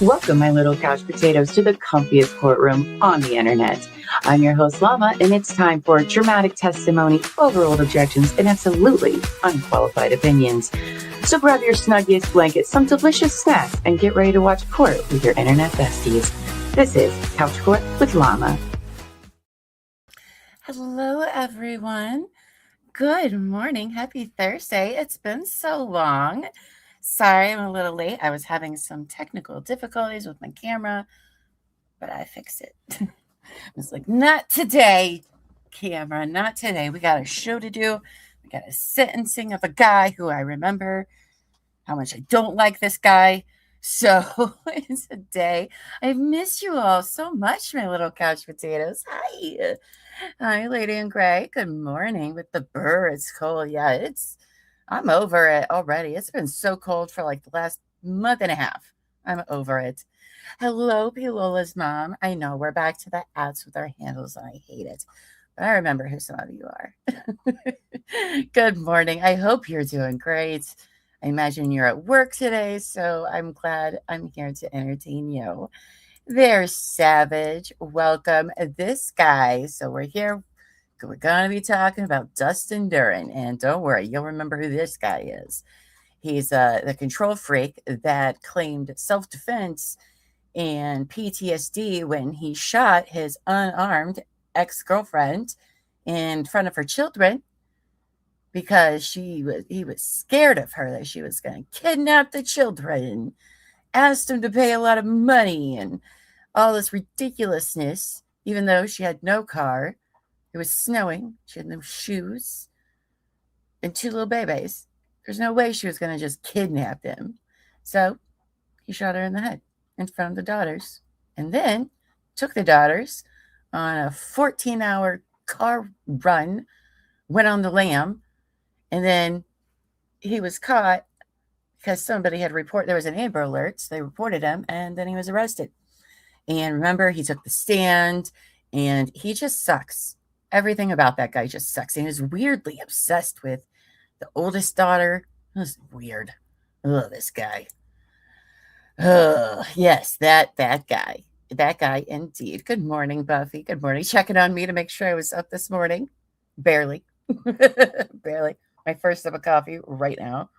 Welcome, my little couch potatoes, to the comfiest courtroom on the internet. I'm your host, Llama, and it's time for dramatic testimony, overruled objections, and absolutely unqualified opinions. So grab your snuggiest blanket, some delicious snacks, and get ready to watch court with your internet besties. This is Couch Court with Llama. Hello, everyone. Good morning. Happy Thursday. It's been so long. Sorry, I'm a little late. I was having some technical difficulties with my camera, but I fixed it. I was like, not today, camera, not today. We got a show to do. We got a sentencing of a guy who I remember how much I don't like this guy. So today, I've missed you all so much, my little couch potatoes. Hi. Hi, Lady in Gray. Good morning with the birds. Cold. Yeah, I'm over it already. It's been so cold for like the last month and a half. I'm over it. Hello, Pilola's mom. I know we're back to the ads with our handles and I hate it. But I remember who some of you are. Good morning. I hope you're doing great. I imagine you're at work today, so I'm glad I'm here to entertain you. There's Savage. Welcome this guy. So we're here. We're going to be talking about Dustin Duren. And don't worry, you'll remember who this guy is. He's the control freak that claimed self-defense and PTSD when he shot his unarmed ex-girlfriend in front of her children because he was scared of her, that she was going to kidnap the children, asked him to pay a lot of money and all this ridiculousness, even though she had no car. It was snowing. She had no shoes and 2 little babies. There's no way she was going to just kidnap him. So he shot her in the head in front of the daughters and then took the daughters on a 14-hour car run, went on the lam, and then he was caught because somebody had reported, there was an Amber Alert, so they reported him, and then he was arrested. And remember, he took the stand, and he just sucks. Everything about that guy just sucks. And he was weirdly obsessed with the oldest daughter. It was weird. Oh, this guy. Oh, yes, that guy. That guy, indeed. Good morning, Buffy. Good morning. Checking on me to make sure I was up this morning. Barely. Barely. My first sip of coffee right now.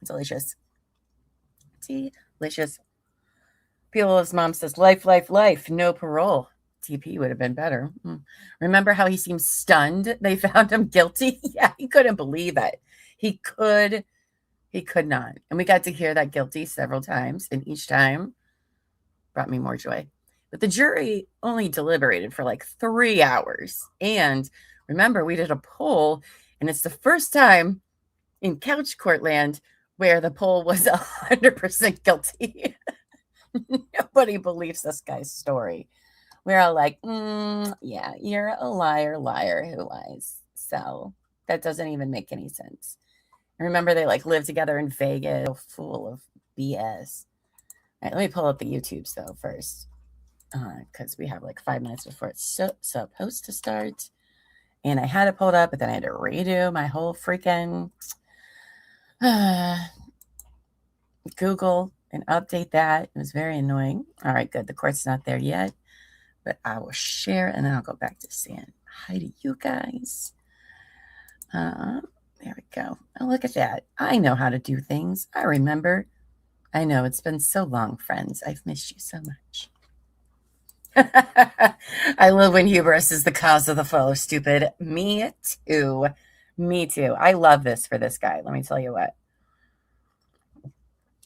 Delicious. Delicious. Pilola's mom says, life, life, life, no parole. TP would have been better. Remember how he seemed stunned? They found him guilty. Yeah, he couldn't believe it. He could not. And we got to hear that guilty several times, and each time brought me more joy. But the jury only deliberated for like 3 hours. And remember, we did a poll, and it's the first time in couch court land where the poll was 100% guilty. Nobody believes this guy's story. We're all like, yeah, you're a liar who lies. So that doesn't even make any sense. Remember, they like lived together in Vegas, full of BS. All right, let me pull up the YouTubes though first, because we have like 5 minutes before it's supposed to start. And I had it pulled up, but then I had to redo my whole freaking Google and update that. It was very annoying. All right, good. The court's not there yet, but I will share and then I'll go back to saying hi to you guys. There we go. Oh, look at that. I know how to do things. I remember. I know it's been so long, friends. I've missed you so much. I love when hubris is the cause of the fall, stupid. Me too. Me too. I love this for this guy. Let me tell you what.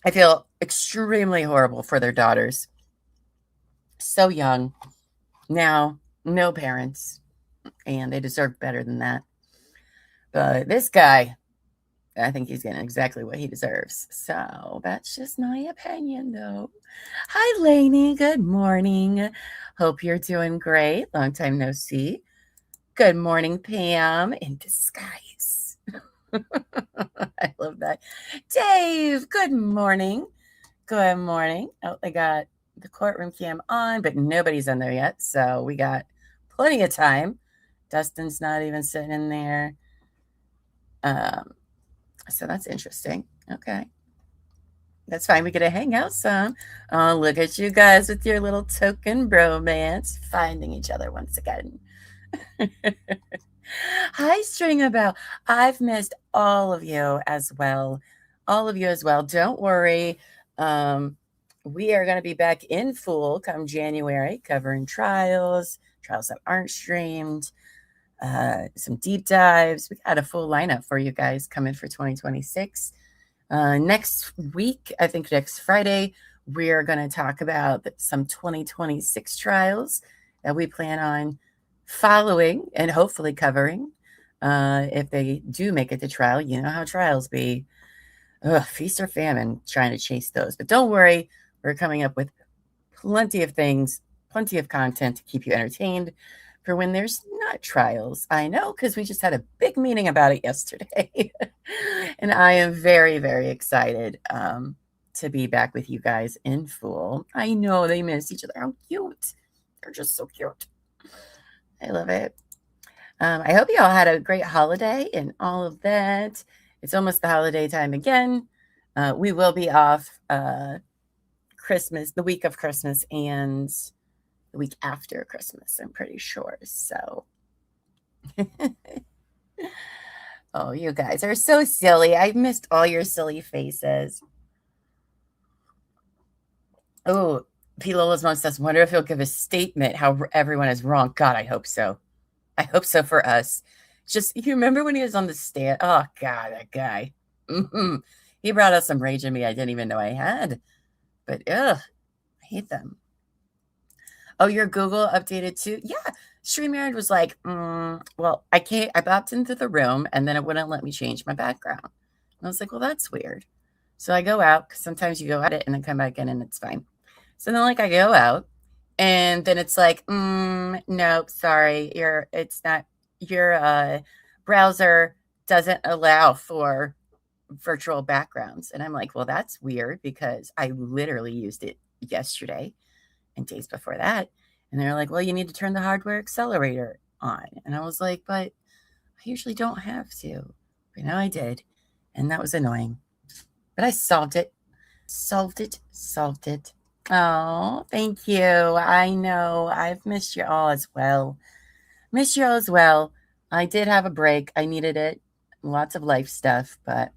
I feel extremely horrible for their daughters. So young. Now, no parents. And they deserve better than that. But this guy, I think he's getting exactly what he deserves. So that's just my opinion, though. Hi, Lainey. Good morning. Hope you're doing great. Long time no see. Good morning, Pam. In disguise. I love that. Dave, good morning. Good morning. Oh, I got the courtroom cam on, but nobody's in there yet. So we got plenty of time. Dustin's not even sitting in there. So that's interesting. Okay. That's fine. We get to hang out some. Oh, look at you guys with your little token bromance, finding each other once again. Hi, Stringer Bell. I've missed all of you as well. All of you as well. Don't worry. We are going to be back in full come January, covering trials that aren't streamed, some deep dives. We got a full lineup for you guys coming for 2026. Next week, I think next Friday, we're going to talk about some 2026 trials that we plan on following and hopefully covering. If they do make it to trial, you know how trials be. Feast or famine trying to chase those. But don't worry, we're coming up with plenty of things, plenty of content to keep you entertained for when there's not trials. I know, because we just had a big meeting about it yesterday. And I am very, very excited to be back with you guys in full. I know they miss each other. How cute. They're just so cute. I love it. I hope you all had a great holiday and all of that. It's almost the holiday time again. We will be off Christmas, the week of Christmas, and the week after Christmas, I'm pretty sure. So, oh, you guys are so silly. I've missed all your silly faces. Oh, P. Lola's mom says, wonder if he'll give a statement how everyone is wrong. God, I hope so. I hope so for us. Just, you remember when he was on the stand? Oh, God, that guy. He brought out some rage in me I didn't even know I had. But, I hate them. Oh, your Google updated too? Yeah. StreamYard was like, well, I popped into the room and then it wouldn't let me change my background. And I was like, well, that's weird. So I go out, because sometimes you go at it and then come back in and it's fine. So then I go out and then it's like, nope, sorry. Your browser doesn't allow for virtual backgrounds. And I'm like, well, that's weird, because I literally used it yesterday and days before that. And they're like, well, you need to turn the hardware accelerator on. And I was like, but I usually don't have to. But now I did. And that was annoying. But I solved it. Solved it. Oh, thank you. I know. I've missed you all as well. I did have a break. I needed it. Lots of life stuff. But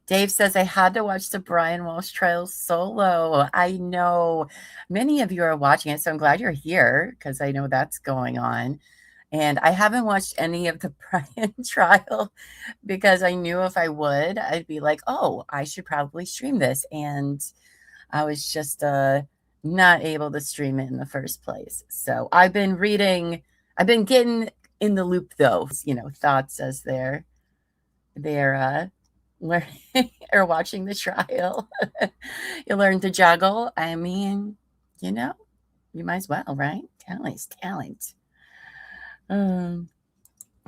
Dave says, I had to watch the Brian Walsh trial solo. I know many of you are watching it, so I'm glad you're here, because I know that's going on. And I haven't watched any of the Brian trial, because I knew if I would, I'd be like, oh, I should probably stream this. And I was just not able to stream it in the first place. So I've been getting in the loop, though, thoughts as they're learning or watching the trial. You learn to juggle. I mean, you might as well, right? Talent's talent. You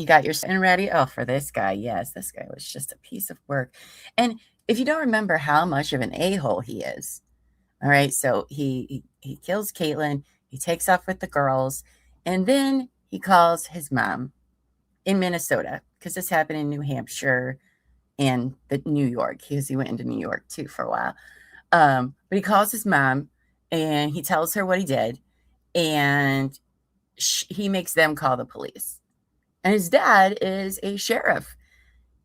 got your setting ready? Oh, for this guy, yes, this guy was just a piece of work. And if you don't remember how much of an a-hole he is, all right, so he kills Caitlyn, he takes off with the girls, and then he calls his mom in Minnesota, because this happened in New Hampshire and New York, because he went into New York too for a while. But he calls his mom and he tells her what he did, and he makes them call the police. And his dad is a sheriff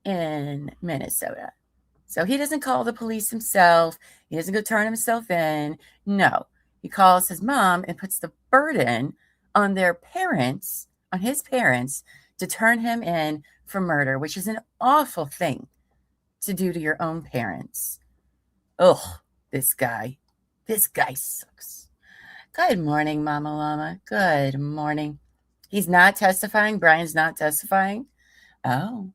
in Minnesota. So he doesn't call the police himself. He doesn't go turn himself in. No, he calls his mom and puts the burden on his parents, to turn him in for murder, which is an awful thing to do to your own parents. Oh, this guy sucks. Good morning, Mama Llama. Good morning. He's not testifying. Brian's not testifying. Oh.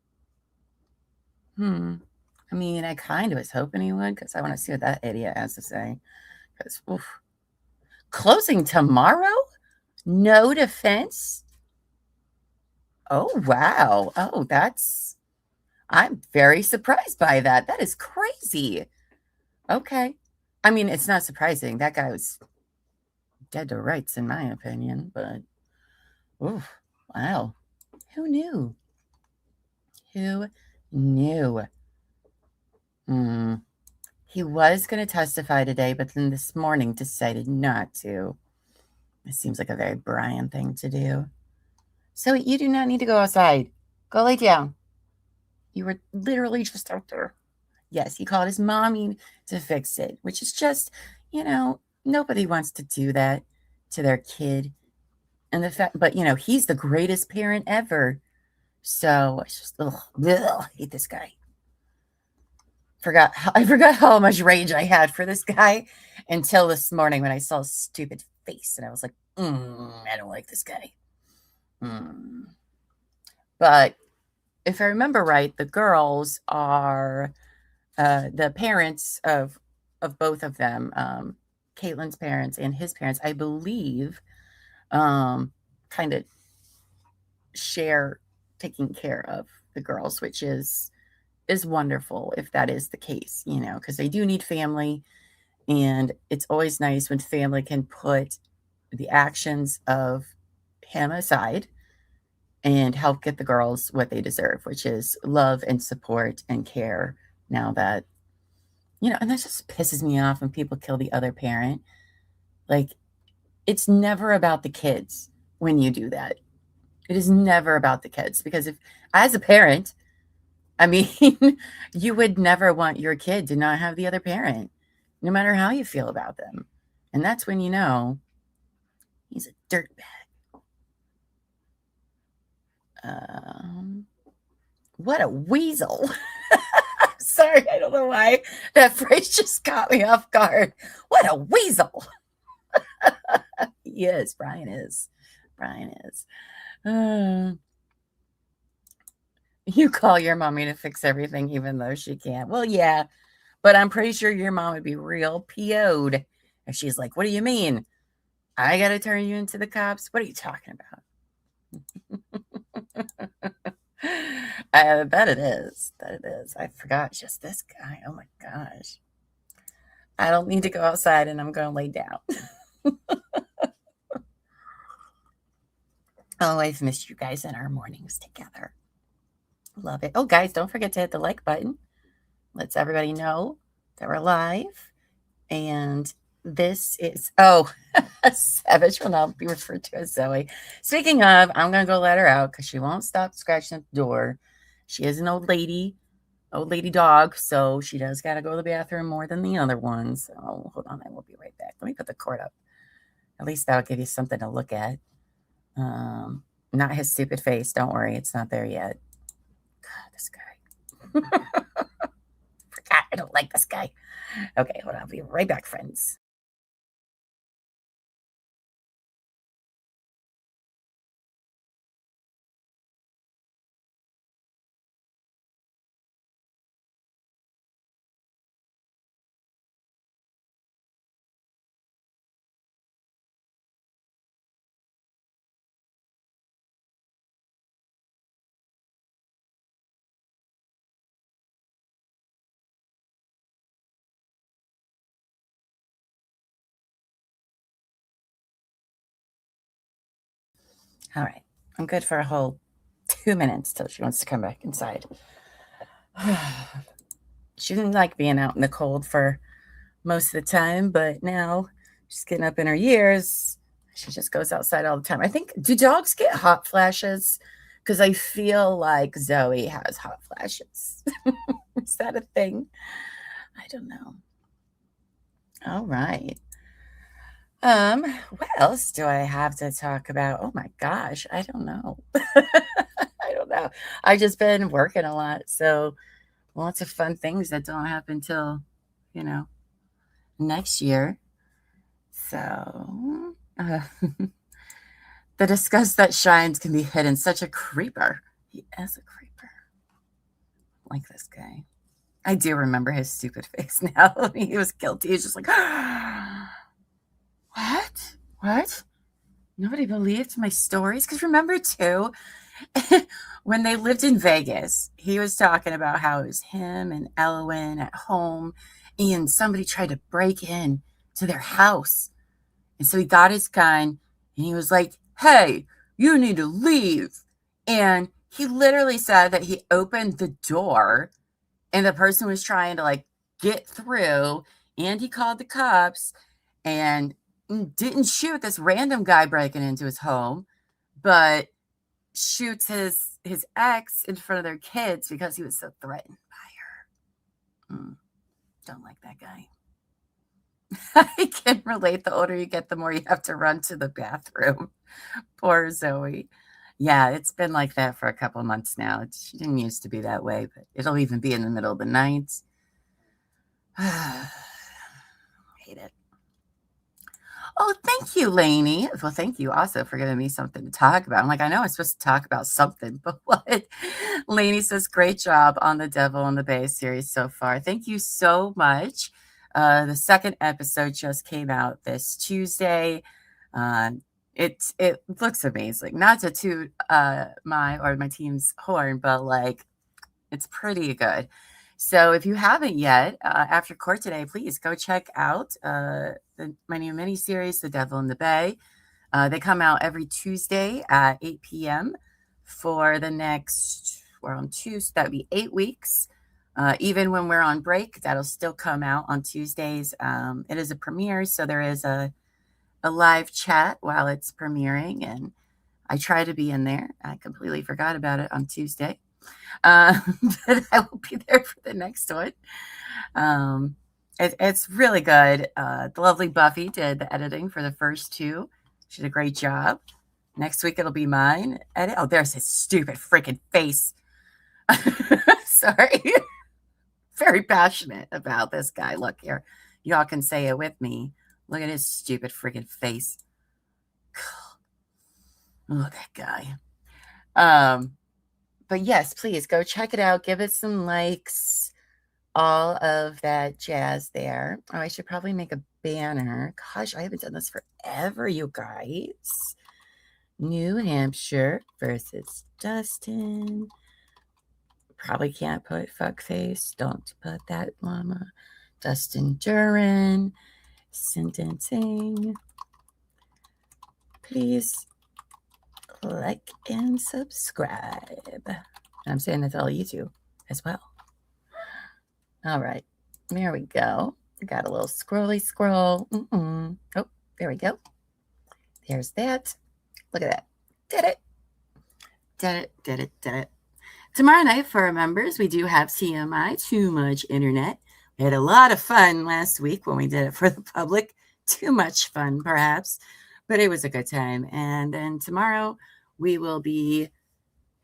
I mean, I kind of was hoping he would, because I want to see what that idiot has to say. Because, closing tomorrow? No defense? Oh, wow. Oh, I'm very surprised by that. That is crazy. Okay. I mean, it's not surprising. That guy was dead to rights, in my opinion, but, wow. Who knew? He was going to testify today, but then this morning decided not to. It seems like a very Brian thing to do. So you do not need to go outside. Go lay down. You were literally just out there. Yes, he called his mommy to fix it, which is just, nobody wants to do that to their kid. And the fact, but he's the greatest parent ever. So it's just, I hate this guy. I forgot how much rage I had for this guy until this morning when I saw his stupid face, and I was like, I don't like this guy. But if I remember right, the girls are the parents of both of them, Caitlyn's parents and his parents, I believe, kind of share taking care of the girls, which is wonderful if that is the case, because they do need family. And it's always nice when family can put the actions of him aside and help get the girls what they deserve, which is love and support and care. Now that, and that just pisses me off when people kill the other parent. Like, it's never about the kids when you do that. It is never about the kids, because if, as a parent, I mean, you would never want your kid to not have the other parent, no matter how you feel about them. And that's when you know he's a dirtbag. What a weasel. Sorry, I don't know why that phrase just caught me off guard. What a weasel. He is. Brian is. You call your mommy to fix everything even though she can't. Well, yeah, but I'm pretty sure your mom would be real PO'd if she's like, what do you mean? I got to turn you into the cops? What are you talking about? That it is. I forgot just this guy. Oh my gosh. I don't need to go outside, and I'm going to lay down. Oh, I've missed you guys in our mornings together. Love it. Oh, guys, don't forget to hit the like button. Lets everybody know that we're live. And this is, Savage will now be referred to as Zoe. Speaking of, I'm going to go let her out because she won't stop scratching at the door. She is an old lady dog, so she does got to go to the bathroom more than the other ones. So hold on, I will be right back. Let me put the cord up. At least that'll give you something to look at. Not his stupid face. Don't worry, it's not there yet. God, this guy. Forgot, I don't like this guy. Okay, hold on. I'll be right back, friends. All right. I'm good for a whole 2 minutes till she wants to come back inside. She didn't like being out in the cold for most of the time, but now she's getting up in her years. She just goes outside all the time. I think, do dogs get hot flashes? Because I feel like Zoe has hot flashes. Is that a thing? I don't know. All right. What else do I have to talk about? Oh my gosh, I don't know. I don't know. I've just been working a lot, so lots of fun things that don't happen till, next year. So, the disgust that shines can be hidden. Such a creeper. He is a creeper. Like this guy. I do remember his stupid face now. He was guilty. He's just like, What? Nobody believed my stories? Because remember, too, when they lived in Vegas, he was talking about how it was him and Elwyn at home, and somebody tried to break in to their house. And so he got his gun, and he was like, hey, you need to leave. And he literally said that he opened the door, and the person was trying to, get through, and he called the cops and didn't shoot this random guy breaking into his home, but shoots his ex in front of their kids because he was so threatened by her. Don't like that guy. I can relate. The older you get, the more you have to run to the bathroom. Poor Zoe. Yeah, it's been like that for a couple months now. She didn't used to be that way, but it'll even be in the middle of the night. Hate it. Oh, thank you, Lainey. Well, thank you also for giving me something to talk about. I'm like, I know I'm supposed to talk about something, but what? Lainey says, great job on the Devil in the Bay series so far. Thank you so much. The second episode just came out this Tuesday. It looks amazing. Not to toot my team's horn, but like it's pretty good. So if you haven't yet, after court today, please go check out my new miniseries, The Devil in the Bay. They come out every Tuesday at 8 p.m. for the next, we're on Tuesday, that would be 8 weeks. Even when we're on break, that'll still come out on Tuesdays. It is a premiere, so there is a live chat while it's premiering, and I try to be in there. I completely forgot about it on Tuesday. But I will be there for the next one. It's really good. The lovely Buffy did the editing for the first two. She did a great job. Next week it'll be mine. Oh, there's his stupid freaking face. Sorry. Very passionate about this guy. Look here. Y'all can say it with me. Look at his stupid freaking face. Oh, that guy. But yes, please go check it out. Give it some likes. All of that jazz there. Oh, I should probably make a banner. Gosh, I haven't done this forever, you guys. New Hampshire versus Dustin. Probably can't put fuckface. Don't put that, Llama. Dustin Duren. Sentencing. Please like and subscribe. I'm saying that's all you do as well. All right, there we go. Got a little scrolly scroll. Oh, there we go. There's that. Look at that. Did it. Did it. Tomorrow night for our members, we do have TMI, Too Much Internet. We had a lot of fun last week when we did it for the public. Too much fun, perhaps, but it was a good time. And then tomorrow we will be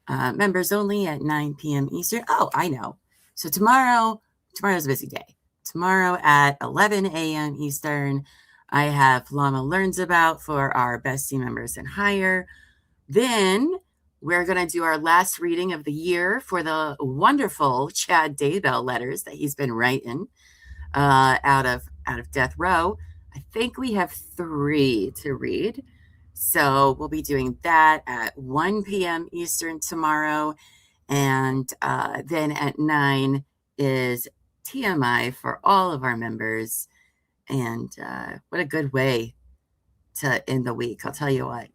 members only at 9 p.m. Eastern. Oh, I know. So tomorrow's a busy day. Tomorrow at 11 a.m. Eastern, I have Llama Learns About for our bestie members and higher. Then we're going to do our last reading of the year for the wonderful Chad Daybell letters that he's been writing out of death row. I think we have 3 to read. So we'll be doing that at 1 p.m. Eastern tomorrow. And then at 9 is TMI for all of our members. And what a good way to end the week. I'll tell you what.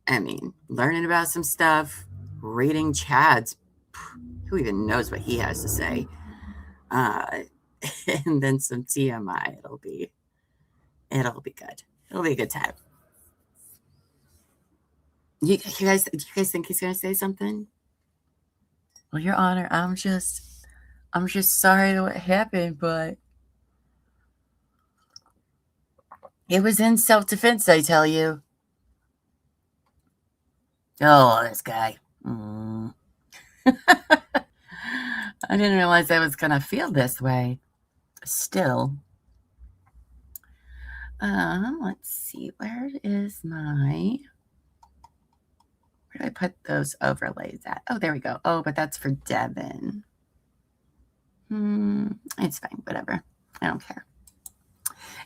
I mean, learning about some stuff, reading Chad's, who even knows what he has to say, and then some TMI. It'll be good. It'll be a good time. Do you guys think he's gonna say something? Well, Your Honor, I'm just sorry what happened, but it was in self-defense, I tell you. Oh, this guy. I didn't realize I was going to feel this way. Still. Let's see. Where did I put those overlays at? Oh, there we go. Oh, but that's for Devin. It's fine. Whatever. I don't care.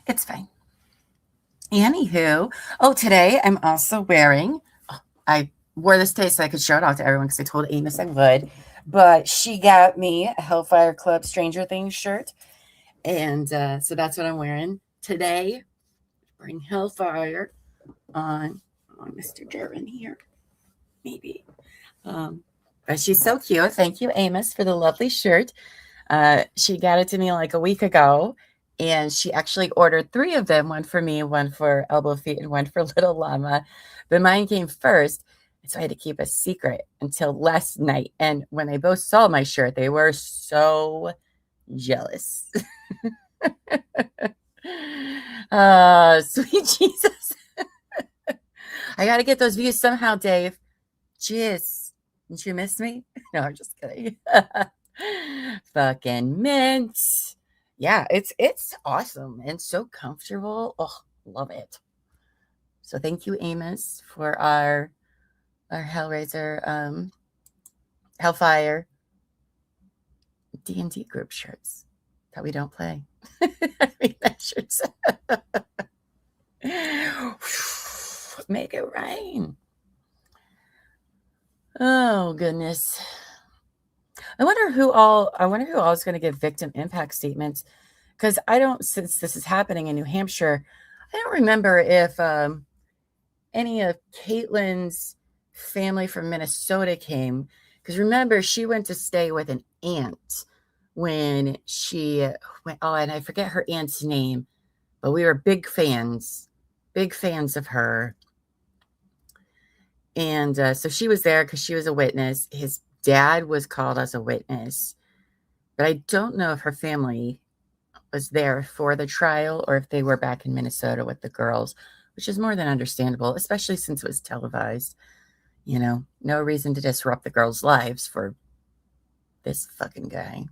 It's fine. Anywho. Oh, today I'm also wearing... I wore this today so I could show it off to everyone because I told Amos I would. But she got me a Hellfire Club Stranger Things shirt. And so that's what I'm wearing today. Wearing Hellfire on Mr. Duren here. Maybe. But she's so cute. Thank you, Amos, for the lovely shirt. She got it to me like a week ago, and she actually ordered 3 of them, one for me, one for Elbow Feet, and one for Little Llama. But mine came first, and so I had to keep a secret until last night. And when they both saw my shirt, they were so jealous. Sweet Jesus. I got to get those views somehow, Dave. Jeez. Didn't you miss me? No, I'm just kidding. Fucking mint. Yeah, it's awesome and so comfortable. Oh, love it. So thank you, Amos, for our Hellraiser, Hellfire D&D group shirts that we don't play. I mean, that shirt's make it rain. Oh goodness. I wonder who all is going to give victim impact statements, because since this is happening in New Hampshire, I don't remember if any of Caitlyn's family from Minnesota came, because remember, she went to stay with an aunt when she went. Oh, and I forget her aunt's name, but we were big fans of her. And so she was there because she was a witness. His dad was called as a witness, but I don't know if her family was there for the trial or if they were back in Minnesota with the girls, which is more than understandable, especially since it was televised. You know, no reason to disrupt the girls' lives for this fucking guy.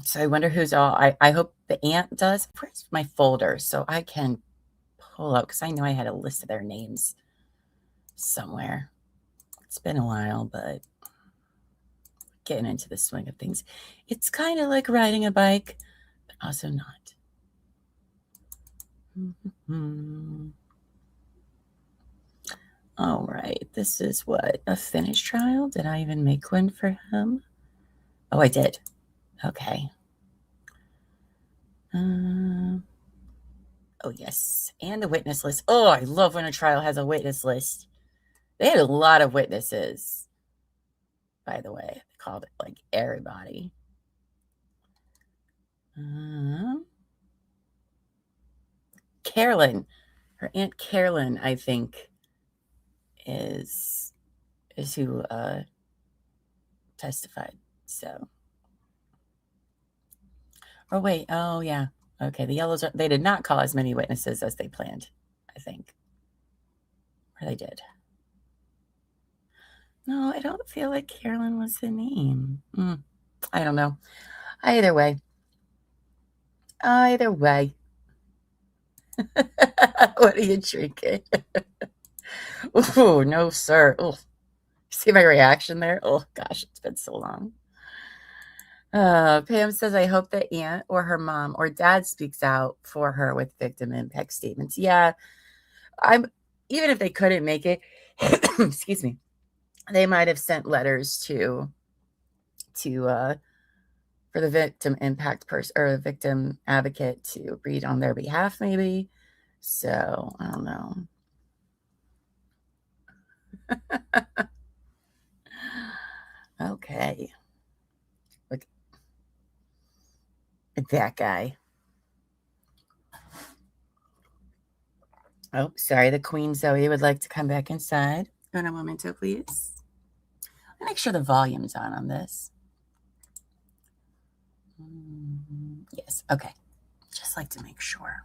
So I wonder who's all. I hope the aunt does. Where's my folder so I can pull out, because I know I had a list of their names somewhere. It's been a while, but getting into the swing of things. It's kind of like riding a bike, but also not. All right, this is what, a finish trial? Did I even make one for him? Oh, I did. Okay. Oh, yes. And the witness list. Oh, I love when a trial has a witness list. They had a lot of witnesses, by the way. They called it like everybody. Carolyn, her Aunt Carolyn, I think, is who testified. So, oh wait, oh yeah, okay. The yellows they did not call as many witnesses as they planned, I think, or they did. No, I don't feel like Carolyn was the name. I don't know. Either way. What are you drinking? Oh no, sir. Oh, see my reaction there? Oh gosh, it's been so long. Pam says, I hope the aunt or her mom or dad speaks out for her with victim impact statements. Yeah, even if they couldn't make it, excuse me, they might have sent letters to for the victim impact person or the victim advocate to read on their behalf, maybe. So I don't know. Okay. Look at that guy. Oh, sorry. The Queen Zoe would like to come back inside. In a momento, please. I'll make sure the volume's on this. Yes. Okay. Just like to make sure.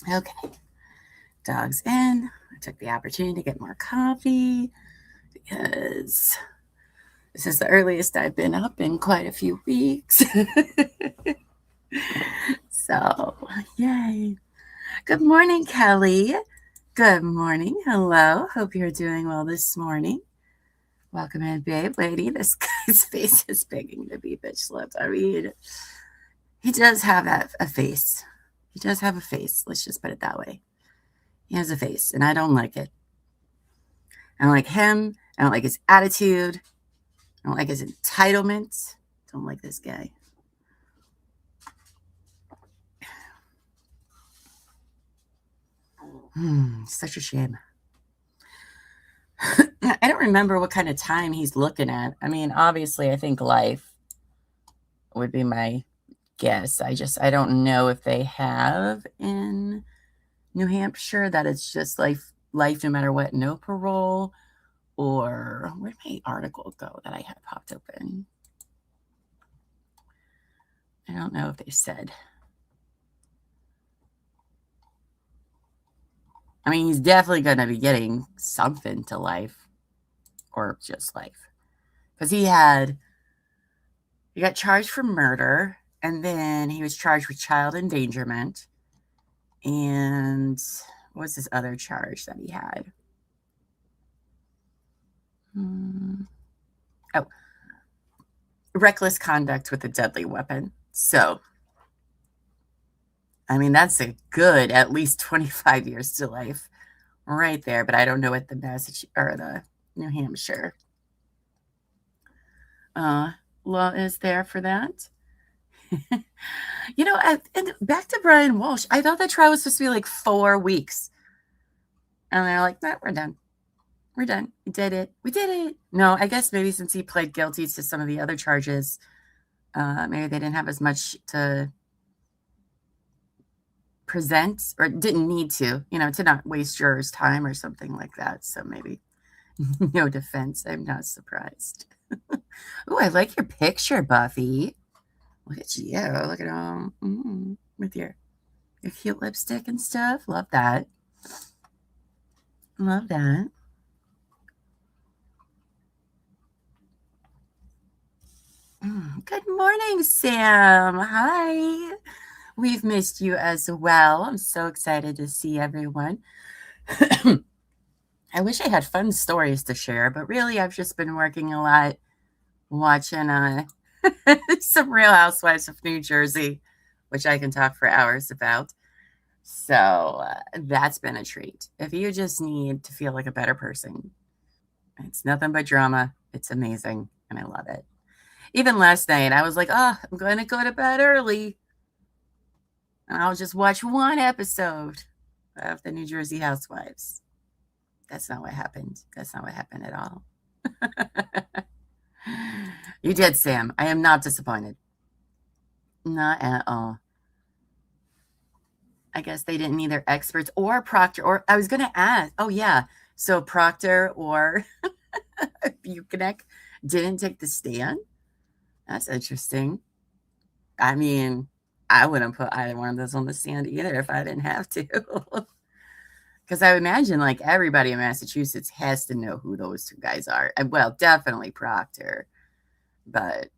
Okay. Dog's in. I took the opportunity to get more coffee because this is the earliest I've been up in quite a few weeks. So, yay. Good morning, Kelly. Good morning. Hello. Hope you're doing well this morning. Welcome in, babe. Lady, this guy's face is begging to be bitch slapped. I mean, he does have a face. He does have a face. Let's just put it that way. He has a face, and I don't like it. I don't like him. I don't like his attitude. I don't like his entitlement. Don't like this guy. Such a shame. I don't remember what kind of time he's looking at. I mean, obviously, I think life would be my guess. I don't know if they have in New Hampshire that it's just life no matter what, no parole, or where'd my article go that I had popped open? I don't know if they said. I mean, he's definitely going to be getting something to life, or just life, because he got charged for murder, and then he was charged with child endangerment, and what was his other charge that he had? Oh, reckless conduct with a deadly weapon. So, I mean, that's a good at least 25 years to life right there, but I don't know what the Massachusetts or the New Hampshire law is there for that. And back to Brian Walsh, I thought the trial was supposed to be like 4 weeks. And they're like, no, we're done. We're done. We did it. We did it. No, I guess maybe since he pled guilty to some of the other charges, maybe they didn't have as much to present, or didn't need to not waste jurors' time or something like that. So maybe no defense. I'm not surprised. Oh, I like your picture, Buffy. Look at you. Look at all with your cute lipstick and stuff. Love that. Love that. Good morning, Sam. Hi. We've missed you as well. I'm so excited to see everyone. I wish I had fun stories to share, but really I've just been working a lot, watching some Real Housewives of New Jersey, which I can talk for hours about. So that's been a treat. If you just need to feel like a better person, it's nothing but drama. It's amazing, and I love it. Even last night, I was like, oh, I'm going to go to bed early, and I'll just watch one episode of the New Jersey Housewives. That's not what happened. That's not what happened at all. You did, Sam. I am not disappointed. Not at all. I guess they didn't need their experts or Proctor, or I was going to ask. Oh, yeah. So Proctor or Buchanan didn't take the stand. That's interesting. I mean, I wouldn't put either one of those on the stand either if I didn't have to. Because I imagine like everybody in Massachusetts has to know who those two guys are. Well, definitely Proctor. But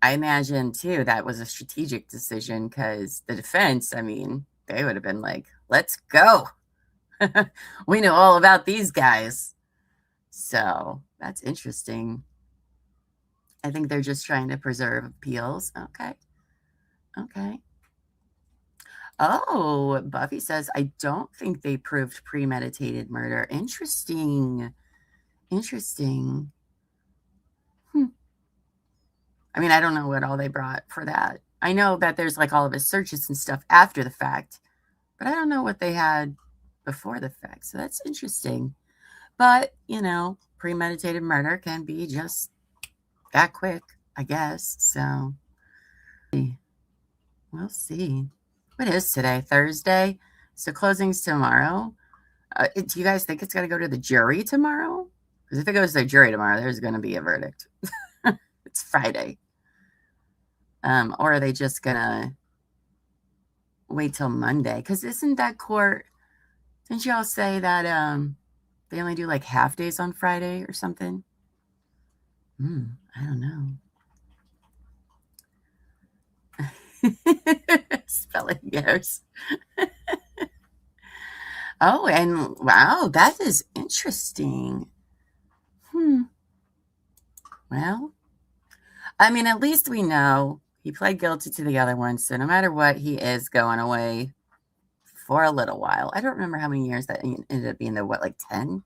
I imagine too that was a strategic decision because the defense, I mean, they would have been like, let's go. We know all about these guys. So that's interesting. I think they're just trying to preserve appeals. Okay. Oh, Buffy says, I don't think they proved premeditated murder. Interesting. I mean, I don't know what all they brought for that. I know that there's like all of his searches and stuff after the fact, but I don't know what they had before the fact. So that's interesting. But, premeditated murder can be just that quick, I guess. So we'll see. What is today? Thursday? So closing's tomorrow. Do you guys think it's going to go to the jury tomorrow? Because if it goes to the jury tomorrow, there's going to be a verdict. It's Friday. Or are they just going to wait till Monday. Because isn't that court, didn't y'all say that they only do like half days on Friday or something? I don't know. Spelling errors. Oh, and wow, that is interesting. Well, I mean, at least we know he pled guilty to the other one. So no matter what, he is going away for a little while. I don't remember how many years that ended up being, though, what, like 10,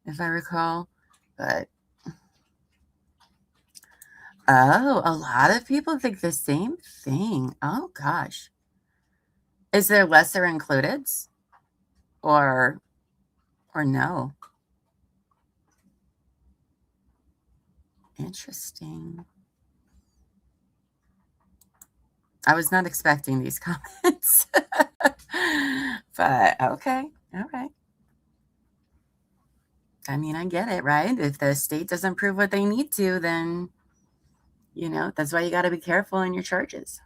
if I recall. But, oh, a lot of people think the same thing. Oh, gosh. Is there lesser included? Or no? Interesting. I was not expecting these comments. But, okay. All right. I mean, I get it, right? If the state doesn't prove what they need to, then, you know, that's why you got to be careful in your charges.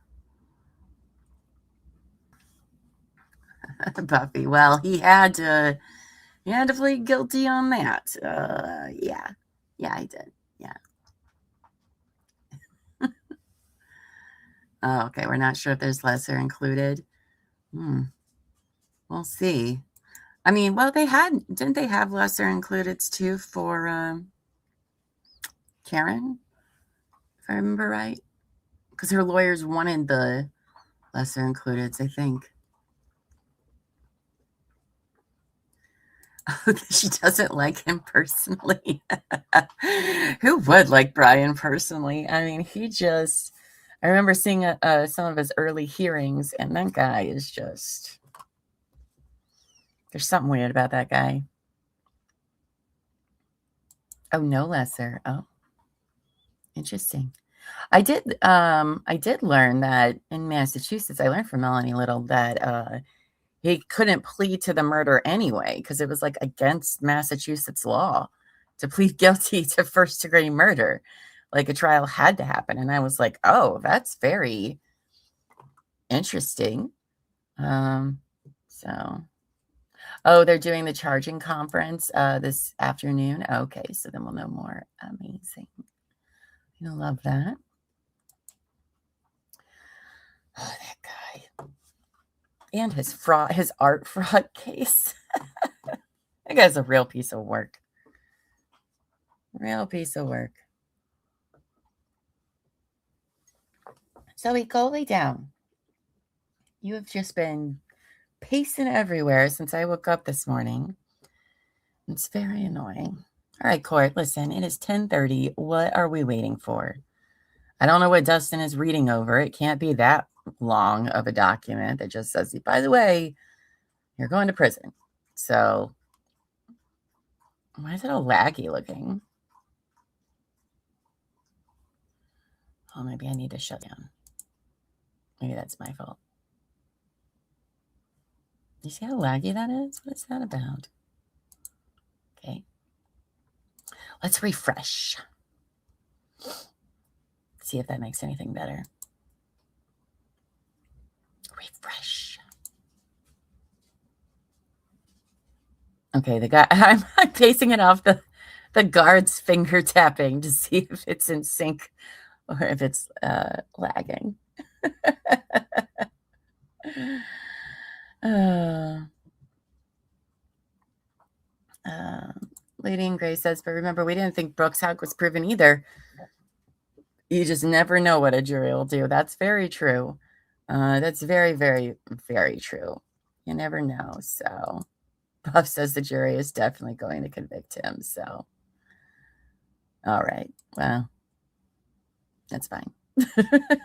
Buffy, well, he had to plead guilty on that. Yeah, he did. Yeah. Oh, okay, we're not sure if there's lesser included. We'll see. I mean, well, didn't they have lesser included too for Karen, if I remember right? Because her lawyers wanted the lesser included, I think. She doesn't like him personally. Who would like Brian personally? I mean, I remember seeing some of his early hearings, and that guy is just, there's something weird about that guy. Oh, no lesser. Oh, interesting. I did learn that in Massachusetts, I learned from Melanie Little that he couldn't plead to the murder anyway, because it was like against Massachusetts law to plead guilty to first-degree murder. Like a trial had to happen. And I was like, oh, that's very interesting. Oh, they're doing the charging conference this afternoon. Okay, so then we'll know more. Amazing. You'll love that. Oh, that guy. And his art fraud case. That guy's a real piece of work. Real piece of work. Zoe, go lay down. You have just been pacing everywhere since I woke up this morning. It's very annoying. All right, Court, listen, it is 10:30. What are we waiting for? I don't know what Dustin is reading over. It can't be that long of a document that just says, by the way, you're going to prison. So why is it all laggy looking? Oh, maybe I need to shut down. Maybe that's my fault. You see how laggy that is? What is that about? Okay. Let's refresh. See if that makes anything better. Refresh. Okay, the guy, I'm pacing it off the guard's finger tapping to see if it's in sync or if it's lagging. Lady in Gray says, but remember, we didn't think Brooks' hack was proven either. You just never know what a jury will do. That's very true. That's very, very, very true. You never know. So Buff says the jury is definitely going to convict him. So, all right. Well, that's fine.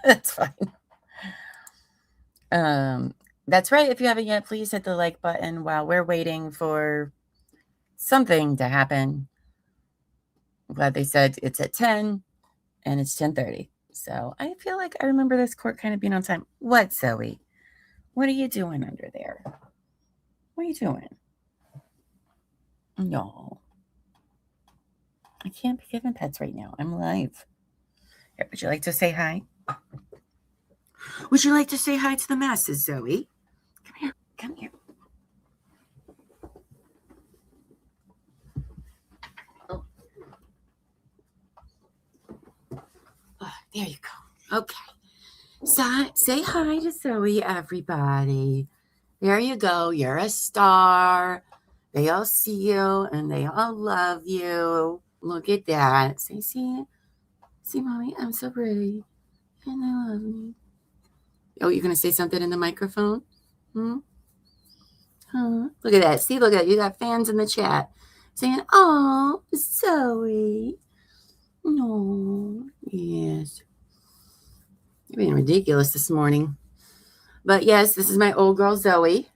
That's fine. That's right. If you haven't yet, please hit the like button while we're waiting for something to happen. I'm glad they said it's at 10 and it's 10:30. So I feel like I remember this court kind of being on time. What, Zoe? What are you doing under there? What are you doing? No. I can't be giving pets right now. I'm live. Here, would you like to say hi? Would you like to say hi to the masses, Zoe? Come here. Oh. Oh, there you go. Okay. So, say hi to Zoe, everybody. There you go. You're a star. They all see you and they all love you. Look at that. Say, see, mommy, I'm so pretty. And they love me. Oh, you're going to say something in the microphone? Huh? Look at that. See, look at that. You got fans in the chat saying, oh, Zoe. No. Yes. You're being ridiculous this morning. But yes, this is my old girl, Zoe.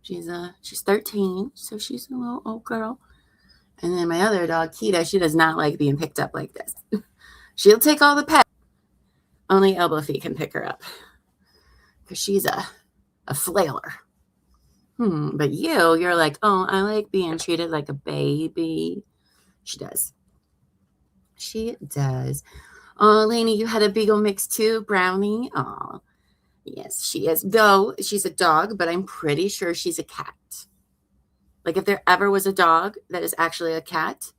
She's 13, so she's a little old girl. And then my other dog, Kita, she does not like being picked up like this. She'll take all the pets. Only Elbow Feet can pick her up. Because she's a flailer. But you're like, oh, I like being treated like a baby. She does. She does. Oh, Lainey, you had a Beagle mix too, Brownie. Oh, yes, she is. Though she's a dog, but I'm pretty sure she's a cat. Like if there ever was a dog that is actually a cat,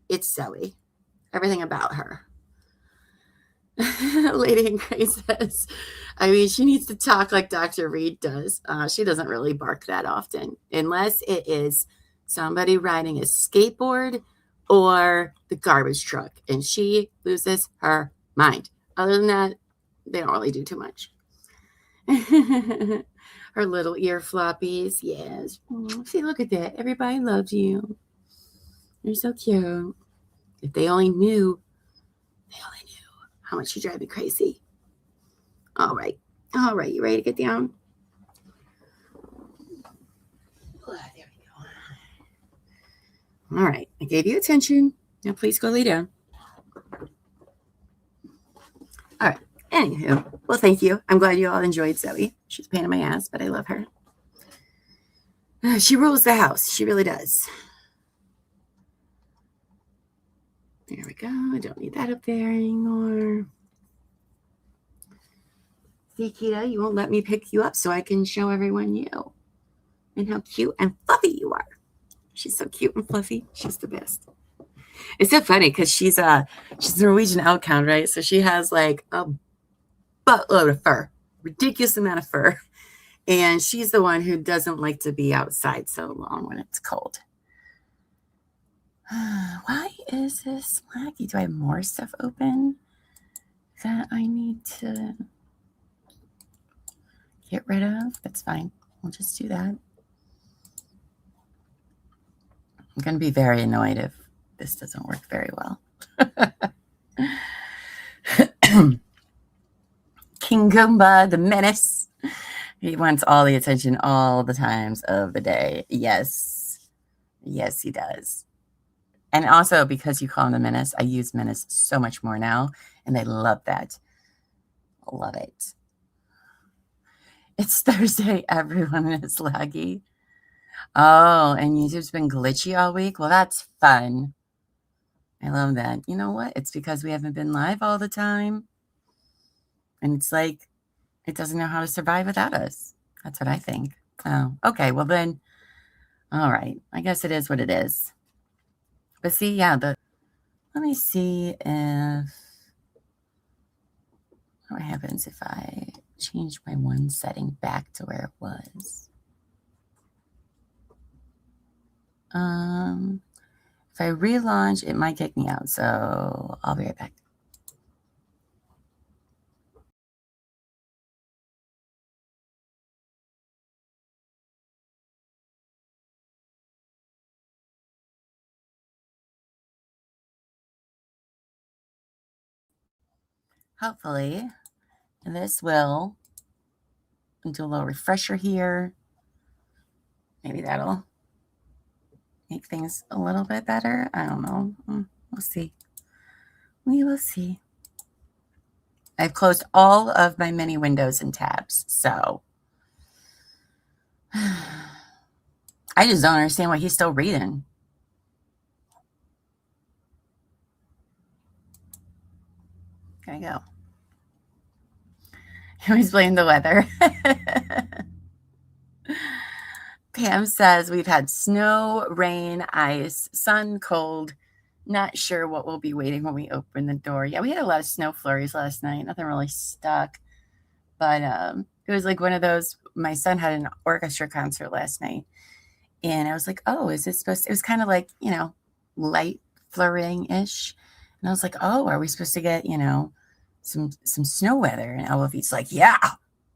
it's Zoe. Everything about her. Lady in Gray says, I mean, she needs to talk like Dr. Reed does. She doesn't really bark that often, unless it is somebody riding a skateboard or the garbage truck, and she loses her mind. Other than that, they don't really do too much. Her little ear floppies, yes. See, look at that. Everybody loves you. You're so cute. If they only knew how much you drive me crazy. All right. You ready to get down? There we go. All right. I gave you attention. Now please go lay down. All right. Anywho, well, thank you. I'm glad you all enjoyed Zoe. She's a pain in my ass, but I love her. She rules the house. She really does. There we go. I don't need that up there anymore. See, Kita, you won't let me pick you up so I can show everyone you and how cute and fluffy you are. She's so cute and fluffy. She's the best. It's so funny because she's a Norwegian Outhound, right? So she has like a buttload of fur, ridiculous amount of fur. And she's the one who doesn't like to be outside so long when it's cold. Why is this laggy? Do I have more stuff open that I need to get rid of? That's fine. We'll just do that. I'm going to be very annoyed if this doesn't work very well. King Goomba, the menace. He wants all the attention all the times of the day. Yes. Yes, he does. And also, because you call him the menace, I use menace so much more now, and they love that. Love it. It's Thursday. Everyone is laggy. Oh, and YouTube's been glitchy all week. Well, that's fun. I love that. You know what? It's because we haven't been live all the time. And it's like, it doesn't know how to survive without us. That's what I think. Oh, okay. Well, then, all right. I guess it is what it is. But see, yeah, let me see what happens if I change my one setting back to where it was. If I relaunch, it might kick me out. So I'll be right back. Hopefully, this will do a little refresher here. Maybe that'll make things a little bit better. I don't know. We'll see. We will see. I've closed all of my mini windows and tabs, so I just don't understand why he's still reading. There you go. You always blame the weather. Pam says we've had snow, rain, ice, sun, cold. Not sure what we'll be waiting when we open the door. Yeah, we had a lot of snow flurries last night. Nothing really stuck. But it was like one of those. My son had an orchestra concert last night. And I was like, oh, is this supposed to? It was kind of like, light flurrying-ish. And I was like, oh, are we supposed to get, some snow weather? And Elvie's like, yeah.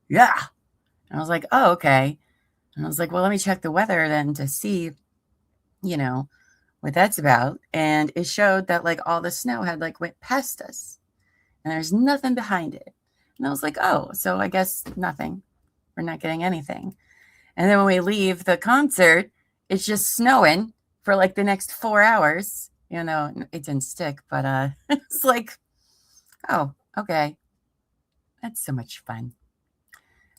And I was like, oh, okay. And I was like, well, let me check the weather then to see, what that's about. And it showed that like all the snow had like went past us and there's nothing behind it. And I was like, oh, so I guess nothing. We're not getting anything. And then when we leave the concert, it's just snowing for like the next 4 hours. It didn't stick, but it's like, oh, okay. That's so much fun.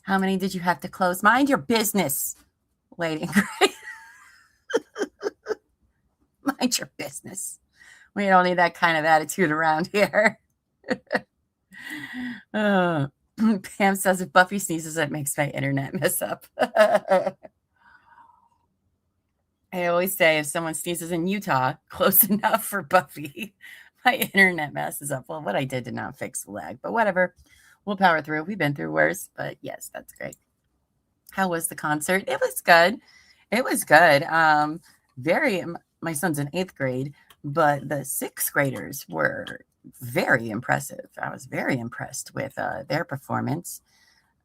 How many did you have to close? Mind your business, lady. Mind your business. We don't need that kind of attitude around here. Pam says if Buffy sneezes, it makes my internet mess up. I always say if someone sneezes in Utah, close enough for Buffy, my internet messes up. Well, what I did not fix the lag, but whatever. We'll power through. We've been through worse, but yes, that's great. How was the concert? It was good. It was good. My son's in 8th grade, but the 6th graders were very impressive. I was very impressed with their performance.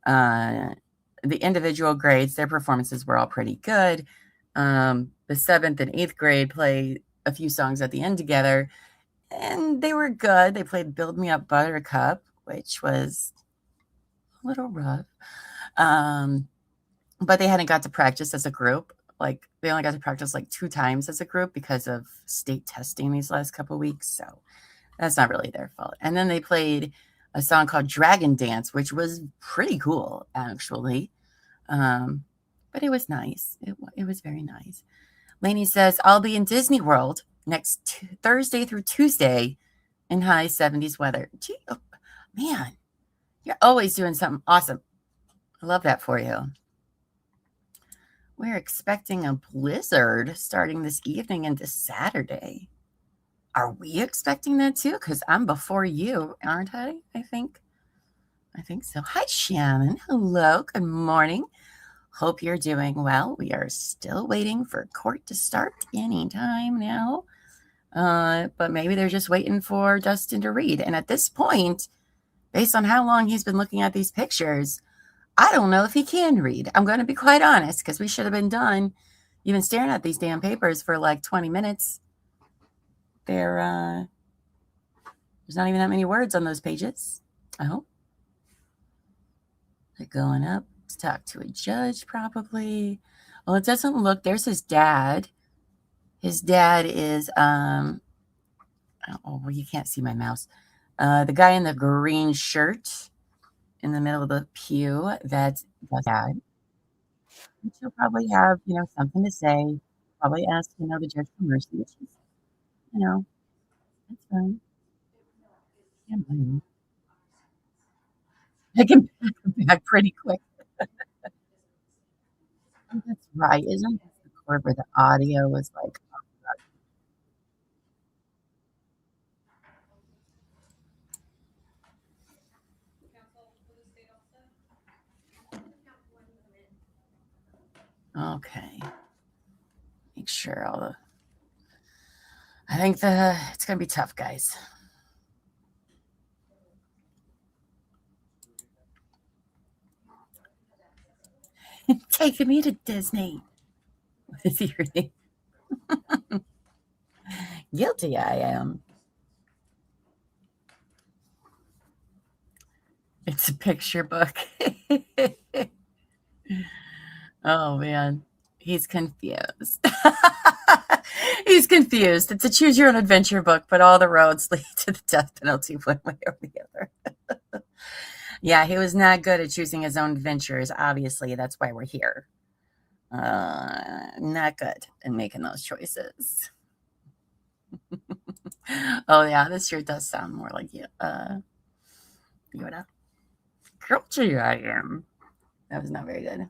The individual grades, their performances were all pretty good. The 7th and 8th grade played a few songs at the end together, and they were good. They played Build Me Up Buttercup, which was a little rough. But they hadn't got to practice as a group. Like they only got to practice like 2 times as a group because of state testing these last couple of weeks. So that's not really their fault. And then they played a song called Dragon Dance, which was pretty cool, actually. But it was nice. It was very nice. Lainey says, I'll be in Disney World next Thursday through Tuesday in high 70s weather. Gee, oh, man, you're always doing something awesome. I love that for you. We're expecting a blizzard starting this evening into Saturday. Are we expecting that too? Because I'm before you, aren't I? I think so. Hi, Shannon. Hello. Good morning. Hope you're doing well. We are still waiting for court to start anytime now. But maybe they're just waiting for Dustin to read. And at this point, based on how long he's been looking at these pictures, I don't know if he can read. I'm going to be quite honest, because we should have been done. You've been staring at these damn papers for like 20 minutes. There's not even that many words on those pages. I hope. They're going up to talk to a judge, probably. Well, it doesn't look. There's his dad. His dad is, well, you can't see my mouse. The guy in the green shirt in the middle of the pew, that's dad. She'll probably have, something to say. Probably ask, the judge for mercy, which is, that's fine. Yeah, I can back pretty quick. Oh, that's right. Isn't this the chord where the audio was like, okay. Make sure all the. I think it's gonna be tough, guys. Taking me to Disney. What is he reading? Guilty I am. It's a picture book. Oh man, he's confused. He's confused. It's a choose your own adventure book, but all the roads lead to the death penalty one way or the other. Yeah, he was not good at choosing his own adventures. Obviously, that's why we're here. Not good in making those choices. Oh yeah, this sure does sound more like Yoda. Guilty I am. That was not very good.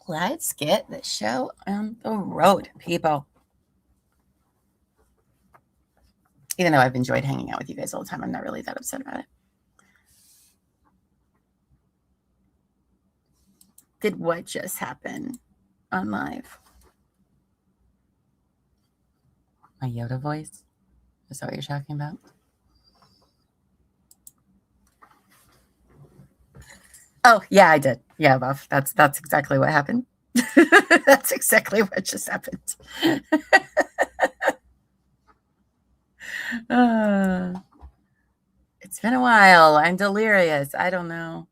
let's get the show on the road, people. Even though I've enjoyed hanging out with you guys all the time, I'm not really that upset about it. Did what just happen on live? My Yoda voice? Is that what you're talking about? Oh, yeah, I did. Yeah, Buff. That's exactly what happened. That's exactly what just happened. It's been a while. I'm delirious. I don't know.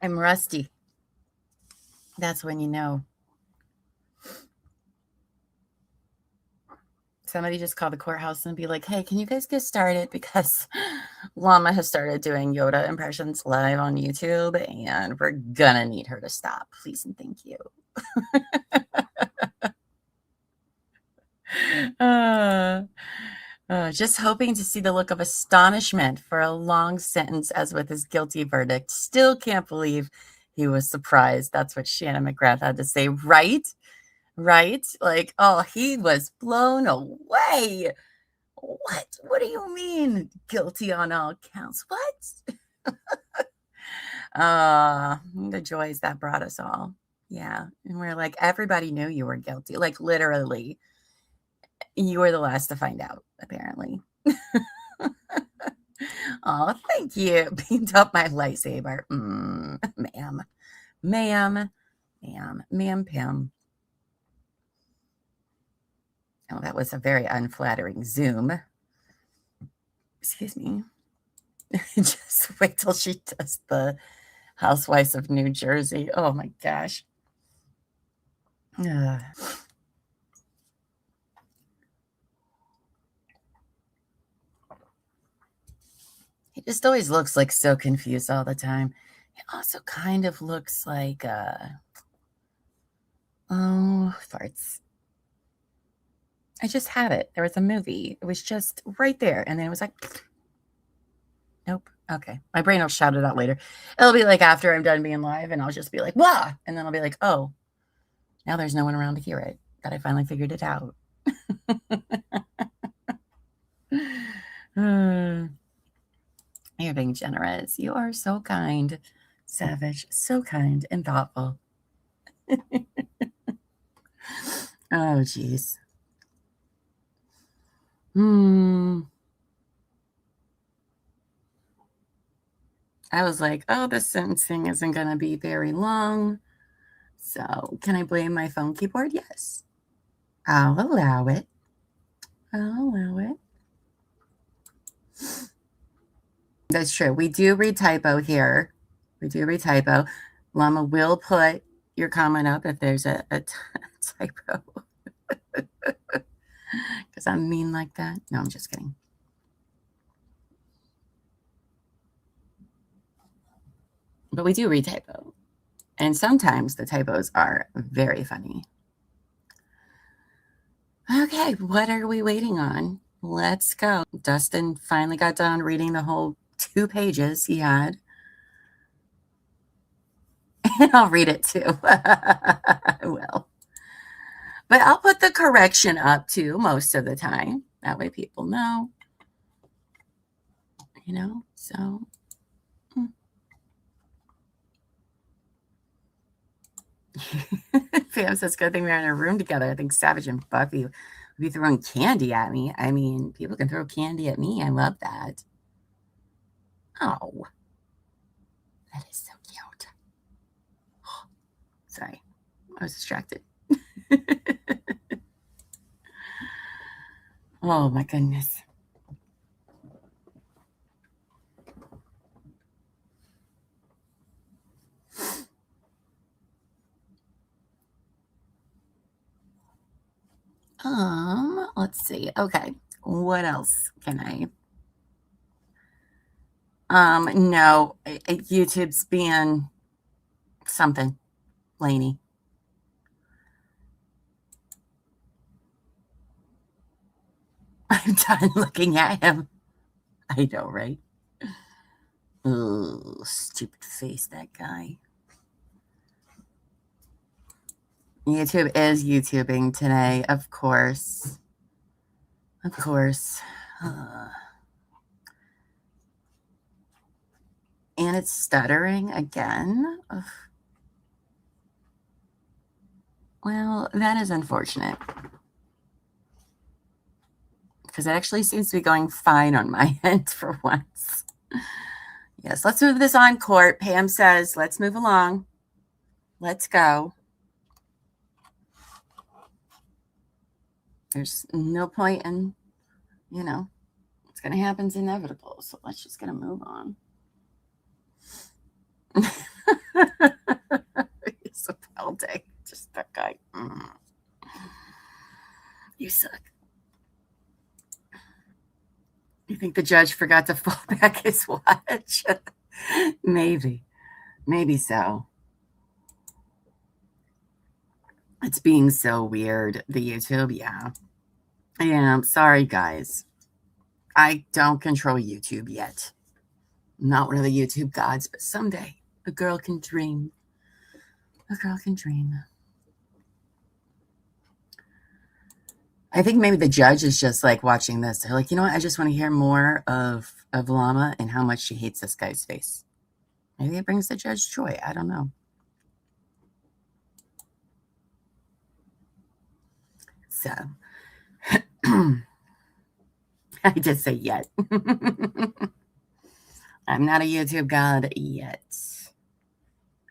I'm rusty. That's when you know. Somebody just call the courthouse and be like, hey, can you guys get started? Because Llama has started doing Yoda impressions live on YouTube, and we're gonna need her to stop. Please and thank you. Just hoping to see the look of astonishment for a long sentence as with his guilty verdict. Still can't believe he was surprised. That's what Shannon McGrath had to say, right? Right? Like, oh, he was blown away. What do you mean guilty on all counts? What? The joys that brought us all. Yeah. And we're like, everybody knew you were guilty. Like, literally, you were the last to find out, apparently. Oh, thank you. Beamed up my lightsaber. Ma'am, Pim. Oh, that was a very unflattering zoom. Excuse me. Just wait till she does the Housewives of New Jersey. Oh my gosh. He just always looks like so confused all the time. He also kind of looks like oh, farts. I just had it. There was a movie. It was just right there. And then it was like, nope. Okay. My brain will shout it out later. It'll be like after I'm done being live, and I'll just be like, wah. And then I'll be like, oh, now there's no one around to hear it. That I finally figured it out. You're being generous. You are so kind, Savage. So kind and thoughtful. Oh, geez. I was like, oh, this sentencing isn't going to be very long. So can I blame my phone keyboard? Yes. I'll allow it. That's true. We do read typo here. Llama will put your comment up if there's a typo. Because I'm mean like that. No, I'm just kidding. But we do read typo. And sometimes the typos are very funny. Okay, what are we waiting on? Let's go. Dustin finally got done reading the whole 2 pages he had. And I'll read it too. I will. But I'll put the correction up too most of the time. That way people know. You know, so. Pam says, good thing we're in a room together. I think Savage and Buffy would be throwing candy at me. I mean, people can throw candy at me. I love that. Oh, that is so cute. Sorry, I was distracted. Oh, my goodness. Let's see. Okay, what else can I? No, YouTube's being something, Lainey. I'm done looking at him. I know, right? Oh, stupid face, that guy. YouTube is YouTubing today, of course. Of course. And it's stuttering again. Ugh. Well, that is unfortunate. Because it actually seems to be going fine on my end for once. Yes, let's move this on court. Pam says, let's move along. Let's go. There's no point in, what's going to happen is inevitable. So let's just going to move on. It's a pal day. Just that guy. You suck. You think the judge forgot to fold back his watch? Maybe so. It's being so weird, the YouTube. Yeah. Sorry, guys. I don't control YouTube yet. I'm not one of the YouTube gods, but someday a girl can dream. A girl can dream. I think maybe the judge is just like watching this. They're like, you know what? I just want to hear more of Llama and how much she hates this guy's face. Maybe it brings the judge joy. I don't know. So, I did say yet. I'm not a YouTube god yet.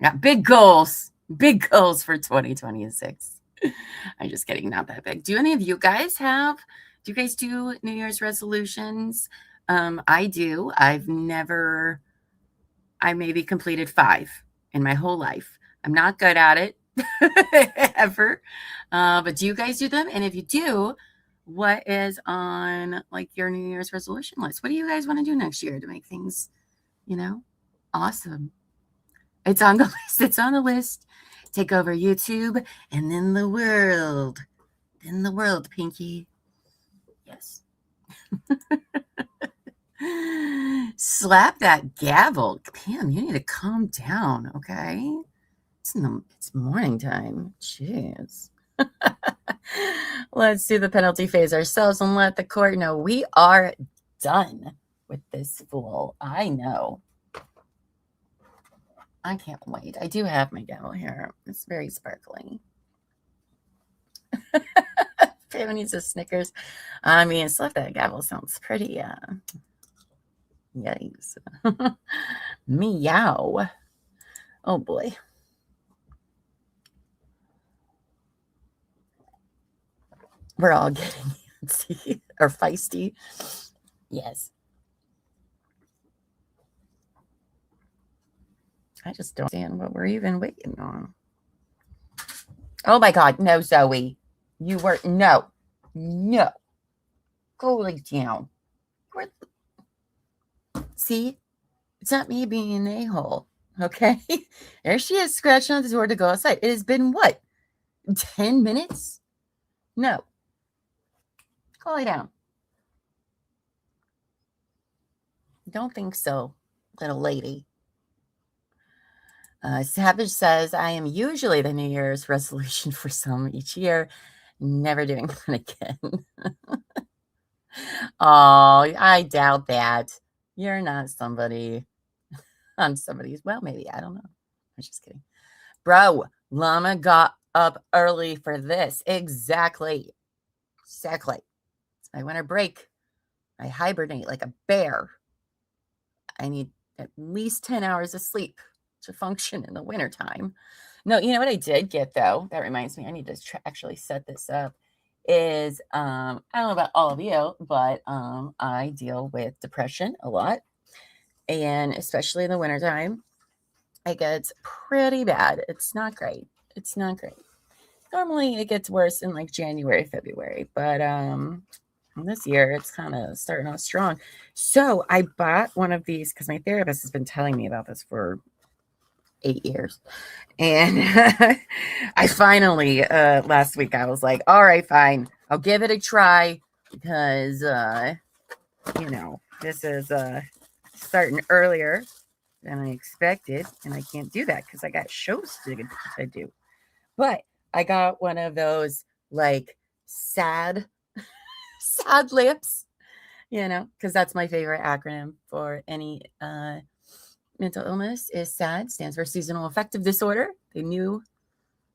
I got big goals for 2026. I'm just kidding, not that big. Do any of you guys do New Year's resolutions? I do. I maybe completed 5 in my whole life. I'm not good at it ever. But do you guys do them? And if you do, what is on like your New Year's resolution list? What do you guys want to do next year to make things, awesome? It's on the list. It's on the list. Take over YouTube and then the world. Then the world, Pinky. Yes. Slap that gavel. Pam, you need to calm down, okay? It's morning time. Jeez. Let's do the penalty phase ourselves and let the court know we are done with this fool. I know. I can't wait. I do have my gavel here. It's very sparkly. Pam needs a Snickers. I mean, slap that gavel sounds pretty. Yikes. Meow. Oh boy. We're all getting antsy or feisty. Yes. I just don't understand what we're even waiting on. Oh my God. No, Zoe. No. Go lay down. See? It's not me being an a-hole. Okay? There she is scratching on the door to go outside. It has been what? 10 minutes? No. Go lay down. Don't think so, little lady. Savage says, I am usually the New Year's resolution for some each year. Never doing that again. Oh, I doubt that. You're not somebody. I'm somebody's. Well, maybe. I don't know. I'm just kidding. Bro, Llama got up early for this. Exactly. It's my winter break. I hibernate like a bear. I need at least 10 hours of sleep to function in the wintertime. No, you know what I did get, though? That reminds me, I need to actually set this up. Is, I don't know about all of you, but I deal with depression a lot. And especially in the wintertime, it gets pretty bad. It's not great. Normally, it gets worse in like January, February. But this year, it's kind of starting off strong. So I bought one of these because my therapist has been telling me about this for 8 years. And I finally, last week, I was like, all right, fine. I'll give it a try because, this is starting earlier than I expected. And I can't do that because I got shows to do. But I got one of those like sad lips, because that's my favorite acronym for any mental illness is SAD, stands for seasonal affective disorder. They nailed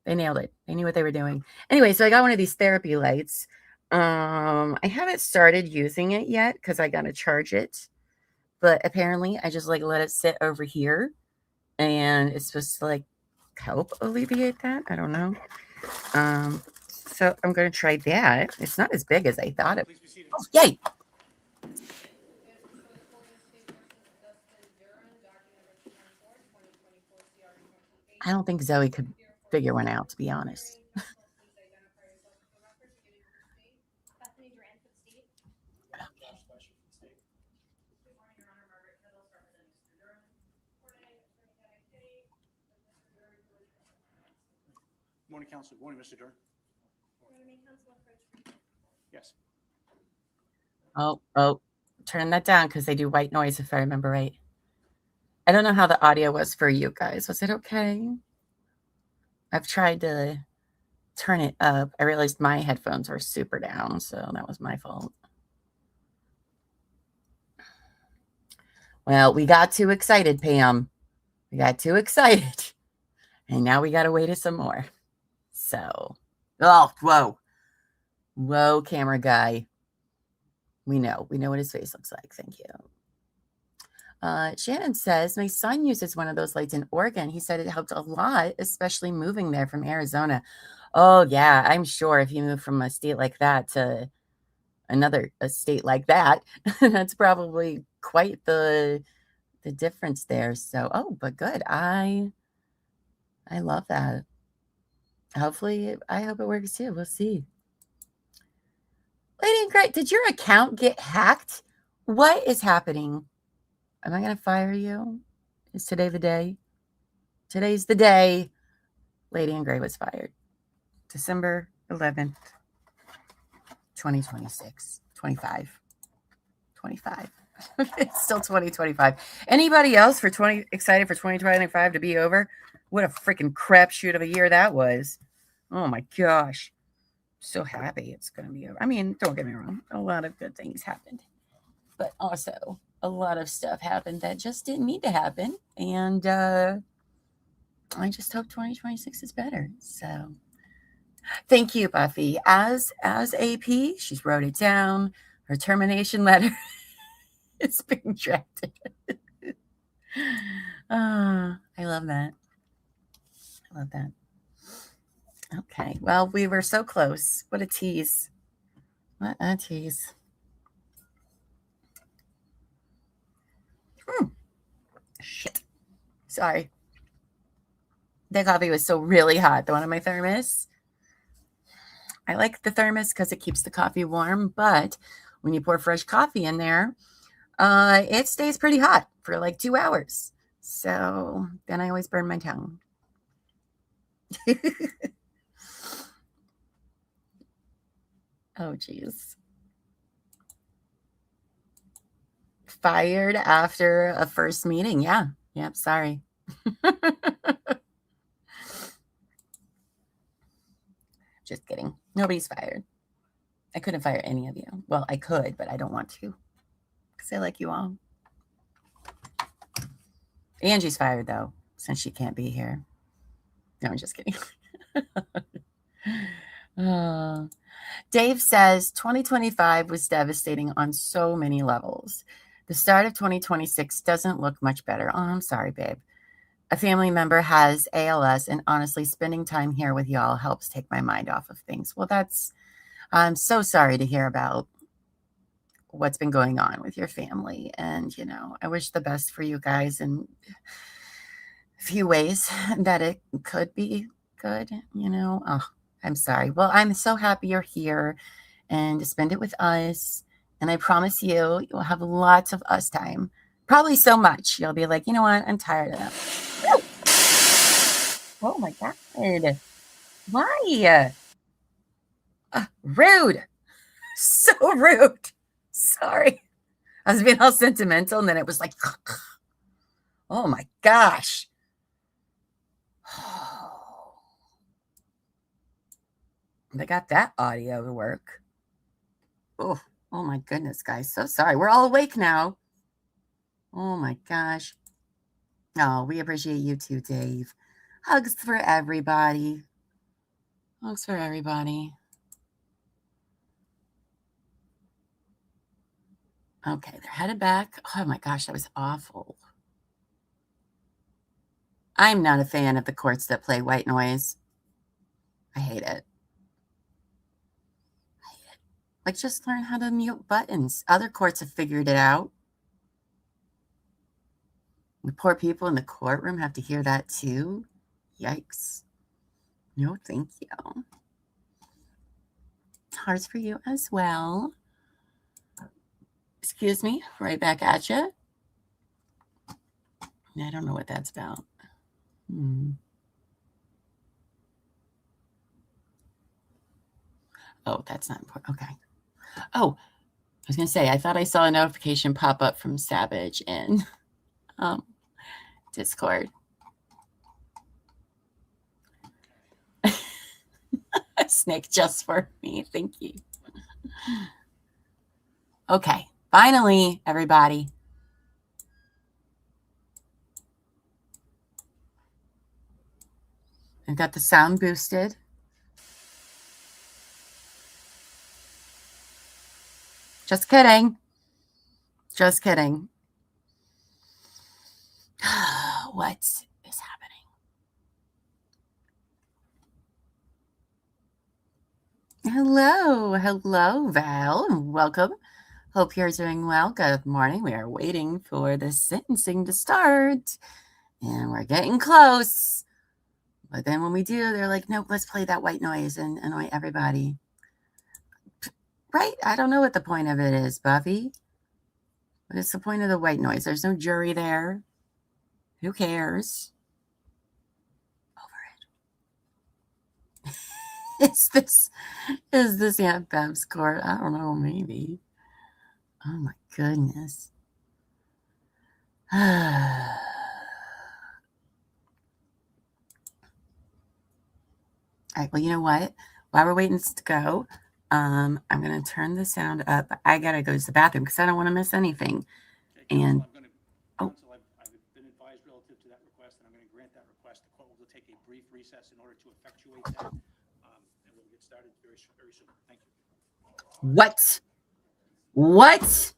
it. They knew what they were doing. Anyway, so I got one of these therapy lights. I haven't started using it yet because I got to charge it. But apparently I just like let it sit over here and it's supposed to like help alleviate that. I don't know. So I'm going to try that. It's not as big as I thought it was. Oh, yay. I don't think Zoe could figure one out, to be honest. Morning, Council. Morning, Mr. Duren. Yes. Oh, turn that down because they do white noise if I remember right. I don't know how the audio was for you guys. Was it okay? I've tried to turn it up. I realized my headphones were super down, so that was my fault. Well, we got too excited, Pam. We got too excited. And now we got to wait some more. So, whoa, camera guy. We know what his face looks like. Thank you. Shannon says, my son uses one of those lights in Oregon. He said it helped a lot, especially moving there from Arizona. Oh, yeah, I'm sure if you move from a state like that to a state like that, that's probably quite the difference there. So, but good. I love that. Hopefully, I hope it works too. We'll see. Lady in Gray, did your account get hacked? What is happening? Am I going to fire you? Is today the day? Today's the day Lady in Gray was fired. December 11th, 2026. 25. It's still 2025. Anybody else excited for 2025 to be over? What a freaking crapshoot of a year that was. Oh my gosh. So happy it's going to be over. I mean, don't get me wrong. A lot of good things happened. But also a lot of stuff happened that just didn't need to happen. And I just hope 2026 is better. So thank you, Buffy. As AP, she's wrote it down. Her termination letter is being drafted. I love that. Okay. Well, we were so close. What a tease. Shit. Sorry. The coffee was so really hot. The one in my thermos. I like the thermos because it keeps the coffee warm, but when you pour fresh coffee in there, it stays pretty hot for like 2 hours. So then I always burn my tongue. Oh, geez. Fired after a first meeting. Yeah. Yep. Sorry. Just kidding. Nobody's fired. I couldn't fire any of you. Well, I could, but I don't want to because I like you all. Angie's fired, though, since she can't be here. No, I'm just kidding. Dave says 2025 was devastating on so many levels. The start of 2026 doesn't look much better. Oh, I'm sorry, babe. A family member has ALS, and honestly, spending time here with y'all helps take my mind off of things. Well, I'm so sorry to hear about what's been going on with your family. And, I wish the best for you guys in a few ways that it could be good, Oh, I'm sorry. Well, I'm so happy you're here and to spend it with us. And I promise you'll have lots of us time. Probably so much. You'll be like, you know what? I'm tired of that. Oh my God. Why? Rude. So rude. Sorry. I was being all sentimental and then it was like, oh my gosh. They got that audio to work. Oh my goodness, guys. So sorry. We're all awake now. Oh my gosh. Oh, we appreciate you too, Dave. Hugs for everybody. Hugs for everybody. Okay, they're headed back. Oh my gosh, that was awful. I'm not a fan of the courts that play white noise. I hate it. Like, just learn how to mute buttons. Other courts have figured it out. The poor people in the courtroom have to hear that too. Yikes. No, thank you. Hearts for you as well. Excuse me, right back at you. I don't know what that's about. Oh, that's not important. Okay. Oh, I was going to say, I thought I saw a notification pop up from Savage in Discord. A snake just for me. Thank you. Okay. Finally, everybody. I've got the sound boosted. Just kidding. Just kidding. What is happening? Hello. Hello, Val. Welcome. Hope you're doing well. Good morning. We are waiting for the sentencing to start. And we're getting close. But then when we do, they're like, nope, let's play that white noise and annoy everybody. Right? I don't know what the point of it is, Buffy. What is the point of the white noise? There's no jury there. Who cares? Over it. Is this Aunt Bev's court? I don't know, maybe. Oh my goodness. All right, well, you know what? While we're waiting to go, I'm going to turn the sound up. I got to go to the bathroom because I don't want to miss anything. Okay, And Counsel, I've been advised relative to that request, and I'm going to grant that request. The court will take a brief recess in order to effectuate that, and we'll get started very soon. Thank you. What? What?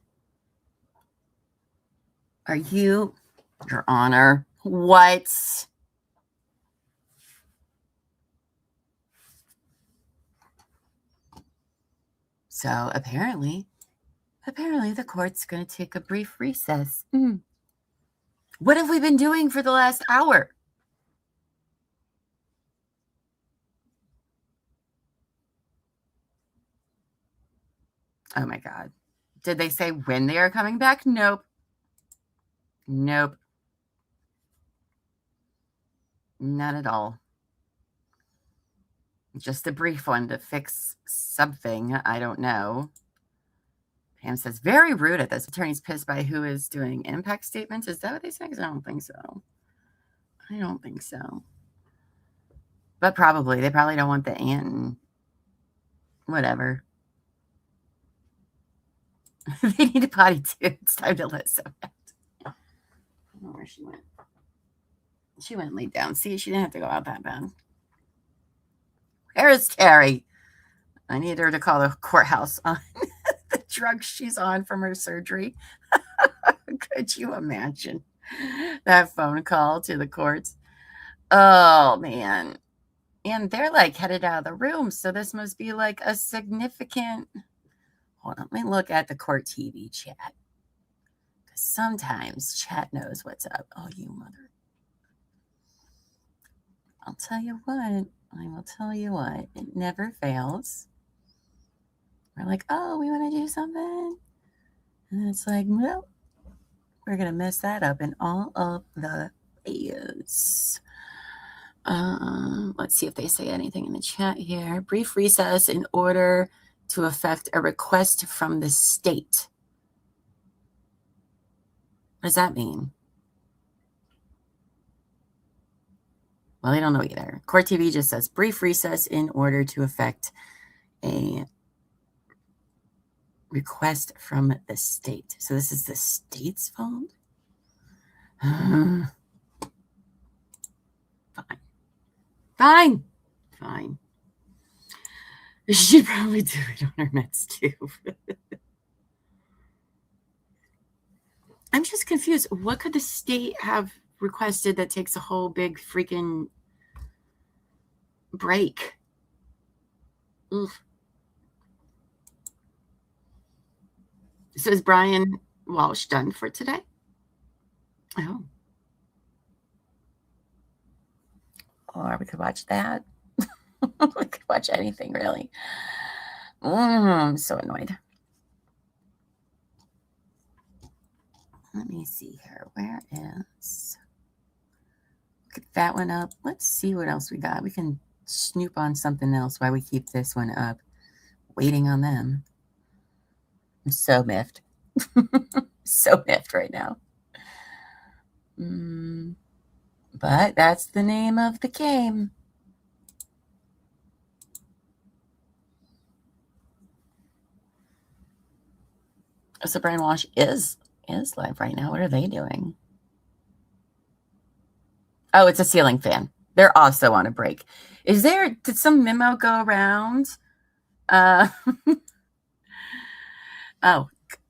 Are you, Your Honor? What? So apparently the court's going to take a brief recess. What have we been doing for the last hour? Oh my God. Did they say when they are coming back? Nope. Nope. Not at all. Just a brief one to fix something. I don't know. Pam says, very rude at this. Attorney's pissed by who is doing impact statements. Is that what they say? I don't think so. I don't think so. But probably. They probably don't want the aunt and whatever. They need a potty too. It's time to let some out. I don't know where she went. She went and laid down. See, she didn't have to go out that bad. Where is Terry? I need her to call the courthouse on the drugs she's on from her surgery. Could you imagine that phone call to the courts? Oh, man. And they're like headed out of the room. So this must be like a significant... Hold on. Let me look at the court TV chat. Because sometimes chat knows what's up. Oh, you mother. I'll tell you what. I will tell you what. It never fails. We're like, oh, we want to do something. And it's like, well, we're going to mess that up in all of the ways. Let's see if they say anything in the chat here. Brief recess in order to effect a request from the state. What does that mean? Well, they don't know either. Court TV just says brief recess in order to effect a request from the state. So this is the state's fault? Fine. Fine. Fine. We should probably do it on our Mets too. I'm just confused. What could the state have requested that takes a whole big freaking break? Ugh. So is Brian Walsh done for today? Oh. Or we could watch that. We could watch anything, really. I'm so annoyed. Let me see here. Where is... Get that one up. Let's see what else we got. We can snoop on something else while we keep this one up. Waiting on them. I'm so miffed. So miffed right now. But that's the name of the game. So Brian Walsh is live right now. What are they doing? Oh, it's a ceiling fan. They're also on a break. Did some memo go around? Oh,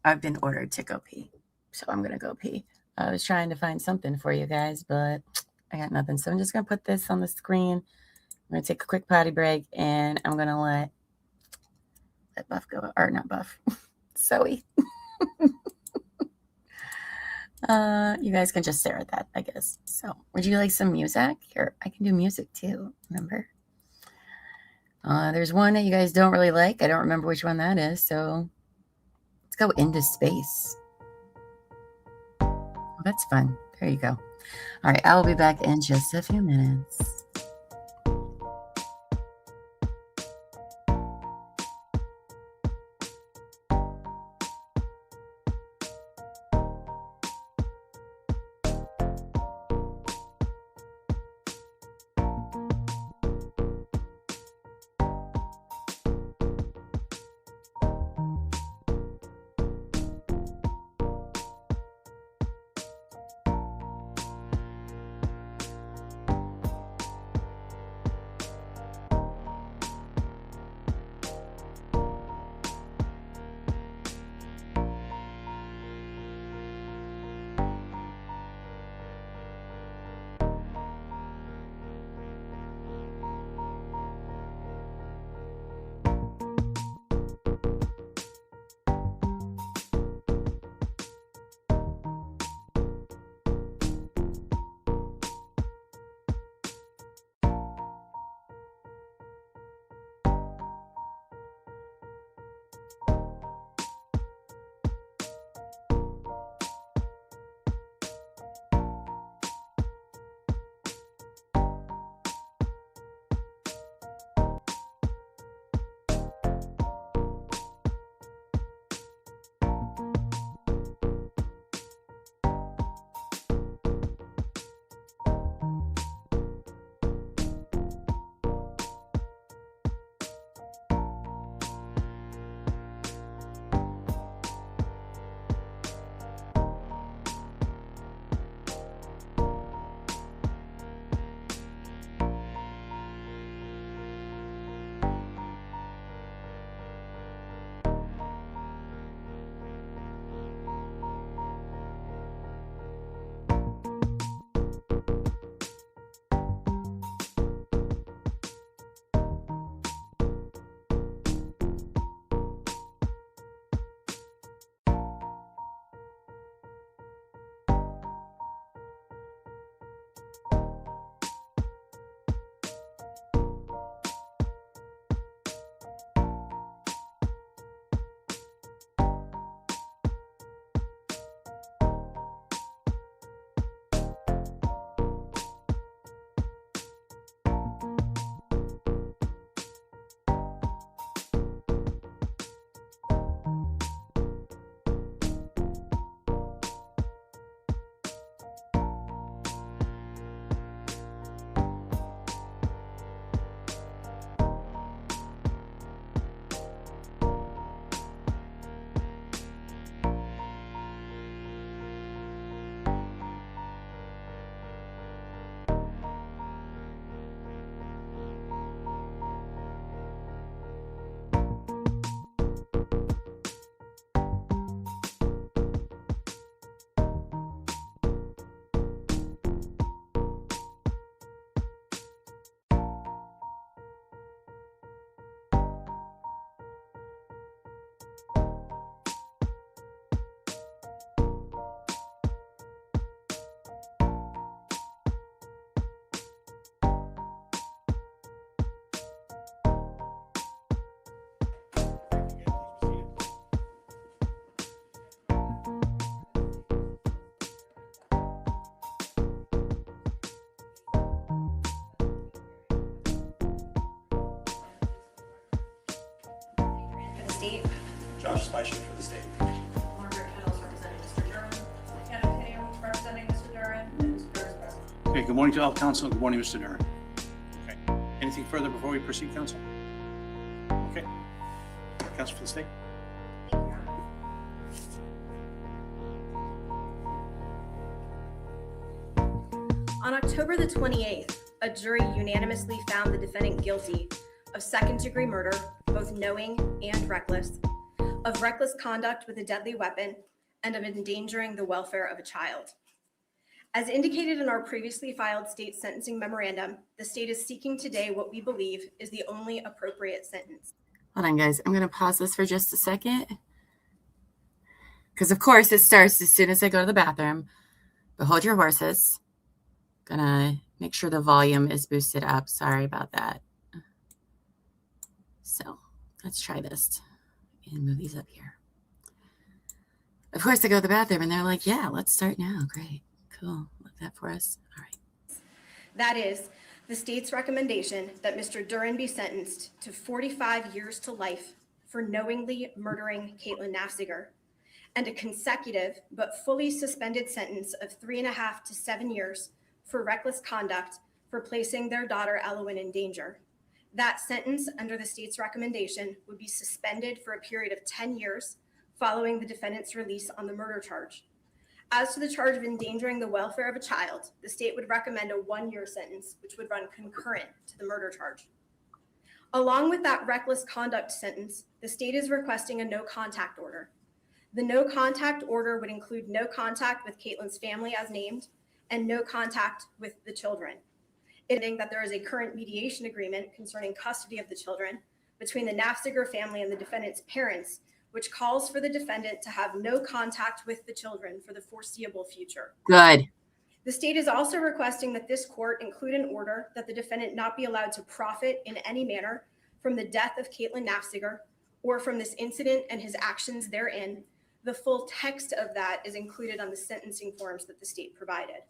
I've been ordered to go pee. So I'm going to go pee. I was trying to find something for you guys, but I got nothing. So I'm just going to put this on the screen. I'm going to take a quick potty break, and I'm going to let Buff go. Or not Buff. Zoe. You guys can just stare at that, I guess. So, would you like some music? Here, I can do music too, remember? There's one that you guys don't really like. I don't remember which one that is, so let's go into space. Oh, that's fun. There you go. All right, I'll be back in just a few minutes. state. Josh Speicher for the state. Margaret Kettles representing Mr. Duren. Anna Pineo representing Mr. Duren, and Mr. Duren is present. Okay, good morning to all council. Good morning, Mr. Duren. Okay, anything further before we proceed, council? Okay. Council for the state. On October the 28th, a jury unanimously found the defendant guilty of second-degree murder, both knowing and reckless, of reckless conduct with a deadly weapon, and of endangering the welfare of a child. As indicated in our previously filed state sentencing memorandum, the state is seeking today what we believe is the only appropriate sentence. Hold on, guys. I'm going to pause this for just a second. Because, of course, it starts as soon as I go to the bathroom. But hold your horses. Gonna make sure the volume is boosted up. Sorry about that. So let's try this and move these up here. Of course, I go to the bathroom and they're like, yeah, let's start now. Great. Cool. Look that for us. All right. That is, the state's recommendation that Mr. Duren be sentenced to 45 years to life for knowingly murdering Caitlyn Naffziger, and a consecutive but fully suspended sentence of 3.5 to 7 years for reckless conduct for placing their daughter Llama in danger. That sentence, under the state's recommendation, would be suspended for a period of 10 years following the defendant's release on the murder charge. As to the charge of endangering the welfare of a child, the state would recommend a 1-year sentence, which would run concurrent to the murder charge. Along with that reckless conduct sentence, the state is requesting a no contact order. The no contact order would include no contact with Caitlyn's family as named, and no contact with the children. Indicating that there is a current mediation agreement concerning custody of the children between the Naffziger family and the defendant's parents, which calls for the defendant to have no contact with the children for the foreseeable future. Good. The state is also requesting that this court include an order that the defendant not be allowed to profit in any manner from the death of Caitlyn Naffziger or from this incident and his actions therein. The full text of that is included on the sentencing forms that the state provided.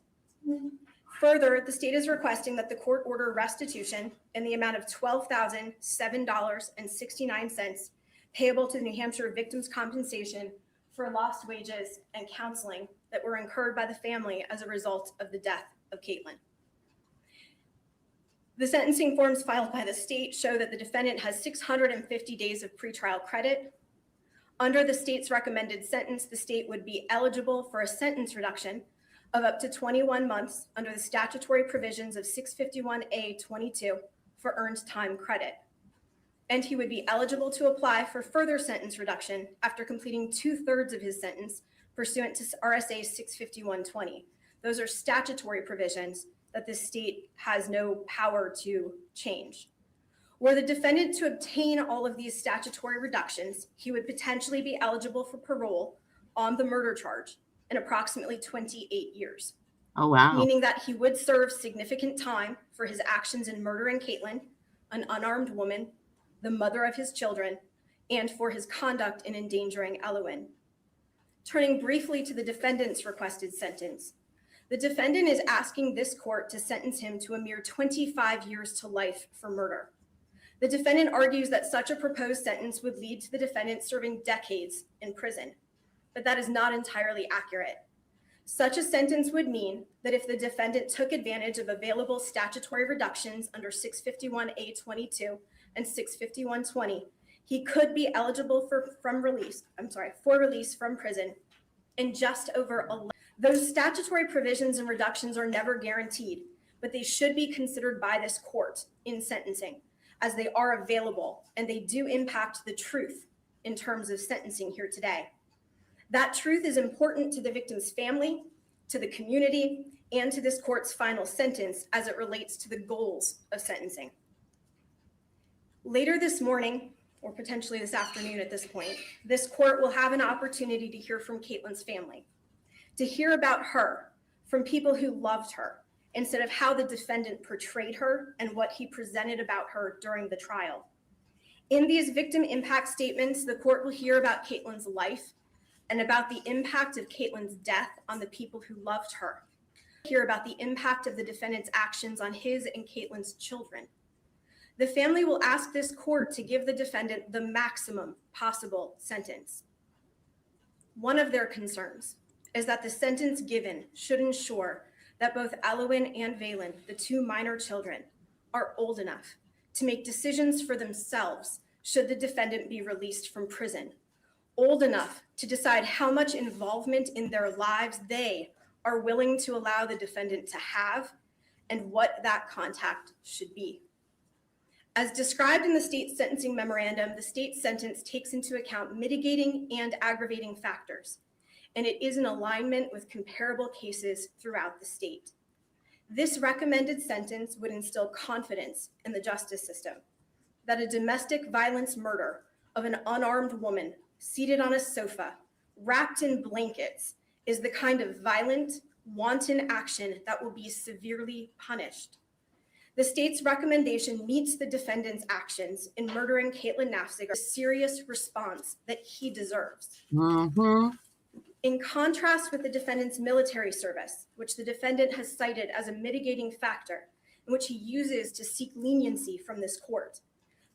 Further, the state is requesting that the court order restitution in the amount of $12,007.69 payable to the New Hampshire Victims' Compensation for lost wages and counseling that were incurred by the family as a result of the death of Caitlyn. The sentencing forms filed by the state show that the defendant has 650 days of pretrial credit. Under the state's recommended sentence, the state would be eligible for a sentence reduction of up to 21 months under the statutory provisions of 651A22 for earned time credit. And he would be eligible to apply for further sentence reduction after completing 2/3 of his sentence pursuant to RSA 65120. Those are statutory provisions that the state has no power to change. Were the defendant to obtain all of these statutory reductions, he would potentially be eligible for parole on the murder charge in approximately 28 years. Oh, wow. Meaning that he would serve significant time for his actions in murdering Caitlyn, an unarmed woman, the mother of his children, and for his conduct in endangering Llama. Turning briefly to the defendant's requested sentence, the defendant is asking this court to sentence him to a mere 25 years to life for murder. The defendant argues that such a proposed sentence would lead to the defendant serving decades in prison, but that is not entirely accurate. Such a sentence would mean that if the defendant took advantage of available statutory reductions under 651A22 and 65120, he could be eligible for release from prison in just over 11. Those statutory provisions and reductions are never guaranteed, but they should be considered by this court in sentencing, as they are available and they do impact the truth in terms of sentencing here today. That truth is important to the victim's family, to the community, and to this court's final sentence as it relates to the goals of sentencing. Later this morning, or potentially this afternoon at this point, this court will have an opportunity to hear from Caitlyn's family, to hear about her from people who loved her, instead of how the defendant portrayed her and what he presented about her during the trial. In these victim impact statements, the court will hear about Caitlyn's life and about the impact of Caitlyn's death on the people who loved her. Hear about the impact of the defendant's actions on his and Caitlyn's children. The family will ask this court to give the defendant the maximum possible sentence. One of their concerns is that the sentence given should ensure that both Elowen and Valen, the two minor children, are old enough to make decisions for themselves should the defendant be released from prison, old enough to decide how much involvement in their lives they are willing to allow the defendant to have and what that contact should be. As described in the state sentencing memorandum, the state sentence takes into account mitigating and aggravating factors, and it is in alignment with comparable cases throughout the state. This recommended sentence would instill confidence in the justice system that a domestic violence murder of an unarmed woman seated on a sofa, wrapped in blankets, is the kind of violent, wanton action that will be severely punished. The state's recommendation meets the defendant's actions in murdering Caitlyn Naffziger, a serious response that he deserves. In contrast with the defendant's military service, which the defendant has cited as a mitigating factor and which he uses to seek leniency from this court,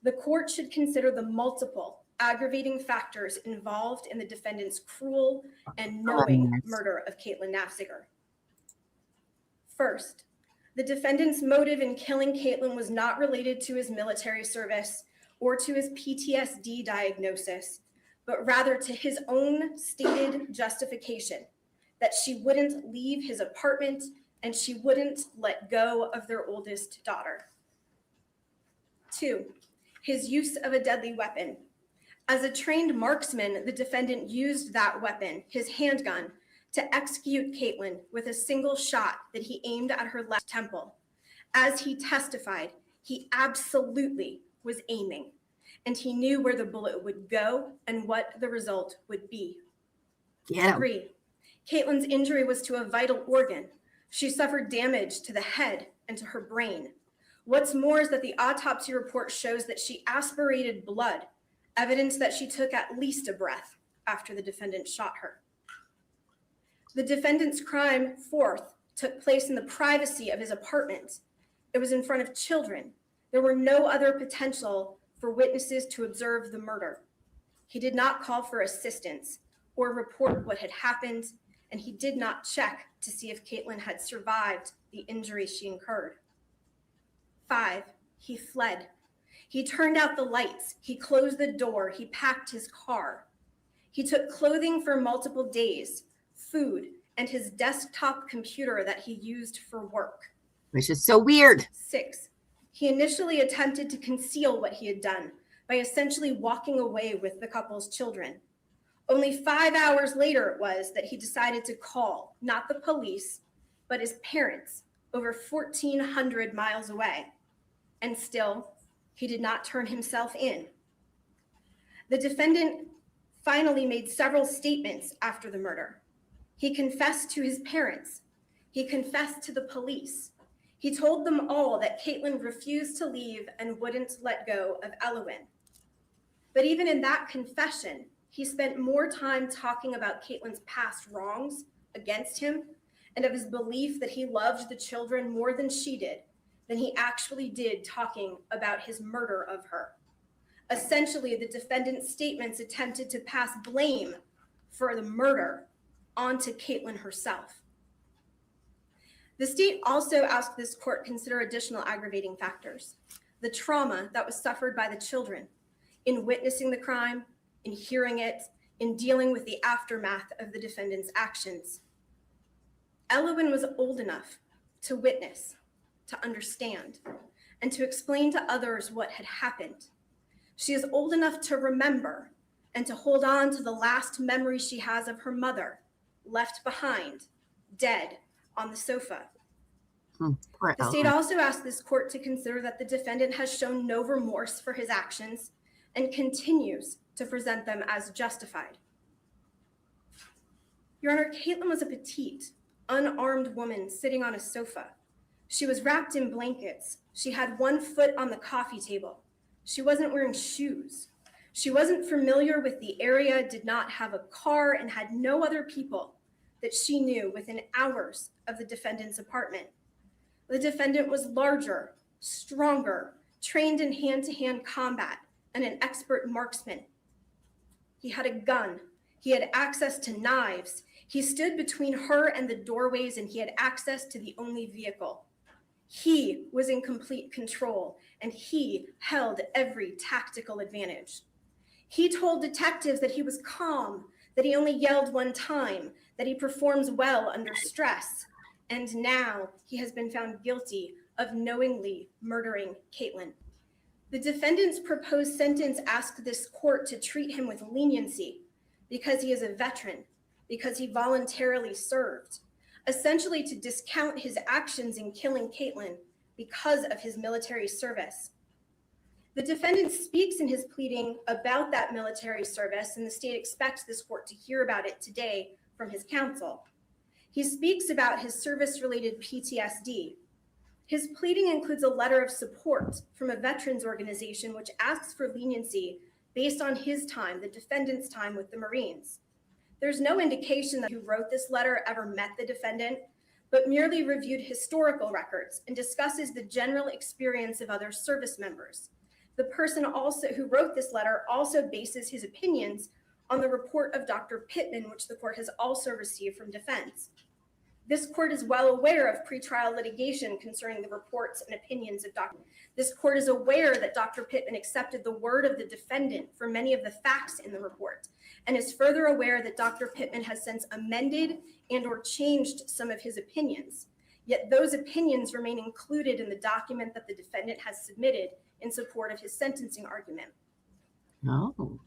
the court should consider the multiple aggravating factors involved in the defendant's cruel and knowing murder of Caitlyn Naffziger. First, the defendant's motive in killing Caitlyn was not related to his military service or to his PTSD diagnosis, but rather to his own stated justification that she wouldn't leave his apartment and she wouldn't let go of their oldest daughter. 2, his use of a deadly weapon. As a trained marksman, the defendant used that weapon, his handgun, to execute Caitlyn with a single shot that he aimed at her left temple. As he testified, he absolutely was aiming, and he knew where the bullet would go and what the result would be. 3, Caitlyn's injury was to a vital organ. She suffered damage to the head and to her brain. What's more is that the autopsy report shows that she aspirated blood, evidence that she took at least a breath after the defendant shot her. The defendant's crime, 4th, took place in the privacy of his apartment. It was in front of children. There were no other potential for witnesses to observe the murder. He did not call for assistance or report what had happened, and he did not check to see if Caitlyn had survived the injury she incurred. 5, he fled. He turned out the lights. He closed the door. He packed his car. He took clothing for multiple days, food, and his desktop computer that he used for work. Which is so weird. 6, he initially attempted to conceal what he had done by essentially walking away with the couple's children. Only 5 hours later it was that he decided to call, not the police, but his parents over 1,400 miles away. And still, he did not turn himself in. The defendant finally made several statements after the murder. He confessed to his parents. He confessed to the police. He told them all that Caitlyn refused to leave and wouldn't let go of Elowen. But even in that confession, he spent more time talking about Caitlyn's past wrongs against him and of his belief that he loved the children more than she did than he actually did talking about his murder of her. Essentially, the defendant's statements attempted to pass blame for the murder onto Caitlyn herself. The state also asked this court to consider additional aggravating factors: the trauma that was suffered by the children in witnessing the crime, in hearing it, in dealing with the aftermath of the defendant's actions. Elowen was old enough to witness, to understand, and to explain to others what had happened. She is old enough to remember and to hold on to the last memory she has of her mother, left behind, dead, on the sofa. The state also asked this court to consider that the defendant has shown no remorse for his actions and continues to present them as justified. Your Honor, Caitlyn was a petite, unarmed woman sitting on a sofa. She was wrapped in blankets. She had one foot on the coffee table. She wasn't wearing shoes. She wasn't familiar with the area, did not have a car, and had no other people that she knew within hours of the defendant's apartment. The defendant was larger, stronger, trained in hand-to-hand combat, and an expert marksman. He had a gun. He had access to knives. He stood between her and the doorways, and he had access to the only vehicle. He was in complete control, and he held every tactical advantage. He told detectives that he was calm, that he only yelled one time, that he performs well under stress, and now he has been found guilty of knowingly murdering Caitlyn. The defendant's proposed sentence asked this court to treat him with leniency because he is a veteran, because he voluntarily served, essentially to discount his actions in killing Caitlyn because of his military service. The defendant speaks in his pleading about that military service, and the state expects this court to hear about it today from his counsel. He speaks about his service-related PTSD. His pleading includes a letter of support from a veterans organization which asks for leniency based on his time, the defendant's time with the Marines. There's no indication that who wrote this letter ever met the defendant, but merely reviewed historical records and discusses the general experience of other service members. The person who wrote this letter also bases his opinions on the report of Dr. Pittman, which the court has also received from defense. This court is well aware of pretrial litigation concerning the reports and opinions of Dr. This court is aware that Dr. Pittman accepted the word of the defendant for many of the facts in the report, and is further aware that Dr. Pittman has since amended and or changed some of his opinions. Yet those opinions remain included in the document that the defendant has submitted in support of his sentencing argument. Oh.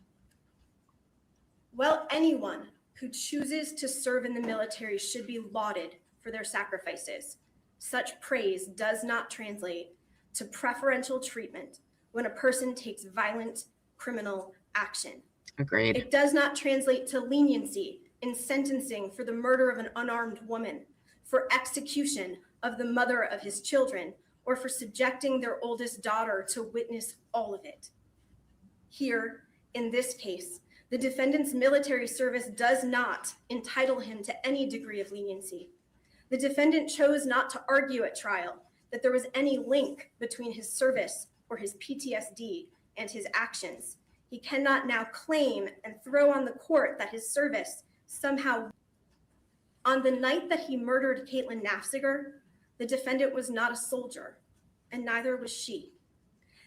Well, anyone who chooses to serve in the military should be lauded for their sacrifices. Such praise does not translate to preferential treatment when a person takes violent criminal action. Agreed. It does not translate to leniency in sentencing for the murder of an unarmed woman, for execution of the mother of his children, or for subjecting their oldest daughter to witness all of it. Here, in this case, the defendant's military service does not entitle him to any degree of leniency. The defendant chose not to argue at trial that there was any link between his service or his PTSD and his actions. He cannot now claim and throw on the court that his service somehow. On the night that he murdered Caitlyn Naffziger, the defendant was not a soldier, and neither was she.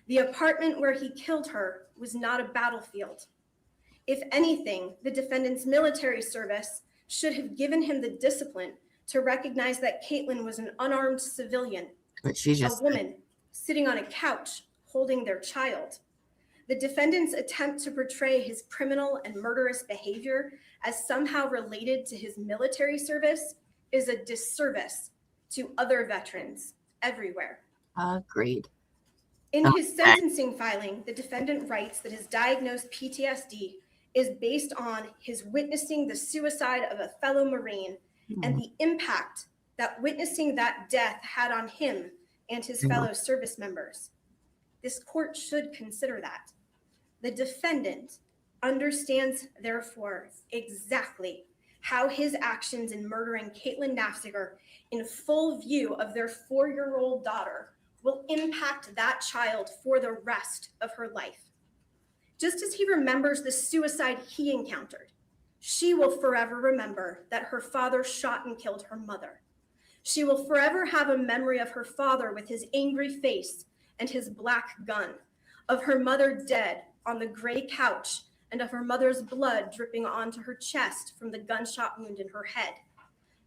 The apartment where he killed her was not a battlefield. If anything, the defendant's military service should have given him the discipline to recognize that Caitlyn was an unarmed civilian, But she a woman sitting on a couch holding their child. The defendant's attempt to portray his criminal and murderous behavior as somehow related to his military service is a disservice to other veterans everywhere. Agreed. In his sentencing filing, the defendant writes that his diagnosed PTSD is based on his witnessing the suicide of a fellow Marine and the impact that witnessing that death had on him and his fellow service members. This court should consider that. The defendant understands, therefore, exactly how his actions in murdering Caitlyn Naffziger in full view of their 4-year-old daughter will impact that child for the rest of her life. Just as he remembers the suicide he encountered, she will forever remember that her father shot and killed her mother. She will forever have a memory of her father with his angry face and his black gun, of her mother dead on the gray couch, and of her mother's blood dripping onto her chest from the gunshot wound in her head.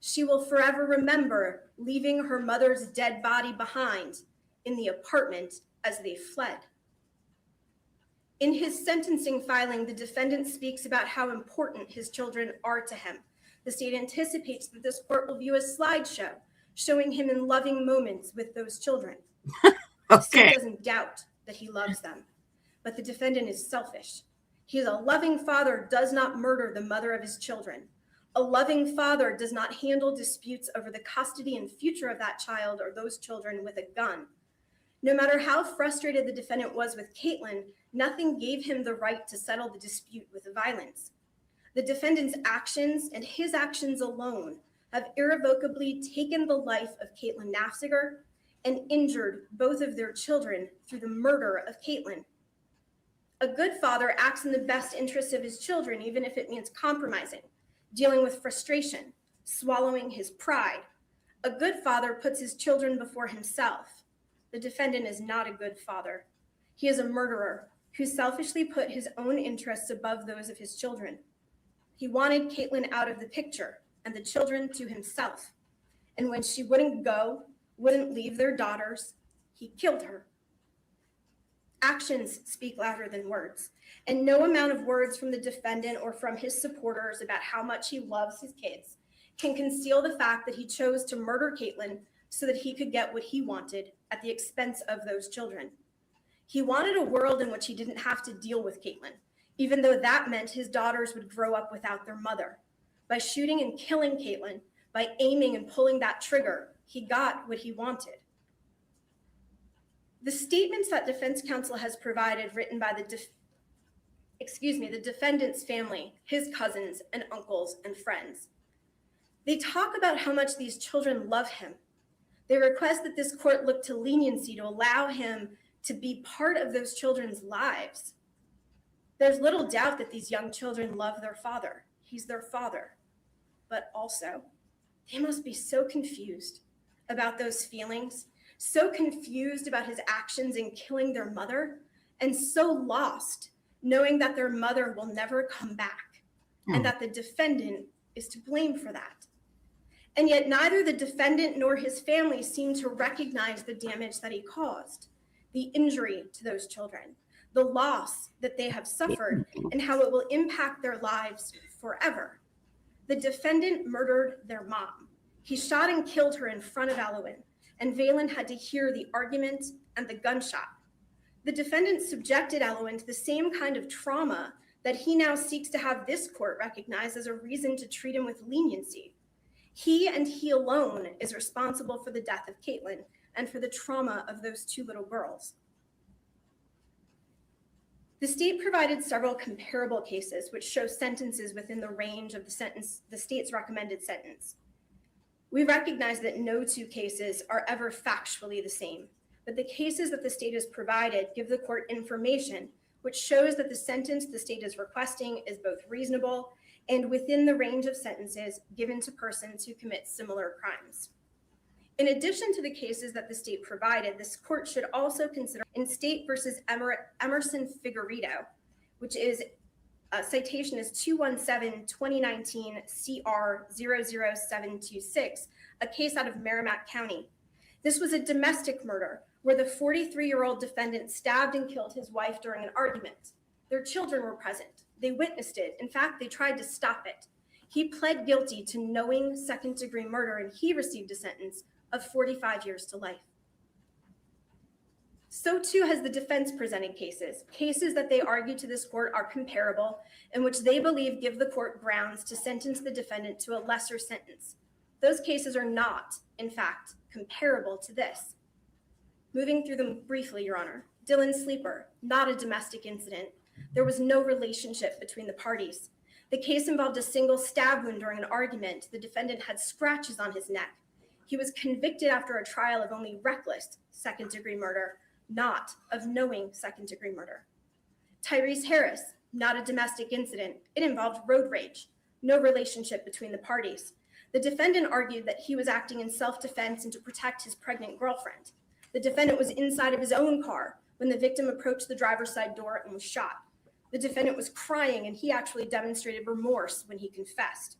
She will forever remember leaving her mother's dead body behind in the apartment as they fled. In his sentencing filing, the defendant speaks about how important his children are to him. The state anticipates that this court will view a slideshow showing him in loving moments with those children. The state doesn't doubt that he loves them, but the defendant is selfish. He is a loving father, does not murder the mother of his children. A loving father does not handle disputes over the custody and future of that child or those children with a gun. No matter how frustrated the defendant was with Caitlyn, nothing gave him the right to settle the dispute with violence. The defendant's actions and his actions alone have irrevocably taken the life of Caitlyn Naffziger and injured both of their children through the murder of Caitlyn. A good father acts in the best interest of his children, even if it means compromising, dealing with frustration, swallowing his pride. A good father puts his children before himself. The defendant is not a good father. He is a murderer who selfishly put his own interests above those of his children. He wanted Caitlyn out of the picture and the children to himself. And when she wouldn't go, wouldn't leave their daughters, he killed her. Actions speak louder than words, and no amount of words from the defendant or from his supporters about how much he loves his kids can conceal the fact that he chose to murder Caitlyn so that he could get what he wanted at the expense of those children. He wanted a world in which he didn't have to deal with Caitlyn, even though that meant his daughters would grow up without their mother. By shooting and killing Caitlyn, by aiming and pulling that trigger, he got what he wanted. The statements that defense counsel has provided, written by the defendant's family, his cousins and uncles and friends, they talk about how much these children love him. They request that this court look to leniency to allow him to be part of those children's lives. There's little doubt that these young children love their father. He's their father. But also, they must be so confused about those feelings, so confused about his actions in killing their mother, and so lost knowing that their mother will never come back and that the defendant is to blame for that. And yet neither the defendant nor his family seem to recognize the damage that he caused, the injury to those children, the loss that they have suffered, and how it will impact their lives forever. The defendant murdered their mom. He shot and killed her in front of Allowin, and Valen had to hear the argument and the gunshot. The defendant subjected Allowin to the same kind of trauma that he now seeks to have this court recognize as a reason to treat him with leniency. He and he alone is responsible for the death of Caitlyn and for the trauma of those two little girls. The state provided several comparable cases which show sentences within the range of the state's recommended sentence. We recognize that no two cases are ever factually the same, but the cases that the state has provided give the court information which shows that the sentence the state is requesting is both reasonable and within the range of sentences given to persons who commit similar crimes. In addition to the cases that the state provided, this court should also consider in State versus Emerson Figueredo, which is citation is 217-2019 CR 00726, a case out of Merrimack County. This was a domestic murder where the 43-year-old defendant stabbed and killed his wife during an argument. Their children were present. They witnessed it. In fact, they tried to stop it. He pled guilty to knowing second-degree murder, and he received a sentence of 45 years to life. So too has the defense presented cases that they argue to this court are comparable and which they believe give the court grounds to sentence the defendant to a lesser sentence. Those cases are not, in fact, comparable to this. Moving through them briefly, Your Honor. Dylan Sleeper, not a domestic incident. There was no relationship between the parties. The case involved a single stab wound during an argument. The defendant had scratches on his neck. He was convicted after a trial of only reckless second-degree murder, not of knowing second-degree murder. Tyrese Harris, not a domestic incident. It involved road rage, no relationship between the parties. The defendant argued that he was acting in self-defense and to protect his pregnant girlfriend. The defendant was inside of his own car when the victim approached the driver's side door and was shot. The defendant was crying, and he actually demonstrated remorse when he confessed.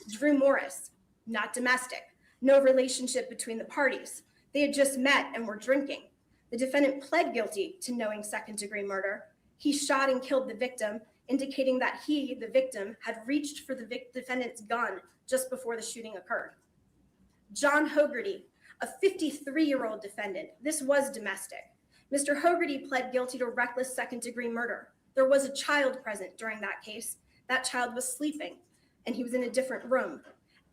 Drew Morris, not domestic, no relationship between the parties. They had just met and were drinking. The defendant pled guilty to knowing second-degree murder. He shot and killed the victim, indicating that he, the victim, had reached for the defendant's gun just before the shooting occurred. John Hogarty, a 53-year-old defendant. This was domestic. Mr. Hogarty pled guilty to reckless second-degree murder. There was a child present during that case. That child was sleeping, and he was in a different room.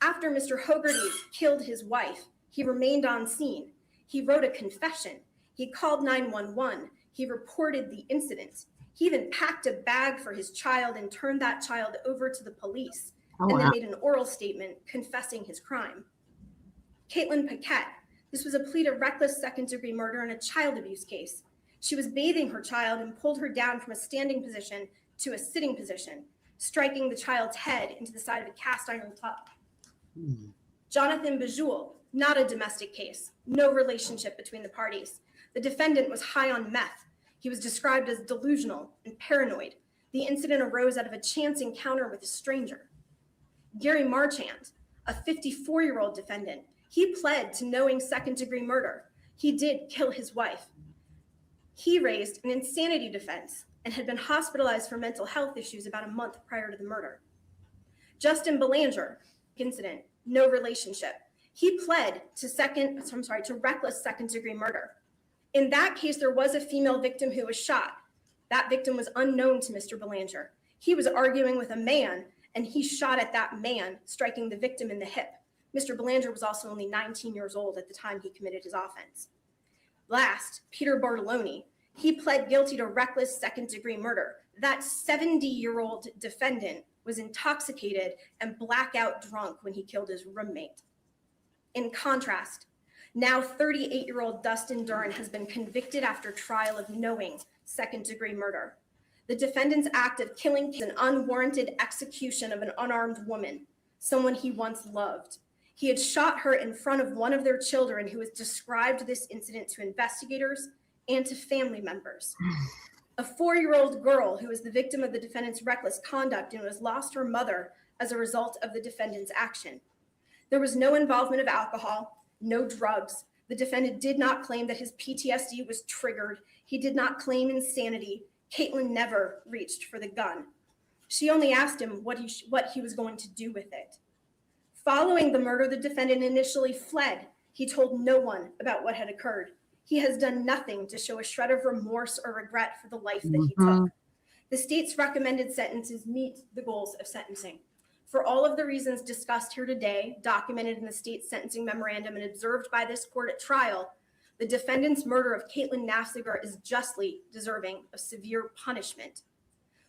After Mr. Hogarty killed his wife, he remained on scene. He wrote a confession. He called 911. He reported the incident. He even packed a bag for his child and turned that child over to the police, and then made an oral statement confessing his crime. Caitlyn Paquette, This was a plea to reckless second-degree murder in a child abuse case. She was bathing her child and pulled her down from a standing position to a sitting position, striking the child's head into the side of a cast iron tub. Jonathan Bejewel, not a domestic case, no relationship between the parties. The defendant was high on meth. He was described as delusional and paranoid. The incident arose out of a chance encounter with a stranger. Gary Marchand, a 54-year-old defendant, he pled to knowing second-degree murder. He did kill his wife. He raised an insanity defense and had been hospitalized for mental health issues about a month prior to the murder. Justin Belanger, incident, no relationship. He pled to reckless second-degree murder. In that case, there was a female victim who was shot. That victim was unknown to Mr. Belanger. He was arguing with a man, and he shot at that man, striking the victim in the hip. Mr. Belanger was also only 19 years old at the time he committed his offense. Last, Peter Bartoloni. He pled guilty to reckless second-degree murder. That 70-year-old defendant was intoxicated and blackout drunk when he killed his roommate. In contrast, now 38-year-old Dustin Duren has been convicted after trial of knowing second-degree murder. The defendant's act of killing is an unwarranted execution of an unarmed woman, someone he once loved. He had shot her in front of one of their children who has described this incident to investigators and to family members. A 4-year-old girl who was the victim of the defendant's reckless conduct and has lost her mother as a result of the defendant's action. There was no involvement of alcohol, no drugs. The defendant did not claim that his PTSD was triggered. He did not claim insanity. Caitlyn never reached for the gun. She only asked him what he was going to do with it. Following the murder, the defendant initially fled. He told no one about what had occurred. He has done nothing to show a shred of remorse or regret for the life that he took. The state's recommended sentences meet the goals of sentencing. For all of the reasons discussed here today, documented in the state's sentencing memorandum and observed by this court at trial, the defendant's murder of Caitlyn Naffziger is justly deserving of severe punishment.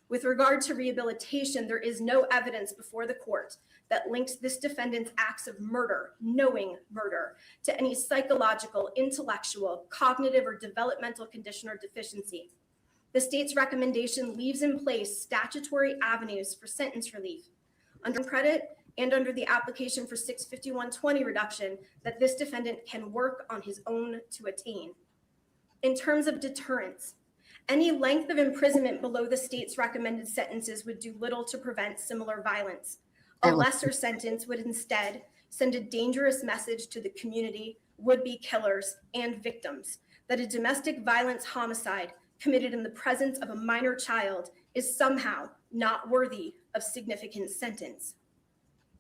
With regard to rehabilitation, there is no evidence before the court that links this defendant's acts of murder, knowing murder, to any psychological, intellectual, cognitive, or developmental condition or deficiency. The state's recommendation leaves in place statutory avenues for sentence relief under credit and under the application for 65120 reduction that this defendant can work on his own to attain. In terms of deterrence, any length of imprisonment below the state's recommended sentences would do little to prevent similar violence. A lesser sentence would instead send a dangerous message to the community, would-be killers, and victims that a domestic violence homicide committed in the presence of a minor child is somehow not worthy of significant sentence.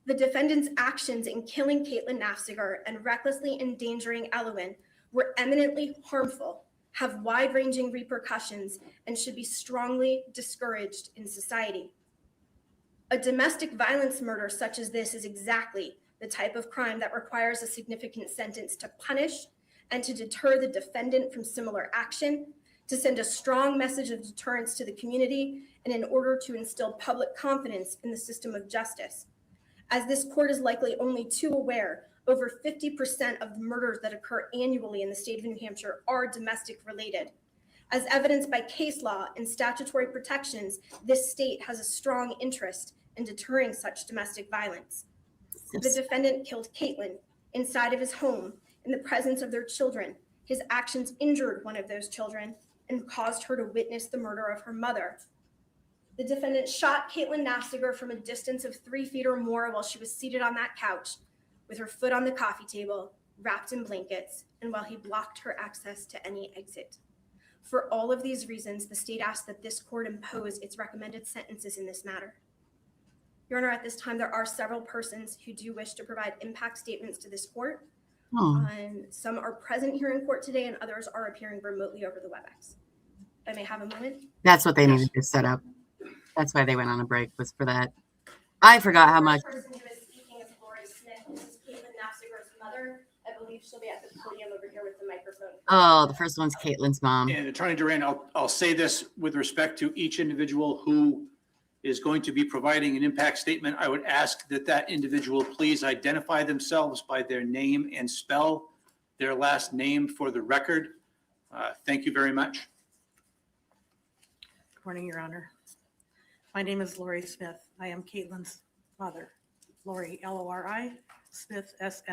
The defendant's actions in killing Caitlyn Naffziger and recklessly endangering Llama were eminently harmful, have wide-ranging repercussions, and should be strongly discouraged in society. A domestic violence murder such as this is exactly the type of crime that requires a significant sentence to punish and to deter the defendant from similar action, to send a strong message of deterrence to the community, and in order to instill public confidence in the system of justice. As this court is likely only too aware, over 50% of the murders that occur annually in the state of New Hampshire are domestic related. As evidenced by case law and statutory protections, this state has a strong interest in deterring such domestic violence. The defendant killed Caitlyn inside of his home in the presence of their children. His actions injured one of those children and caused her to witness the murder of her mother. The defendant shot Caitlyn Naffziger from a distance of 3 feet or more while she was seated on that couch with her foot on the coffee table, wrapped in blankets, and while he blocked her access to any exit. For all of these reasons, the state asks that this court impose its recommended sentences in this matter. Your Honor, at this time, there are several persons who do wish to provide impact statements to this court. Some are present here in court today and others are appearing remotely over the WebEx. I may have a moment. That's what they needed to set up. That's why they went on a break, was for that. I forgot how much. The first person who is speaking is Lori Smith. This is Caitlyn Naffziger's mother. I believe she'll be at the podium over here with the microphone. Oh, the first one's Caitlyn's mom. And Attorney Duren, I'll say this with respect to each individual who is going to be providing an impact statement. I would ask that that individual please identify themselves by their name and spell their last name for the record. Thank you very much. Good morning, Your Honor. My name is Lori Smith. I am Caitlyn's mother. Lori, Lori, Smith, Smith.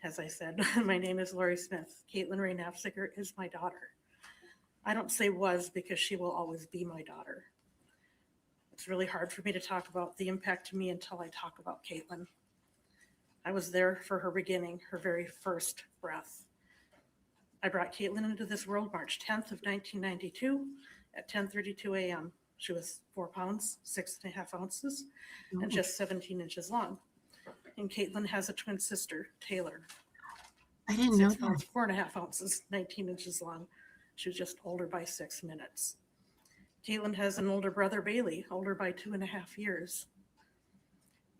As I said, my name is Lori Smith. Caitlyn Ray Naffziger is my daughter. I don't say was because she will always be my daughter. It's really hard for me to talk about the impact to me until I talk about Caitlyn. I was there for her beginning, her very first breath. I brought Caitlyn into this world March 10th of 1992 at 10:32 a.m. She was 4 pounds, 6.5 ounces, and just 17 inches long. And Caitlyn has a twin sister, Taylor. I didn't know 6 pounds, that. 4.5 ounces, 19 inches long. She was just older by 6 minutes. Caitlyn has an older brother, Bailey, older by 2.5 years.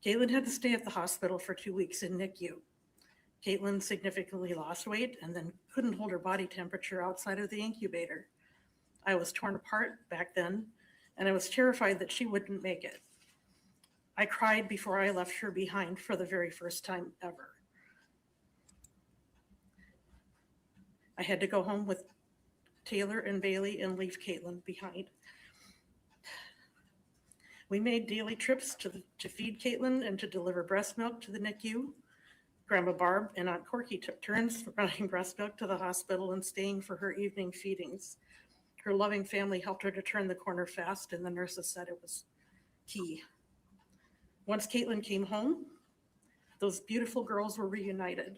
Caitlyn had to stay at the hospital for 2 weeks in NICU. Caitlyn significantly lost weight and then couldn't hold her body temperature outside of the incubator. I was torn apart back then, and I was terrified that she wouldn't make it. I cried before I left her behind for the very first time ever. I had to go home with Taylor and Bailey and leave Caitlyn behind. We made daily trips to feed Caitlyn and to deliver breast milk to the NICU. Grandma Barb and Aunt Corky took turns running breast milk to the hospital and staying for her evening feedings. Her loving family helped her to turn the corner fast, and the nurses said it was key. Once Caitlyn came home, those beautiful girls were reunited.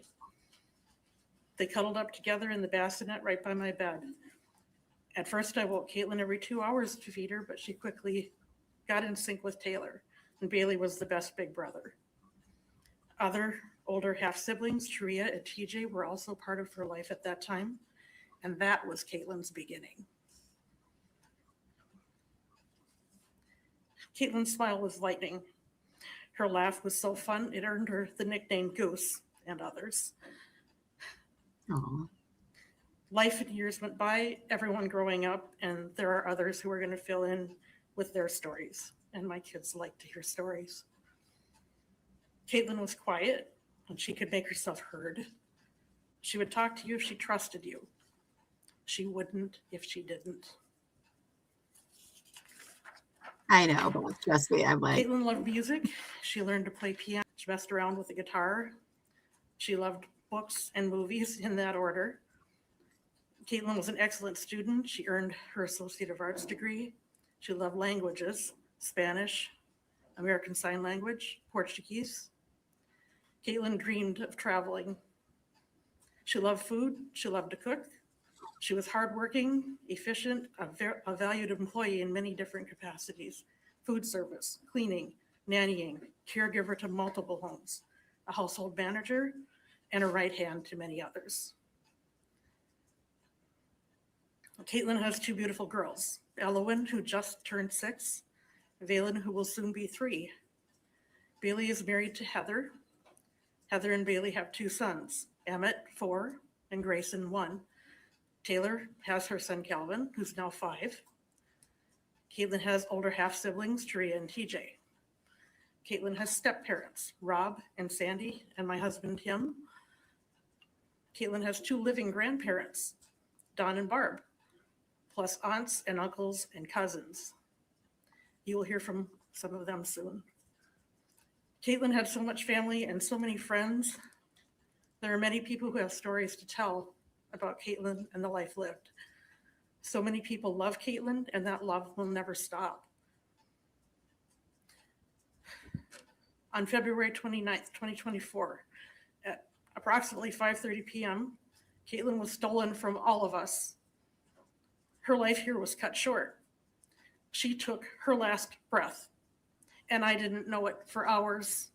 They cuddled up together in the bassinet right by my bed. At first, I woke Caitlyn every 2 hours to feed her, but she quickly got in sync with Taylor, and Bailey was the best big brother. Other older half-siblings, Taria and TJ, were also part of her life at that time, and that was Caitlyn's beginning. Caitlyn's smile was lightning. Her laugh was so fun, it earned her the nickname Goose and others. Aww. Life and years went by, everyone growing up, and there are others who are going to fill in with their stories, and my kids like to hear stories. Caitlyn was quiet, and she could make herself heard. She would talk to you if she trusted you. She wouldn't if she didn't. I know, but trust me, I'm like, Caitlyn loved music. She learned to play piano. She messed around with the guitar. She loved books and movies in that order. Caitlyn was an excellent student. She earned her Associate of Arts degree. She loved languages, Spanish, American Sign Language, Portuguese. Caitlyn dreamed of traveling. She loved food. She loved to cook. She was hardworking, efficient, a valued employee in many different capacities: food service, cleaning, nannying, caregiver to multiple homes, a household manager, and a right hand to many others. Caitlyn has 2 beautiful girls, Elowen, who just turned 6, Valen, who will soon be 3. Bailey is married to Heather. Heather and Bailey have 2 sons, Emmett, 4, and Grayson, 1. Taylor has her son Calvin, who's now 5. Caitlyn has older half-siblings, Taria and TJ. Caitlyn has step-parents, Rob and Sandy, and my husband, Tim. Caitlyn has 2 living grandparents, Don and Barb, plus aunts and uncles and cousins. You will hear from some of them soon. Caitlyn had so much family and so many friends. There are many people who have stories to tell about Caitlyn and the life lived. So many people love Caitlyn, and that love will never stop. On February 29th, 2024, at approximately 5:30 p.m., Caitlyn was stolen from all of us. Her life here was cut short. She took her last breath, and I didn't know it for hours.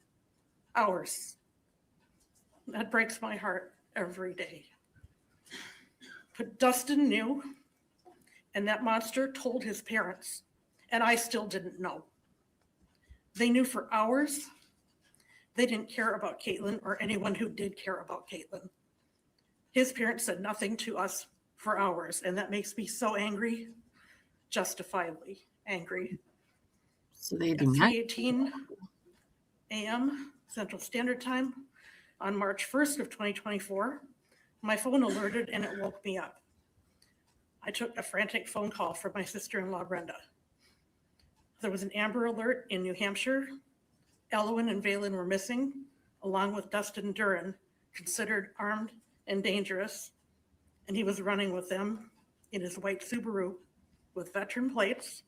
That breaks my heart every day. But Dustin knew, and that monster told his parents, and I still didn't know. They knew for hours. They didn't care about Caitlyn or anyone who did care about Caitlyn. His parents said nothing to us for hours, and that makes me so angry, justifiably angry. so they At do not. 3:18 a.m. Central Standard Time, On March 1st of 2024, my phone alerted and it woke me up. I took a frantic phone call from my sister-in-law, Brenda. There was an Amber Alert in New Hampshire. Elwyn and Valen were missing, along with Dustin Duren, considered armed and dangerous, and he was running with them in his white Subaru with veteran plates.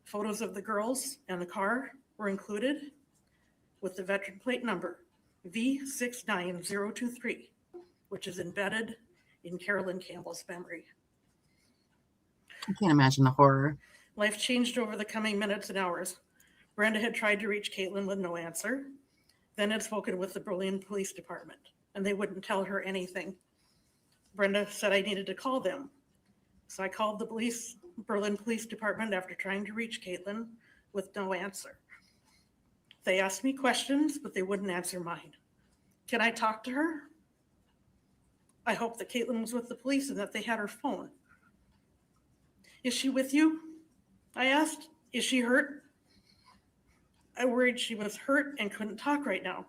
Photos of the girls and the car were included with the veteran plate number V69023, which is embedded in Carolyn Campbell's memory. I can't imagine the horror. Life changed over the coming minutes and hours. Brenda had tried to reach Caitlyn with no answer, then had spoken with the Berlin Police Department, and they wouldn't tell her anything. Brenda said I needed to call them. So I called the Berlin Police Department after trying to reach Caitlyn with no answer. They asked me questions, but they wouldn't answer mine. Can I talk to her? I hope that Caitlyn was with the police and that they had her phone. Is she with you? I asked. Is she hurt? I worried she was hurt and couldn't talk right now.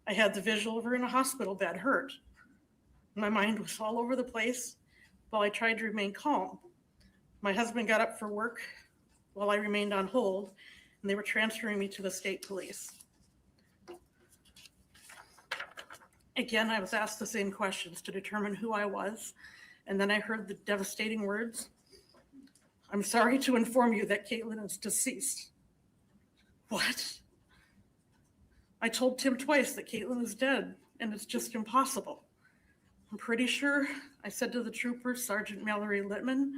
I had the visual of her in a hospital bed, hurt. My mind was all over the place while I tried to remain calm. My husband got up for work while I remained on hold, and they were transferring me to the state police. Again, I was asked the same questions to determine who I was, and then I heard the devastating words, "I'm sorry to inform you that Caitlyn is deceased." What? I told Tim twice that Caitlyn is dead, and it's just impossible. I'm pretty sure I said to the trooper, Sergeant Mallory Littman,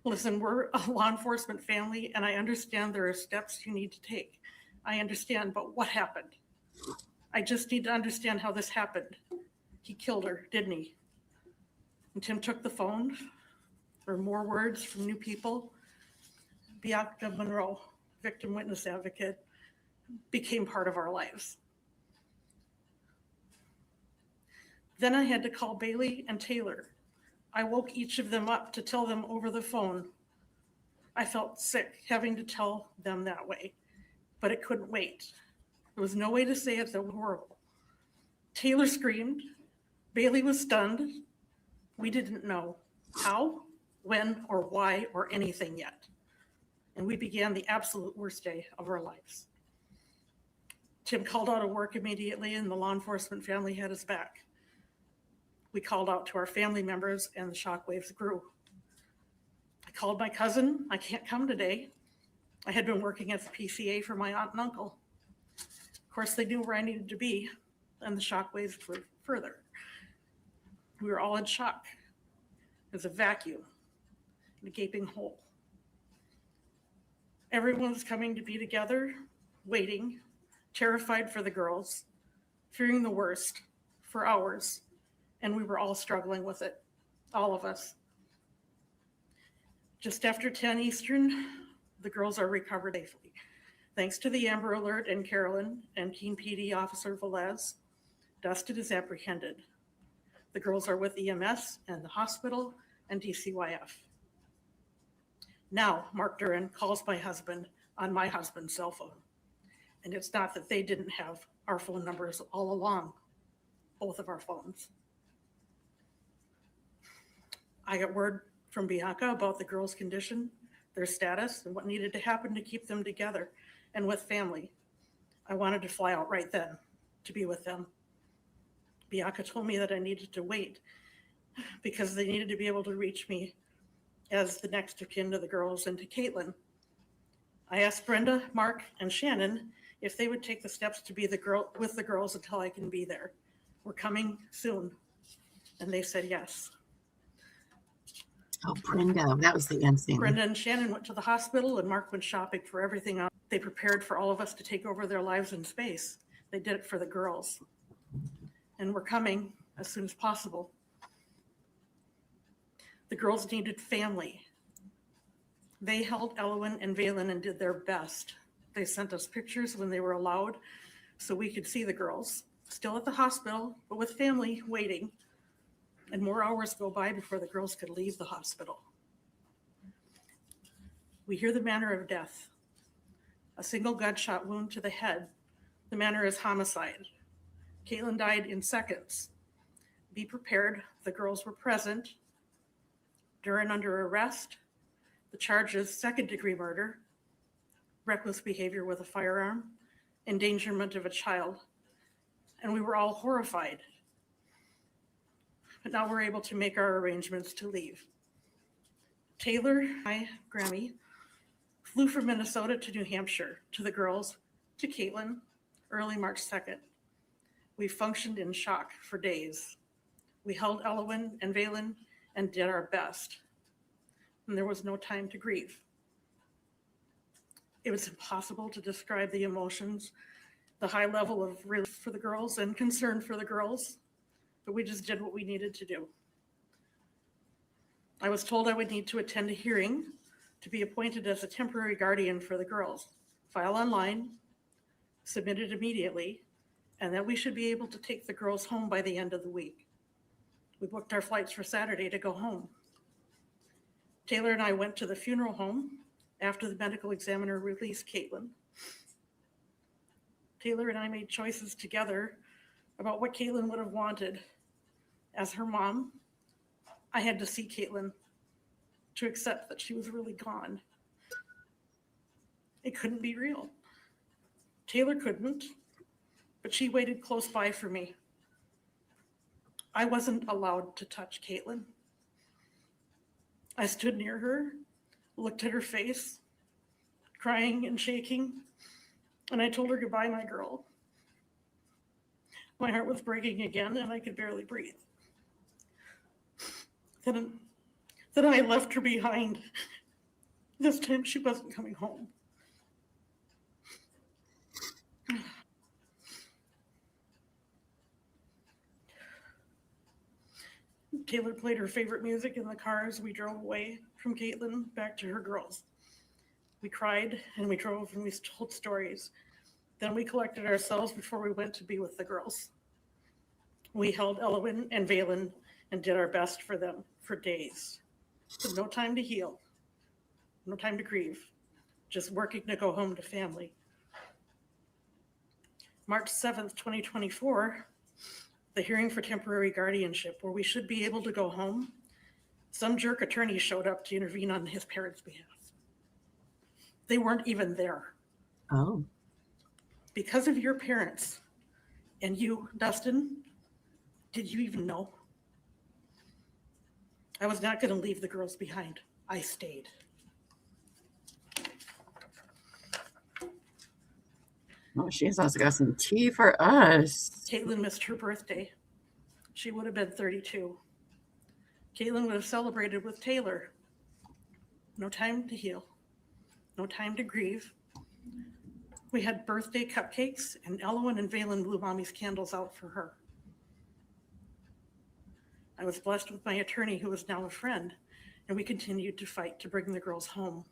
listen, we're a law enforcement family, and I understand there are steps you need to take. I understand, but what happened? I just need to understand how this happened. He killed her, didn't he? And Tim took the phone for more words from new people. Bianca Monroe, victim witness advocate, became part of our lives. Then I had to call Bailey and Taylor. I woke each of them up to tell them over the phone. I felt sick having to tell them that way, but it couldn't wait. There was no way to say it that was horrible. Taylor screamed. Bailey was stunned. We didn't know how, when, or why, or anything yet. And we began the absolute worst day of our lives. Tim called out of work immediately, and the law enforcement family had his back. We called out to our family members, and the shockwaves grew. I called my cousin. I can't come today. I had been working as a PCA for my aunt and uncle. Of course, they knew where I needed to be, and the shockwaves grew further. We were all in shock. There's a vacuum, a gaping hole. Everyone was coming to be together, waiting, terrified for the girls, fearing the worst for hours, and we were all struggling with it, all of us. Just after 10 Eastern, the girls are recovered safely. Thanks to the Amber Alert and Carolyn and Keene PD Officer Velez, Dustin is apprehended. The girls are with EMS and the hospital and DCYF. Now, Mark Duren calls my husband on my husband's cell phone. And it's not that they didn't have our phone numbers all along, both of our phones. I got word from Bianca about the girls' condition, their status, and what needed to happen to keep them together and with family. I wanted to fly out right then to be with them. Bianca told me that I needed to wait because they needed to be able to reach me as the next of kin to the girls and to Caitlyn. I asked Brenda, Mark, and Shannon if they would take the steps to be with the girls until I can be there. We're coming soon. And they said yes. Oh, Brenda, that was the instinct. Brenda and Shannon went to the hospital, and Mark went shopping for everything else. They prepared for all of us to take over their lives in space. They did it for the girls. And we're coming as soon as possible. The girls needed family. They held Elwyn and Valen and did their best. They sent us pictures when they were allowed so we could see the girls, still at the hospital, but with family waiting. And more hours go by before the girls could leave the hospital. We hear the manner of death. A single gunshot wound to the head. The manner is homicide. Caitlyn died in seconds. Be prepared. The girls were present. Duren under arrest. The charges: second-degree murder, reckless behavior with a firearm, endangerment of a child. And we were all horrified. But now we're able to make our arrangements to leave. Taylor, my Grammy, flew from Minnesota to New Hampshire, to the girls, to Caitlyn, early March 2nd. We functioned in shock for days. We held Elwyn and Valen and did our best. And there was no time to grieve. It was impossible to describe the emotions, the high level of relief for the girls and concern for the girls, but we just did what we needed to do. I was told I would need to attend a hearing to be appointed as a temporary guardian for the girls, file online, submit it immediately, and that we should be able to take the girls home by the end of the week. We booked our flights for Saturday to go home. Taylor and I went to the funeral home after the medical examiner released Caitlyn. Taylor and I made choices together about what Caitlyn would have wanted. As her mom, I had to see Caitlyn to accept that she was really gone. It couldn't be real. Taylor couldn't, but she waited close by for me. I wasn't allowed to touch Caitlyn. I stood near her, looked at her face, crying and shaking, and I told her goodbye, my girl. My heart was breaking again, and I could barely breathe. Then I left her behind. This time she wasn't coming home. Taylor played her favorite music in the car as we drove away from Caitlyn back to her girls. We cried and we drove and we told stories. Then we collected ourselves before we went to be with the girls. We held Elwyn and Valen and did our best for them for days. With no time to heal, no time to grieve, just working to go home to family. March 7th, 2024, the hearing for temporary guardianship, where we should be able to go home. Some jerk attorney showed up to intervene on his parents' behalf. They weren't even there. Oh. Because of your parents and you, Dustin, did you even know? I was not going to leave the girls behind. I stayed. Oh, she's also got some tea for us. Caitlyn missed her birthday. She would have been 32. Caitlyn would have celebrated with Taylor. No time to heal. No time to grieve. We had birthday cupcakes, and Elwyn and Valen blew mommy's candles out for her. I was blessed with my attorney, who is now a friend, and we continued to fight to bring the girls home.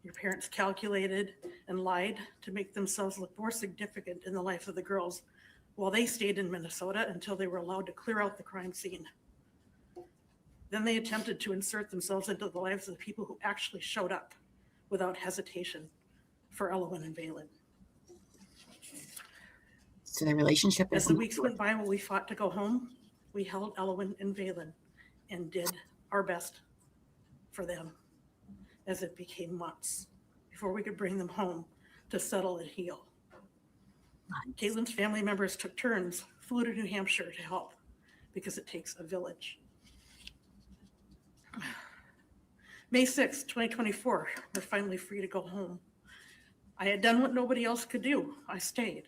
Your parents calculated and lied to make themselves look more significant in the life of the girls while they stayed in Minnesota until they were allowed to clear out the crime scene. Then they attempted to insert themselves into the lives of the people who actually showed up without hesitation for Elwyn and Valen. So the relationship As is the weeks went by while we fought to go home, we held Elwyn and Valen and did our best for them as it became months before we could bring them home to settle and heal. Caitlyn's family members took turns, flew to New Hampshire to help because it takes a village. May 6th, 2024, we're finally free to go home. I had done what nobody else could do. I stayed.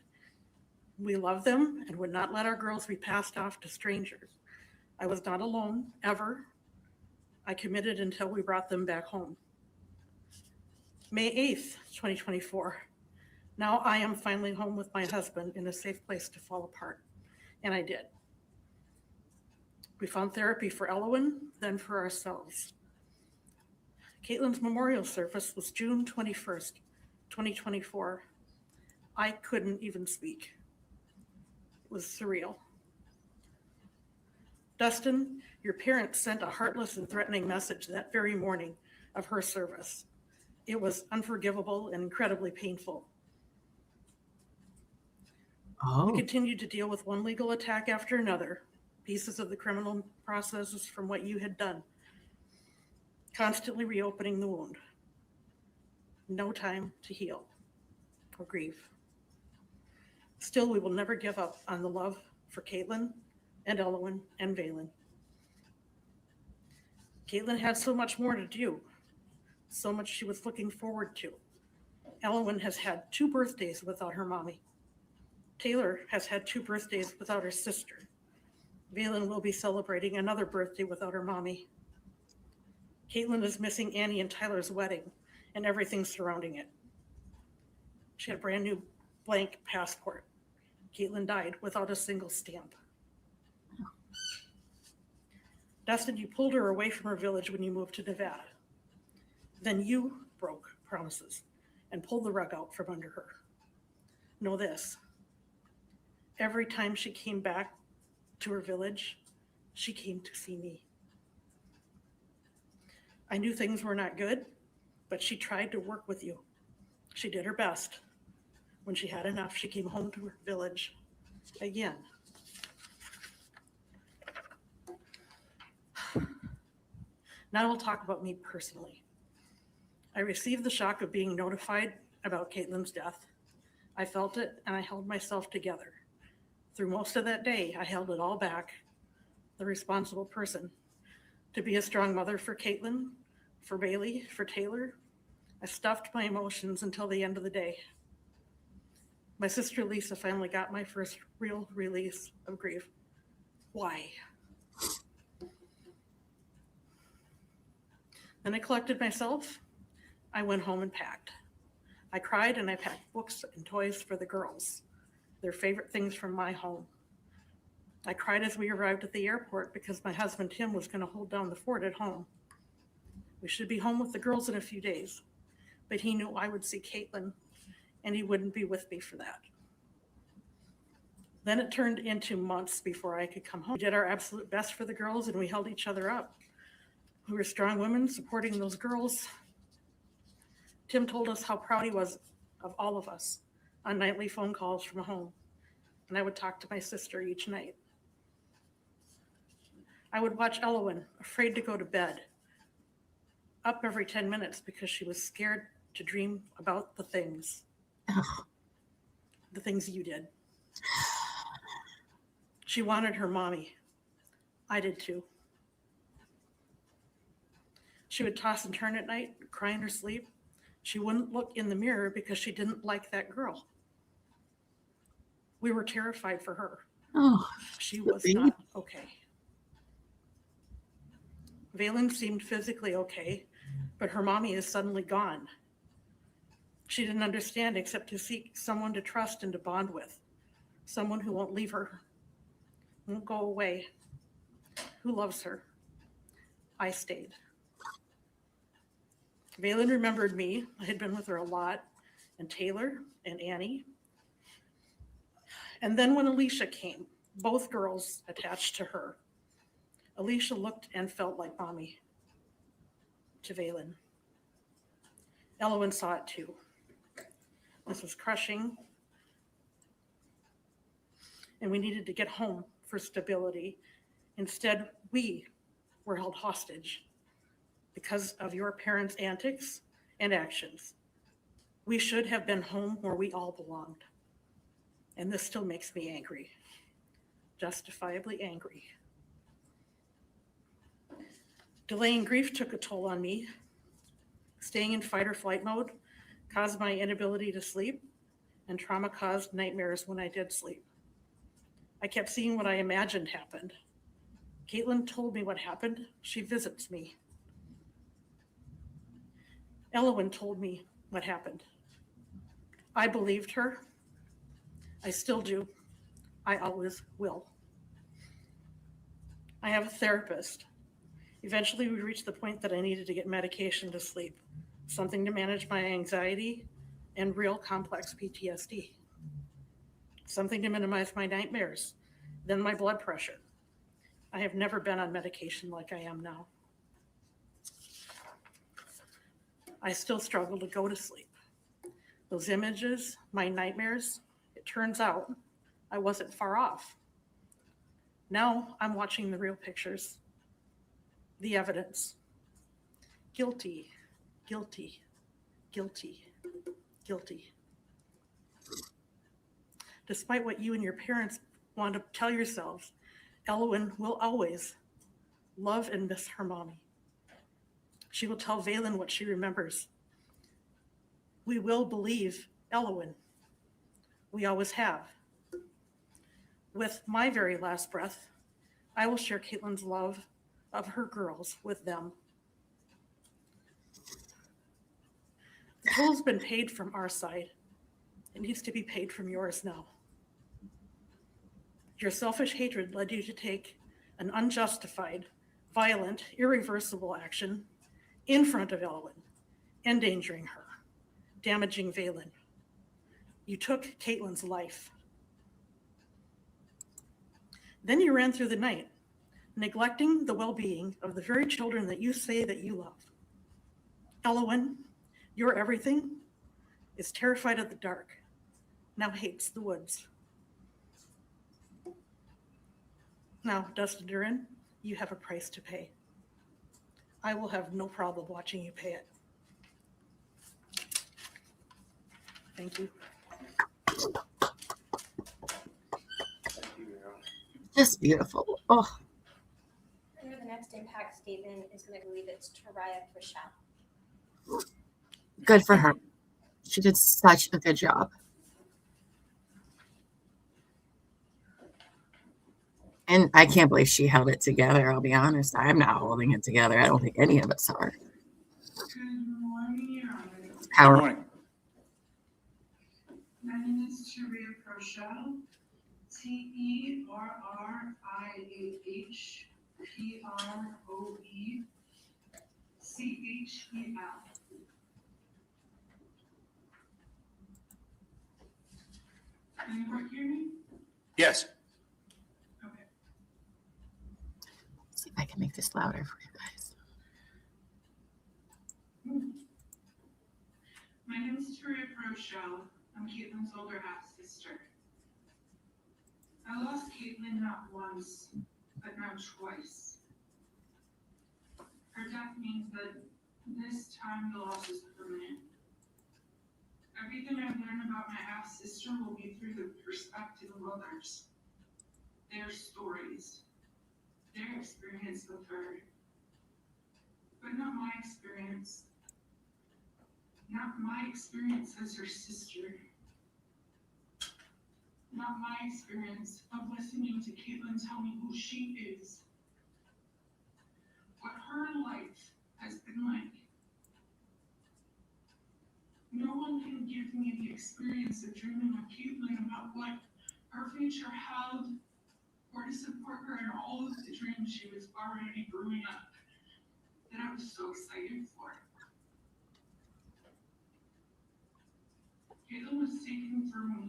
We loved them and would not let our girls be passed off to strangers. I was not alone, ever. I committed until we brought them back home. May 8th, 2024. Now I am finally home with my husband in a safe place to fall apart. And I did. We found therapy for Elwyn, then for ourselves. Caitlyn's memorial service was June 21st, 2024. I couldn't even speak. It was surreal. Dustin, your parents sent a heartless and threatening message that very morning of her service. It was unforgivable and incredibly painful. We Oh, continued to deal with one legal attack after another, pieces of the criminal processes from what you had done, constantly reopening the wound. No time to heal or grieve. Still, we will never give up on the love for Caitlyn and Elowen and Valen. Caitlyn had so much more to do, so much she was looking forward to. Elowen has had 2 birthdays without her mommy. Taylor has had 2 birthdays without her sister. Valen will be celebrating another birthday without her mommy. Caitlyn is missing Annie and Tyler's wedding and everything surrounding it. She had a brand new blank passport. Caitlyn died without a single stamp. Dustin, you pulled her away from her village when you moved to Nevada. Then you broke promises and pulled the rug out from under her. Know this, every time she came back to her village, she came to see me. I knew things were not good, but she tried to work with you. She did her best. When she had enough, she came home to her village again. Now we'll talk about me personally. I received the shock of being notified about Caitlyn's death. I felt it and I held myself together. Through most of that day, I held it all back, the responsible person, to be a strong mother for Caitlyn, for Bailey, for Taylor. I stuffed my emotions until the end of the day. My sister Lisa finally got my first real release of grief. Why? Then I collected myself. I went home and packed. I cried and I packed books and toys for the girls, their favorite things from my home. I cried as we arrived at the airport because my husband Tim was going to hold down the fort at home. We should be home with the girls in a few days, but he knew I would see Caitlyn and he wouldn't be with me for that. Then it turned into months before I could come home. We did our absolute best for the girls and we held each other up. We were strong women supporting those girls. Tim told us how proud he was of all of us on nightly phone calls from home. And I would talk to my sister each night. I would watch Elowen, afraid to go to bed, up every 10 minutes because she was scared to dream about the things you did. She wanted her mommy. I did too. She would toss and turn at night, cry in her sleep. She wouldn't look in the mirror because she didn't like that girl. We were terrified for her. oh, She was not okay. Valen seemed physically okay, but her mommy is suddenly gone. She didn't understand except to seek someone to trust and to bond with, someone who won't leave her, won't go away, who loves her. I stayed. Valen remembered me. I had been with her a lot, and Taylor and Annie. And then when Alicia came, both girls attached to her, Alicia looked and felt like mommy to Valen. Elowen saw it too. This was crushing, and we needed to get home for stability. Instead, we were held hostage because of your parents' antics and actions. We should have been home where we all belonged. And this still makes me angry, justifiably angry. Delaying grief took a toll on me. Staying in fight or flight mode caused my inability to sleep, and trauma caused nightmares when I did sleep. I kept seeing what I imagined happened. Caitlyn told me what happened. She visits me. Elowen told me what happened. I believed her. I still do. I always will. I have a therapist. Eventually, we reached the point that I needed to get medication to sleep, something to manage my anxiety and real complex PTSD, something to minimize my nightmares, then my blood pressure. I have never been on medication like I am now. I still struggle to go to sleep. Those images, my nightmares, it turns out I wasn't far off. Now I'm watching the real pictures, the evidence. Guilty, guilty, guilty, guilty. Despite what you and your parents want to tell yourselves, Elwyn will always love and miss her mommy. She will tell Valen what she remembers. We will believe Elwyn. We always have. With my very last breath, I will share Caitlyn's love of her girls with them. The toll's been paid from our side. It needs to be paid from yours now. Your selfish hatred led you to take an unjustified, violent, irreversible action in front of Elwyn, endangering her, damaging Valen. You took Caitlyn's life. Then you ran through the night, neglecting the well-being of the very children that you say that you love. Elwyn, your everything, is terrified of the dark, now hates the woods. Now, Dustin Duren, you have a price to pay. I will have no problem watching you pay it. Thank you. Just beautiful. Oh, And the next impact statement is going to believe it's Taraya Rochelle. good for her. She did such a good job. And I can't believe she held it together. I'll be honest. I'm not holding it together. I don't think any of us are. Good morning, Your Honor. Good Power. morning. My name is Taraya Rochelle. TERRIAHPROECHEL. Can you hear me? Yes. Okay. See if I can make this louder for you guys. My name is Taraya Rochelle. I'm Caitlyn's older half sister. I lost Caitlyn not once, but now twice. Her death means that this time the loss is permanent. Everything I've learned about my half sister will be through the perspective of others, their stories, their experience with her, but not my experience. Not my experience as her sister. Not my experience of listening to Caitlyn tell me who she is. What her life has been like. No one can give me the experience of dreaming with Caitlyn about what her future held, or to support her in all of the dreams she was already brewing up that I was so excited for. Caitlyn was taken from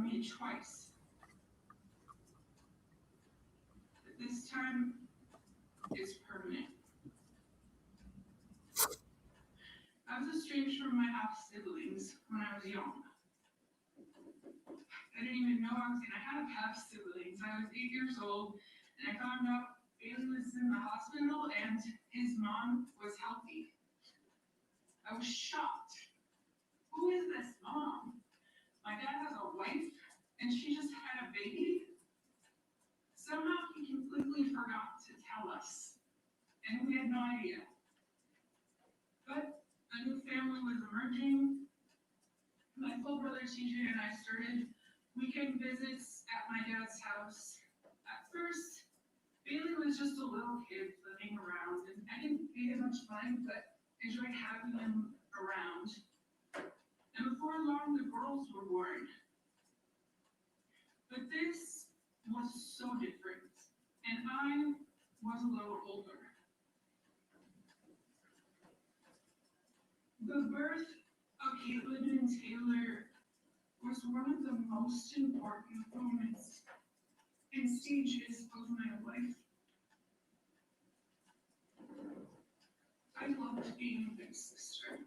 me twice. But this time is permanent. I was estranged from my half siblings when I was young. I didn't even know I was gonna have half siblings. I was 8 years old and I found out Bailey was in the hospital and his mom was healthy. I was shocked. Who is this mom? My dad has a wife and she just had a baby? Somehow he completely forgot to tell us and we had no idea. But a new family was emerging. My full brother TJ and I started weekend visits at my dad's house. At first, Bailey was just a little kid living around, and I didn't pay him much mind, but enjoyed having him around. And before long, the girls were born. But this was so different, and I was a little older. The birth of Caitlyn and Taylor was one of the most important moments and stages of my life. I loved being a big sister.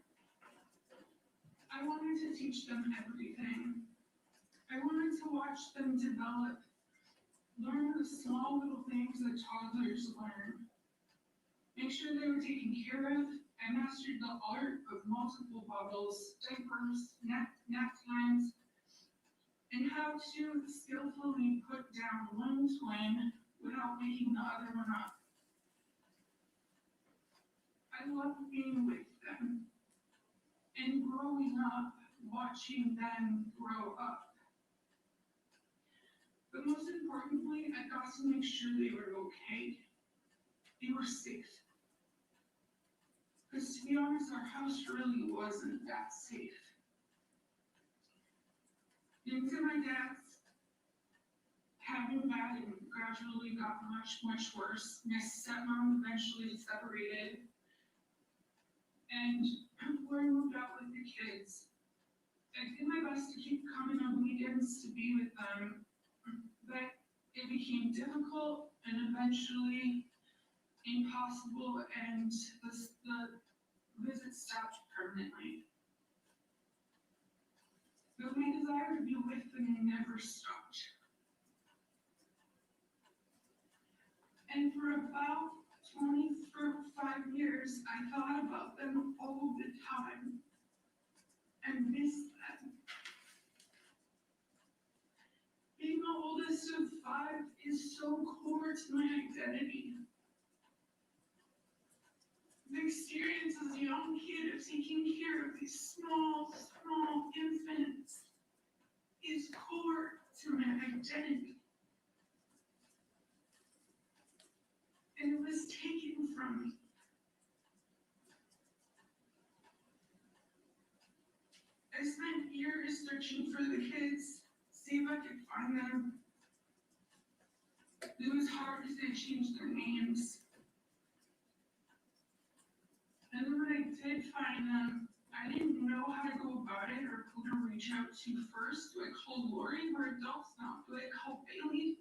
I wanted to teach them everything. I wanted wanted to watch them develop, learn the small little things that toddlers learn. Make sure they were taken care of. I mastered the art of multiple bottles, diapers, nap times, and how to skillfully put down one twin without waking the other one up. I love being with them and growing up, watching them grow up. But most importantly, I got to make sure they were okay. They were safe. Because to be honest, our house really wasn't that safe. Into my dad's having bad and gradually got much worse. My stepmom eventually separated. And before I moved out with the kids, I did my best to keep coming on weekends to be with them, but it became difficult and eventually impossible, and the visit stopped permanently. But my desire to be with them never stopped. And for about 25 years, I thought about them all the time and missed them. Being the oldest of 5 is so core to my identity. The experience as a young kid of taking care of these small infants is core to my identity. And it was taken from me. I spent years searching for the kids, see if I could find them. It was hard because they changed their names. And then when I did find them, I didn't know how to go about it or who to reach out to first. Do I call Lori? We're adults now. Do I call Bailey?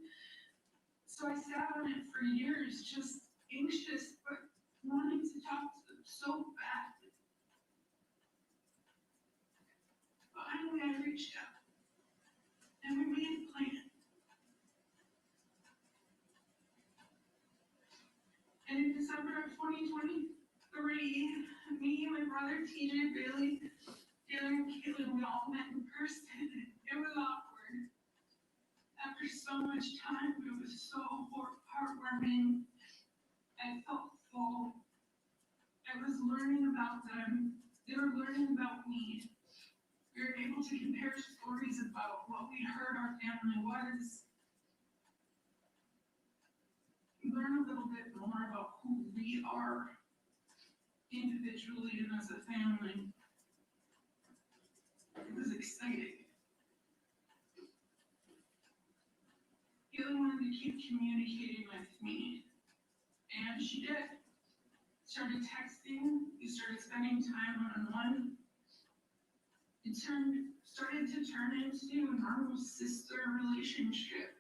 So I sat on it for years, just anxious, but wanting to talk to them so bad. Finally, I reached out, and we made a plan. And in December of 2023, me, my brother, TJ, Bailey, Taylor, and Caitlyn, we all met in person. It was awkward. After so much time, it was so heartwarming. I felt full. I was learning about them. They were learning about me. We were able to compare stories about what we heard our family was. Learn a little bit more about who we are individually and as a family. It was exciting. Caitlyn wanted to keep communicating with me, and she did. Started texting, we started spending time one-on-one. It started to turn into a normal sister relationship.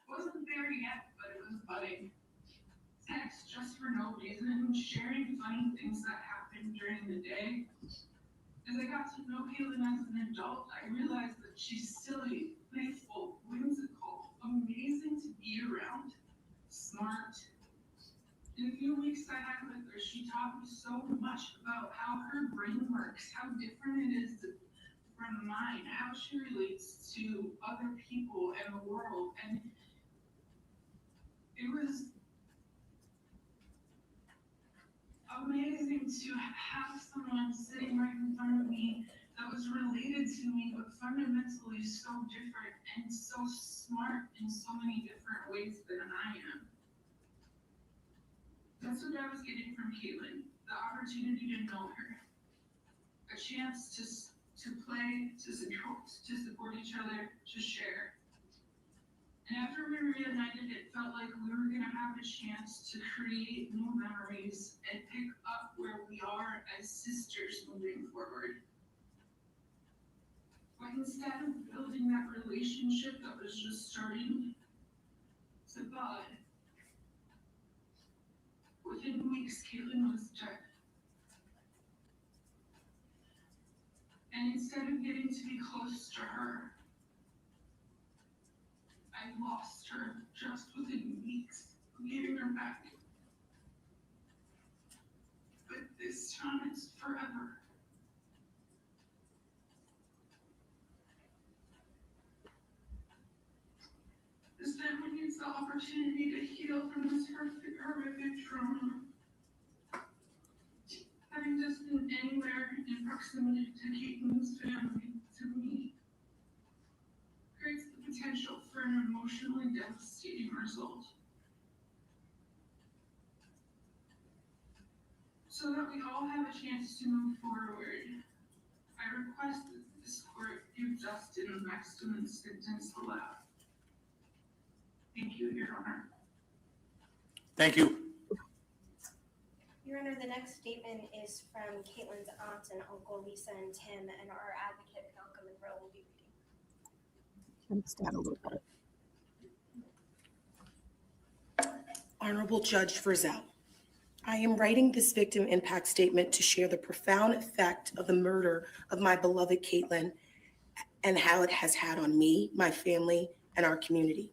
Wasn't there yet, but it was budding. Text just for no reason, sharing funny things that happened during the day. As I got to know Caitlyn as an adult, I realized that she's silly, playful, whimsical, amazing to be around, smart. In the few weeks I had with her, she taught me so much about how her brain works, how different it is from mine, how she relates to other people and the world. And it was amazing to have someone sitting right in front of me that was related to me, but fundamentally so different and so smart in so many different ways than I am. That's what I was getting from Caitlyn, the opportunity to know her, a chance to play, to support each other, to share. And after we reunited, it felt like we were gonna have a chance to create new memories and pick up where we are as sisters moving forward. But instead of building that relationship that was just starting to bud, within weeks, Caitlyn was dead. And instead of getting to be close to her, lost her just within weeks of getting her back. But this time it's forever. This family needs the opportunity to heal from this horrific trauma. Having just been anywhere in proximity to Caitlyn's family, to me, creates the potential for an emotionally devastating result. So that we all have a chance to move forward, I request that this court give Dustin the maximum sentence allowed. Thank you, Your Honor. Thank you. Your Honor, the next statement is from Caitlyn's aunt and uncle, Lisa and Tim, and our advocate, Malcolm Monroe, will be reading. Honorable Judge Frizzell, I am writing this victim impact statement to share the profound effect of the murder of my beloved Caitlyn and how it has had on me, my family, and our community.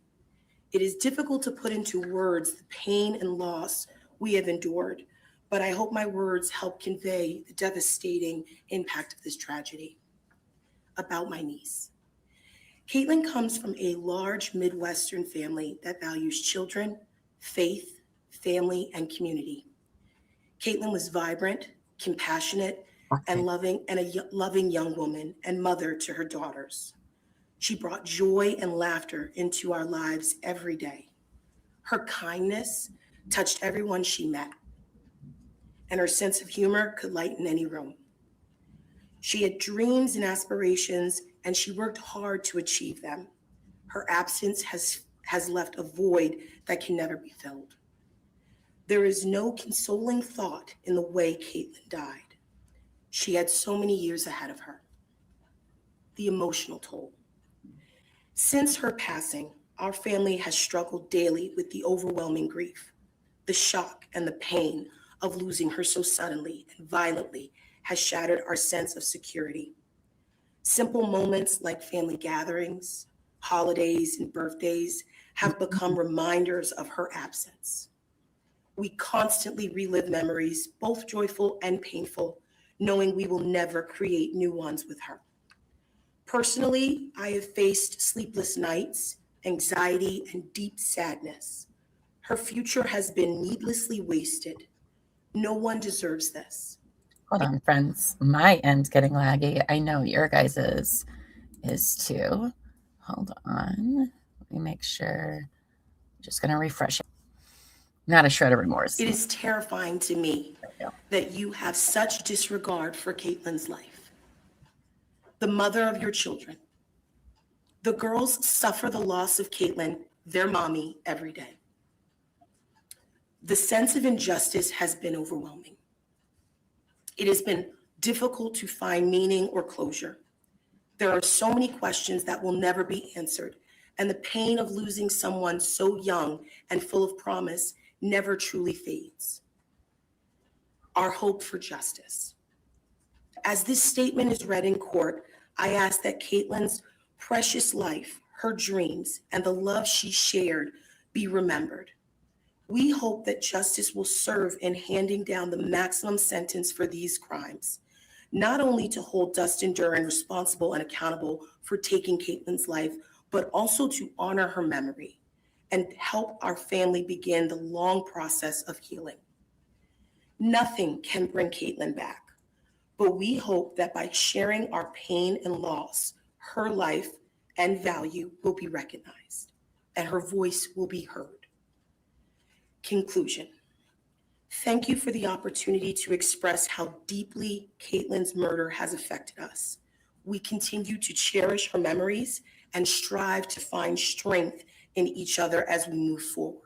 It is difficult to put into words the pain and loss we have endured, but I hope my words help convey the devastating impact of this tragedy. About my niece. Caitlyn comes from a large Midwestern family that values children, faith, family, and community. Caitlyn was vibrant, compassionate, and a loving young woman and mother to her daughters. She brought joy and laughter into our lives every day. Her kindness touched everyone she met, and her sense of humor could lighten any room. She had dreams and aspirations, and she worked hard to achieve them. Her absence has left a void that can never be filled. There is no consoling thought in the way Caitlyn died. She had so many years ahead of her. The emotional toll. Since her passing, our family has struggled daily with the overwhelming grief. The shock and the pain of losing her so suddenly and violently has shattered our sense of security. Simple moments like family gatherings, holidays, and birthdays have become reminders of her absence. We constantly relive memories, both joyful and painful, knowing we will never create new ones with her. Personally, I have faced sleepless nights, anxiety, and deep sadness. Her future has been needlessly wasted. No one deserves this. Hold on, friends. My end's getting laggy. I know your guys' is too. Hold on. Let me make sure. I'm just going to refresh it. Not a shred of remorse. It is terrifying to me that you have such disregard for Caitlyn's life, the mother of your children. The girls suffer the loss of Caitlyn, their mommy, every day. The sense of injustice has been overwhelming. It has been difficult to find meaning or closure. There are so many questions that will never be answered, and the pain of losing someone so young and full of promise never truly fades. Our hope for justice. As this statement is read in court, I ask that Caitlyn's precious life, her dreams, and the love she shared be remembered. We hope that justice will serve in handing down the maximum sentence for these crimes, not only to hold Dustin Duren responsible and accountable for taking Caitlyn's life, but also to honor her memory and help our family begin the long process of healing. Nothing can bring Caitlyn back, but we hope that by sharing our pain and loss, her life and value will be recognized and her voice will be heard. Conclusion. Thank you for the opportunity to express how deeply Caitlyn's murder has affected us. We continue to cherish her memories and strive to find strength in each other as we move forward.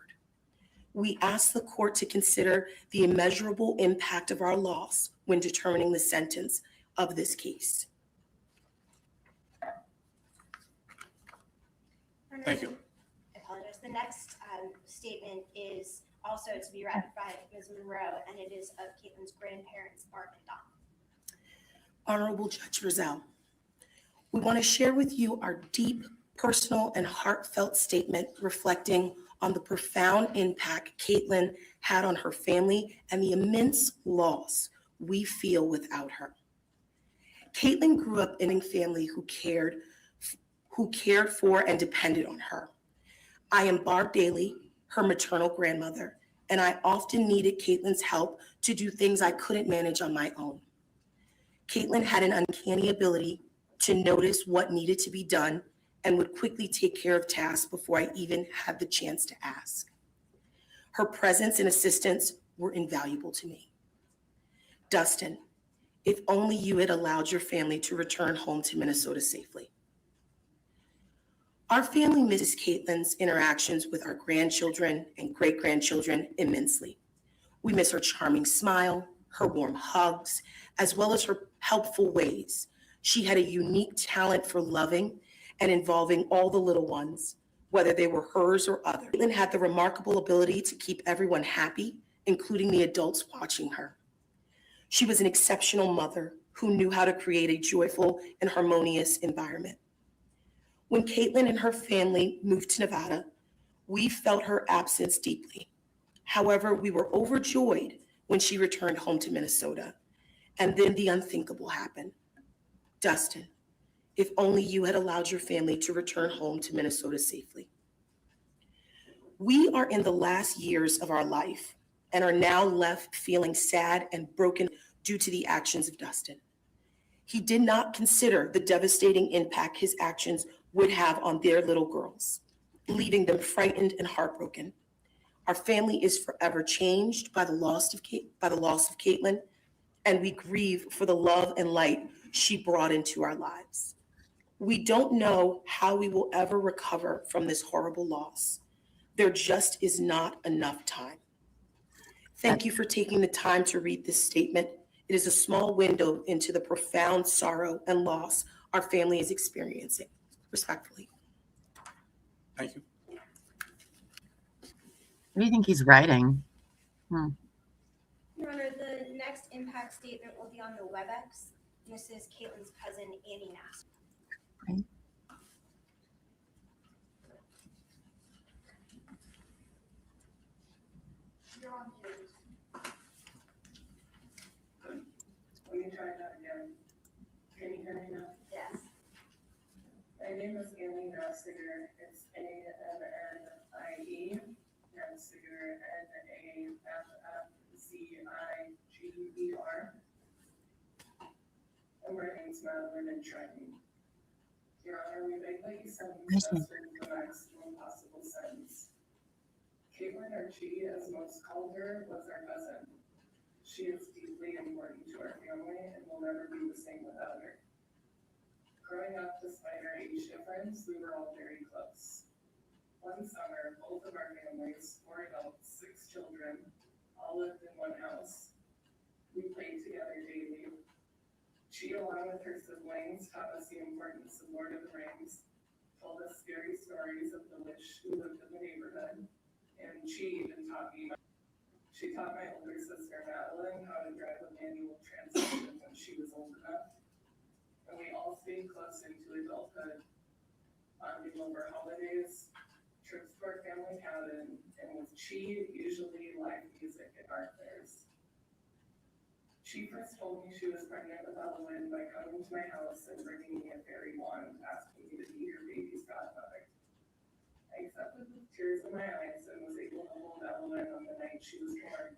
We ask the court to consider the immeasurable impact of our loss when determining the sentence of this case. Thank you. I apologize. The next statement is also to be read by Ms. Monroe, and it is of Caitlyn's grandparents, Barb and Don. Honorable Judge Frizzell, we want to share with you our deep personal and heartfelt statement reflecting on the profound impact Caitlyn had on her family and the immense loss we feel without her. Caitlyn grew up in a family who cared for and depended on her. I am Barb Daly, her maternal grandmother, and I often needed Caitlyn's help to do things I couldn't manage on my own. Caitlyn had an uncanny ability to notice what needed to be done and would quickly take care of tasks before I even had the chance to ask. Her presence and assistance were invaluable to me. Dustin, if only you had allowed your family to return home to Minnesota safely. Our family misses Caitlyn's interactions with our grandchildren and great-grandchildren immensely. We miss her charming smile, her warm hugs, as well as her helpful ways. She had a unique talent for loving and involving all the little ones, whether they were hers or others. Caitlyn had the remarkable ability to keep everyone happy, including the adults watching her. She was an exceptional mother who knew how to create a joyful and harmonious environment. When Caitlyn and her family moved to Nevada, we felt her absence deeply. However, we were overjoyed when she returned home to Minnesota. And then the unthinkable happened. Dustin, if only you had allowed your family to return home to Minnesota safely. We are in the last years of our life and are now left feeling sad and broken due to the actions of Dustin. He did not consider the devastating impact his actions would have on their little girls, leaving them frightened and heartbroken. Our family is forever changed by the loss of Caitlyn, and we grieve for the love and light she brought into our lives. We don't know how we will ever recover from this horrible loss. There just is not enough time. Thank you for taking the time to read this statement. It is a small window into the profound sorrow and loss our family is experiencing. Respectfully. Thank you. What do you think he's writing? Your Honor, the next impact statement will be on the WebEx. This is Caitlyn's cousin, Annie Naffziger. Right. You're on mute. Let me try that again. Can you hear me now? Yes. My name is Caitlyn Naffziger. It's A-N-N-I-E. Naffziger, N-A-F-F-Z-I-G-E-R. And my name's Madeline and Trenton. Your Honor, we beg that you sentence Dustin to the maximum possible sentence. Caitlyn, or Chi, as most called her, was our cousin. She is deeply important to our family and will never be the same without her. Growing up, despite our age difference, we were all very close. One summer, both of our families, 4 adults, 6 children, all lived in one house. We played together daily. She, along with her siblings, taught us the importance of Lord of the Rings, told us scary stories of the witch who lived in the neighborhood, and she even taught me. She taught my older sister Madeline how to drive a manual transmission when she was old enough. And we all stayed close into adulthood, bonding over holidays, trips to our family cabin, and with Chi, usually live music at our fairs. She first told me she was pregnant with Ellawyn by coming to my house and bringing me a fairy wand, asking me to be her baby's godmother. I accepted with tears in my eyes and was able to hold Ellawyn on the night she was born.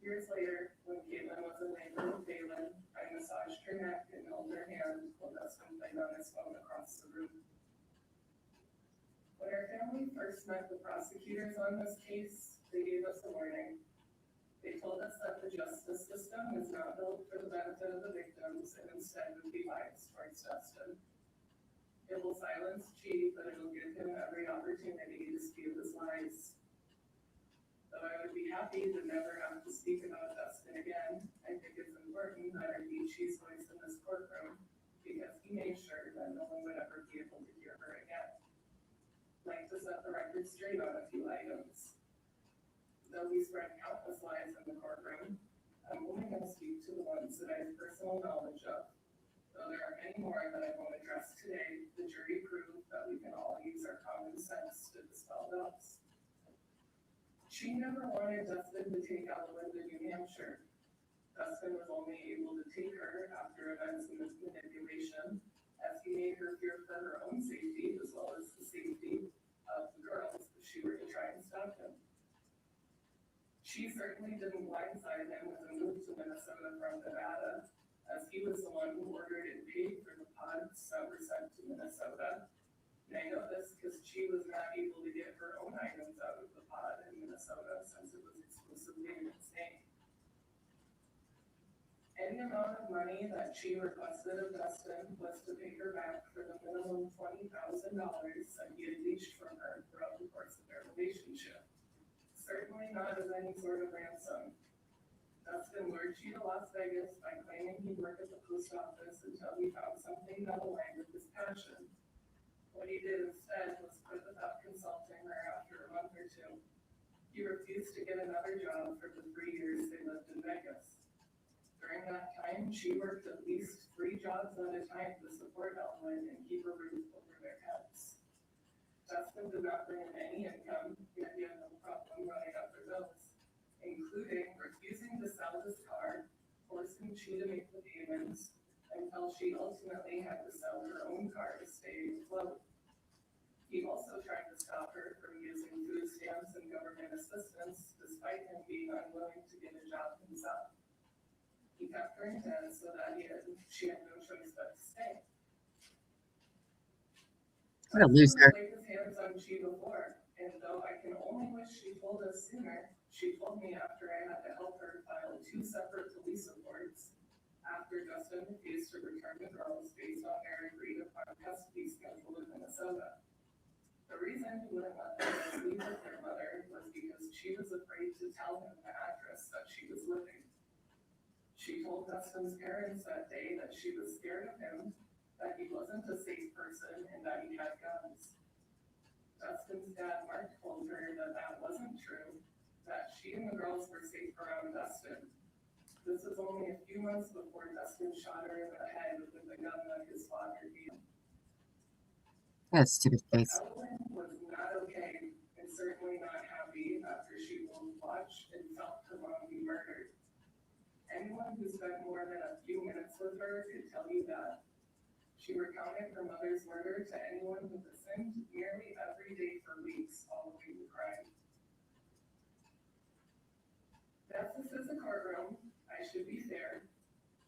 Years later, when Caitlyn was in labor with Balin, I massaged her neck and held her hand while Dustin played on his phone across the room. When our family first met the prosecutors on this case, they gave us a warning. They told us that the justice system is not built for the benefit of the victims and instead would be biased towards Dustin. It will silence Chi, but it will give him every opportunity to spew his lies. Though I would be happy to never have to speak about Dustin again, I think it's important that I be Chi's voice in this courtroom because he made sure that no one would ever be able to hear her again. I'd like to set the record straight on a few items. Though we spread countless lies in the courtroom, I'm only going to speak to the ones that I have personal knowledge of. Though there are many more that I won't address today, the jury proved that we can all use our common sense to dispel doubts. She never wanted Dustin to take Llama to New Hampshire. Dustin was only able to take her after events and manipulation, as he made her fear for her own safety as well as the safety of the girls if she were to try and stop him. She certainly didn't blindside him with a move to Minnesota from Nevada, as he was the one who ordered and paid for the pods that were sent to Minnesota. And I know this because she was not able to get her own items out of the pod in Minnesota since it was exclusively in its name. Any amount of money that she requested of Dustin was to pay her back for the minimum $20,000 that he had leached from her throughout the course of their relationship. Certainly not as any sort of ransom. Dustin lured she to Las Vegas by claiming he'd work at the post office until he found something that aligned with his passion. What he did instead was quit without consulting her after a month or two. He refused to get another job for the 3 years they lived in Vegas. During that time, she worked at least 3 jobs at a time to support Ellyn and keep a roof over their heads. Dustin did not bring in any income, yet he had no problem running up their bills, including refusing to sell his car, forcing she to make the payments, until she ultimately had to sell her own car to stay afloat. He also tried to stop her from using food stamps and government assistance, despite him being unwilling to get a job himself. He kept her in debt so that she had no choice but to stay. What a loser. Laid his hands on she before, and though I can only wish she told us sooner, she told me after I had to help her file 2 separate police reports after Dustin refused to return the girls based on their agreed upon custody schedule in Minnesota. The reason he wouldn't let them leave with their mother was because she was afraid to tell him the address that she was living. She told Dustin's parents that day that she was scared of him, that he wasn't a safe person, and that he had guns. Dustin's dad, Mark, told her that that wasn't true, that she and the girls were safe around Dustin. This was only a few months before Dustin shot her in the head with the gun that his father gave. That's a stupid face. Ellyn was not okay, and certainly not happy after she watched and felt her mom be murdered. Anyone who spent more than a few minutes with her could tell you that. She recounted her mother's murder to anyone who listened nearly every day for weeks following the crime. As this is a courtroom, I should be fair.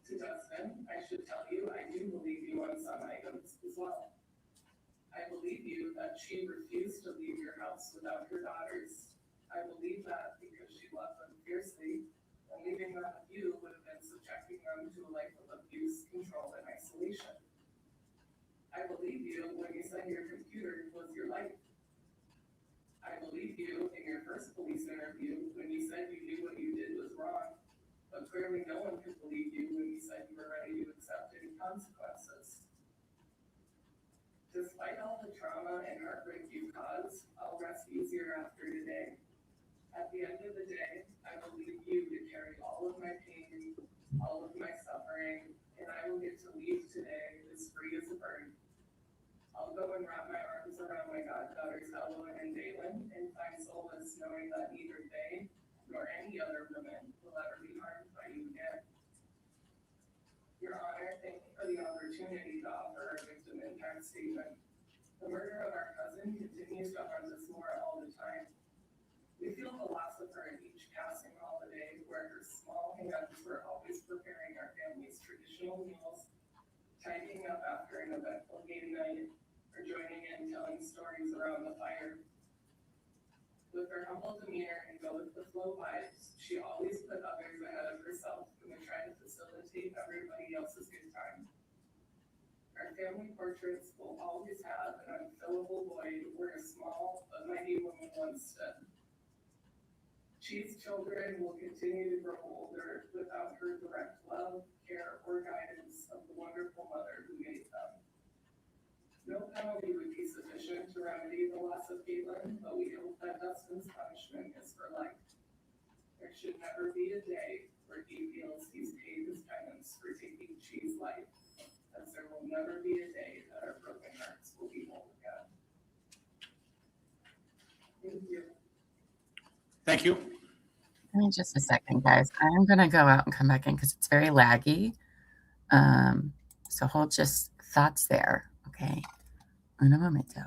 To Dustin, I should tell you I do believe you on some items as well. I believe you that she refused to leave your house without her daughters. I believe that because she loved them fiercely, and leaving them with you would have been subjecting them to a life of abuse, control, and isolation. I believe you when you said your computer was your life. I believe you in your first police interview when you said you knew what you did was wrong, but clearly no one could believe you when you said you were ready to accept any consequences. Despite all the trauma and heartbreak you caused, I'll rest easier after today. At the end of the day, I will leave you to carry all of my pain, all of my suffering, and I will get to leave today as free as a bird. I'll go and wrap my arms around my goddaughters Ellyn and Daylin and find solace knowing that neither they nor any other woman will ever be harmed by you again. Your Honor, thank you for the opportunity to offer a victim impact statement. The murder of our cousin continues to haunt us more all the time. We feel the loss of her at each passing holiday, where her small hands were always preparing our family's traditional meals, tidying up after an eventful game night, or joining in telling stories around the fire. With her humble demeanor and go-with-the-flow vibes, she always put others ahead of herself and would try to facilitate everybody else's good time. Our family portraits will always have an unfillable void where a small but mighty woman once stood. Chi's children will continue to grow older without her direct love, care, or guidance of the wonderful mother who made them. No penalty would be sufficient to remedy the loss of Caitlyn, but we hope that Dustin's punishment is for life. There should never be a day where he feels he's paid his penance for taking Chi's life, as never be a day that our broken hearts will be whole again. Thank you. Thank you. Give me just a second, guys. I'm going to go out and come back in because it's very laggy. So hold just thoughts there. Okay. Un momento.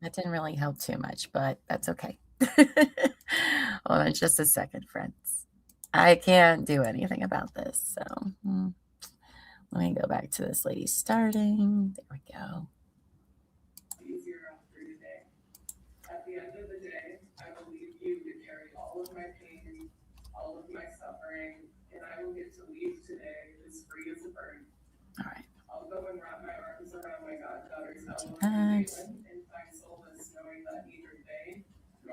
That didn't really help too much, but that's okay. Hold on just a second, friends. I can't do anything about this. So let me go back to this lady starting. There we go. Easier after today. At the end of the day, I will leave you to carry all of my pain, all of my suffering, and I will get to leave today as free as a bird. All right. I'll go and wrap my arms around my goddaughters Ella and Caitlyn and find solace knowing that neither they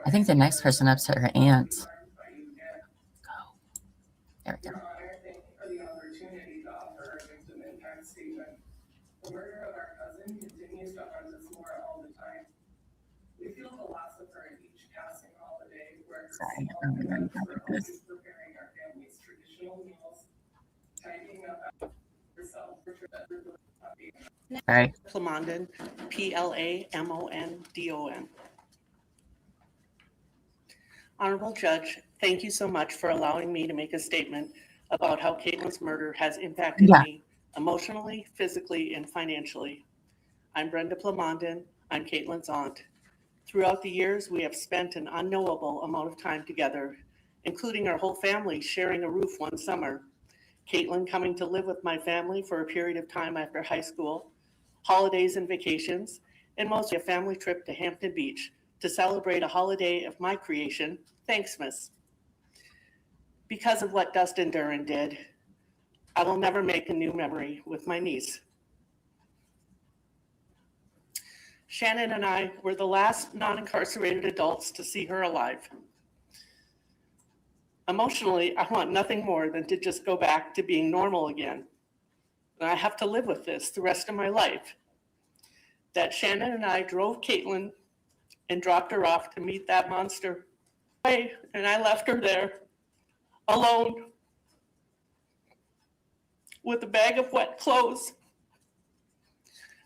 I think the next person up's her aunt. Go. There we go. Your Honor, thank you for the opportunity to offer a victim impact statement. The murder of our cousin continues to haunt us more all the time. We feel the loss of her in each passing holiday, where her Sorry, small I'm hands going were to this. always preparing our family's traditional meals, tidying up herself for Sorry. Plamondon, Plamondon. Honorable Judge, thank you so much for allowing me to make a statement about how Caitlyn's murder has impacted me emotionally, physically, and financially. I'm Brenda Plamondon. I'm Caitlyn's aunt. Throughout the years, we have spent an unknowable amount of time together, including our whole family sharing a roof one summer. Caitlyn coming to live with my family for a period of time after high school, holidays and vacations, and mostly a family trip to Hampton Beach to celebrate a holiday of my creation, Thanksmas. Because of what Dustin Duren did, I will never make a new memory with my niece. Shannon and I were the last non-incarcerated adults to see her alive. Emotionally, I want nothing more than to just go back to being normal again. And I have to live with this the rest of my life. That Shannon and I drove Caitlyn and dropped her off to meet that monster. And I left her there, alone, with a bag of wet clothes,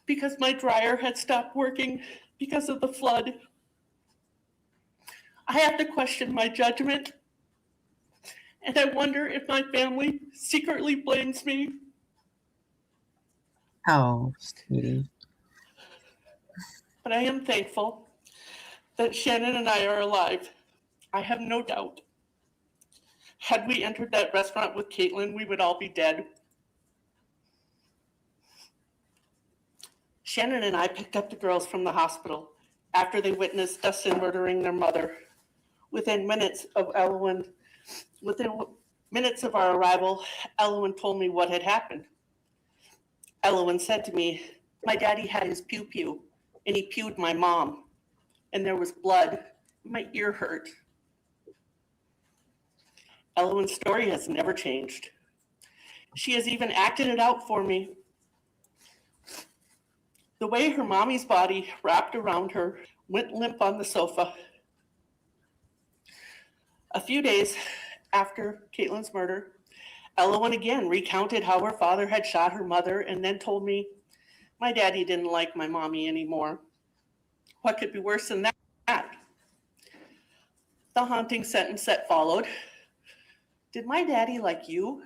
because my dryer had stopped working because of the flood. I have to question my judgment, and I wonder if my family secretly blames me. Oh, sweetie. But I am thankful that Shannon and I are alive. I have no doubt. Had we entered that restaurant with Caitlyn, we would all be dead. Shannon and I picked up the girls from the hospital after they witnessed Dustin murdering their mother. Within minutes of our arrival, Elwyn told me what had happened. Elwyn said to me, "My daddy had his pew-pew, and he pewed my mom, and there was blood. My ear hurt." Elwyn's story has never changed. She has even acted it out for me. The way her mommy's body wrapped around her went limp on the sofa. A few days after Caitlyn's murder, Elwyn again recounted how her father had shot her mother and then told me, "My daddy didn't like my mommy anymore." What could be worse than that? The haunting sentence that followed: "Did my daddy like you?"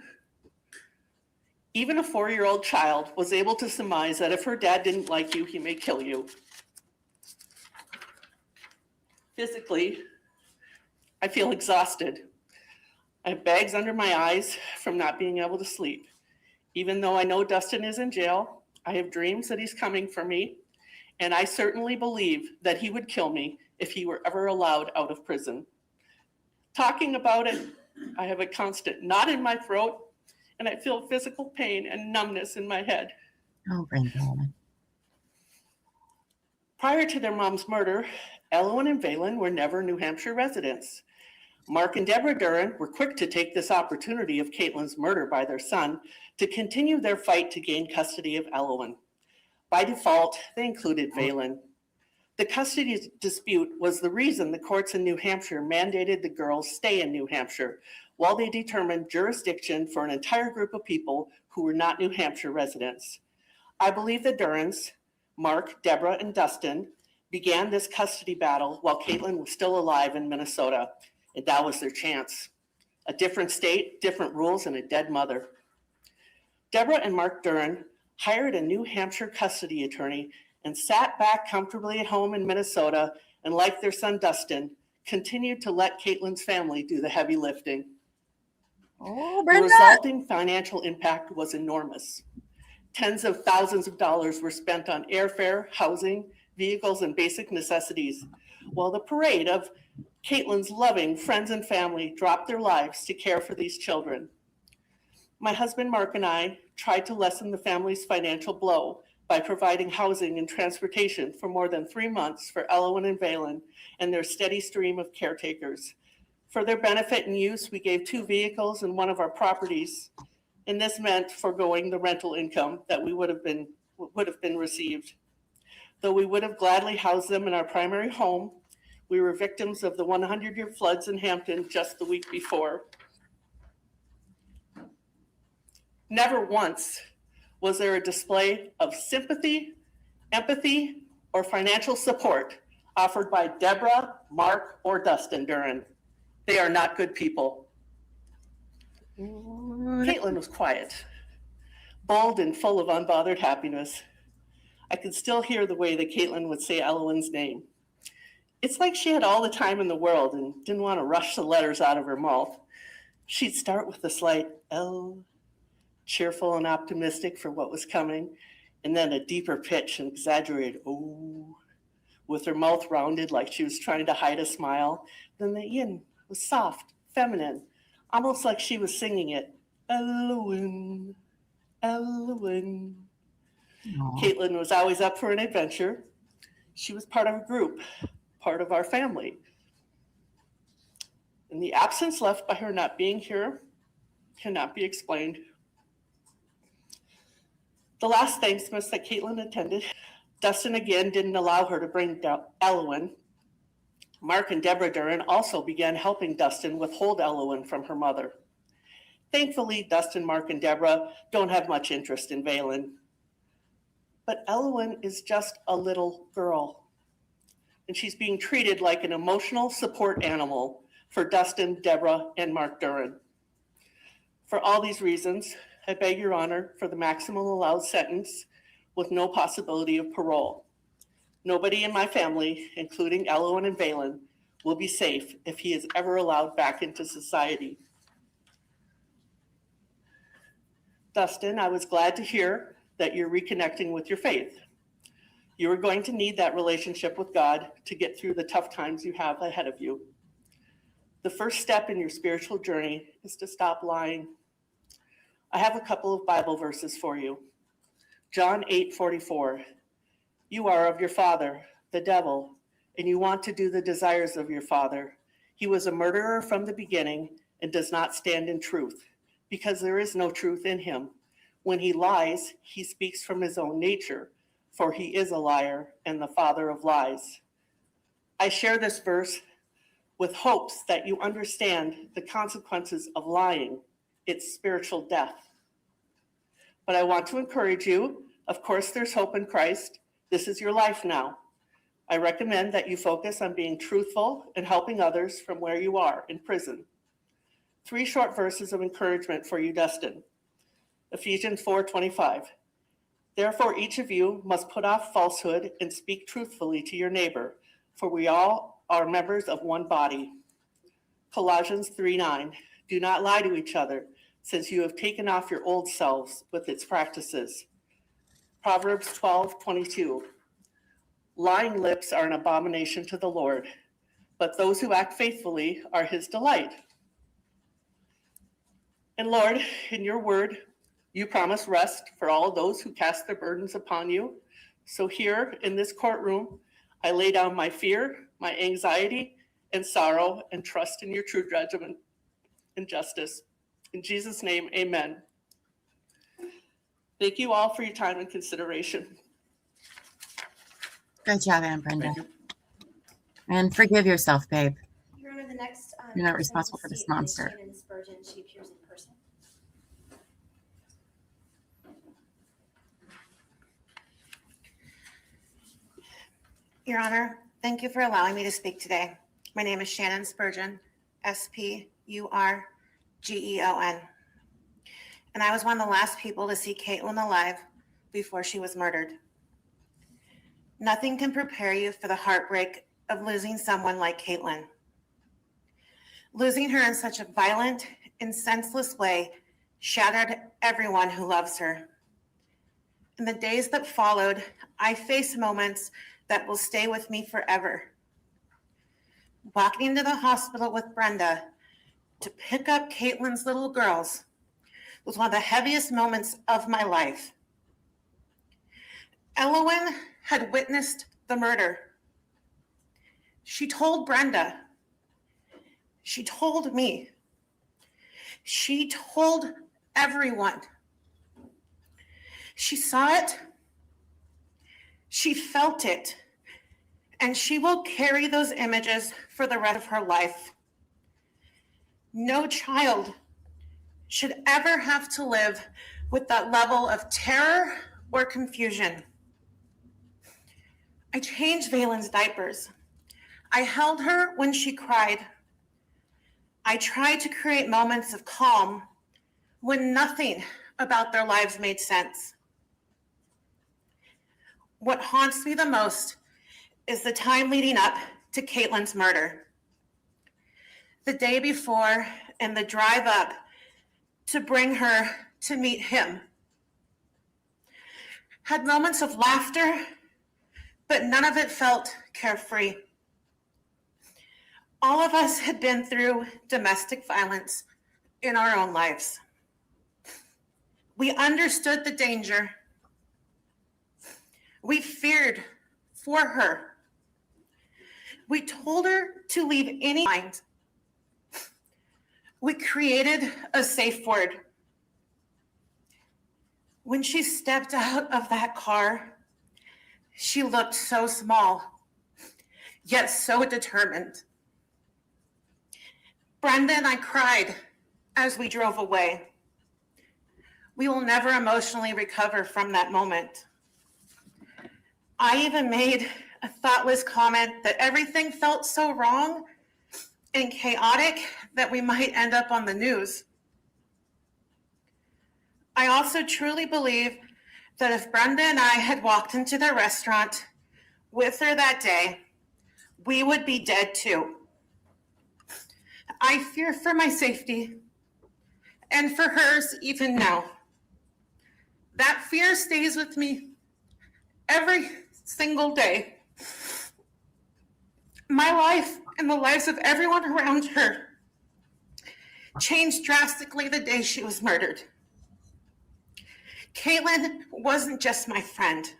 Even a 4-year-old child was able to surmise that if her dad didn't like you, he may kill you. Physically, I feel exhausted. I have bags under my eyes from not being able to sleep. Even though I know Dustin is in jail, I have dreams that he's coming for me, and I certainly believe that he would kill me if he were ever allowed out of prison. Talking about it, I have a constant knot in my throat, and I feel physical pain and numbness in my head. Oh, Brenda. Prior to their mom's murder, Elwyn and Valen were never New Hampshire residents. Mark and Deborah Duren were quick to take this opportunity of Caitlyn's murder by their son to continue their fight to gain custody of Elowen. By default, they included Valen. The custody dispute was the reason the courts in New Hampshire mandated the girls stay in New Hampshire while they determined jurisdiction for an entire group of people who were not New Hampshire residents. I believe the Durens, Mark, Deborah, and Dustin, began this custody battle while Caitlyn was still alive in Minnesota, and that was their chance. A different state, different rules, and a dead mother. Deborah and Mark Duren hired a New Hampshire custody attorney and sat back comfortably at home in Minnesota and, like their son Dustin, continued to let Caitlyn's family do the heavy lifting. Oh, The resulting financial impact was enormous. Tens of thousands of dollars were spent on airfare, housing, vehicles, and basic necessities, while the parade of Caitlyn's loving friends and family dropped their lives to care for these children. My husband Mark and I tried to lessen the family's financial blow by providing housing and transportation for more than 3 months for Elowen and Valen and their steady stream of caretakers. For their benefit and use, we gave 2 vehicles and one of our properties, and this meant foregoing the rental income that we would have been received. Though we would have gladly housed them in our primary home, we were victims of the 100-year floods in Hampton just the week before. Never once was there a display of sympathy, empathy, or financial support offered by Deborah, Mark, or Dustin Duren. They are not good people. Caitlyn was quiet, bold and full of unbothered happiness. I could still hear the way that Caitlyn would say Elowen's name. It's like she had all the time in the world and didn't want to rush the letters out of her mouth. She'd start with a slight L, cheerful and optimistic for what was coming, and then a deeper pitch and exaggerated O, with her mouth rounded like she was trying to hide a smile. Then the yin was soft, feminine, almost like she was singing it. Elowen, Elowen. Caitlyn was always up for an adventure. She was part of a group, part of our family. And the absence left by her not being here cannot be explained. The last Thanksmas that Caitlyn attended, Dustin again didn't allow her to bring Elowen. Mark and Deborah Duren also began helping Dustin withhold Elowen from her mother. Thankfully, Dustin, Mark, and Deborah don't have much interest in Valen. But Elowen is just a little girl, and she's being treated like an emotional support animal for Dustin, Deborah, and Mark Duren. For all these reasons, I beg your honor for the maximum allowed sentence with no possibility of parole. Nobody in my family, including Elowen and Valen, will be safe if he is ever allowed back into society. Dustin, I was glad to hear that you're reconnecting with your faith. You are going to need that relationship with God to get through the tough times you have ahead of you. The first step in your spiritual journey is to stop lying. I have a couple of Bible verses for you. John 8:44. You are of your father, the devil, and you want to do the desires of your father. He was a murderer from the beginning and does not stand in truth, because there is no truth in him. When he lies, he speaks from his own nature, for he is a liar and the father of lies. I share this verse with hopes that you understand the consequences of lying, its spiritual death. But I want to encourage you, of course, there's hope in Christ. This is your life now. I recommend that you focus on being truthful and helping others from where you are in prison. 3 short verses of encouragement for you, Dustin. Ephesians 4:25. Therefore, each of you must put off falsehood and speak truthfully to your neighbor, for we all are members of one body. Colossians 3:9. Do not lie to each other, since you have taken off your old selves with its practices. Proverbs 12:22. Lying lips are an abomination to the Lord, but those who act faithfully are his delight. And Lord, in your word, you promise rest for all those who cast their burdens upon you. So here in this courtroom, I lay down my fear, my anxiety, and sorrow and trust in your true judgment and justice. In Jesus' name, amen. Thank you all for your time and consideration. Great job, Aunt Brenda. Thank you. And forgive yourself, babe. Your Honor, the next. You're not person responsible to for this speak is monster. Shannon Spurgeon. She appears in person. Your Honor, thank you for allowing me to speak today. My name is Shannon Spurgeon, Spurgeon, and I was one of the last people to see Caitlyn alive before she was murdered. Nothing can prepare you for the heartbreak of losing someone like Caitlyn. Losing her in such a violent and senseless way shattered everyone who loves her. In the days that followed, I faced moments that will stay with me forever. Walking into the hospital with Brenda to pick up Caitlyn's little girls was one of the heaviest moments of my life. Elowen had witnessed the murder. She told Brenda. She told me. She told everyone. She saw it. She felt it. And she will carry those images for the rest of her life. No child should ever have to live with that level of terror or confusion. I changed Valen's diapers. I held her when she cried. I tried to create moments of calm when nothing about their lives made sense. What haunts me the most is the time leading up to Caitlyn's murder. The day before and the drive up to bring her to meet him. Had moments of laughter, but none of it felt carefree. All of us had been through domestic violence in our own lives. We understood the danger. We feared for her. We told her to leave any mind. We created a safe word. When she stepped out of that car, she looked so small, yet so determined. Brenda and I cried as we drove away. We will never emotionally recover from that moment. I even made a thoughtless comment that everything felt so wrong and chaotic that we might end up on the news. I also truly believe that if Brenda and I had walked into the restaurant with her that day, we would be dead too. I fear for my safety and for hers even now. That fear stays with me every single day. My life and the lives of everyone around her changed drastically the day she was murdered. Caitlyn wasn't just my friend.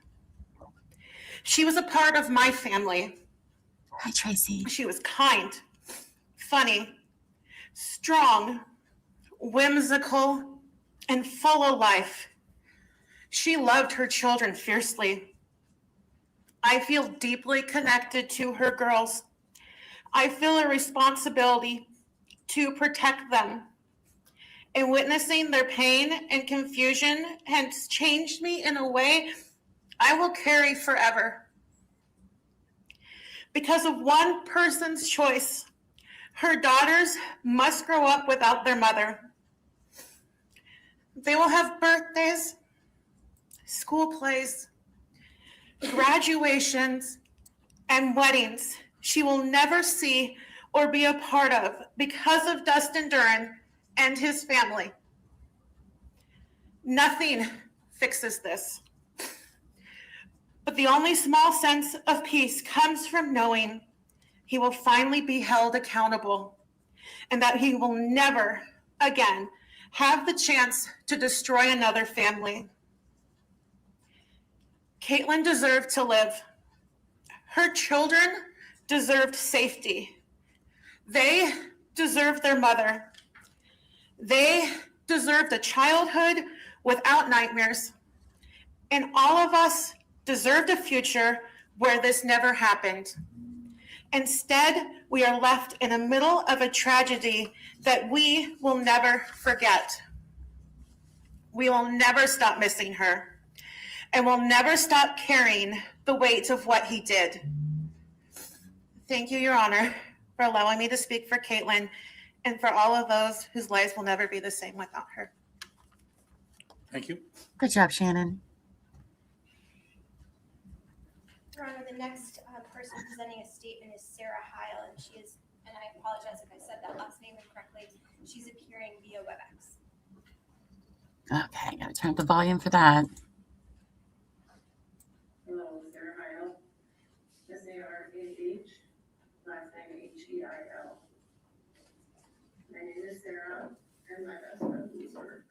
She was a part of my family. Hi, Tracy. She was kind, funny, strong, whimsical, and full of life. She loved her children fiercely. I feel deeply connected to her girls. I feel a responsibility to protect them. And witnessing their pain and confusion has changed me in a way I will carry forever. Because of one person's choice, her daughters must grow up without their mother. They will have birthdays, school plays, graduations, and weddings she will never see or be a part of because of Dustin Duren and his family. Nothing fixes this. But the only small sense of peace comes from knowing he will finally be held accountable and that he will never again have the chance to destroy another family. Caitlyn deserved to live. Her children deserved safety. They deserve their mother. They deserved a childhood without nightmares. And all of us deserved a future where this never happened. Instead, we are left in the middle of a tragedy that we will never forget. We will never stop missing her, and we'll never stop carrying the weight of what he did. Thank you, Your Honor, for allowing me to speak for Caitlyn and for all of those whose lives will never be the same without her. Thank you. Good job, Shannon. Your Honor, the next person presenting a statement is Sarah Heil, and she is, and I apologize if I said that last name incorrectly, she's appearing via WebEx. Okay, gotta turn up the volume for that. Hello, Sarah Heil. S-A-R-A-H, last name H-E-I-L. My name is Sarah, and my best friend is Robert.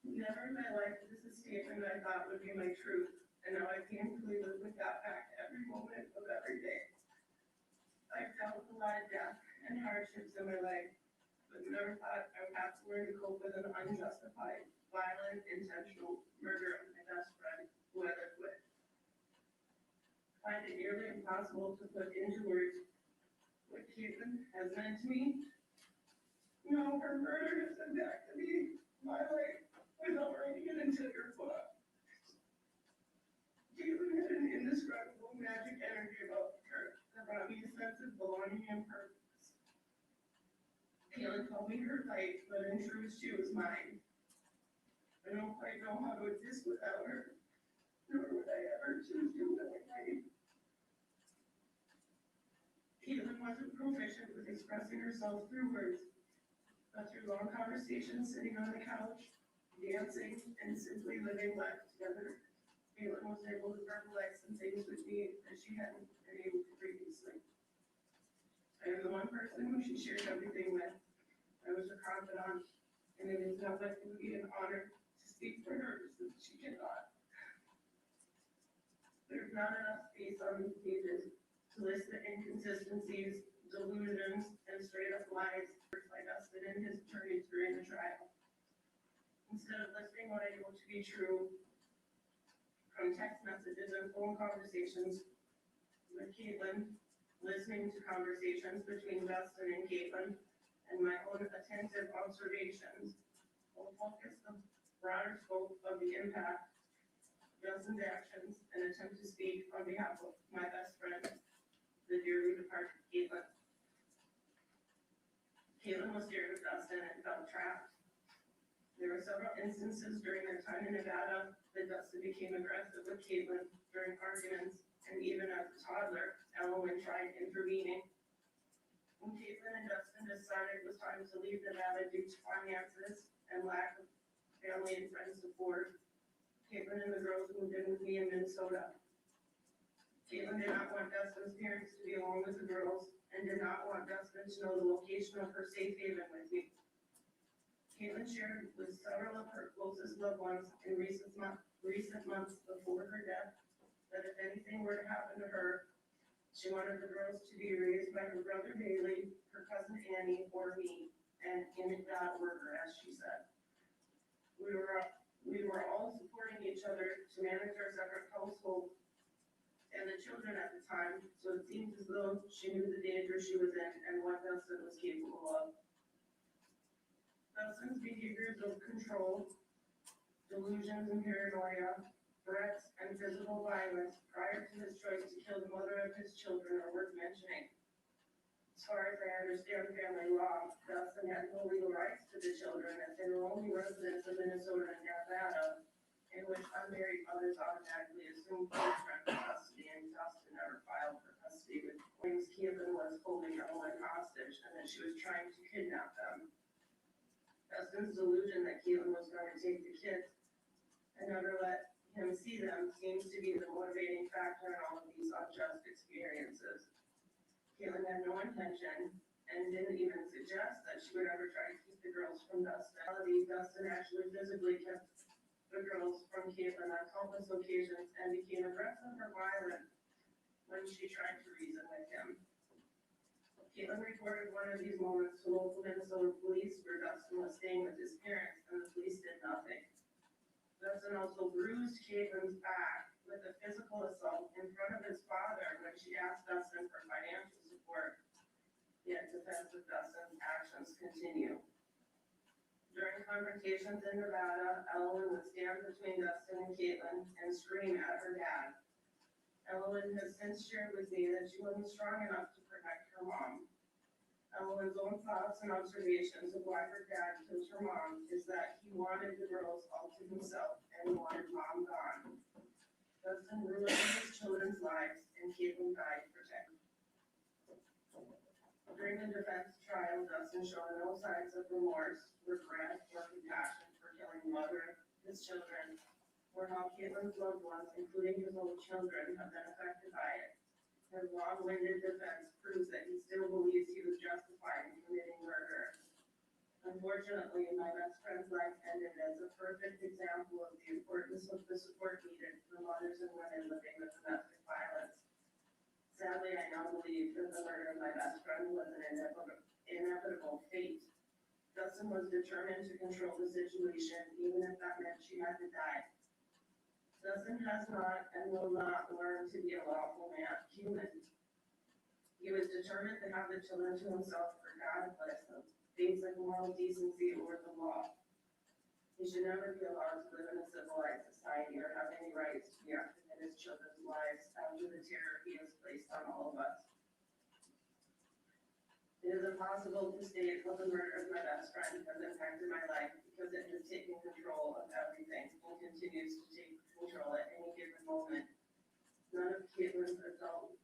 Never in my life did this statement I thought would be my truth, and now I painfully live with that fact every moment of every day. I've dealt with a lot of death and hardships in my life, but never thought I would have to learn to cope with an unjustified, violent, intentional murder of my best friend, who I lived with. I find it nearly impossible to put into words what Caitlyn has meant to me. No, her murder has impacted me, my life, without writing it into your book. Caitlyn had an indescribable magic energy about her that brought me a sense of belonging and purpose. Caitlyn called me her light, but in truth, she was mine. I don't quite know how to exist without her, nor would I ever choose to willingly. Caitlyn wasn't proficient with expressing herself through words, but through long conversations sitting on the couch, dancing, and simply living life together, Caitlyn was able to verbalize some things with me that she hadn't been able to previously. I am the one person who she shared everything with. I was her confidant, and it is now that it would be an honor to speak for her since she cannot. There's not enough space on these pages to list the inconsistencies, delusions, and straight-up lies by Dustin and his attorneys during the trial. Instead of listing what I know to be true from text messages and phone conversations with Caitlyn, listening to conversations between Dustin and Caitlyn, and my own attentive observations, will focus the broader scope of the impact Dustin's actions and attempt to speak on behalf of my best friend, the dearly departed Caitlyn. Caitlyn was scared of Dustin and felt trapped. There were several instances during their time in Nevada that Dustin became aggressive with Caitlyn during arguments, and even as a toddler, Llama tried intervening. When Caitlyn and Dustin decided it was time to leave Nevada due to finances and lack of family and friend support, Caitlyn and the girls moved in with me in Minnesota. Caitlyn did not want Dustin's parents to be alone with the girls and did not want Dustin to know the location of her safe haven with me. Caitlyn shared with several of her closest loved ones in recent months before her death that if anything were to happen to her, she wanted the girls to be raised by her brother Bailey, her cousin Annie, or me, and in that order, as she said. We were all supporting each other to manage our separate household and the children at the time, so it seemed as though she knew the danger she was in and what Dustin was capable of. Dustin's behaviors of control, delusions and paranoia, threats, and physical violence prior to his choice to kill the mother of his children are worth mentioning. As far as I understand family law, Dustin had no legal rights to the children as they were only residents of Minnesota and Nevada, in which unmarried mothers automatically assume boyfriend custody, and Dustin never filed for custody, with claims Caitlyn was holding Llama hostage and that she was trying to kidnap them. Dustin's delusion that Caitlyn was going to take the kids and never let him see them seems to be the motivating factor in all of these unjust experiences. Caitlyn had no intention and didn't even suggest that she would ever try to keep the girls from Dustin. Dustin actually physically kept the girls from Caitlyn on countless occasions and became aggressive or violent when she tried to reason with him. Caitlyn reported one of these moments to local Minnesota police where Dustin was staying with his parents and the police did nothing. Dustin also bruised Caitlyn's back with a physical assault in front of his father when she asked Dustin for financial support. Yet defense of Dustin's actions continue. During confrontations in Nevada, Ellen would stand between Dustin and Caitlyn and scream at her dad. Ellen has since shared with me that she wasn't strong enough to protect her mom. Ellen's own thoughts and observations of why her dad killed her mom is that he wanted the girls all to himself and he wanted mom gone. Dustin ruined his children's lives and Caitlyn died protected. During the defense trial, Dustin showed no signs of remorse, regret, or compassion for killing the mother of his children, or how Caitlyn's loved ones, including his own children, have been affected by it. His long-winded defense proves that he still believes he was justified in committing murder. Unfortunately, my best friend's life ended as a perfect example of the importance of the support needed for mothers and women living with domestic violence. Sadly, I now believe that the murder of my best friend was an inevitable fate. Dustin was determined to control the situation, even if that meant she had to die. Dustin has not and will not learn to be a lawful human. He was determined to have the children to himself for God bless them, things like moral decency or the law. He should never be allowed to live in a civilized society or have any rights to be active in his children's lives after the terror he has placed on all of us. It is impossible to state what the murder of my best friend has impacted my life because it has taken control of everything and continues to take control at any given moment. None of Caitlyn's adult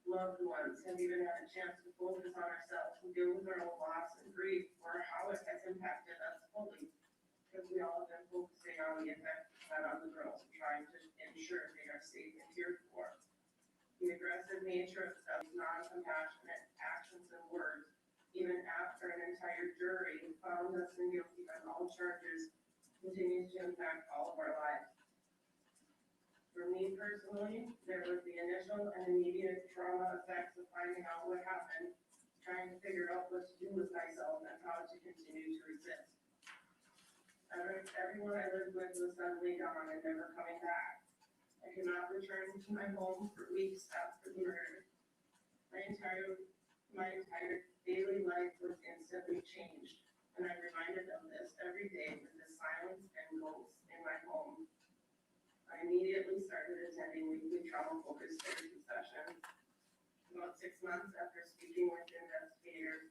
loved ones have even had a chance to focus on ourselves and deal with our own loss and grief or how it has impacted us fully, because we all have been focusing on the effect it's had on the girls and trying to ensure they are safe and cared for. The aggressive nature of non-compassionate actions and words, even after an entire jury found Dustin guilty on all charges, continues to impact all of our lives. For me personally, there was the initial and immediate trauma effects of finding out what happened, trying to figure out what to do with myself and how to continue to resist. Everyone I lived with was suddenly gone and never coming back. I could not return to my home for weeks after the murder. My entire daily life was instantly changed, and I'm reminded of this every day with the silence and ghosts in my home. I immediately started attending weekly trauma-focused therapy sessions. About 6 months after speaking with investigators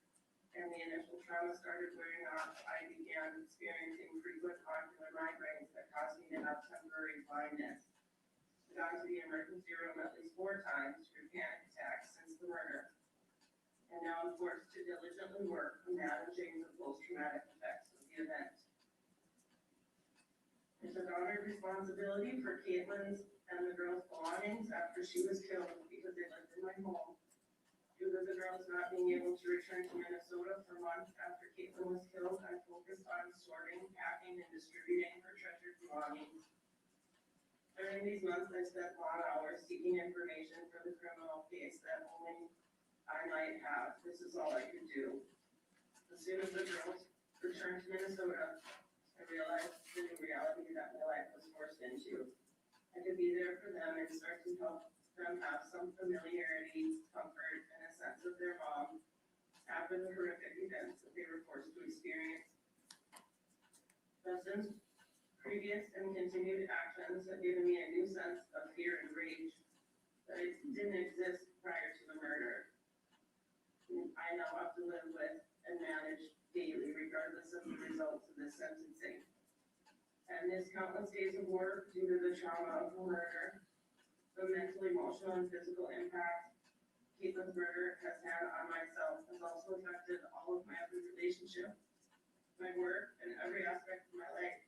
and the initial trauma started wearing off, I began experiencing frequent ocular migraines that caused me to have temporary blindness. I've gone to the emergency room at least 4 times for panic attacks since the murder. And now I'm forced to diligently work on managing the post-traumatic effects of the event. I took honored responsibility for Caitlyn's and the girls' belongings after she was killed because they lived in my home. Due to the girls not being able to return to Minnesota for months after Caitlyn was killed, I focused on sorting, packing, and distributing her treasured belongings. During these months, I spent long hours seeking information for the criminal case that only I might have. This is all I could do. As soon as the girls returned to Minnesota, I realized the new reality that my life was forced into. I could be there for them and start to help them have some familiarity, comfort, and a sense of their mom after the horrific events that they were forced to experience. Dustin's previous and continued actions have given me a new sense of fear and rage that didn't exist prior to the murder. I now have to live with and manage daily, regardless of the results of this sentencing. And this countless days of work due to the trauma of the murder, the mental, emotional, and physical impact Caitlyn's murder has had on myself has also affected all of my other relationships, my work, and every aspect of my life.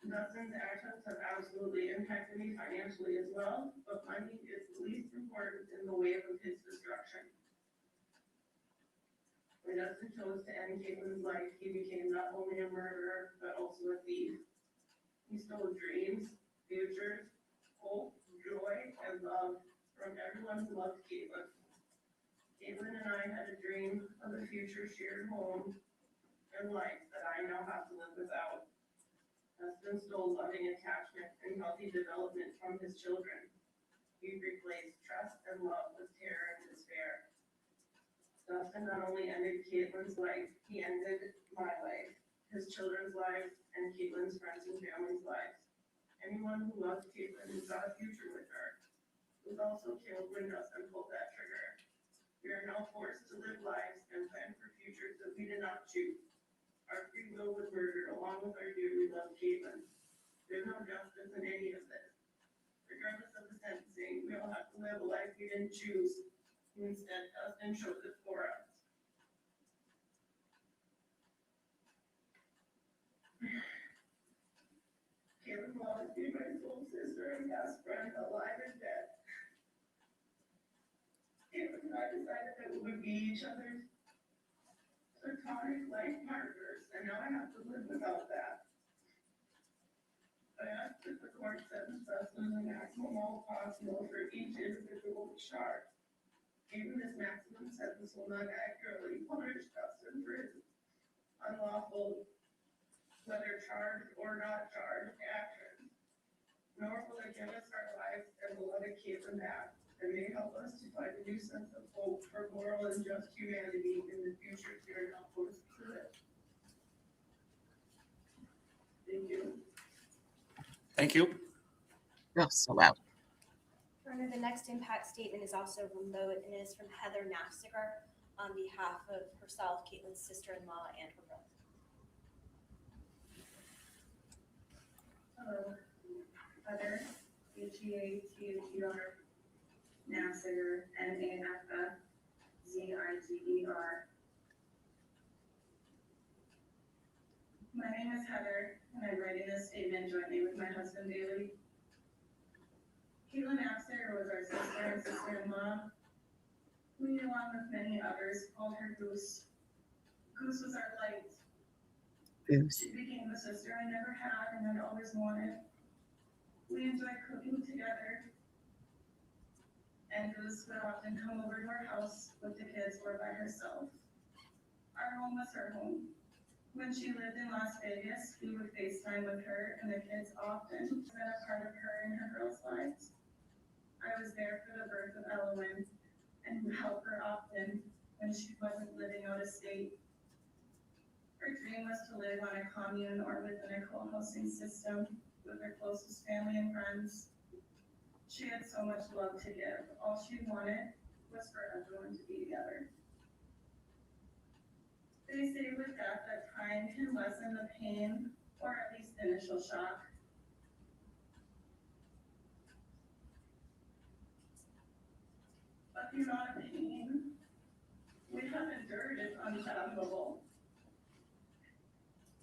Dustin's actions have absolutely impacted me financially as well, but money is the least important in the wave of his destruction. When Dustin chose to end Caitlyn's life, he became not only a murderer, but also a thief. He stole dreams, futures, hope, joy and love from everyone who loved Caitlyn. Caitlyn and I had a dream of a future shared home and life that I now have to live without. Dustin stole loving attachment and healthy development from his children. He replaced trust and love with terror and despair. Dustin not only ended Caitlyn's life, he ended my life, his children's lives, and Caitlyn's friends and family's lives. Anyone who loved Caitlyn and saw a future with her was also killed when Dustin pulled that trigger. We are now forced to live lives and plan for futures that we did not choose. Our free will was murdered along with our dearly loved Caitlyn. There's no justice in any of this. Regardless of the sentencing, we all have to live a life we didn't choose. Instead, Dustin chose it for us. Caitlyn will always be my soul sister and best friend, alive and dead. Caitlyn and I decided that we would be each other's platonic life partners, and now I have to live without that. I ask that the court sentence Dustin the maximum all possible for each individual charge. Even this maximum sentence will not accurately punish Dustin for his unlawful, whether charged or not charged, actions. Nor will it give us our lives and beloved Caitlyn back. It may help us to find a new sense of hope for moral and just humanity in the future we are not forced to live. Thank you. Thank you. Oh, so loud. Your Honor, the next impact statement is also remote and is from Heather Naffziger on behalf of herself, Caitlyn's sister-in-law, and her brother. Hello, Heather, H-E-A-T-H-E-R, Naffziger, N-A-F-F-Z-I-G-E-R. My name is Heather, and I'm writing this statement jointly with my husband, Bailey. Caitlyn Naffziger was our sister and sister-in-law. We, along with many others, called her Goose. Goose was our light. Goose. She became the sister I never had and I'd always wanted. We enjoyed cooking together, and Goose would often come over to our house with the kids or by herself. Our home was her home. When she lived in Las Vegas, we would FaceTime with her and the kids often. She's been a part of her and her girls' lives. I was there for the birth of Elowen and would help her often when she wasn't living out of state. Her dream was to live on a commune or within a co-housing system with her closest family and friends. She had so much love to give. All she wanted was for everyone to be together. They say with death that time can lessen the pain, or at least the initial shock. But the amount of pain we have endured is unfathomable.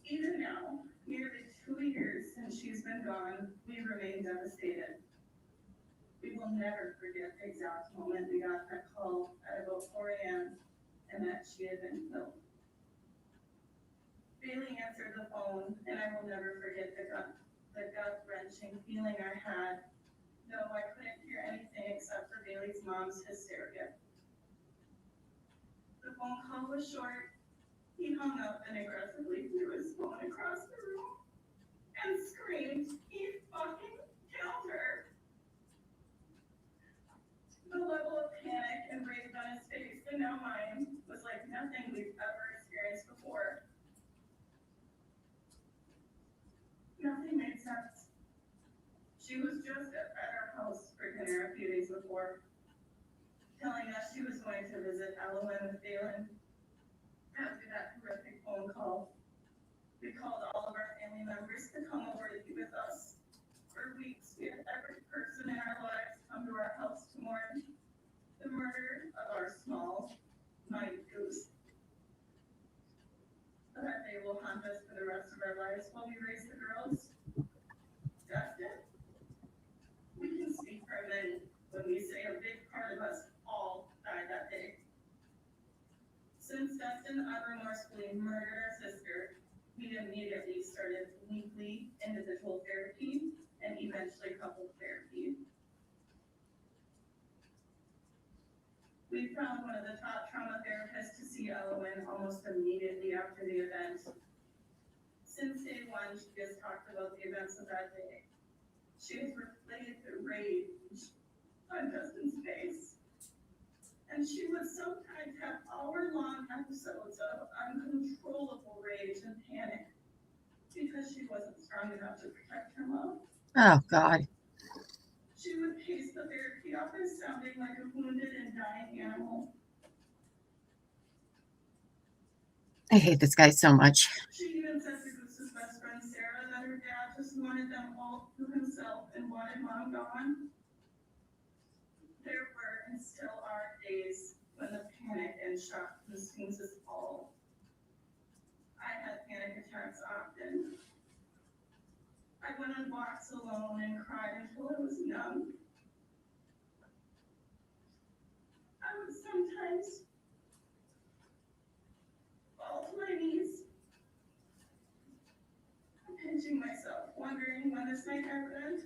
Even now, nearly 2 years since she's been gone, we remain devastated. We will never forget the exact moment we got that call at about 4 a.m. and that she had been killed. Bailey answered the phone, and I will never forget the gut-wrenching feeling I had. No, I couldn't hear anything except for Bailey's mom's hysteria. The phone call was short. He hung up and aggressively threw his phone across the room and screamed, "He fucking killed her!" The level of panic and rage on his face, and now mine, was like nothing we've ever experienced before. Nothing made sense. She was just at our house for dinner a few days before, telling us she was going to visit Elowen with Dalen. After that horrific phone call, we called all of our family members to come over to be with us. For weeks, we had every person in our lives come to our house to mourn the murder of our small, mighty Goose. That day will haunt us for the rest of our lives while we raise the girls. Dustin, we can speak for many when we say a big part of us all died that day. Since Dustin unremorsefully murdered our sister, we immediately started weekly individual therapy and eventually coupled therapy. We found one of the top trauma therapists to see Ellen almost immediately after the event. Since day one, she has talked about the events of that day. She has replayed the rage on Dustin's face. And she would sometimes have hour-long episodes of uncontrollable rage and panic because she wasn't strong enough to protect her mom. Oh, God. She would pace the therapy office sounding like a wounded and dying animal. I hate this guy so much. She even said to Goose's best friend Sarah that her dad just wanted them all to himself and wanted mom gone. There were and still are days when the panic and shock consumes us all. I had panic attacks often. I went on walks alone and cried until I was numb. I would sometimes fall to my knees, pinching myself, wondering when this might ever end.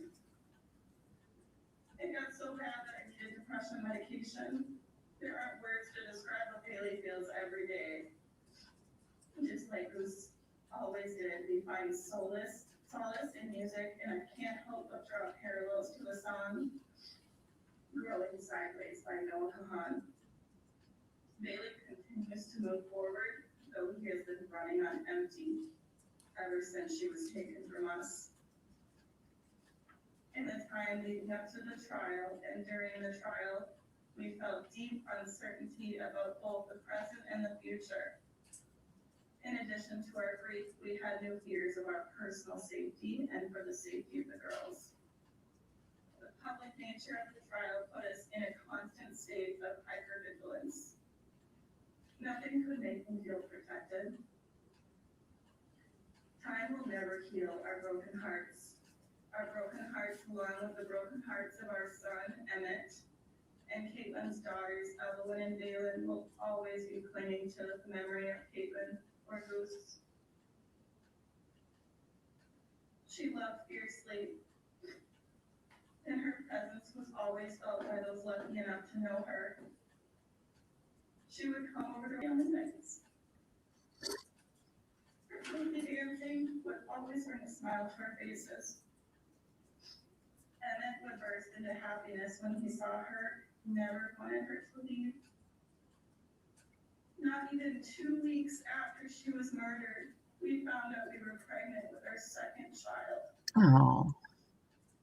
It got so bad that I needed depression medication. There aren't words to describe what Bailey feels every day. Just like Goose always did, we find solace in music, and I can't help but draw parallels to the song Growing Sideways by Noah Kahan. Bailey continues to move forward, though he has been running on empty ever since she was taken from us. In the time leading up to the trial and during the trial, we felt deep uncertainty about both the present and the future. In addition to our grief, we had new fears of our personal safety and for the safety of the girls. The public nature of the trial put us in a constant state of hypervigilance. Nothing could make me feel protected. Time will never heal our broken hearts. Our broken hearts, along with the broken hearts of our son, Emmett, and Caitlyn's daughters, Evelyn and Valen, will always be clinging to the memory of Caitlyn or Goose. She loved fiercely, and her presence was always felt by those lucky enough to know her. She would come over to family nights. Her filthy dancing would always bring a smile to our faces. Emmett would burst into happiness when he saw her, never wanted her to leave. Not even 2 weeks after she was murdered, we found out we were pregnant with our second child. Oh.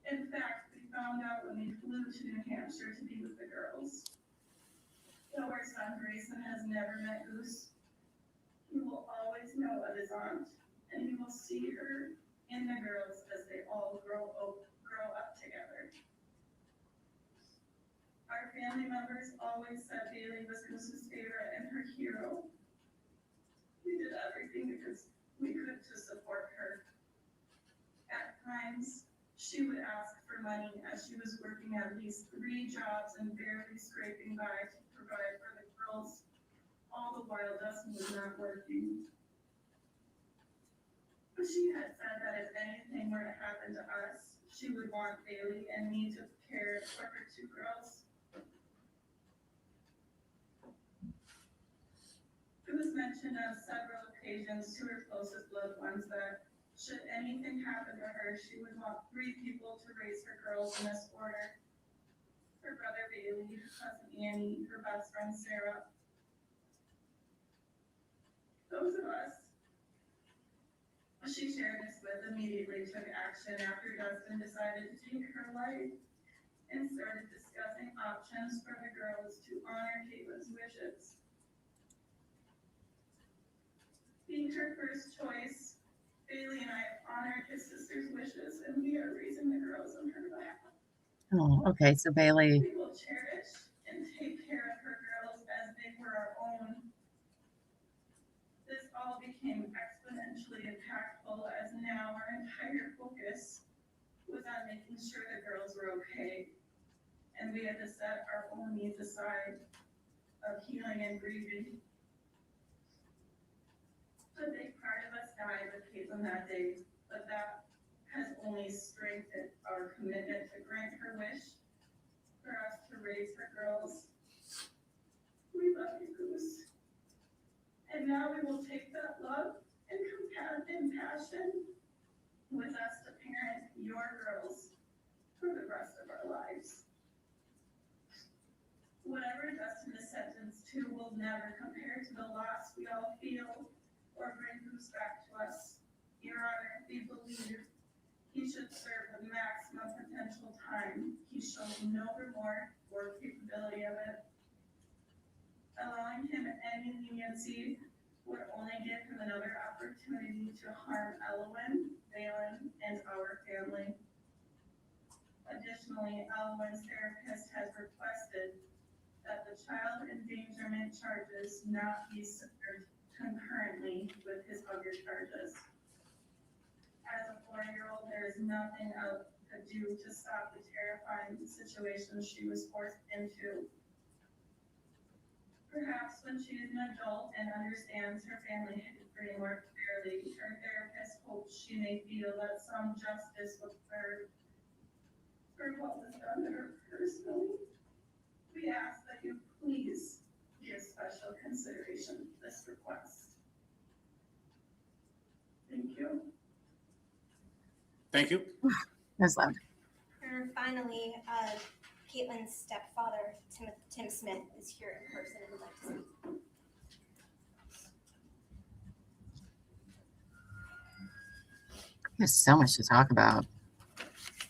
In fact, we found out when we flew to New Hampshire to be with the girls. Though our son Grayson has never met Goose, he will always know of his aunt, and he will see her in the girls as they all grow up together. Our family members always said Bailey was Goose's favorite and her hero. We did everything because we could to support her. At times, she would ask for money as she was working at least 3 jobs and barely scraping by to provide for the girls, all the while Dustin was not working. She had said that if anything were to happen to us, she would want Bailey and me to care for her 2 girls. It was mentioned on several occasions to her closest loved ones that should anything happen to her, she would want 3 people to raise her girls in this order. Her brother Bailey, her cousin Annie, her best friend Sarah. Those of us she shared this with immediately took action after Dustin decided to take her life and started discussing options for the girls to honor Caitlyn's wishes. Being her first choice, Bailey and I have honored his sister's wishes, and we are raising the girls on her behalf. Oh, okay. So Bailey. We will cherish and take care of her girls as they were our own. This all became exponentially impactful as now our entire focus was on making sure the girls were okay. And we had to set our own needs aside of healing and grieving. A big part of us died with Caitlyn that day, but that has only strengthened our commitment to grant her wish for us to raise her girls. now we will take that love and passion with us to parent your girls for the rest of our lives. Whatever Dustin is sentenced to will never compare to the loss we all feel or bring goose back to us. Your Honor, we believe he should serve the maximum potential time. He showed no remorse or capability of it. Allowing him any leniency would only give him another opportunity to harm Elwyn, Valen, and our family. Additionally, Elwyn's therapist has requested that the child endangerment charges not be served concurrently with his other charges. As a 4-year-old, there is nothing else to do to stop the terrifying situation she was forced into. Perhaps when she is an adult and understands her family history more clearly, her therapist hopes she may feel that some justice was served for what was done to her personally. We ask that you please give special consideration to this request. Thank you. Thank you. That's loud. And finally, Caitlyn's stepfather, Tim Smith, is here in person and would like to speak. There's so much to talk about.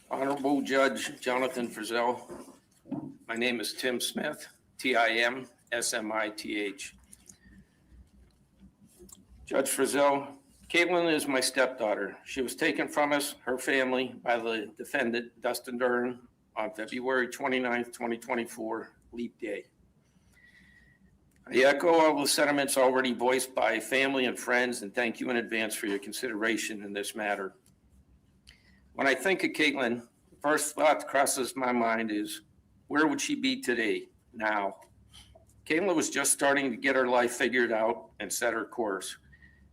Honorable Judge Jonathan Frizzell. My name is Tim Smith, Timsmith. Judge Frizzell, Caitlyn is my stepdaughter. She was taken from us, her family, by the defendant, Dustin Duren, on February 29th, 2024, Leap Day. I echo all the sentiments already voiced by family and friends, and thank you in advance for your consideration in this matter. When I think of Caitlyn, the first thought that crosses my mind is, where would she be today, now? Caitlyn was just starting to get her life figured out and set her course.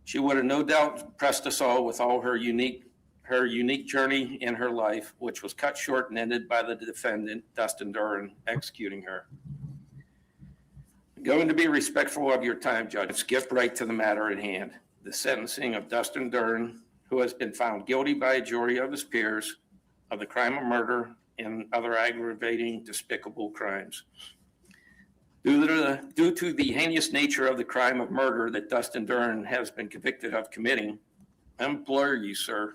She would have no doubt impressed us all with all her unique journey in her life, which was cut short and ended by the defendant, Dustin Duren, executing her. I'm going to be respectful of your time, Judge. Skip right to the matter at hand. The sentencing of Dustin Duren, who has been found guilty by a jury of his peers of the crime of murder and other aggravating, despicable crimes. Due to the heinous nature of the crime of murder that Dustin Duren has been convicted of committing, I implore you, sir,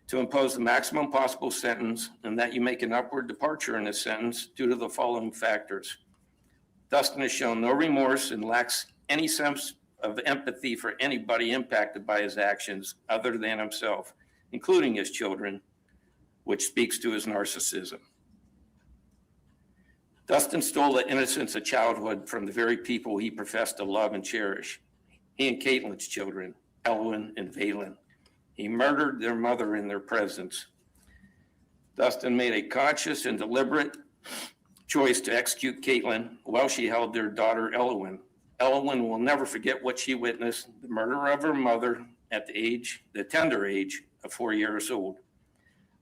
to impose the maximum possible sentence and that you make an upward departure in this sentence due to the following factors. Dustin has shown no remorse and lacks any sense of empathy for anybody impacted by his actions other than himself, including his children, which speaks to his narcissism. Dustin stole the innocence of childhood from the very people he professed to love and cherish. He and Caitlyn's children, Elwyn and Valen. He murdered their mother in their presence. Dustin made a conscious and deliberate choice to execute Caitlyn while she held their daughter, Elwyn. Elwyn will never forget what she witnessed, the murder of her mother at the tender age of 4 years old.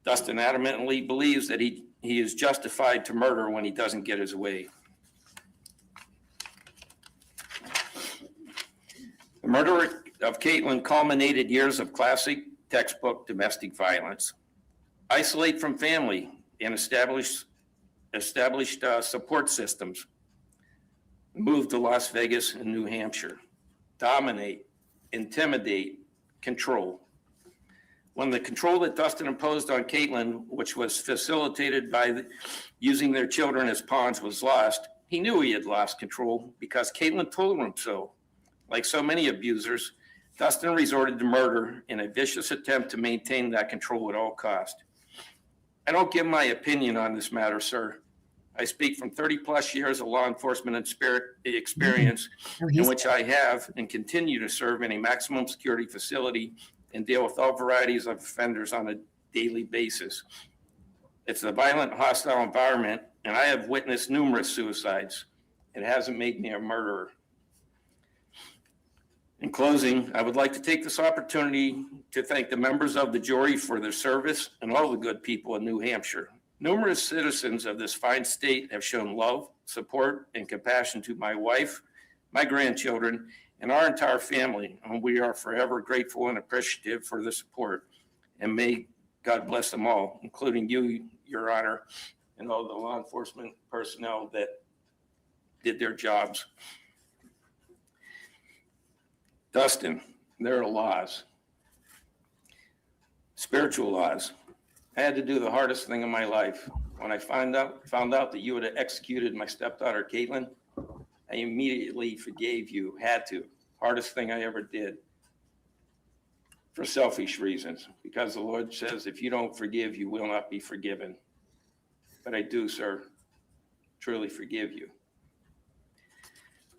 Dustin adamantly believes that he is justified to murder when he doesn't get his way. The murder of Caitlyn culminated years of classic textbook domestic violence. Isolate from family and established support systems. Move to Las Vegas and New Hampshire. Dominate, intimidate, control. When the control that Dustin imposed on Caitlyn, which was facilitated by using their children as pawns, was lost, he knew he had lost control because Caitlyn told him so. Like so many abusers, Dustin resorted to murder in a vicious attempt to maintain that control at all costs. I don't give my opinion on this matter, sir. I speak from 30 plus years of law enforcement experience in which I have and continue to serve in a maximum security facility and deal with all varieties of offenders on a daily basis. It's a violent, hostile environment, and I have witnessed numerous suicides. It hasn't made me a murderer. In closing, I would like to take this opportunity to thank the members of the jury for their service and all the good people in New Hampshire. Numerous citizens of this fine state have shown love, support, and compassion to my wife, my grandchildren, and our entire family. And we are forever grateful and appreciative for the support. And may God bless them all, including you, Your Honor, and all the law enforcement personnel that did their jobs. Dustin, there are laws, spiritual laws. I had to do the hardest thing in my life. When I found out that you had executed my stepdaughter, Caitlyn, I immediately forgave you, had to. Hardest thing I ever did for selfish reasons, because the Lord says, if you don't forgive, you will not be forgiven. But I do, sir, truly forgive you.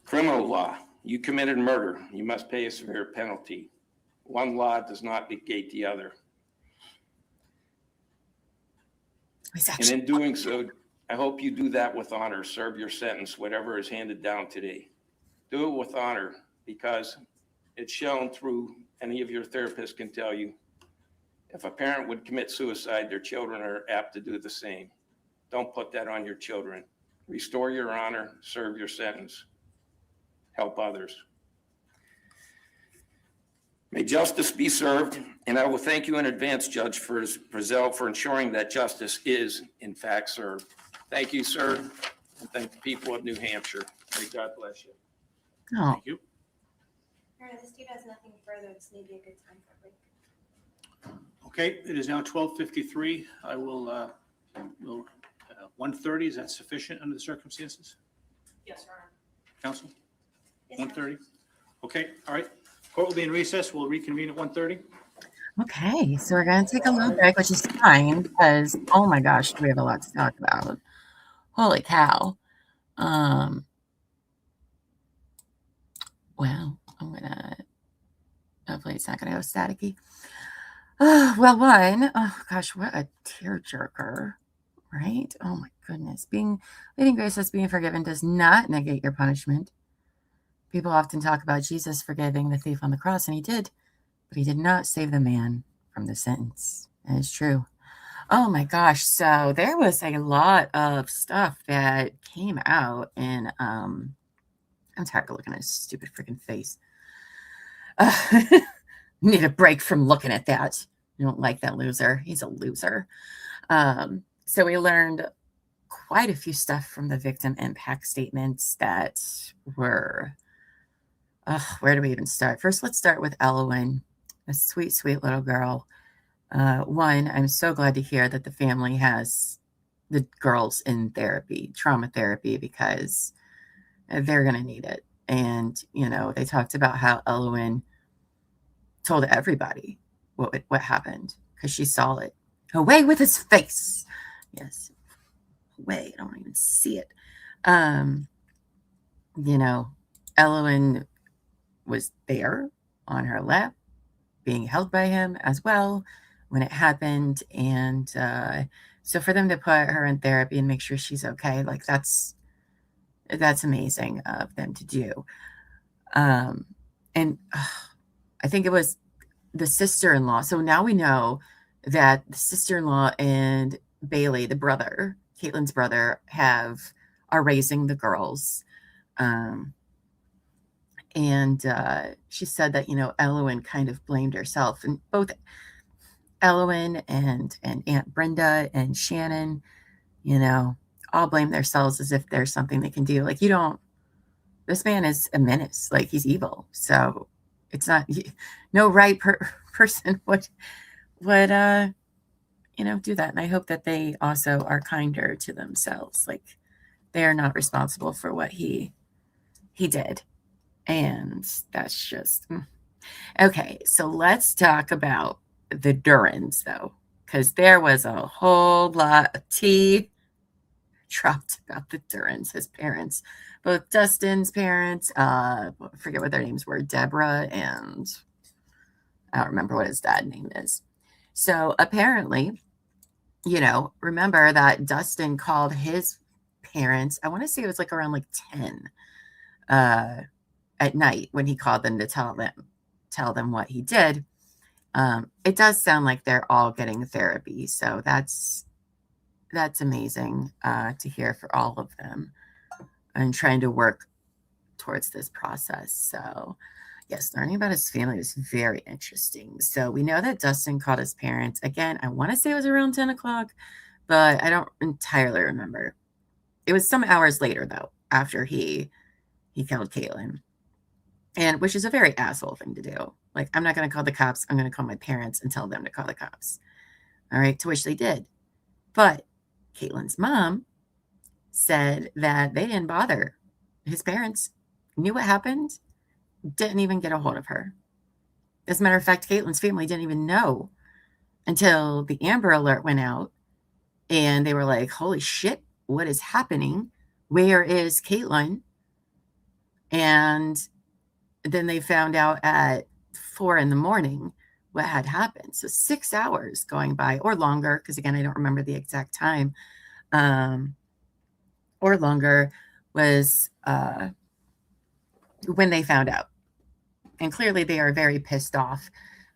Criminal law, you committed murder. You must pay a severe penalty. One law does not negate the other. And in doing so, I hope you do that with honor. Serve your sentence, whatever is handed down today. Do it with honor, because it's shown through, any of your therapists can tell you, if a parent would commit suicide, their children are apt to do the same. Don't put that on your children. Restore your honor, serve your sentence, help others. May justice be served, and I will thank you in advance, Judge Frizzell, for ensuring that justice is, in fact, served. Thank you, sir, and thank the people of New Hampshire. May God bless you. Oh, Thank you. Your Honor, the state has nothing further. This may be a good time for a break. Okay, it is now 12:53. I will, 1:30, is that sufficient under the circumstances? Yes, Your Honor. Counsel, Yes, Your Honor. 1:30? Okay, all right. Court will be in recess. We'll reconvene at 1:30. okay. So we're going to take a little break, which is fine because, oh my gosh, we have a lot to talk about. Holy cow. Well, I'm going to, hopefully it's not going to go staticky. Well, one, oh gosh, what a tearjerker, right? Oh my goodness. Leading grace as being forgiven does not negate your punishment. People often talk about Jesus forgiving the thief on the cross, and he did, but he did not save the man from the sentence. That is true. Oh my gosh. So there was a lot of stuff that came out, and I'm tired of looking at his stupid freaking face. Need a break from looking at that. I don't like that loser. He's a loser. So we learned quite a few stuff from the victim impact statements that were, where do we even start? First, let's start with Elowen, a sweet, sweet little girl. One, I'm so glad to hear that the family has the girls in therapy, trauma therapy, because they're going to need it. And, you know, they talked about how Elowen told everybody what happened because she saw it. Away with his face. Yes. Away. I don't even see it. You know, Elowen was there on her lap, being held by him as well when it happened. And so for them to put her in therapy and make sure she's okay, like that's amazing of them to do. And I think it was the sister-in-law. So now we know that the sister-in-law and Bailey, the brother, Caitlyn's brother, are raising the girls. And she said that, you know, Elowen kind of blamed herself, and both Elowen and Aunt Brenda and Shannon, you know, all blame themselves as if there's something they can do. Like, this man is a menace. Like, he's evil. So it's not, no right person would, you know, do that. And I hope that they also are kinder to themselves. Like, they are not responsible for what he did. And that's just, okay. So let's talk about the Durens, though, because there was a whole lot of tea dropped about the Durens, his parents, both Dustin's parents, I forget what their names were, Deborah, and I don't remember what his dad's name is. So apparently, you know, remember that Dustin called his parents, I want to say it was like around like 10 at night when he called them to tell them what he did. It does sound like they're all getting therapy. So that's amazing to hear for all of them, and trying to work towards this process. So yes, learning about his family was very interesting. So we know that Dustin called his parents. Again, I want to say it was around 10 o'clock, but I don't entirely remember. It was some hours later, though, after he killed Caitlyn, and which is a very asshole thing to do. Like, I'm not going to call the cops. I'm going to call my parents and tell them to call the cops. All right, to which they did. But Caitlyn's mom said that they didn't bother. His parents knew what happened, didn't even get a hold of her. As a matter of fact, Caitlyn's family didn't even know until the Amber Alert went out, and they were like, holy shit, what is happening? Where is Caitlyn? And then they found out at 4 a.m. what had happened. So 6 hours going by, or longer, because again, I don't remember the exact time, or longer, was when they found out. And clearly they are very pissed off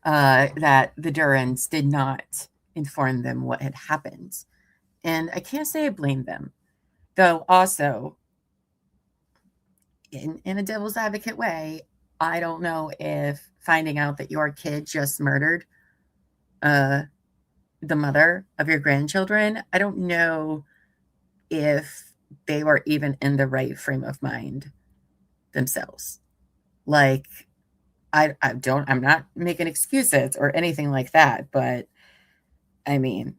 that the Durens did not inform them what had happened. And I can't say I blame them, though also, in a devil's advocate way, I don't know if finding out that your kid just murdered the mother of your grandchildren, I don't know if they were even in the right frame of mind themselves. Like, I'm not making excuses or anything like that, but I mean,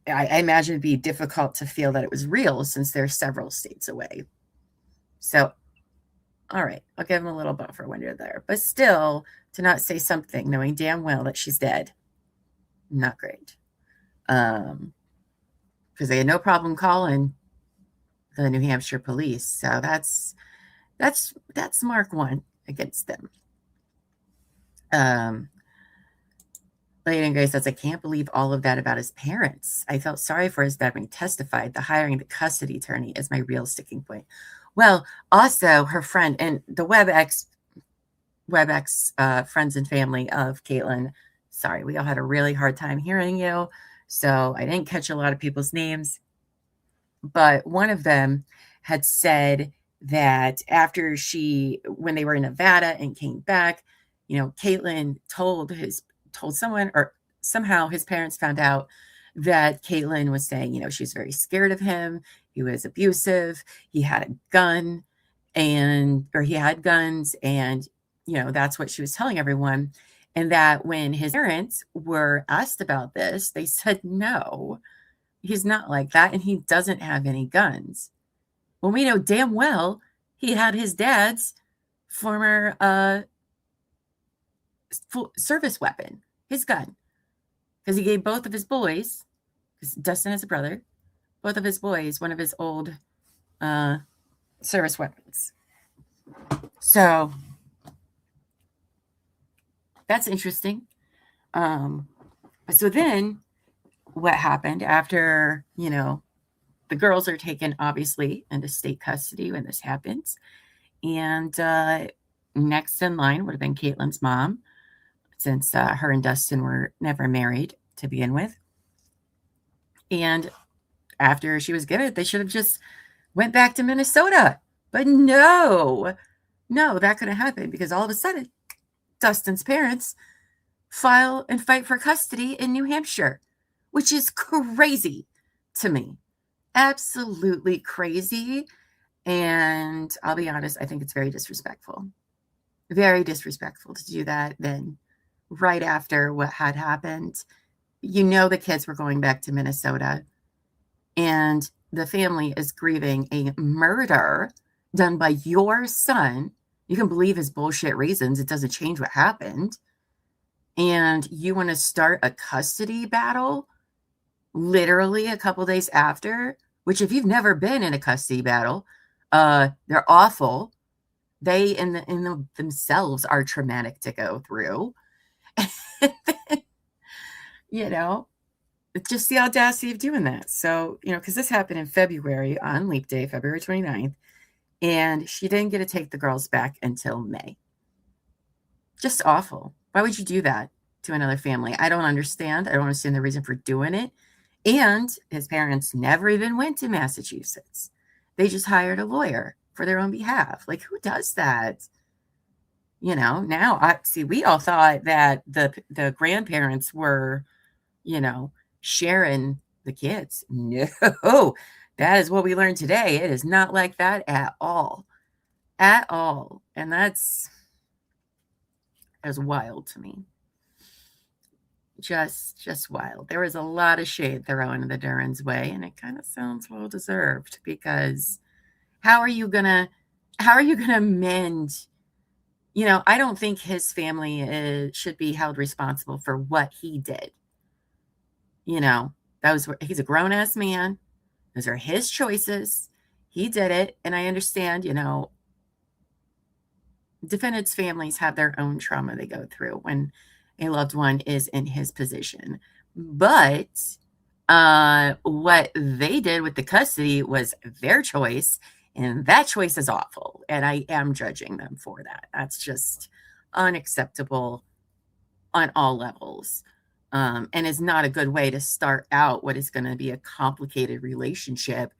I imagine it'd be difficult to feel that it was real since they're several states away. So, all right, I'll give them a little buffer when you're there, but still, to not say something knowing damn well that she's dead, not great. Because they had no problem calling the New Hampshire police, so that's mark one against them. Lady and Grace says, I can't believe all of that about his parents. I felt sorry for his dad when he testified. The hiring the custody attorney is my real sticking point. Well, also her friend and the WebEx friends and family of Caitlyn. Sorry, we all had a really hard time hearing you, so I didn't catch a lot of people's names. But one of them had said that after when they were in Nevada and came back, Caitlyn told someone, or somehow his parents found out that Caitlyn was saying, she was very scared of him. He was abusive. He had a gun or he had guns. And, that's what she was telling everyone. And that when his parents were asked about this, they said, no, he's not like that. And he doesn't have any guns. Well, we know damn well he had his dad's former service weapon, his gun, because he gave both of his boys, because Dustin has a brother, both of his boys, one of his old service weapons. So that's interesting. So then what happened after, the girls are taken obviously into state custody when this happens. And next in line would have been Caitlyn's mom, since her and Dustin were never married to begin with. And after she was given, they should have just went back to Minnesota. But no, that couldn't happen, because all of a sudden, Dustin's parents file and fight for custody in New Hampshire, which is crazy to me. Absolutely crazy. And I'll be honest, I think it's very disrespectful. Very disrespectful to do that then right after what had happened. The kids were going back to Minnesota, and the family is grieving a murder done by your son. You can believe his bullshit reasons. It doesn't change what happened. And you want to start a custody battle literally a couple days after, which if you've never been in a custody battle, they're awful. They in themselves are traumatic to go through. Just the audacity of doing that. So, because this happened in February on Leap Day, February 29th, and she didn't get to take the girls back until May. Just awful. Why would you do that to another family? I don't understand. I don't understand the reason for doing it. And his parents never even went to Massachusetts. They just hired a lawyer for their own behalf. Like, who does that? You know, now I see, we all thought that the grandparents were, you know, sharing the kids. No, that is what we learned today. It is not like that at all. At all. And that's wild to me. Just wild. There was a lot of shade thrown the Duren's way, and it kind of sounds well deserved, because how are you gonna mend? You know, I don't think his family should be held responsible for what he did. You know, he's a grown-ass man. Those are his choices. He did it. And I understand, you know, defendants' families have their own trauma they go through when a loved one is in his position. But what they did with the custody was their choice, and that choice is awful. And I am judging them for that. That's just unacceptable on all levels. And is not a good way to start out what is going to be a complicated relationship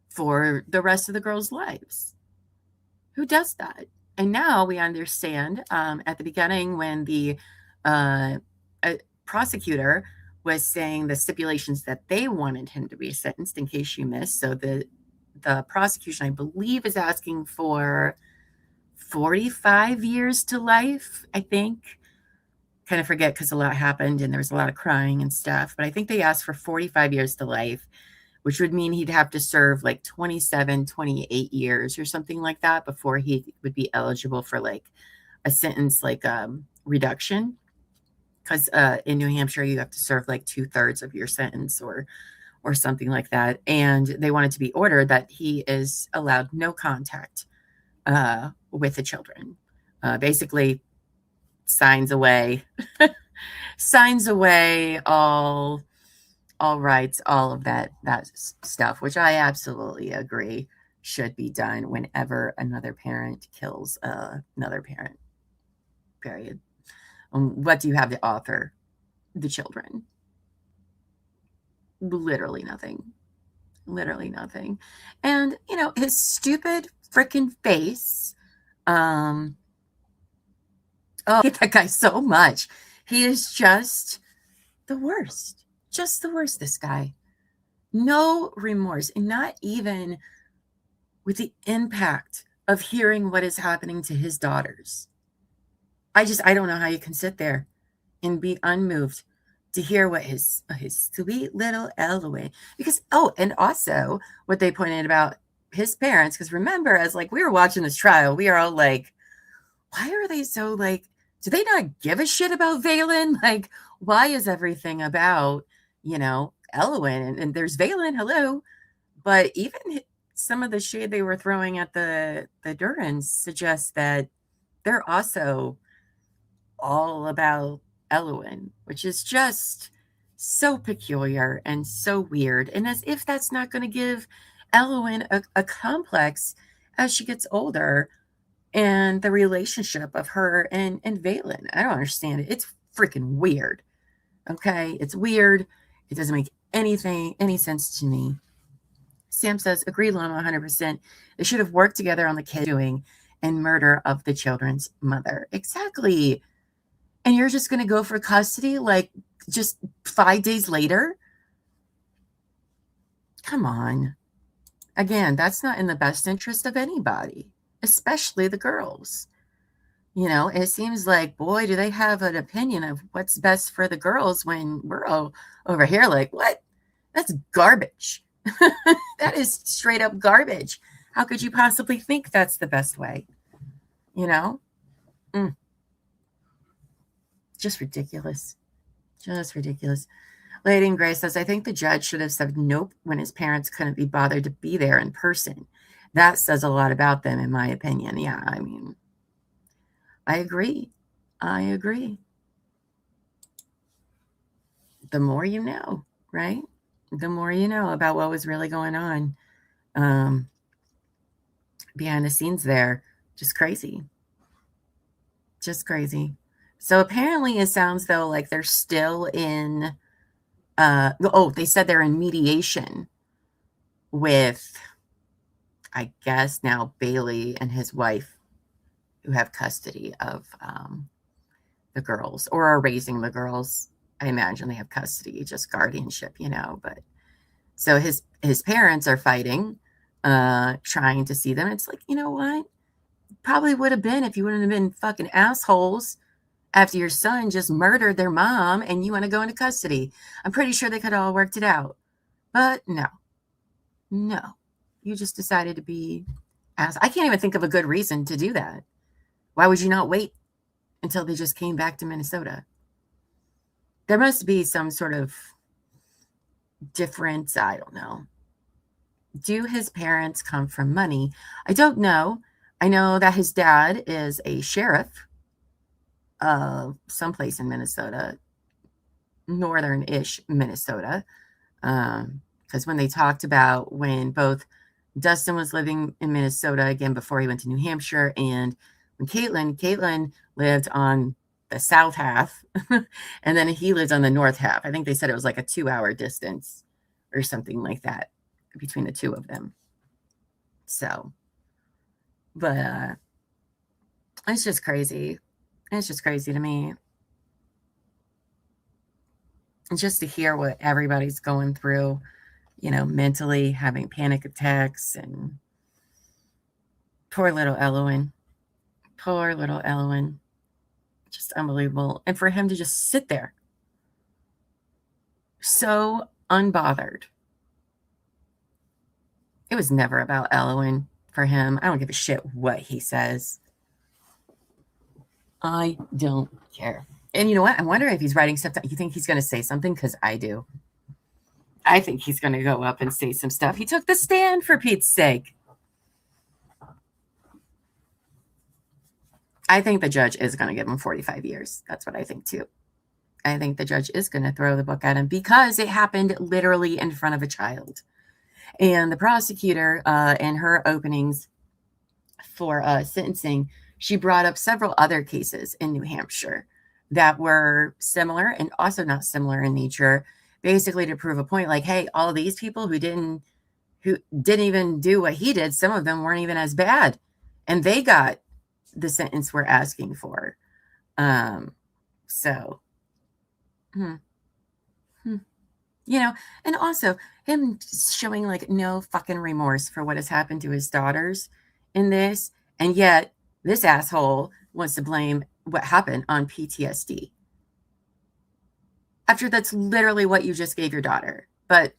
for the rest of the girls' lives. Who does that? And now we understand, at the beginning, when the prosecutor was saying the stipulations that they wanted him to be sentenced, in case you missed. So the prosecution, I believe, is asking for 45 years to life, I think. Kind of forget, because a lot happened and there was a lot of crying and stuff. But I think they asked for 45 years to life, which would mean he'd have to serve like 27, 28 years or something like that before he would be eligible for like a sentence, like reduction. Because in New Hampshire, you have to serve like 2/3 of your sentence or something like that. And they wanted to be ordered that he is allowed no contact with the children. Basically, signs away all rights, all of that stuff, which I absolutely agree should be done whenever another parent kills another parent, period. What do you have to offer the children? Literally nothing. Literally nothing. And, you know, his stupid freaking face. Oh, I hate that guy so much. He is just the worst. Just the worst, this guy. No remorse. And not even with the impact of hearing what is happening to his daughters. I don't know how you can sit there and be unmoved to hear what his sweet little Elway, because, oh, and also what they pointed about his parents, because remember, as like we were watching this trial, we are all like, why are they so like, do they not give a shit about Valen? Like, why is everything about, you know, Elwyn? And there's Valen, hello. But even some of the shade they were throwing at the Durens suggests that they're also all about Elwyn, which is just so peculiar and so weird. And as if that's not going to give Elwyn a complex as she gets older, and the relationship of her and Valen. I don't understand it. It's freaking weird. Okay? It's weird. It doesn't make any sense to me. Sam says, agree, Llama, 100%. They should have worked together on the kidnapping and murder of the children's mother. Exactly. And you're just going to go for custody like just 5 days later? Come on. Again, that's not in the best interest of anybody, especially the girls. You know, it seems like, boy, do they have an opinion of what's best for the girls when we're all over here like, what? That's garbage. That is straight up garbage. How could you possibly think that's the best way? You know? Just ridiculous. Just ridiculous. Lady in Gray says, I think the judge should have said nope when his parents couldn't be bothered to be there in person. That says a lot about them, in my opinion. Yeah, I mean, I agree. I agree. The more you know, right? The more you know about what was really going on behind the scenes there. Just crazy. Just crazy. So apparently it sounds though like they're still in, they said they're in mediation with, I guess now Bailey and his wife who have custody of the girls, or are raising the girls. I imagine they have custody, just guardianship, but so his parents are fighting, trying to see them. It's like, you know what? Probably would have been if you wouldn't have been fucking assholes after your son just murdered their mom and you want to go into custody. I'm pretty sure they could have all worked it out. But no, you just decided to be ass. I can't even think of a good reason to do that. Why would you not wait until they just came back to Minnesota? There must be some sort of difference. I don't know. Do his parents come from money? I don't know. I know that his dad is a sheriff someplace in Minnesota, northern-ish Minnesota. Because when they talked about when both Dustin was living in Minnesota, again, before he went to New Hampshire, and when Caitlyn lived on the south half, and then he lived on the north half. I think they said it was like a 2-hour distance or something like that between the two of them. So, but it's just crazy. It's just crazy to me. And just to hear what everybody's going through, mentally, having panic attacks, and poor little Elowen. Poor little Elowen. Just unbelievable. And for him to just sit there so unbothered. It was never about Elowen for him. I don't give a shit what he says. I don't care. And you know what? I'm wondering if he's writing stuff down. You think he's going to say something? Because I do. I think he's going to go up and say some stuff. He took the stand, for Pete's sake. I think the judge is going to give him 45 years. That's what I think too. I think the judge is going to throw the book at him because it happened literally in front of a child. And the prosecutor, in her openings for sentencing, she brought up several other cases in New Hampshire that were similar and also not similar in nature, basically to prove a point like, hey, all these people who didn't even do what he did, some of them weren't even as bad, and they got the sentence we're asking for. And also him showing like no fucking remorse for what has happened to his daughters in this, and yet this asshole wants to blame what happened on PTSD. After that's literally what you just gave your daughter. But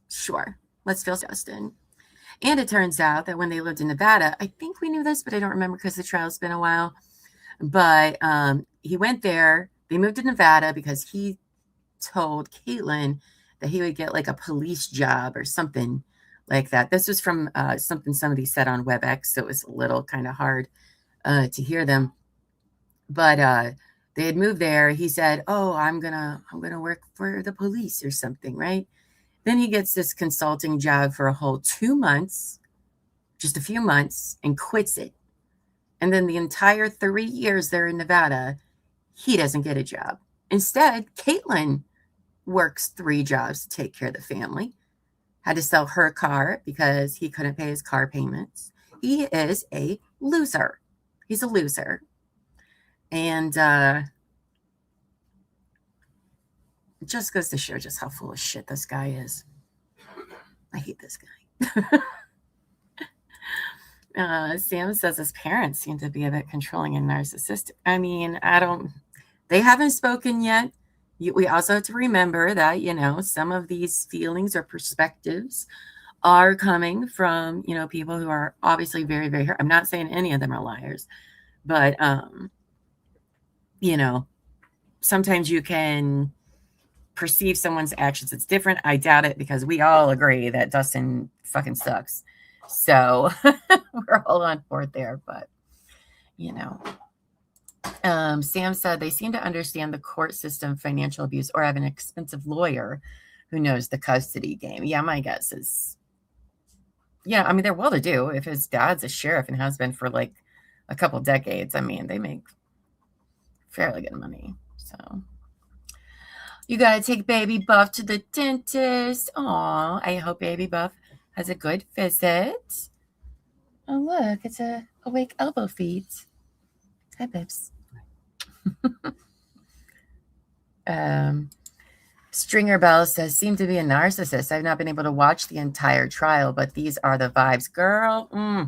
sure, let's feel Dustin. And it turns out that when they lived in Nevada, I think we knew this, but I don't remember because the trial's been a while. But he went there. They moved to Nevada because he told Caitlyn that he would get like a police job or something like that. This was from something somebody said on WebEx, so it was a little kind of hard to hear them. But they had moved there. He said, "Oh, I'm gonna work for the police or something," right? Then he gets this consulting job for a whole 2 months, just a few months, and quits it. And then the entire 3 years they're in Nevada, he doesn't get a job. Instead, Caitlyn works 3 jobs to take care of the family. Had to sell her car because he couldn't pay his car payments. He is a loser. He's a loser. And it just goes to show just how full of shit this guy is. I hate this guy. Sam says his parents seem to be a bit controlling and narcissistic. I mean, they haven't spoken yet. We also have to remember that, some of these feelings or perspectives are coming from, people who are obviously very, very hurt. I'm not saying any of them are liars, but, sometimes you can perceive someone's actions. It's different. I doubt it because we all agree that Dustin fucking sucks. So we're all on board there, but, Sam said they seem to understand the court system, financial abuse, or have an expensive lawyer who knows the custody game. Yeah, my guess is, they're well to do. If his dad's a sheriff and has been for like a couple decades, they make fairly good money. So you got to take baby Buff to the dentist. Aw, I hope baby Buff has a good visit. look, it's a awake elbow feeds. Hi, babes. Stringer Bell says, seem to be a narcissist. I've not been able to watch the entire trial, but these are the vibes. Girl, let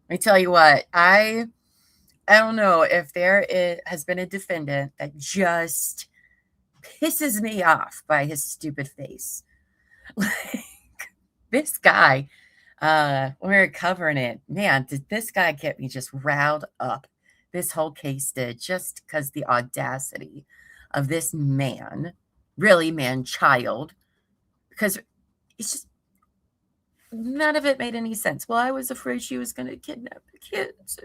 me tell you what. I don't know if has been a defendant that just pisses me off by his stupid face. Like, this guy, when we were covering it, man, did this guy get me just riled up. This whole case did, just because the audacity of this man, really man-child, because it's just, none of it made any sense. Well, I was afraid she was going to kidnap the kids,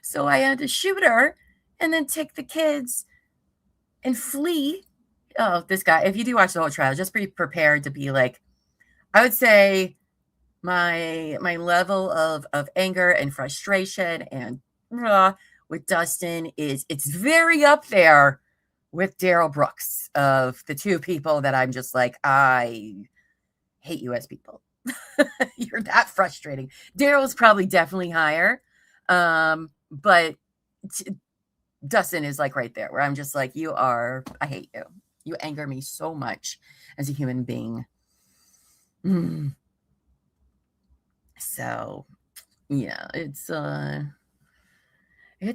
so I had to shoot her and then take the kids and flee. Oh, this guy, if you do watch the whole trial, just be prepared to be like, I would say my level of anger and frustration and with Dustin it's very up there with Daryl Brooks, of the two people that I'm just like, I hate you as people. You're that frustrating. Daryl's probably definitely higher, but Dustin is like right there where I'm just like, I hate you. You anger me so much as a human being. So yeah, it's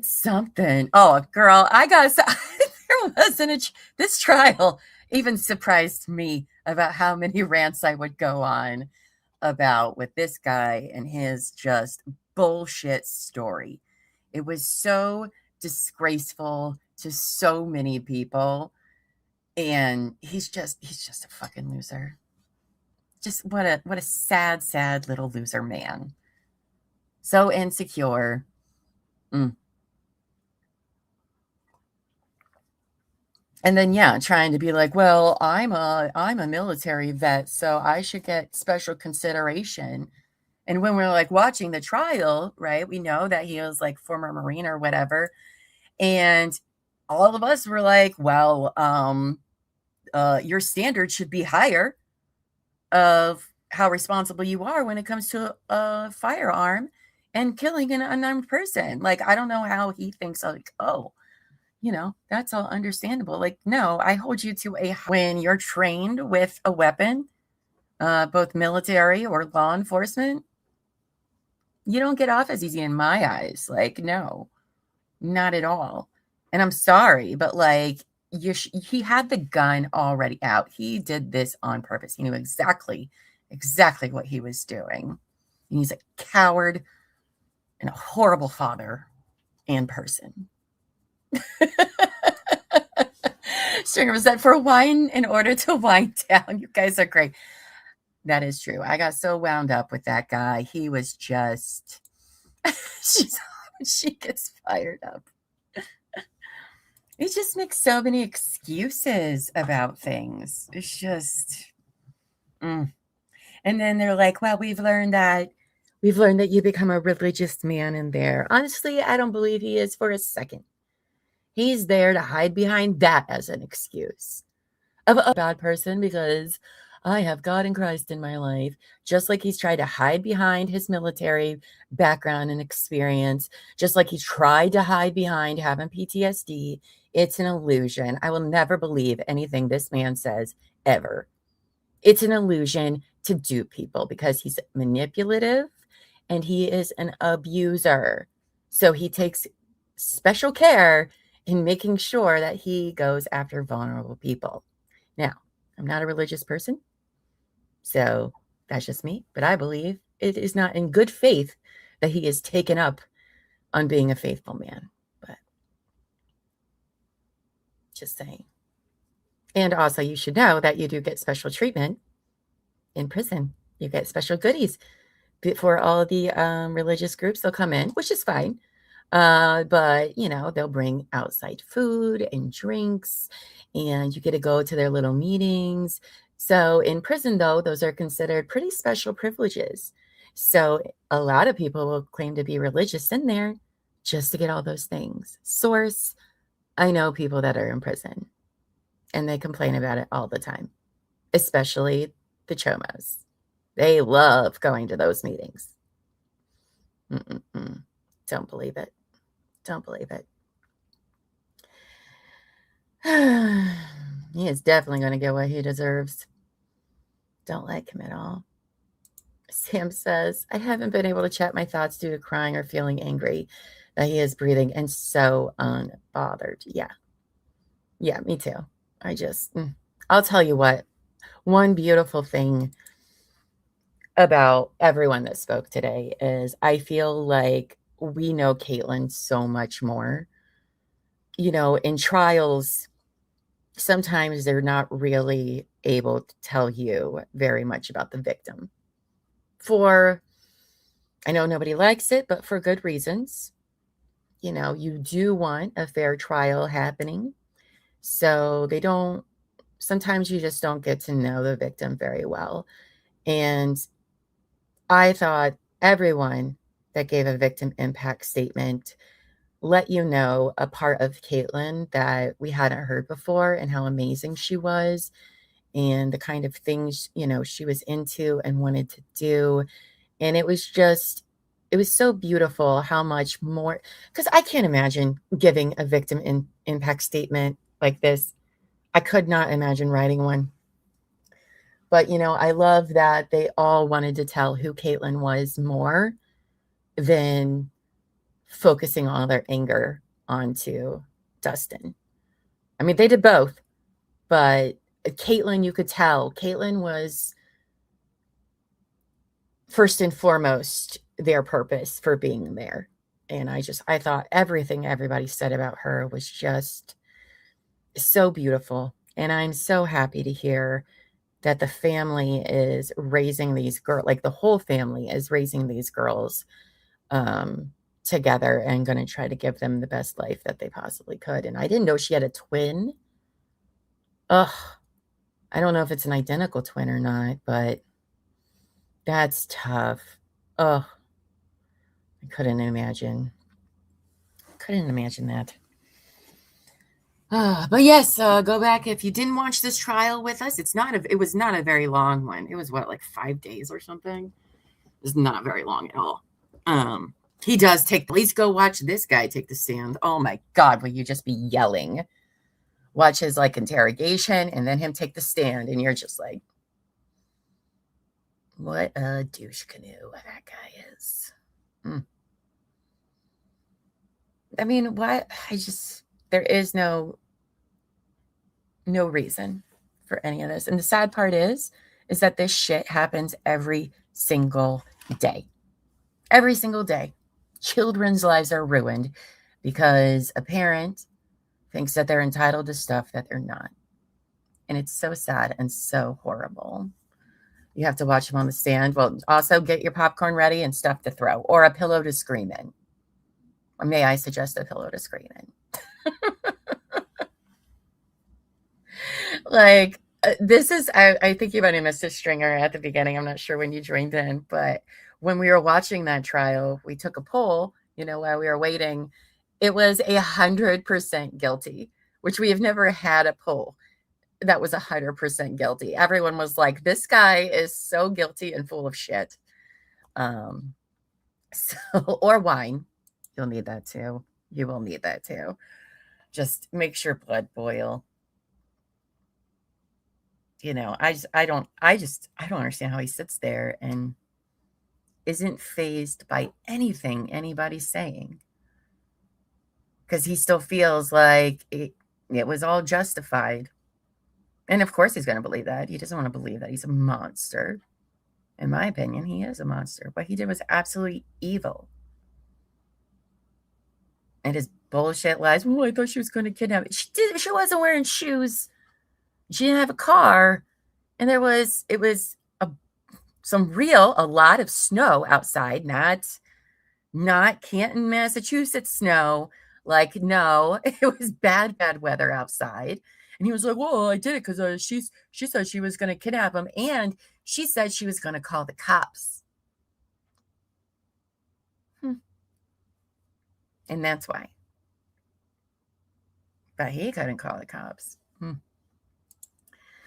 something. Oh, girl, I gotta say, there wasn't this trial even surprised me about how many rants I would go on about with this guy and his just bullshit story. It was so disgraceful to so many people, and he's just a fucking loser. Just what a sad little loser man. So insecure. And then trying to be like, well, I'm a military vet, so I should get special consideration. And when we're like watching the trial, right, we know that he was like former Marine or whatever, and all of us were like, well, your standard should be higher of how responsible you are when it comes to a firearm and killing an unarmed person. Like, I don't know how he thinks like, oh, that's all understandable. Like, no, I hold you to when you're trained with a weapon, both military or law enforcement, you don't get off as easy in my eyes. Like, no, not at all. And I'm sorry, but like, he had the gun already out. He did this on purpose. He knew exactly what he was doing. And he's a coward and a horrible father and person. Stringer was that for wine in order to wind down. You guys are great. That is true. I got so wound up with that guy. He was just, she gets fired up. He just makes so many excuses about things. It's just, And then they're like, well, we've learned that you become a religious man in there. Honestly, I don't believe he is for a second. He's there to hide behind that as an excuse of a bad person because I have God and Christ in my life, just like he's tried to hide behind his military background and experience, just like he tried to hide behind having PTSD. It's an illusion. I will never believe anything this man says ever. It's an illusion to dupe people because he's manipulative and he is an abuser. So he takes special care in making sure that he goes after vulnerable people. Now, I'm not a religious person, so that's just me, but I believe it is not in good faith that he is taken up on being a faithful man, but just saying. And also, you should know that you do get special treatment in prison. You get special goodies for all the religious groups. They'll come in, which is fine. But they'll bring outside food and drinks, and you get to go to their little meetings. So in prison, though, those are considered pretty special privileges. So a lot of people will claim to be religious in there just to get all those things. Source, I know people that are in prison, and they complain about it all the time, especially the chomos. They love going to those meetings. Mm-mm-mm. Don't believe it. Don't believe it. He is definitely going to get what he deserves. Don't like him at all. Sam says, I haven't been able to chat my thoughts due to crying or feeling angry that he is breathing and so unbothered. Yeah. Yeah, me too. I'll tell you what, one beautiful thing about everyone that spoke today is I feel like we know Caitlyn so much more. You know, in trials, sometimes they're not really able to tell you very much about the victim. I know nobody likes it, but for good reasons. You know, you do want a fair trial happening. So sometimes you just don't get to know the victim very well. And I thought everyone that gave a victim impact statement let you know a part of Caitlyn that we hadn't heard before and how amazing she was and the kind of things, she was into and wanted to do. And it was so beautiful how much more, because I can't imagine giving a victim impact statement like this. I could not imagine writing one. But, I love that they all wanted to tell who Caitlyn was more than focusing all their anger onto Dustin. I mean, they did both, but Caitlyn, you could tell, Caitlyn was first and foremost their purpose for being there. And I thought everything everybody said about her was just so beautiful. And I'm so happy to hear that the family is raising these girls, like the whole family is raising these girls together and going to try to give them the best life that they possibly could. And I didn't know she had a twin. Ugh, I don't know if it's an identical twin or not, but that's tough. Ugh, I couldn't imagine that. But yes, go back if you didn't watch this trial with us. It was not a very long one. It was like 5 days or something. It was not very long at all. He does please go watch this guy take the stand. Oh my God, will you just be yelling? Watch his interrogation and then him take the stand. And you're just like, what a douche canoe that guy is. I mean, what? There is no reason for any of this. And the sad part is that this shit happens every single day. Every single day. Children's lives are ruined because a parent thinks that they're entitled to stuff that they're not. And it's so sad and so horrible. You have to watch him on the stand. Well, also get your popcorn ready and stuff to throw or a pillow to scream in. Or may I suggest a pillow to scream in? This is, I think you might have missed a stringer at the beginning. I'm not sure when you joined in, but when we were watching that trial, we took a poll, while we were waiting. It was 100% guilty, which we have never had a poll that was 100% guilty. Everyone was like, this guy is so guilty and full of shit. Or wine. You'll need that too. You will need that too. Just makes your blood boil. I don't understand how he sits there and isn't fazed by anything anybody's saying. Because he still feels like it was all justified. And of course he's going to believe that. He doesn't want to believe that he's a monster. In my opinion, he is a monster. What he did was absolutely evil. And his bullshit lies. Oh, I thought she was going to kidnap me. She wasn't wearing shoes. She didn't have a car. And it was a lot of snow outside, not Canton, Massachusetts snow. No, it was bad weather outside. And he was like, well, I did it because she said she was going to kidnap him. And she said she was going to call the cops. And that's why. But he couldn't call the cops.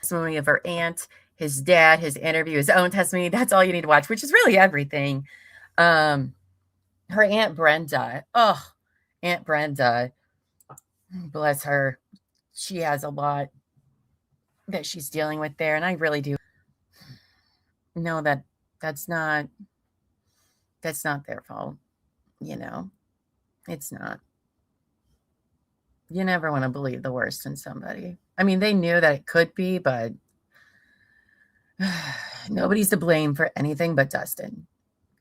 Testimony of her aunt, his dad, his interview, his own testimony. That's all you need to watch, which is really everything. her Aunt Brenda. Oh, Aunt Brenda, bless her. She has a lot that she's dealing with there. And I really do know that that's not their fault. You know, it's not. You never want to believe the worst in somebody. I mean, they knew that it could be, but nobody's to blame for anything but Dustin.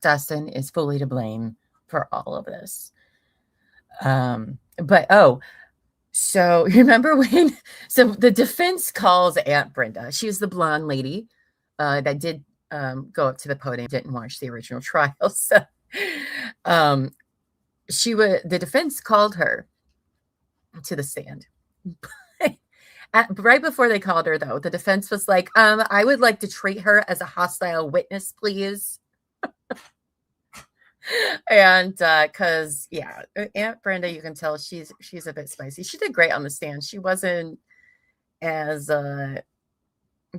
Dustin is fully to blame for all of this. So remember when, so the defense calls Aunt Brenda. She was the blonde lady that did go up to the podium, didn't watch the original trial. So the defense called her to the stand. Right before they called her, though, the defense was like, I would like to treat her as a hostile witness, please. And because Aunt Brenda, you can tell she's a bit spicy. She did great on the stand. She wasn't as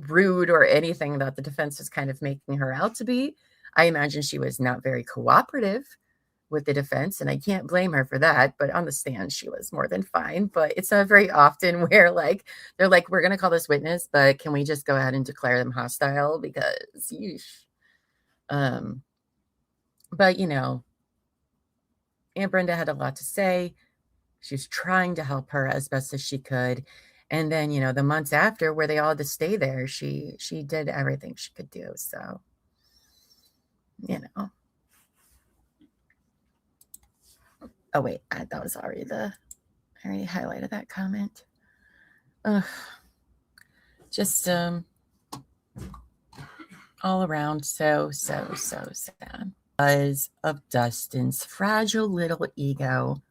rude or anything that the defense was kind of making her out to be. I imagine she was not very cooperative with the defense, and I can't blame her for that. But on the stand, she was more than fine. But it's not very often where they're like, we're going to call this witness, but can we just go ahead and declare them hostile? Because but Aunt Brenda had a lot to say. She was trying to help her as best as she could. And then, the months after where they all had to stay there, she did everything she could do. So, Oh, wait, that was already I already highlighted that comment. Just all around so sad. Because of Dustin's fragile little ego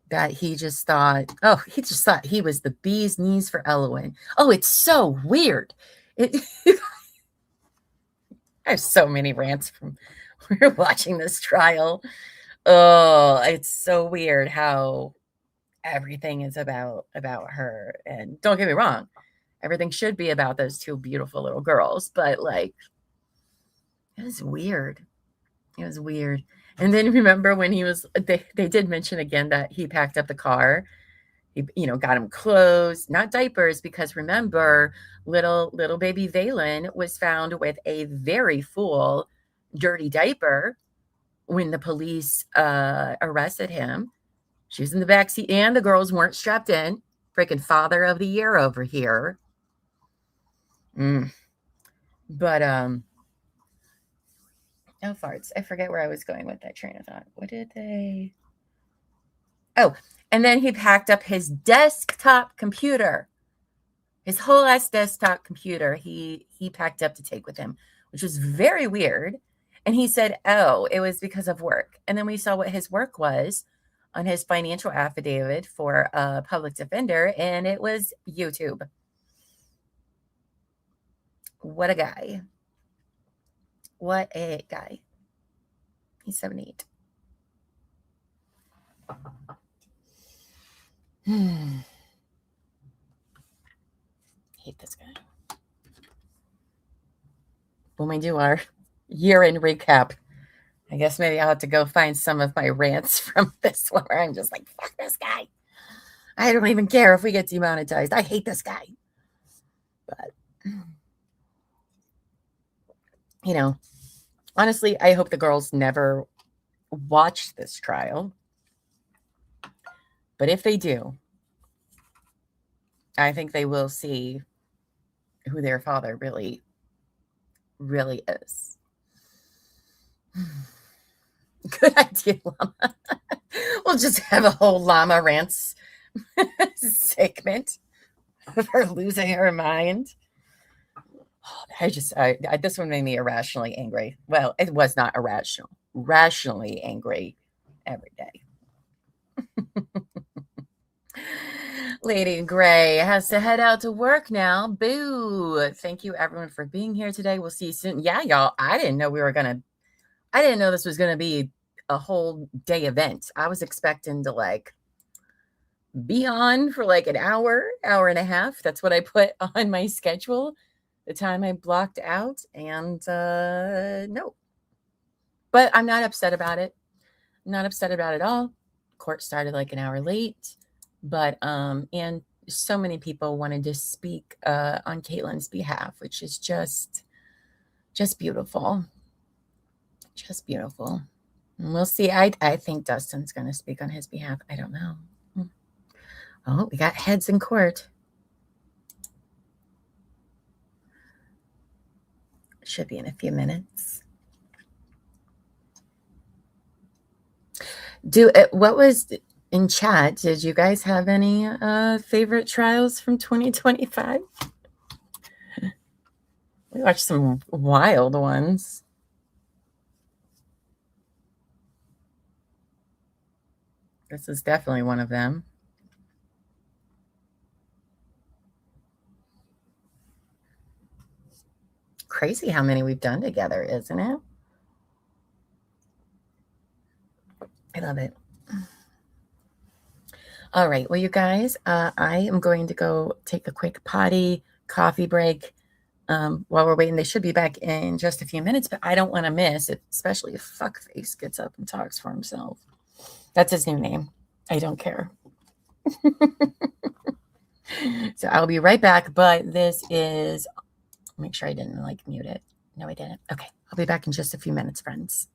that he just thought he was the bee's knees for Elowen. Oh, it's so weird. I have so many rants from we're watching this trial. Oh, it's so weird how everything is about her. And don't get me wrong, everything should be about those two beautiful little girls, but it was weird. It was weird. And then remember when they did mention again that he packed up the car. He, got him clothes, not diapers, because remember, little baby Valen was found with a very full, dirty diaper when the police arrested him. She was in the back seat, and the girls weren't strapped in. Freaking father of the year over here. But oh, farts. I forget where I was going with that train of thought. What did they? Oh, and then he packed up his desktop computer. His whole ass desktop computer he packed up to take with him, which was very weird. And he said, oh, it was because of work. And then we saw what his work was on his financial affidavit for a public defender, and it was YouTube. What a guy. What a guy. He's 78. Hate this guy. When we do our year-end recap, I guess maybe I'll have to go find some of my rants from this one where I'm just like, fuck this guy. I don't even care if we get demonetized. I hate this guy. But, honestly, I hope the girls never watch this trial. But if they do, I think they will see who their father really, really is. Good idea, Llama. We'll just have a whole Llama rants segment of her losing her mind. This one made me irrationally angry. Well, it was not irrational. Rationally angry every day. Lady Gray has to head out to work now. Boo. Thank you, everyone, for being here today. We'll see you soon. Yeah, y'all, I didn't know this was going to be a whole day event. I was expecting to be on for an hour and a half. That's what I put on my schedule, the time I blocked out. And no, but I'm not upset about it. not upset about it at all. Court started like an hour late, but and so many people wanted to speak on Caitlyn's behalf, which is just beautiful. Just beautiful. And we'll see. I think Dustin's going to speak on his behalf. I don't know. Oh, we got heads in court. Should be in a few minutes. What was in chat? Did you guys have any favorite trials from 2025? We watched some wild ones. This is definitely one of them. Crazy how many we've done together, isn't it? I love it. All right. Well, you guys, I am going to go take a quick potty, coffee break. While we're waiting, they should be back in just a few minutes, but I don't want to miss it, especially if Fuckface gets up and talks for himself. That's his new name. I don't care. So I'll be right back, but this is, make sure I didn't mute it. No, I didn't. Okay. I'll be back in just a few minutes, friends.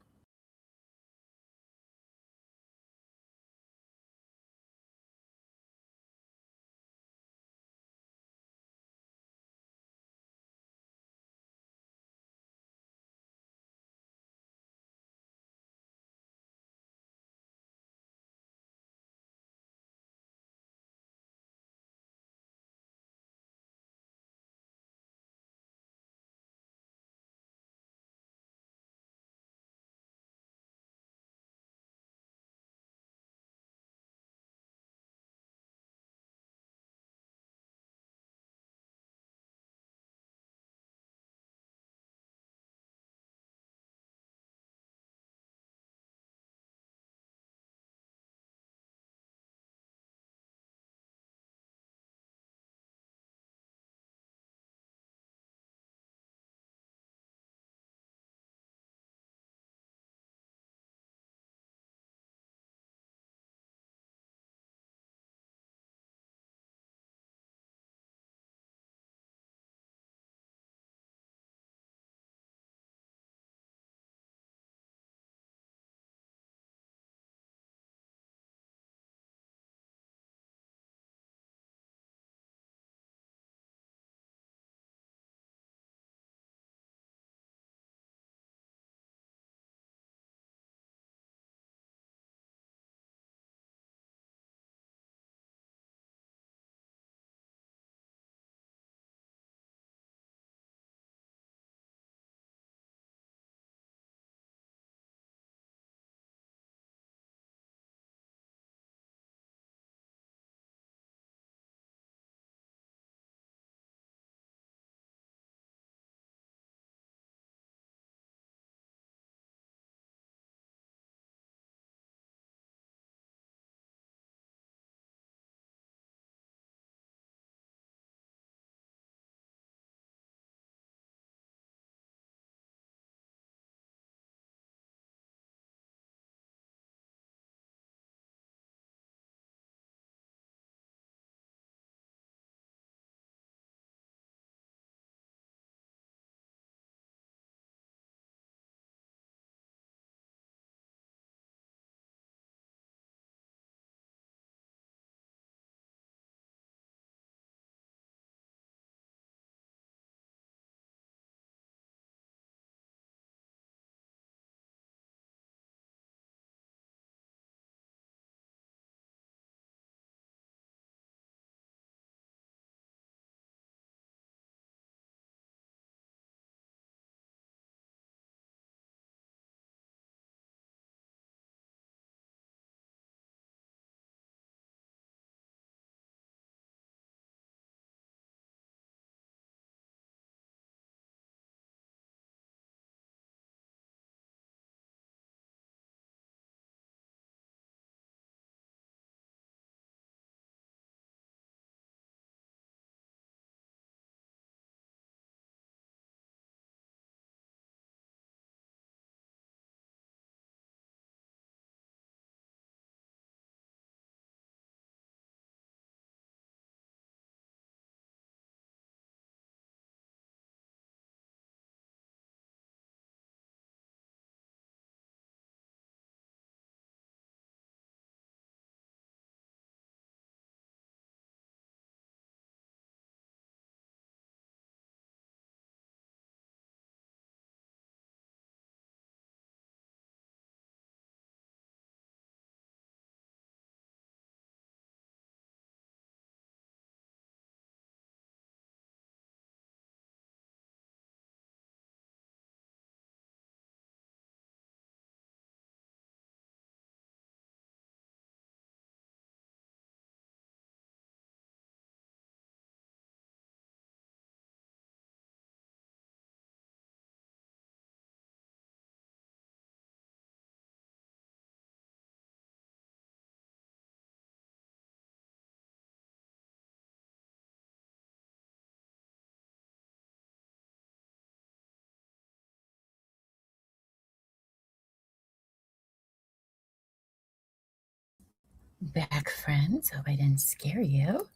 back, friends. Hope I didn't scare you.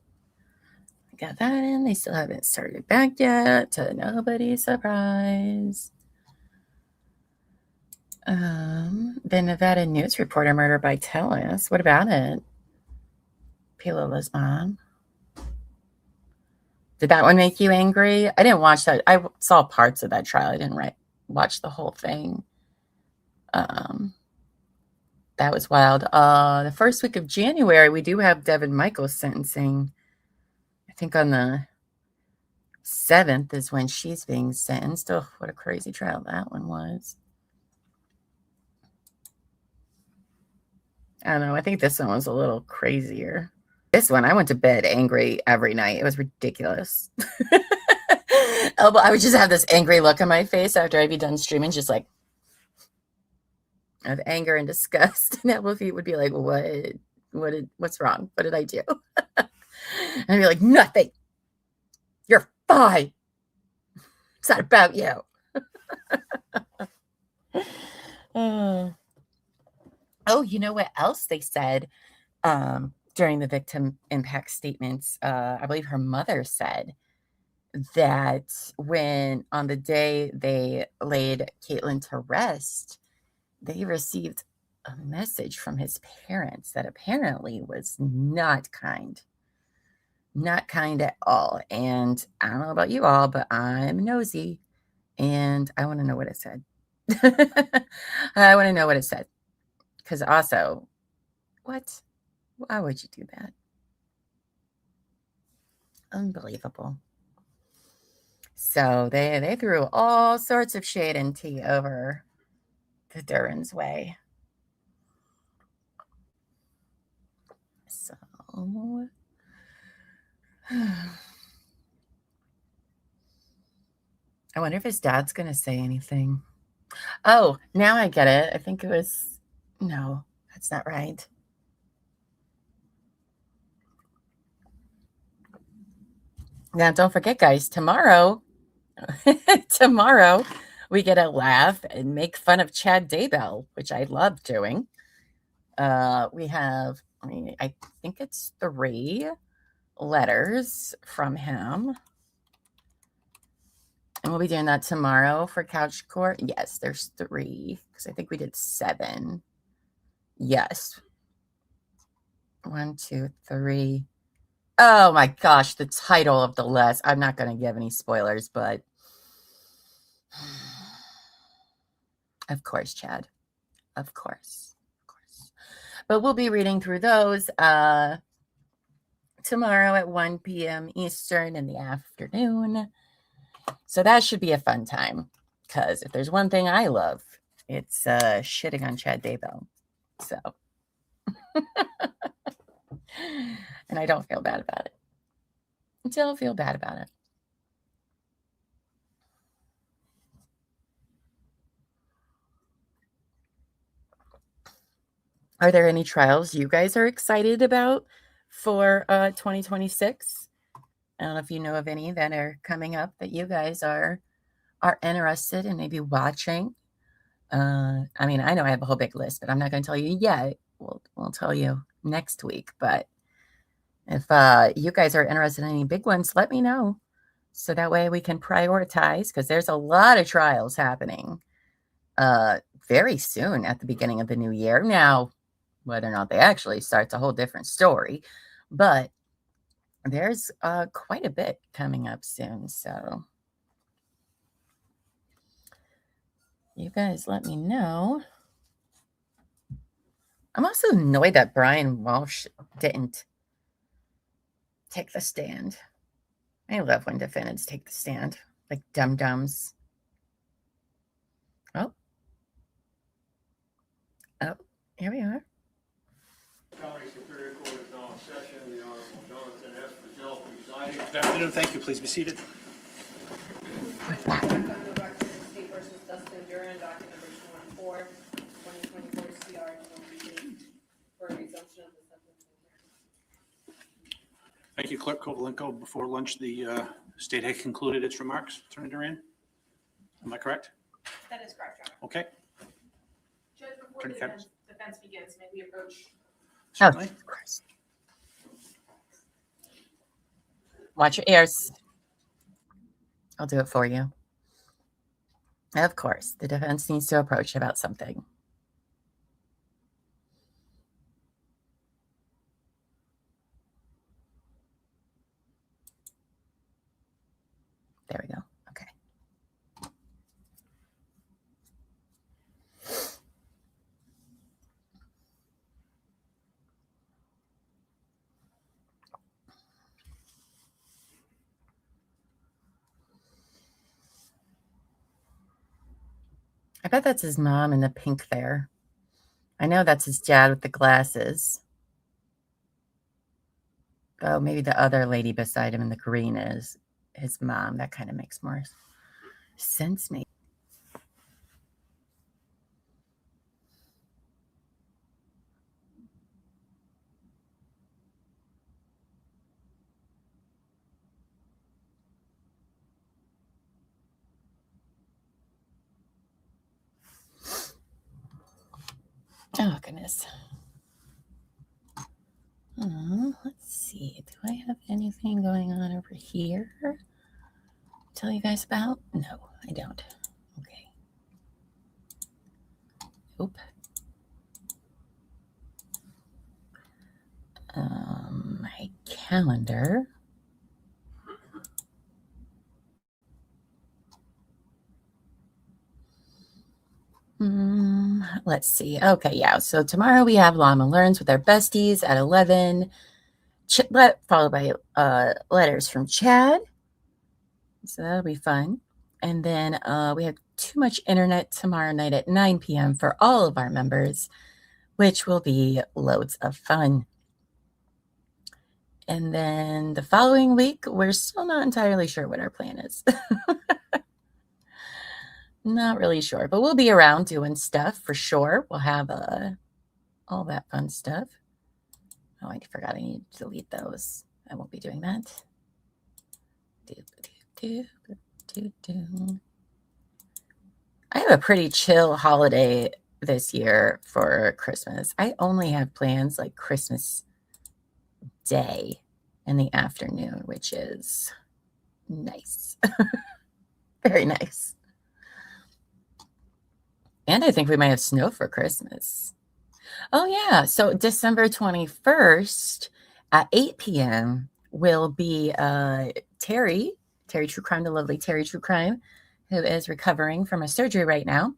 I got that in. They still haven't started back yet, to nobody's surprise. The Nevada news reporter murdered by Telus. What about it? Pilola's mom. Did that one make you angry? I didn't watch that. I saw parts of that trial. I didn't watch the whole thing. That was wild. The first week of January, we do have Devin Michaels sentencing. I think on the 7th is when she's being sentenced. Oh, what a crazy trial that one was. I don't know. I think this one was a little crazier. This one, I went to bed angry every night. It was ridiculous. I would just have this angry look on my face after I'd be done streaming, just like of anger and disgust. And Elbow Feet would be like, what's wrong? What did I do? And I'd be like, nothing. You're fine. It's not about you. Oh, you know what else they said during the victim impact statements? I believe her mother said that when on the day they laid Caitlyn to rest, they received a message from his parents that apparently was not kind. Not kind at all. And I don't know about you all, but I'm nosy and I want to know what it said. I want to know what it said. Because also, what? Why would you do that? Unbelievable. So they threw all sorts of shade and tea over the Duren's way. So I wonder if his dad's going to say anything. Oh, now I get it. I think it was, no, that's not right. Now, don't forget, guys, tomorrow we get to laugh and make fun of Chad Daybell, which I love doing. We have, I think it's 3 letters from him. And we'll be doing that tomorrow for Couch Court. Yes, there's 3, because I think we did 7. Yes. 1, 2, 3. Oh my gosh, the title of the list. I'm not going to give any spoilers, but of course, Chad. Of course. But we'll be reading through those tomorrow at 1 p.m. Eastern in the afternoon. So that should be a fun time, because if there's one thing I love, it's shitting on Chad Daybell. So, and I don't feel bad about it. I don't feel bad about it. Are there any trials you guys are excited about for 2026? I don't know if you know of any that are coming up that you guys are interested in maybe watching. I mean, I know I have a whole big list, but I'm not going to tell you yet. We'll tell you next week. But if you guys are interested in any big ones, let me know. So that way we can prioritize, because there's a lot of trials happening very soon at the beginning of the new year. Now, whether or not they actually start's a whole different story. But there's quite a bit coming up soon. So you guys let me know. I'm also annoyed that Brian Walsh didn't take the stand. I love when defendants take the stand, like dum-dums. Oh, here we are. County Superior Court is now in session. The Honorable Jonathan S. Brazil presiding. Good afternoon. Thank you. Please be seated. State versus Dustin Duren, docket number 214, 2024 CR 28 for resumption of the sentencing hearing. Thank you, Clerk Kovalenko. Before lunch, the state had concluded its remarks. Attorney Duren, am I correct? That is correct, Your Honor. Okay. Judge, before the defense begins, may we approach? Certainly. Watch your ears. I'll do it for you. Of course, the defense needs to approach about something. There we go. Okay. I bet that's his mom in the pink there. I know that's his dad with the glasses. Oh, maybe the other lady beside him in the green is his mom. That kind of makes more sense, maybe. Oh, goodness. Let's see. Do I have anything going on over here? Tell you guys about? No, I don't. Okay. Oop. My calendar. Let's see. Okay, yeah. So tomorrow we have Llama Learns with our besties at 11. Followed by letters from Chad. So that'll be fun. And then we have Too Much Internet tomorrow night at 9 p.m. for all of our members, which will be loads of fun. And then the following week, we're still not entirely sure what our plan is. Not really sure, but we'll be around doing stuff for sure. We'll have all that fun stuff. Oh, I forgot I need to delete those. I won't be doing that. I have a pretty chill holiday this year for Christmas. I only have plans like Christmas Day in the afternoon, which is nice. Very nice. And I think we might have snow for Christmas. Oh, yeah. So December 21st at 8 p.m. will be Terry True Crime, the lovely Terry True Crime, who is recovering from a surgery right now.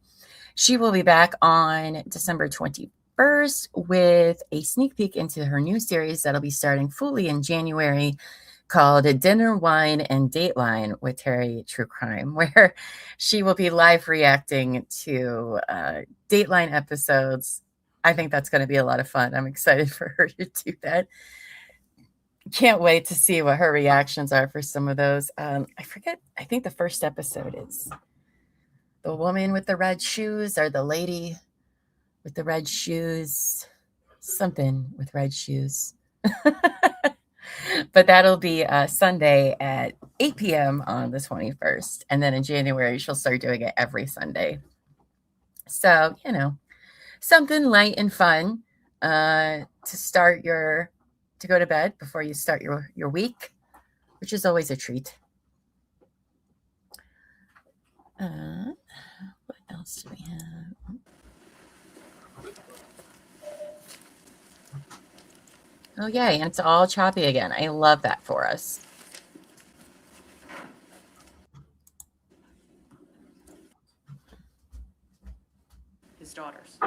She will be back on December 21st with a sneak peek into her new series that'll be starting fully in January, called Dinner, Wine, and Dateline with Terry True Crime, where she will be live reacting to Dateline episodes. I think that's going to be a lot of fun. I'm excited for her to do that. Can't wait to see what her reactions are for some of those. I forget. I think the first episode is the woman with the red shoes or the lady with the red shoes. Something with red shoes. But that'll be Sunday at 8 p.m. on the 21st. And then in January, she'll start doing it every Sunday. So, something light and fun to go to bed before you start your week, which is always a treat. What else do we have? Oh, yay. And it's all choppy again. I love that for us. His daughters.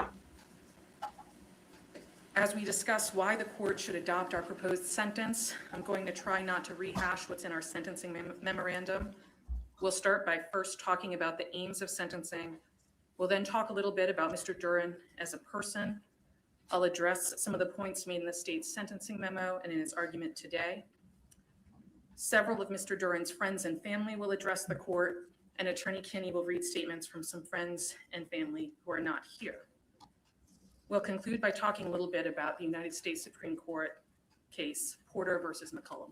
As we discuss why the court should adopt our proposed sentence, I'm going to try not to rehash what's in our sentencing memorandum. We'll start by first talking about the aims of sentencing. We'll then talk a little bit about Mr. Duren as a person. I'll address some of the points made in the state's sentencing memo and in his argument today. Several of Mr. Duren's friends and family will address the court, and Attorney Kinney will read statements from some friends and family who are not here. We'll conclude by talking a little bit about the United States Supreme Court case, Porter versus McCollum.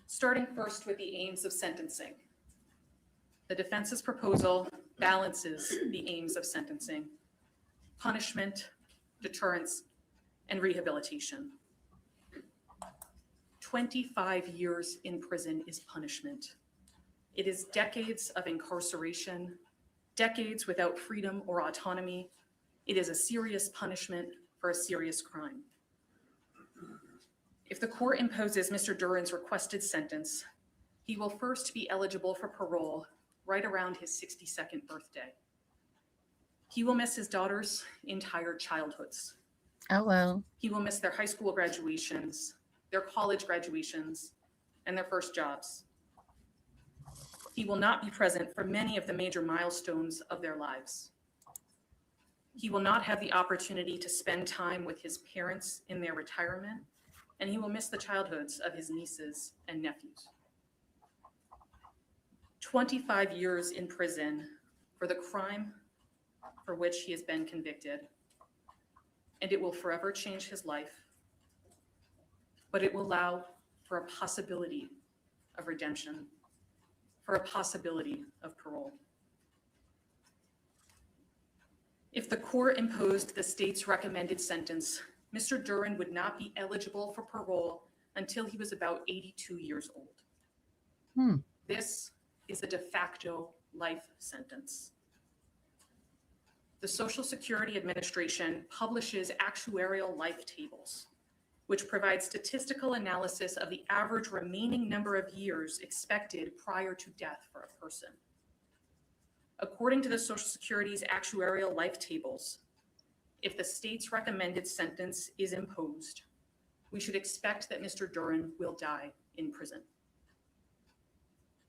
Starting first with the aims of sentencing. The defense's proposal balances the aims of sentencing: punishment, deterrence, and rehabilitation. 25 years in prison is punishment. It is decades of incarceration, decades without freedom or autonomy. It is a serious punishment for a serious crime. If the court imposes Mr. Duren's requested sentence, he will first be eligible for parole right around his 62nd birthday. He will miss his daughter's entire childhoods. Oh, well. He will miss their high school graduations, their college graduations, and their first jobs. He will not be present for many of the major milestones of their lives. He will not have the opportunity to spend time with his parents in their retirement, and he will miss the childhoods of his nieces and nephews. 25 years in prison for the crime for which he has been convicted, and it will forever change his life, but it will allow for a possibility of redemption, for a possibility of parole. If the court imposed the state's recommended sentence, Mr. Duren would not be eligible for parole until he was about 82 years old. This is a de facto life sentence. The Social Security Administration publishes actuarial life tables, which provide statistical analysis of the average remaining number of years expected prior to death for a person. According to the Social Security's actuarial life tables, if the state's recommended sentence is imposed, we should expect that Mr. Duren will die in prison.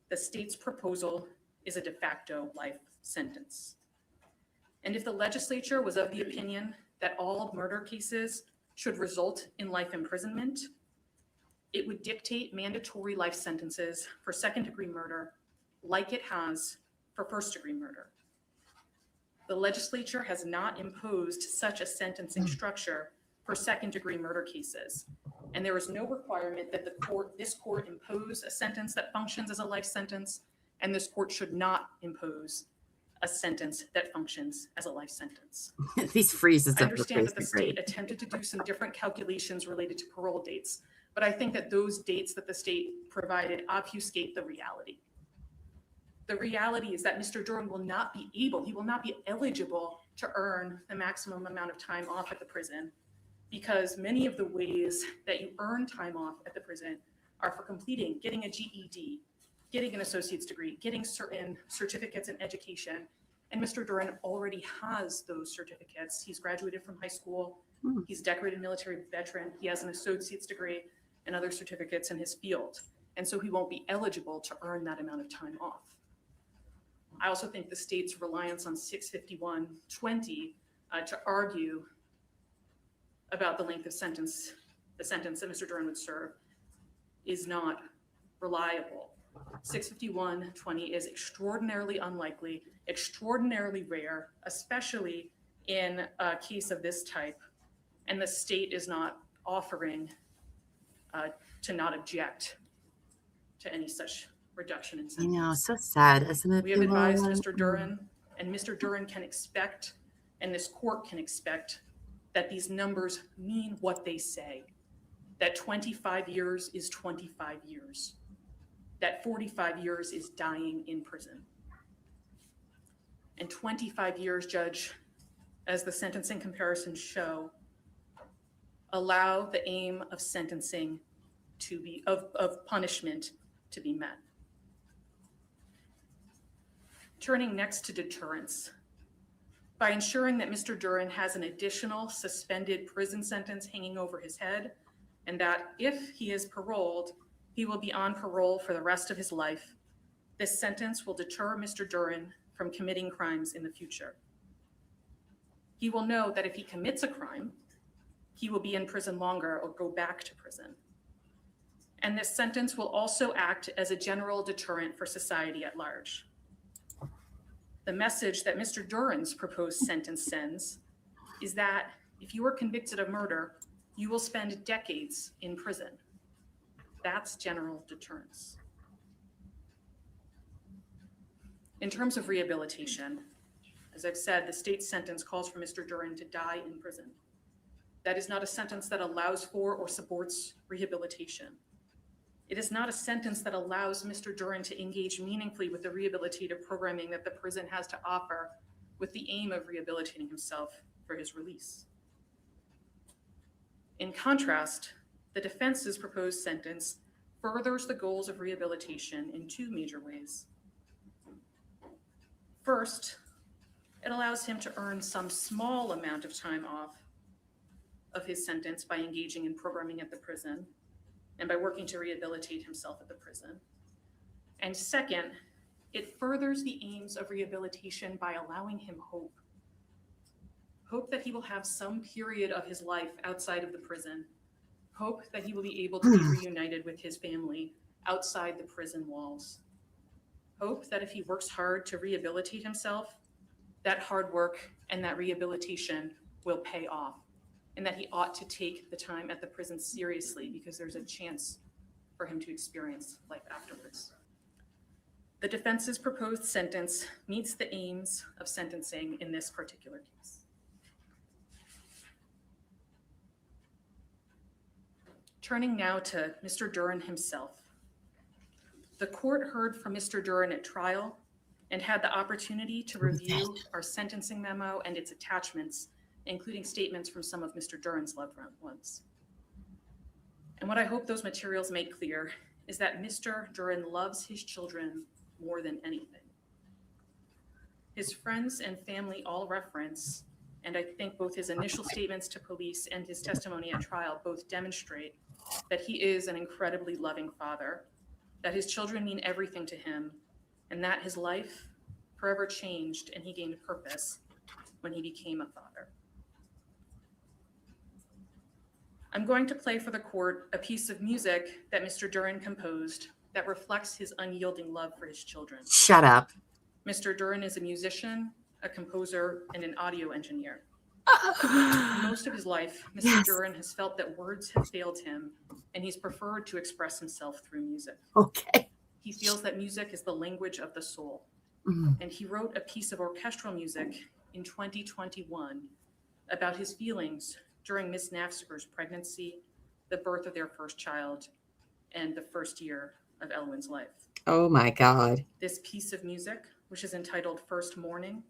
The state's proposal is a de facto life sentence. And if the legislature was of the opinion that all murder cases should result in life imprisonment, it would dictate mandatory life sentences for second-degree murder like it has for first-degree murder. The legislature has not imposed such a sentencing structure for second-degree murder cases, and there is no requirement that this court impose a sentence that functions as a life sentence, and this court should not impose a sentence that functions as a life sentence. These freezes I up understand that the crazy state attempted to do some different calculations related to parole dates, but I think that those dates that the state provided obfuscate the reality. The reality is that Mr. Duren will not be eligible to earn the maximum amount of time off at the prison, because many of the ways that you earn time off at the prison are for getting a GED, getting an associate's degree, getting certain certificates in education. And Mr. Duren already has those certificates. He's graduated from high school. He's decorated military veteran. He has an associate's degree and other certificates in his field. And so he won't be eligible to earn that amount of time off. I also think the state's reliance on 651.20 to argue about the length of sentence, the sentence that Mr. Duren would serve, is not reliable. 651.20 is extraordinarily unlikely, extraordinarily rare, especially in a case of this type, and the state is not offering to not object to any such reduction in I sentence. know, so sad, isn't it? We have people? advised Mr. Duren, and Mr. Duren can expect, and this court can expect, that these numbers mean what they say, that 25 years is 25 years, that 45 years is dying in prison. And 25 years, Judge, as the sentencing comparisons show, allow the aim of sentencing to be, of punishment to be met. Turning next to deterrence. By ensuring that Mr. Duren has an additional suspended prison sentence hanging over his head, and that if he is paroled, he will be on parole for the rest of his life, this sentence will deter Mr. Duren from committing crimes in the future. He will know that if he commits a crime, he will be in prison longer or go back to prison. And this sentence will also act as a general deterrent for society at large. The message that Mr. Duren's proposed sentence sends is that if you are convicted of murder, you will spend decades in prison. That's general deterrence. In terms of rehabilitation, as I've said, the state sentence calls for Mr. Duren to die in prison. That is not a sentence that allows for or supports rehabilitation. It is not a sentence that allows Mr. Duren to engage meaningfully with the rehabilitative programming that the prison has to offer with the aim of rehabilitating himself for his release. In contrast, the defense's proposed sentence furthers the goals of rehabilitation in two major ways. First, it allows him to earn some small amount of time off of his sentence by engaging in programming at the prison and by working to rehabilitate himself at the prison. And second, it furthers the aims of rehabilitation by allowing him hope. Hope that he will have some period of his life outside of the prison. Hope that he will be able to be reunited with his family outside the prison walls. Hope that if he works hard to rehabilitate himself, that hard work and that rehabilitation will pay off, and that he ought to take the time at the prison seriously because there's a chance for him to experience life afterwards. The defense's proposed sentence meets the aims of sentencing in this particular case. Turning now to Mr. Duren himself. The court heard from Mr. Duren at trial and had the opportunity to review our sentencing memo and its attachments, including statements from some of Mr. Duren's loved ones. And what I hope those materials make clear is that Mr. Duren loves his children more than anything. His friends and family all reference, and I think both his initial statements to police and his testimony at trial both demonstrate that he is an incredibly loving father, that his children mean everything to him, and that his life forever changed and he gained purpose when he became a father. I'm going to play for the court a piece of music that Mr. Duren composed that reflects his unyielding love for his children. Shut up. Mr. Duren is a musician, a composer, and an audio engineer. Most of his life, Mr. Duren has felt that words have failed him, and he's preferred to express himself through music. Okay. He feels that music is the language of the soul. And he wrote a piece of orchestral music in 2021 about his feelings during Miss Naffziger's pregnancy, the birth of their first child, and the first year of Elwyn's life. Oh my God. This piece of music, which is entitled First Morning,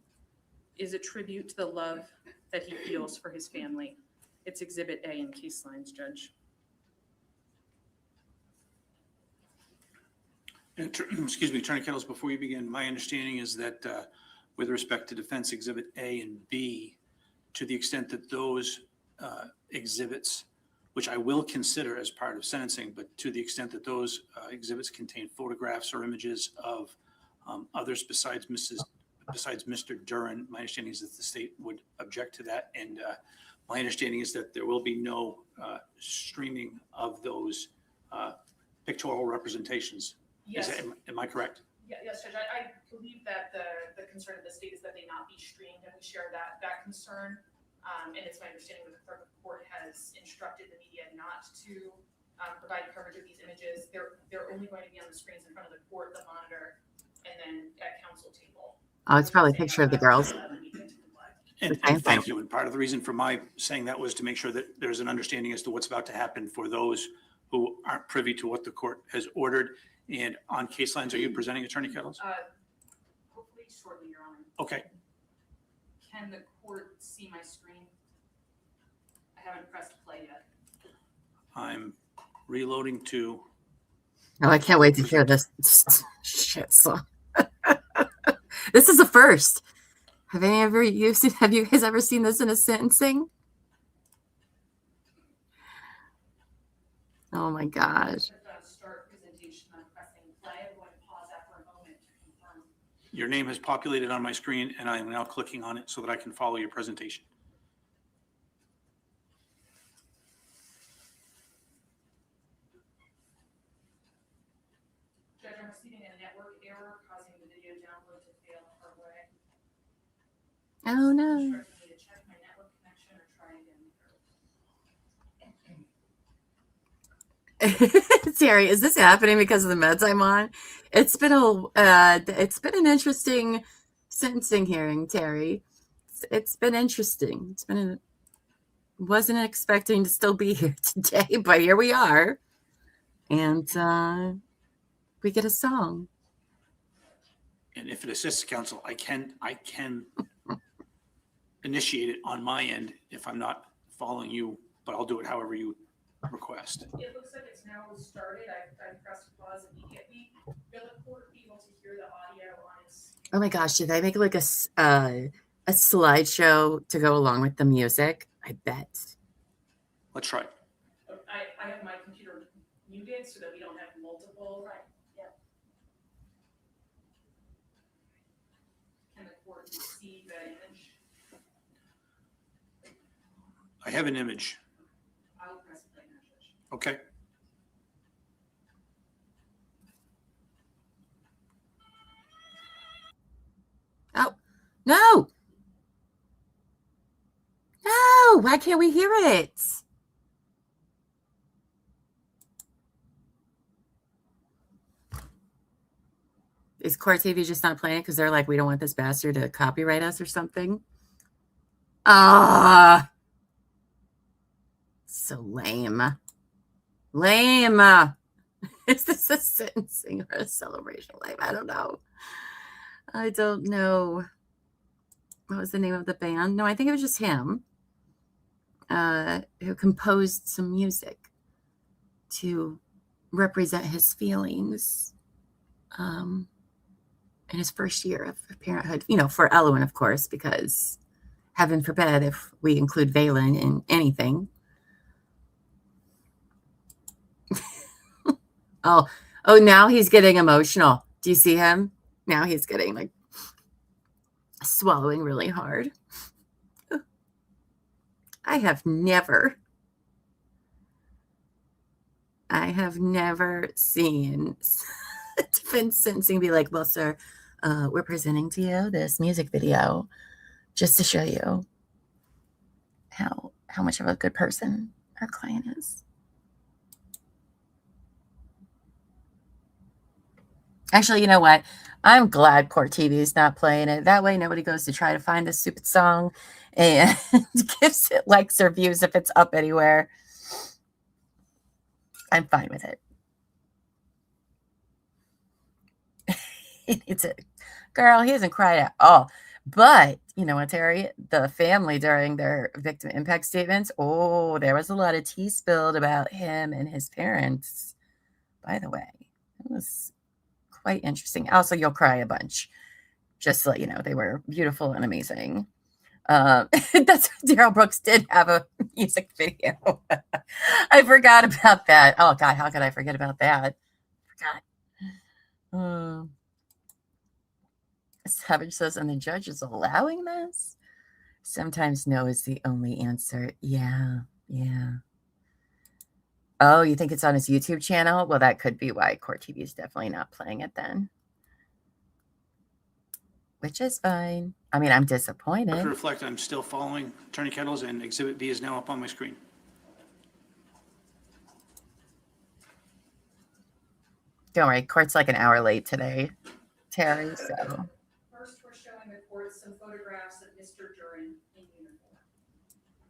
is a tribute to the love that he feels for his family. It's Exhibit A in case lines, Judge. Excuse me, Attorney Kettles, before you begin, my understanding is that with respect to Defense Exhibit A and B, to the extent that those exhibits, which I will consider as part of sentencing, but to the extent that those exhibits contain photographs or images of others besides Mr. Duren, my understanding is that the state would object to that. And my understanding is that there will be no streaming of those pictorial representations. Yes. Am I correct? Yes, Judge. I believe that the concern of the state is that they not be streamed, and we share that concern. And it's my understanding that the clerk of court has instructed the media not to provide coverage of these images. They're only going to be on the screens in front of the court, the monitor, and then at council table. Oh, it's probably a picture of the girls. And thank you. And part of the reason for my saying that was to make sure that there's an understanding as to what's about to happen for those who aren't privy to what the court has ordered. And on case lines, are you presenting, Attorney Kettles? Hopefully shortly, Your Honor. Okay. Can the court see my screen? I haven't pressed play yet. I'm reloading to. Oh, I can't wait to hear this shit song. This is a first. Have you guys ever seen this in a sentencing? Oh my gosh. Start presentation. I'm pressing play. I'm going to pause that for a moment to confirm. Your name has populated on my screen, and I am now clicking on it so that I can follow your presentation. Judge, I'm receiving a network error causing the video download to fail hardware. Oh no. Sure, I need to check my network connection or try again. Terry, is this happening because of the meds I'm on? It's been an interesting sentencing hearing, Terry. It's been interesting. Wasn't expecting to still be here today, but here we are. and we get a song. And if it assists council, I can initiate it on my end if I'm not following you, but I'll do it however you request. It looks like it's now started. I pressed pause immediately. Will the court be able to hear the audio on its? Oh my gosh, did I make like a slideshow to go along with the music? I bet. Let's try. I have my computer muted so that we don't have multiple. Right. Yeah. Can the court see the image? I have an image. I'll press play message. Okay. Oh, no. No, why can't we hear it? Is Court TV just not playing it because they're like, we don't want this bastard to copyright us or something? Ah, so lame. Lame. Is this a sentencing or a celebration? Like, I don't know. I don't know. What was the name of the band? No, I think it was just him who composed some music to represent his feelings in his first year of parenthood, you know, for Elowen, of course, because heaven forbid if we include Valen in anything. Oh, now he's getting emotional. Do you see him? Now he's getting like swallowing really hard. I have never seen defense sentencing be like, well, sir, we're presenting to you this music video just to show you how much of a good person our client is. Actually, you know what? I'm glad Court TV is not playing it. That way nobody goes to try to find this stupid song and gives it likes or views if it's up anywhere. I'm fine with it. He needs it. Girl, he hasn't cried at all. But, you know what, Terry? The family during their victim impact statements, oh, there was a lot of tea spilled about him and his parents, by the way. It was quite interesting. Also, you'll cry a bunch. Just to let you know, they were beautiful and amazing. That's Daryl Brooks did have a music video. I forgot about that. Oh God, how could I forget about that? Forgot. Savage says, and the judge is allowing this? Sometimes no is the only answer. Yeah. Oh, you think it's on his YouTube channel? Well, that could be why Court TV is definitely not playing it then. Which is fine. I mean, I'm disappointed. To reflect, I'm still following Attorney Kettles, and Exhibit B is now up on my screen. Don't worry, court's like an hour late today, Terry, so. First, we're showing the court some photographs of Mr. Duren in uniform.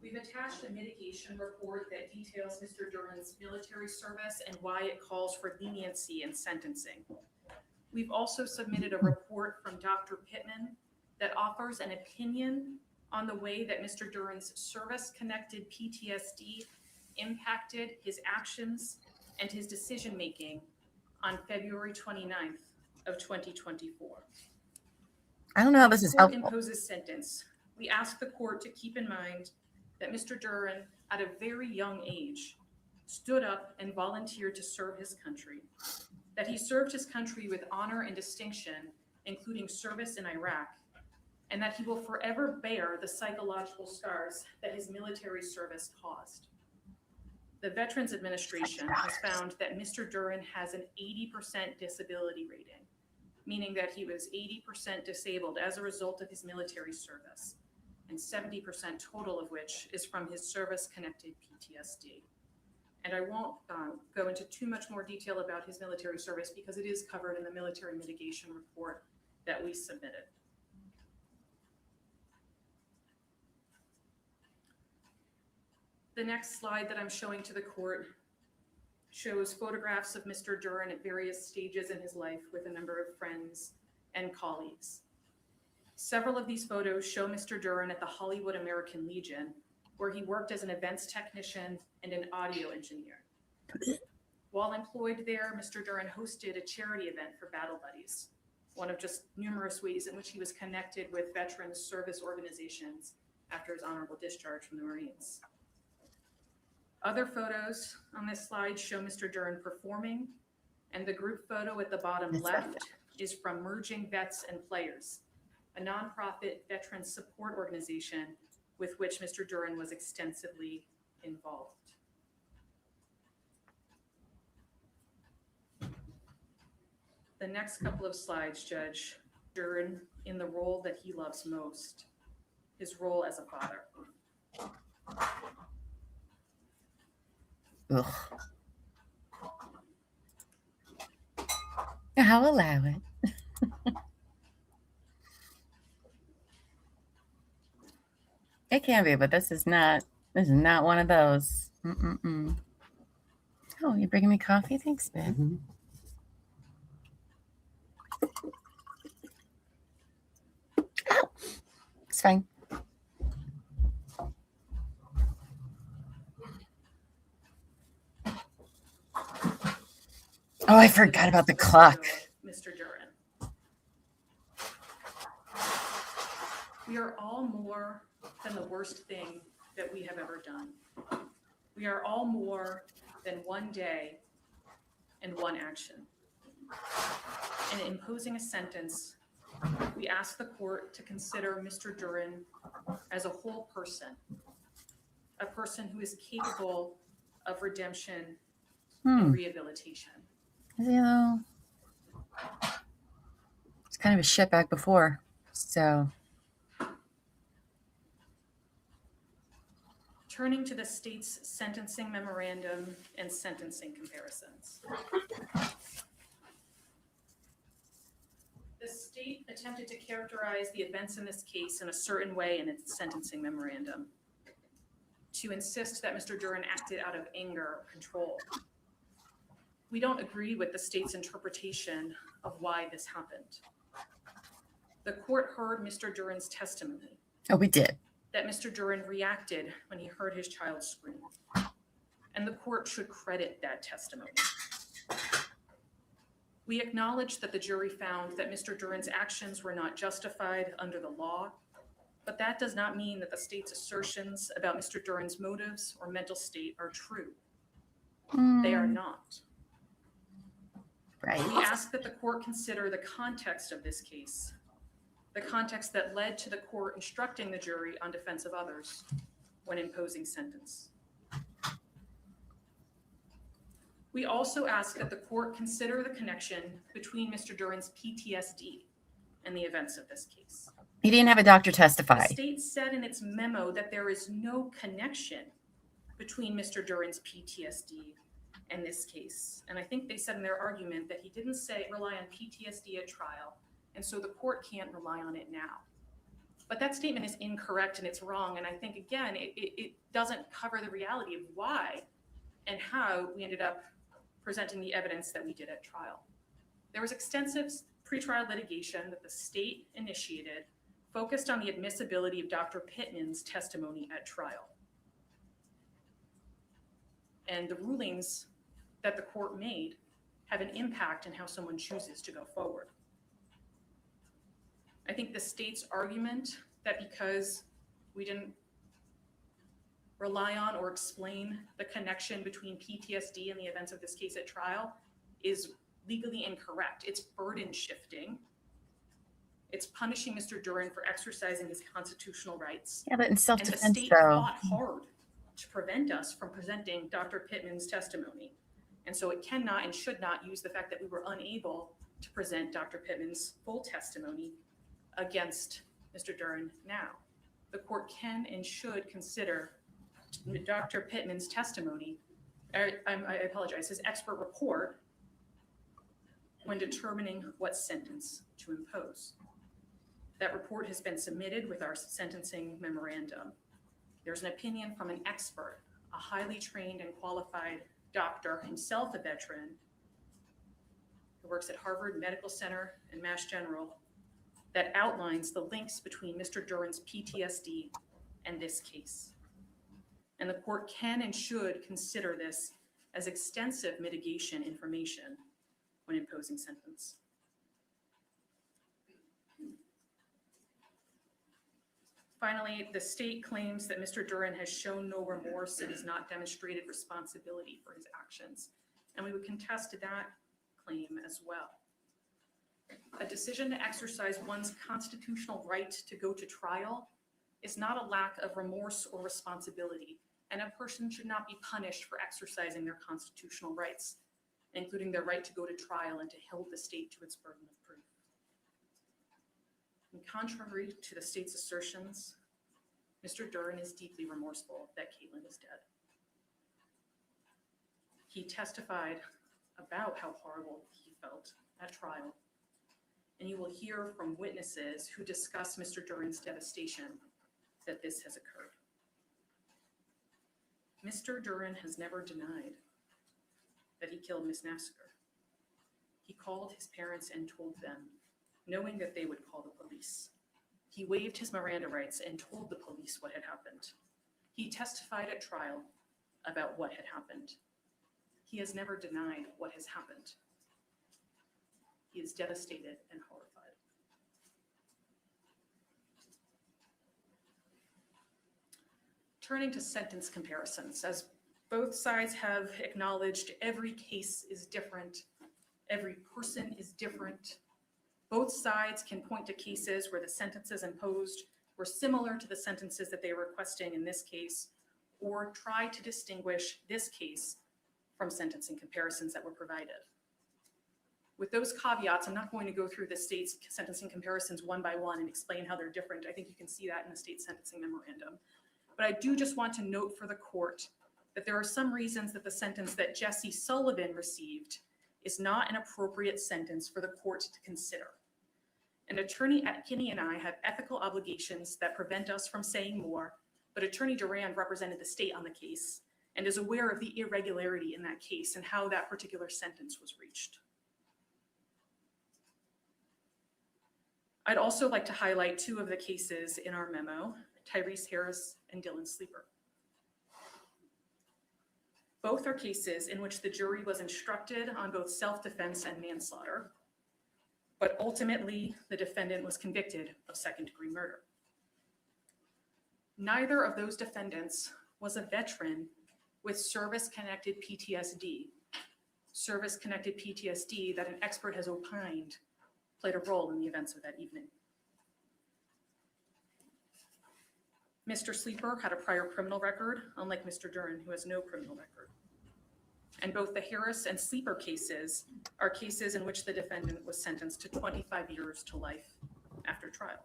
We've attached a mitigation report that details Mr. Duren's military service and why it calls for leniency in sentencing. We've also submitted a report from Dr. Pittman that offers an opinion on the way that Mr. Duren's service-connected PTSD impacted his actions and his decision-making on February 29th of 2024. I don't know how this is helpful. Imposes sentence. We ask the court to keep in mind that Mr. Duren, at a very young age, stood up and volunteered to serve his country, that he served his country with honor and distinction, including service in Iraq, and that he will forever bear the psychological scars that his military service caused. The Veterans Administration has found that Mr. Duren has an 80% disability rating, meaning that he was 80% disabled as a result of his military service, and 70% total of which is from his service-connected PTSD. And I won't go into too much more detail about his military service because it is covered in the military mitigation report that we submitted. The next slide that I'm showing to the court shows photographs of Mr. Duren at various stages in his life with a number of friends and colleagues. Several of these photos show Mr. Duren at the Hollywood American Legion, where he worked as an events technician and an audio engineer. While employed there, Mr. Duren hosted a charity event for Battle Buddies, one of just numerous ways in which he was connected with veterans service organizations after his honorable discharge from the Marines. Other photos on this slide show Mr. Duren performing, and the group photo at the bottom left is from Merging Vets and Players, a nonprofit veteran support organization with which Mr. Duren was extensively involved. The next couple of slides, Judge, Duren in the role that he loves most, his role as a father. Ugh. I'll allow it. It can be, but this is not one of those. Mm-mm-mm. Oh, you're bringing me coffee? Thanks, babe. Mm-hmm. Oh, it's fine. Oh, I forgot about the clock. Mr. Duren. We are all more than the worst thing that we have ever done. We are all more than one day and one action. In imposing a sentence, we ask the court to consider Mr. Duren as a whole person, a person who is capable of redemption and rehabilitation. You know, it's kind of a shitbag before, so. Turning to the state's sentencing memorandum and sentencing comparisons. The state attempted to characterize the events in this case in a certain way in its sentencing memorandum, to insist that Mr. Duren acted out of anger or control. We don't agree with the state's interpretation of why this happened. The court heard Mr. Duren's testimony. Oh, we did. That Mr. Duren reacted when he heard his child scream. And the court should credit that testimony. We acknowledge that the jury found that Mr. Duren's actions were not justified under the law, but that does not mean that the state's assertions about Mr. Duren's motives or mental state are true. They are not. Right. We ask that the court consider the context of this case, the context that led to the court instructing the jury on defense of others when imposing sentence. We also ask that the court consider the connection between Mr. Duren's PTSD and the events of this case. He didn't have a doctor testify. The state said in its memo that there is no connection between Mr. Duren's PTSD and this case. And I think they said in their argument that he didn't rely on PTSD at trial, and so the court can't rely on it now. But that statement is incorrect and it's wrong. And I think, again, it doesn't cover the reality of why and how we ended up presenting the evidence that we did at trial. There was extensive pretrial litigation that the state initiated focused on the admissibility of Dr. Pittman's testimony at trial. And the rulings that the court made have an impact on how someone chooses to go forward. I think the state's argument that because we didn't rely on or explain the connection between PTSD and the events of this case at trial is legally incorrect. It's burden shifting. It's punishing Mr. Duren for exercising his constitutional rights. Yeah, but in self-defense, and the state though, fought hard to prevent us from presenting Dr. Pittman's testimony. And so it cannot and should not use the fact that we were unable to present Dr. Pittman's full testimony against Mr. Duren now. The court can and should consider Dr. Pittman's testimony, I apologize, his expert report when determining what sentence to impose. That report has been submitted with our sentencing memorandum. There's an opinion from an expert, a highly trained and qualified doctor, himself a veteran, who works at Harvard Medical Center and Mass General, that outlines the links between Mr. Duren's PTSD and this case. And the court can and should consider this as extensive mitigation information when imposing sentence. Finally, the state claims that Mr. Duren has shown no remorse and has not demonstrated responsibility for his actions. And we would contest that claim as well. A decision to exercise one's constitutional right to go to trial is not a lack of remorse or responsibility, and a person should not be punished for exercising their constitutional rights, including their right to go to trial and to hold the state to its burden of proof. And contrary to the state's assertions, Mr. Duren is deeply remorseful that Caitlyn is dead. He testified about how horrible he felt at trial, and you will hear from witnesses who discuss Mr. Duren's devastation that this has occurred. Mr. Duren has never denied that he killed Ms. Naffziger. He called his parents and told them, knowing that they would call the police. He waived his Miranda rights and told the police what had happened. He testified at trial about what had happened. He has never denied what has happened. He is devastated and horrified. Turning to sentence comparisons, as both sides have acknowledged, every case is different. Every person is different. Both sides can point to cases where the sentences imposed were similar to the sentences that they were requesting in this case, or try to distinguish this case from sentencing comparisons that were provided. With those caveats, I'm not going to go through the state's sentencing comparisons one by one and explain how they're different. I think you can see that in the state sentencing memorandum. But I do just want to note for the court that there are some reasons that the sentence that Jesse Sullivan received is not an appropriate sentence for the court to consider. And Attorney Kinney and I have ethical obligations that prevent us from saying more, but Attorney Duren represented the state on the case and is aware of the irregularity in that case and how that particular sentence was reached. I'd also like to highlight two of the cases in our memo, Tyrese Harris and Dylan Sleeper. Both are cases in which the jury was instructed on both self-defense and manslaughter, but ultimately the defendant was convicted of second-degree murder. Neither of those defendants was a veteran with service-connected PTSD. Service-connected PTSD that an expert has opined played a role in the events of that evening. Mr. Sleeper had a prior criminal record, unlike Mr. Duren, who has no criminal record. And both the Harris and Sleeper cases are cases in which the defendant was sentenced to 25 years to life after trial.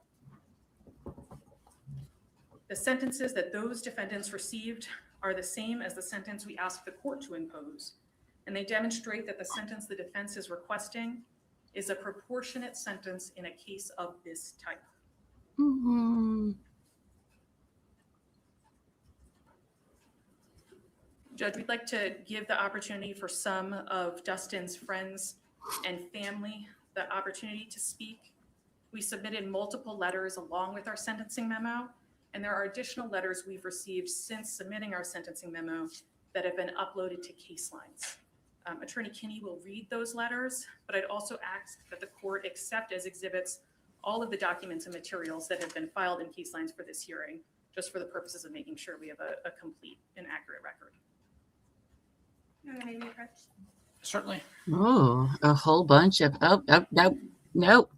The sentences that those defendants received are the same as the sentence we asked the court to impose, and they demonstrate that the sentence the defense is requesting is a proportionate sentence in a case of this type. Mm-hmm. Judge, we'd like to give the opportunity for some of Dustin's friends and family the opportunity to speak. We submitted multiple letters along with our sentencing memo, and there are additional letters we've received since submitting our sentencing memo that have been uploaded to case lines. Attorney Kinney will read those letters, but I'd also ask that the court accept as exhibits all of the documents and materials that have been filed in case lines for this hearing, just for the purposes of making sure we have a complete and accurate record. Certainly. Oh, a whole bunch of, nope.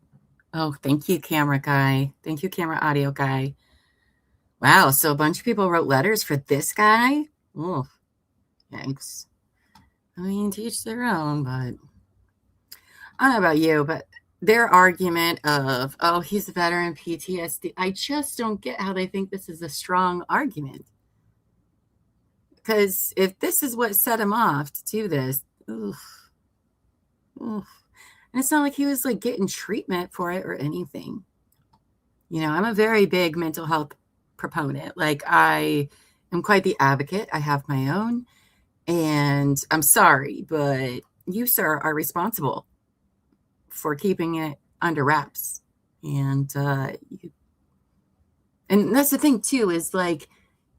Oh, thank you, camera guy. Thank you, camera audio guy. Wow, so a bunch of people wrote letters for this guy? Oh, thanks. I mean, to each their own, but I don't know about you, but their argument of, oh, he's a veteran PTSD, I just don't get how they think this is a strong argument. Because if this is what set him off to do this, oof. And it's not like he was like getting treatment for it or anything. You know, I'm a very big mental health proponent. Like, I am quite the advocate. I have my own. And I'm sorry, but you, sir, are responsible for keeping it under wraps. And and that's the thing too, is like,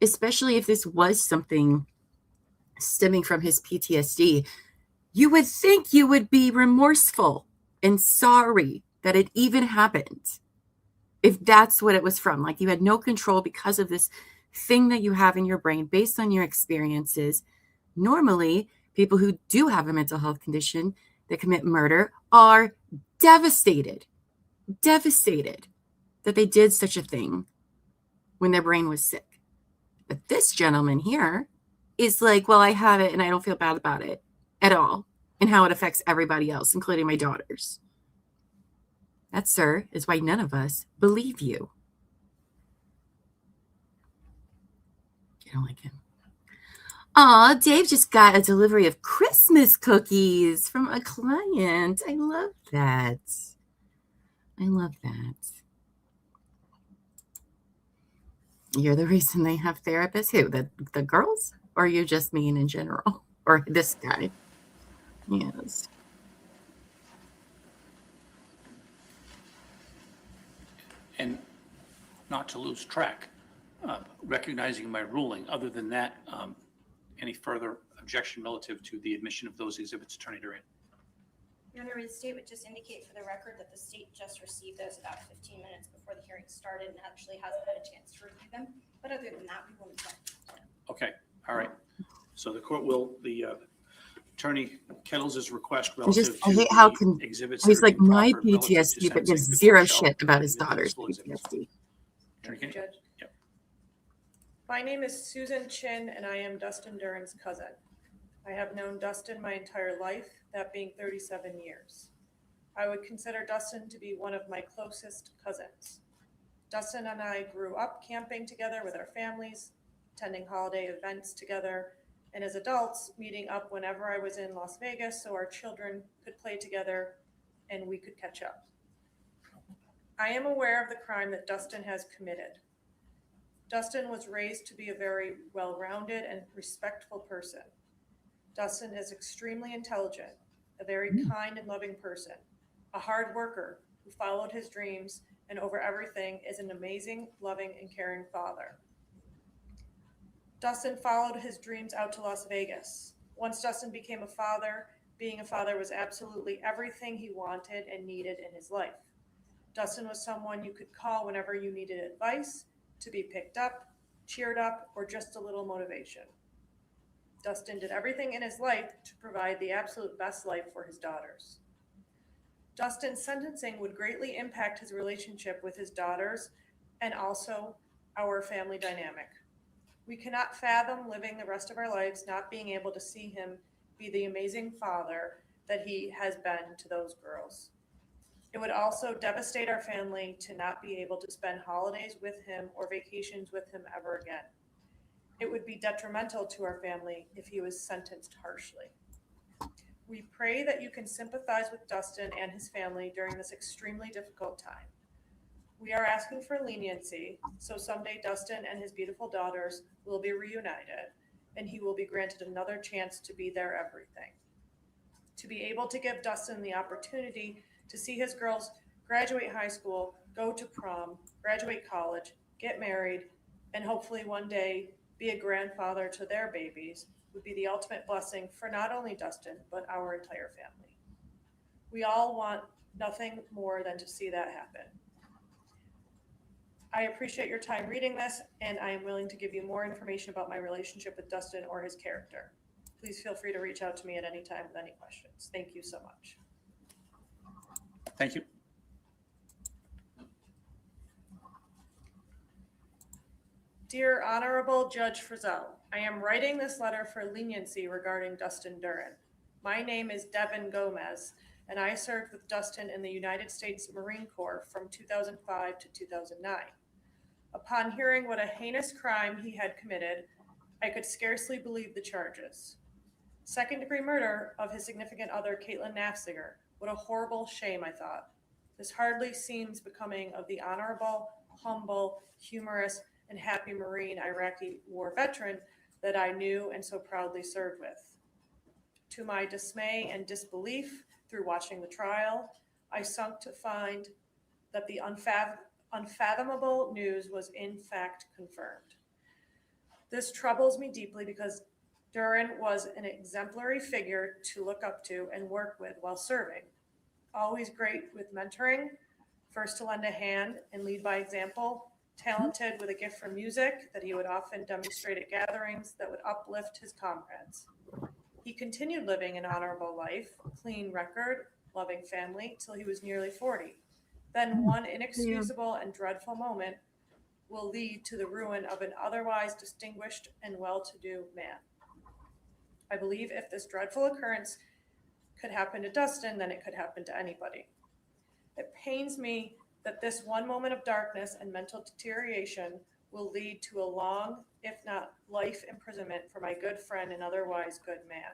especially if this was something stemming from his PTSD, you would think you would be remorseful and sorry that it even happened. If that's what it was from, like you had no control because of this thing that you have in your brain based on your experiences. Normally, people who do have a mental health condition that commit murder are devastated that they did such a thing when their brain was sick. But this gentleman here is like, well, I have it and I don't feel bad about it at all, and how it affects everybody else, including my daughters. That, sir, is why none of us believe you. You don't like him. Aw, Dave just got a delivery of Christmas cookies from a client. I love that. I love that. You're the reason they have therapists? Who? The girls? Or you just mean in general? Or this guy? Yes. And not to lose track, recognizing my ruling, other than that, any further objection relative to the admission of those exhibits, Attorney Duren? Your Honor, the state would just indicate for the record that the state just received those about 15 minutes before the hearing started and actually hasn't had a chance to review them. But other than that, we won't object. Okay, all right. So the court will, the Attorney Kettles' request I relative hate to how the exhibits. he's that are like being my proffered relative to PTSD, but gives sentencing zero before shit about his shall daughter's admit the exhibits. PTSD. Attorney Thank you, Kennedy? Judge. Yep. My name is Susan Chin, and I am Dustin Duren's cousin. I have known Dustin my entire life, that being 37 years. I would consider Dustin to be one of my closest cousins. Dustin and I grew up camping together with our families, attending holiday events together, and as adults, meeting up whenever I was in Las Vegas so our children could play together and we could catch up. I am aware of the crime that Dustin has committed. Dustin was raised to be a very well-rounded and respectful person. Dustin is extremely intelligent, a very kind and loving person, a hard worker who followed his dreams, and over everything is an amazing, loving, and caring father. Dustin followed his dreams out to Las Vegas. Once Dustin became a father, being a father was absolutely everything he wanted and needed in his life. Dustin was someone you could call whenever you needed advice, to be picked up, cheered up, or just a little motivation. Dustin did everything in his life to provide the absolute best life for his daughters. Dustin's sentencing would greatly impact his relationship with his daughters and also our family dynamic. We cannot fathom living the rest of our lives not being able to see him be the amazing father that he has been to those girls. It would also devastate our family to not be able to spend holidays with him or vacations with him ever again. It would be detrimental to our family if he was sentenced harshly. We pray that you can sympathize with Dustin and his family during this extremely difficult time. We are asking for leniency, so someday Dustin and his beautiful daughters will be reunited, and he will be granted another chance to be their everything. To be able to give Dustin the opportunity to see his girls graduate high school, go to prom, graduate college, get married, and hopefully one day be a grandfather to their babies would be the ultimate blessing for not only Dustin, but our entire family. We all want nothing more than to see that happen. I appreciate your time reading this, and I am willing to give you more information about my relationship with Dustin or his character. Please feel free to reach out to me at any time with any questions. Thank you so much. Thank you. Dear Honorable Judge Frizzell, I am writing this letter for leniency regarding Dustin Duren. My name is Devin Gomez, and I served with Dustin in the United States Marine Corps from 2005 to 2009. Upon hearing what a heinous crime he had committed, I could scarcely believe the charges. Second-degree murder of his significant other, Caitlyn Naffziger. What a horrible shame, I thought. This hardly seems becoming of the honorable, humble, humorous, and happy Marine Iraqi war veteran that I knew and so proudly served with. To my dismay and disbelief through watching the trial, I sunk to find that the unfathomable news was in fact confirmed. This troubles me deeply because Duren was an exemplary figure to look up to and work with while serving. Always great with mentoring, first to lend a hand and lead by example, talented with a gift for music that he would often demonstrate at gatherings that would uplift his comrades. He continued living an honorable life, clean record, loving family, till he was nearly 40. Then one inexcusable and dreadful moment will lead to the ruin of an otherwise distinguished and well-to-do man. I believe if this dreadful occurrence could happen to Dustin, then it could happen to anybody. It pains me that this one moment of darkness and mental deterioration will lead to a long, if not life imprisonment for my good friend and otherwise good man.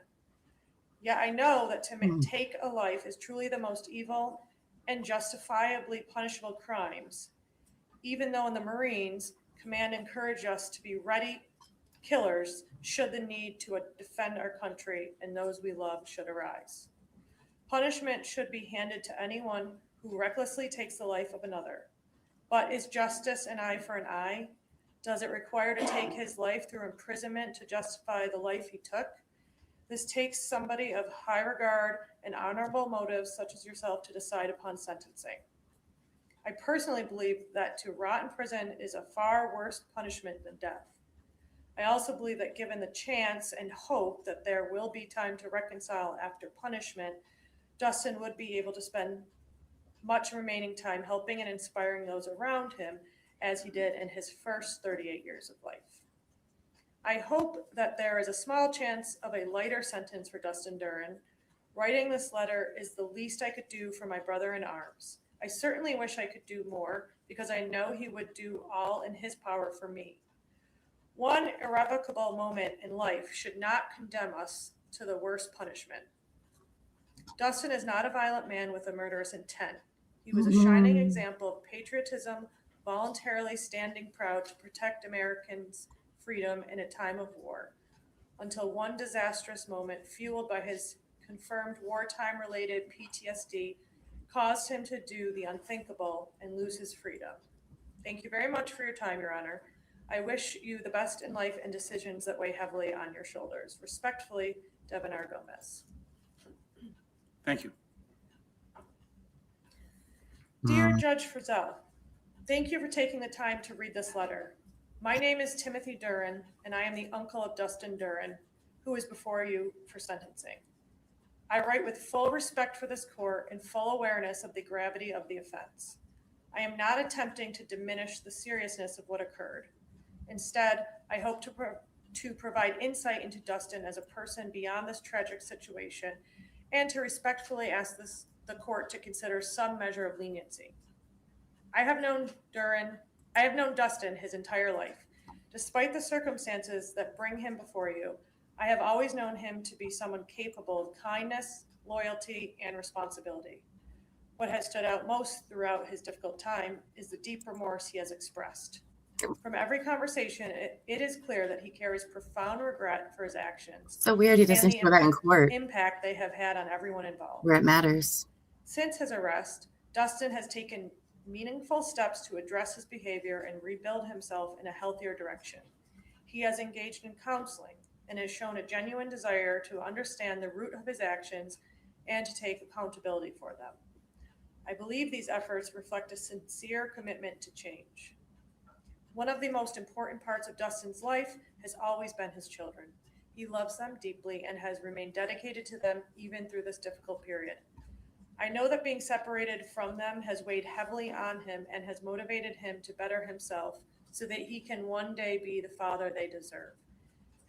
Yet I know that to take a life is truly the most evil and justifiably punishable crimes, even though in the Marines, command encouraged us to be ready killers should the need to defend our country and those we love should arise. Punishment should be handed to anyone who recklessly takes the life of another. But is justice an eye for an eye? Does it require to take his life through imprisonment to justify the life he took? This takes somebody of high regard and honorable motives such as yourself to decide upon sentencing. I personally believe that to rot in prison is a far worse punishment than death. I also believe that given the chance and hope that there will be time to reconcile after punishment, Dustin would be able to spend much remaining time helping and inspiring those around him as he did in his first 38 years of life. I hope that there is a small chance of a lighter sentence for Dustin Duren. Writing this letter is the least I could do for my brother in arms. I certainly wish I could do more because I know he would do all in his power for me. One irrevocable moment in life should not condemn us to the worst punishment. Dustin is not a violent man with a murderous intent. He was a shining example of patriotism, voluntarily standing proud to protect Americans' freedom in a time of war, until one disastrous moment, fueled by his confirmed wartime-related PTSD, caused him to do the unthinkable and lose his freedom. Thank you very much for your time, Your Honor. I wish you the best in life and decisions that weigh heavily on your shoulders. Respectfully, Devin R. Gomez. Thank you. Dear Judge Frizzell, thank you for taking the time to read this letter. My name is Timothy Duren, and I am the uncle of Dustin Duren, who is before you for sentencing. I write with full respect for this court and full awareness of the gravity of the offense. I am not attempting to diminish the seriousness of what occurred. Instead, I hope to provide insight into Dustin as a person beyond this tragic situation and to respectfully ask the court to consider some measure of leniency. I have known Dustin his entire life. Despite the circumstances that bring him before you, I have always known him to be someone capable of kindness, loyalty, and responsibility. What has stood out most throughout his difficult time is the deep remorse he has expressed. From every conversation, it is clear that he carries profound regret for his actions. So weird he doesn't show that in court, impact they have had on everyone involved. where it matters. Since his arrest, Dustin has taken meaningful steps to address his behavior and rebuild himself in a healthier direction. He has engaged in counseling and has shown a genuine desire to understand the root of his actions and to take accountability for them. I believe these efforts reflect a sincere commitment to change. One of the most important parts of Dustin's life has always been his children. He loves them deeply and has remained dedicated to them even through this difficult period. I know that being separated from them has weighed heavily on him and has motivated him to better himself so that he can one day be the father they deserve.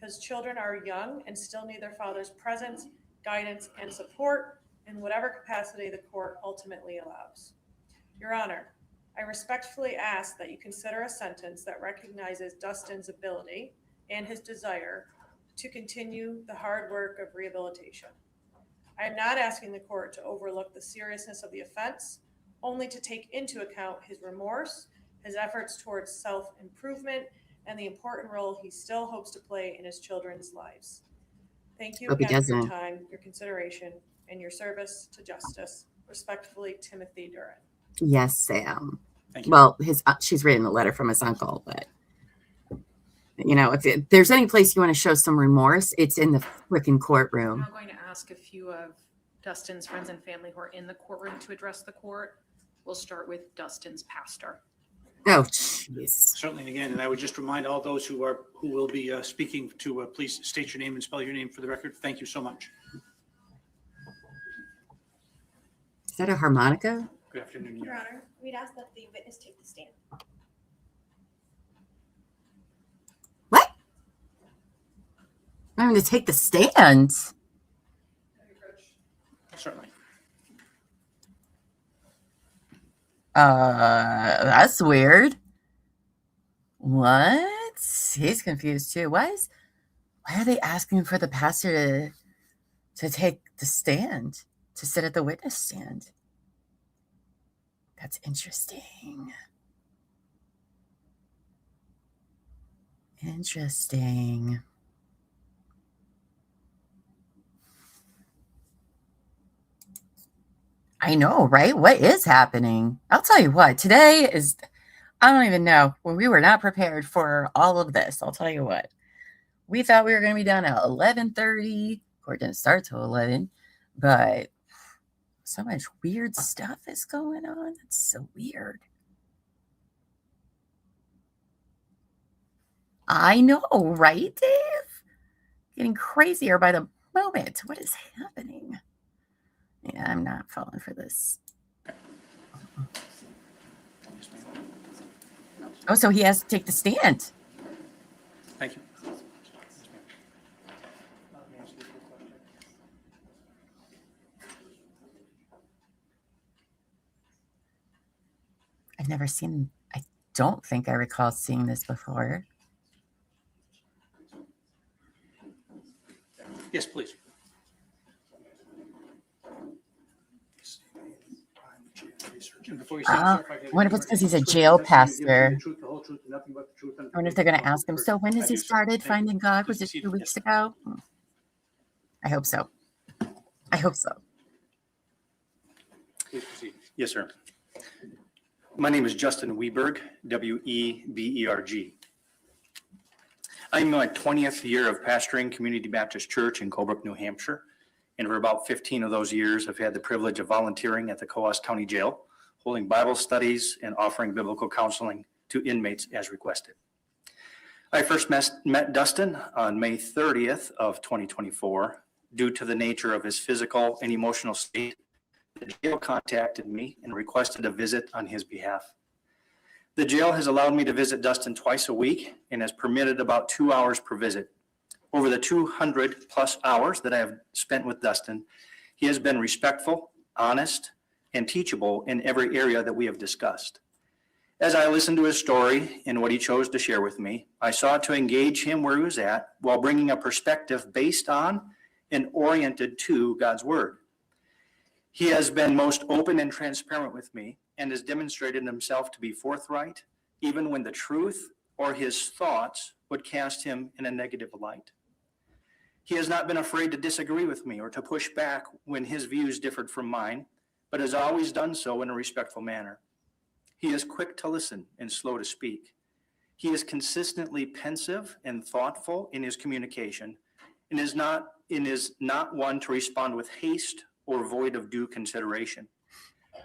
His children are young and still need their father's presence, guidance, and support in whatever capacity the court ultimately allows. Your Honor, I respectfully ask that you consider a sentence that recognizes Dustin's ability and his desire to continue the hard work of rehabilitation. I am not asking the court to overlook the seriousness of the offense, only to take into account his remorse, his efforts towards self-improvement, and the important role he still hopes to play in his children's lives. Thank you Hope he again for your doesn't. time, your consideration, and your service to justice. Respectfully, Timothy Duren. Yes, Sam. Thank you. Well, she's written a letter from his uncle, but if there's any place you want to show some remorse, it's in the freaking courtroom. I'm going to ask a few of Dustin's friends and family who are in the courtroom to address the court. We'll start with Dustin's pastor. Oh, jeez. Certainly, and again, and I would just remind all those who will be speaking to please state your name and spell your name for the record. Thank you so much. Is that a harmonica? Good afternoon. Your Honor, we'd ask that the witness take the stand. What? I'm going to take the stand. Certainly. That's weird. What? He's confused too. Why are they asking for the pastor to take the stand, to sit at the witness stand? That's interesting. Interesting. I know, right? What is happening? I'll tell you what, today is, I don't even know. Well, we were not prepared for all of this. I'll tell you what. We thought we were going to be done at 11:30. Court didn't start till 11, but so much weird stuff is going on. It's so weird. I know, right, Dave? Getting crazier by the moment. What is happening? Yeah, I'm not falling for this. Oh, so he has to take the stand. Thank you. I've never seen, I don't think I recall seeing this before. Yes, please. And before you say, sir, if I could- I wonder if it's because he's a jail pastor. I wonder if they're going to ask him, so when has he started finding God? Was it 2 weeks ago? I hope so. I hope so. Please proceed. Yes, sir. My name is Justin Weberg, W-E-B-E-R-G. I'm in my 20th year of pastoring Community Baptist Church in Colebrook, New Hampshire. And for about 15 of those years, I've had the privilege of volunteering at the Coos County Jail, holding Bible studies and offering biblical counseling to inmates as requested. I first met Dustin on May 30th of 2024. Due to the nature of his physical and emotional state, the jail contacted me and requested a visit on his behalf. The jail has allowed me to visit Dustin twice a week and has permitted about 2 hours per visit. Over the 200 plus hours that I have spent with Dustin, he has been respectful, honest, and teachable in every area that we have discussed. As I listened to his story and what he chose to share with me, I sought to engage him where he was at while bringing a perspective based on and oriented to God's word. He has been most open and transparent with me and has demonstrated himself to be forthright, even when the truth or his thoughts would cast him in a negative light. He has not been afraid to disagree with me or to push back when his views differed from mine, but has always done so in a respectful manner. He is quick to listen and slow to speak. He is consistently pensive and thoughtful in his communication and is not one to respond with haste or void of due consideration.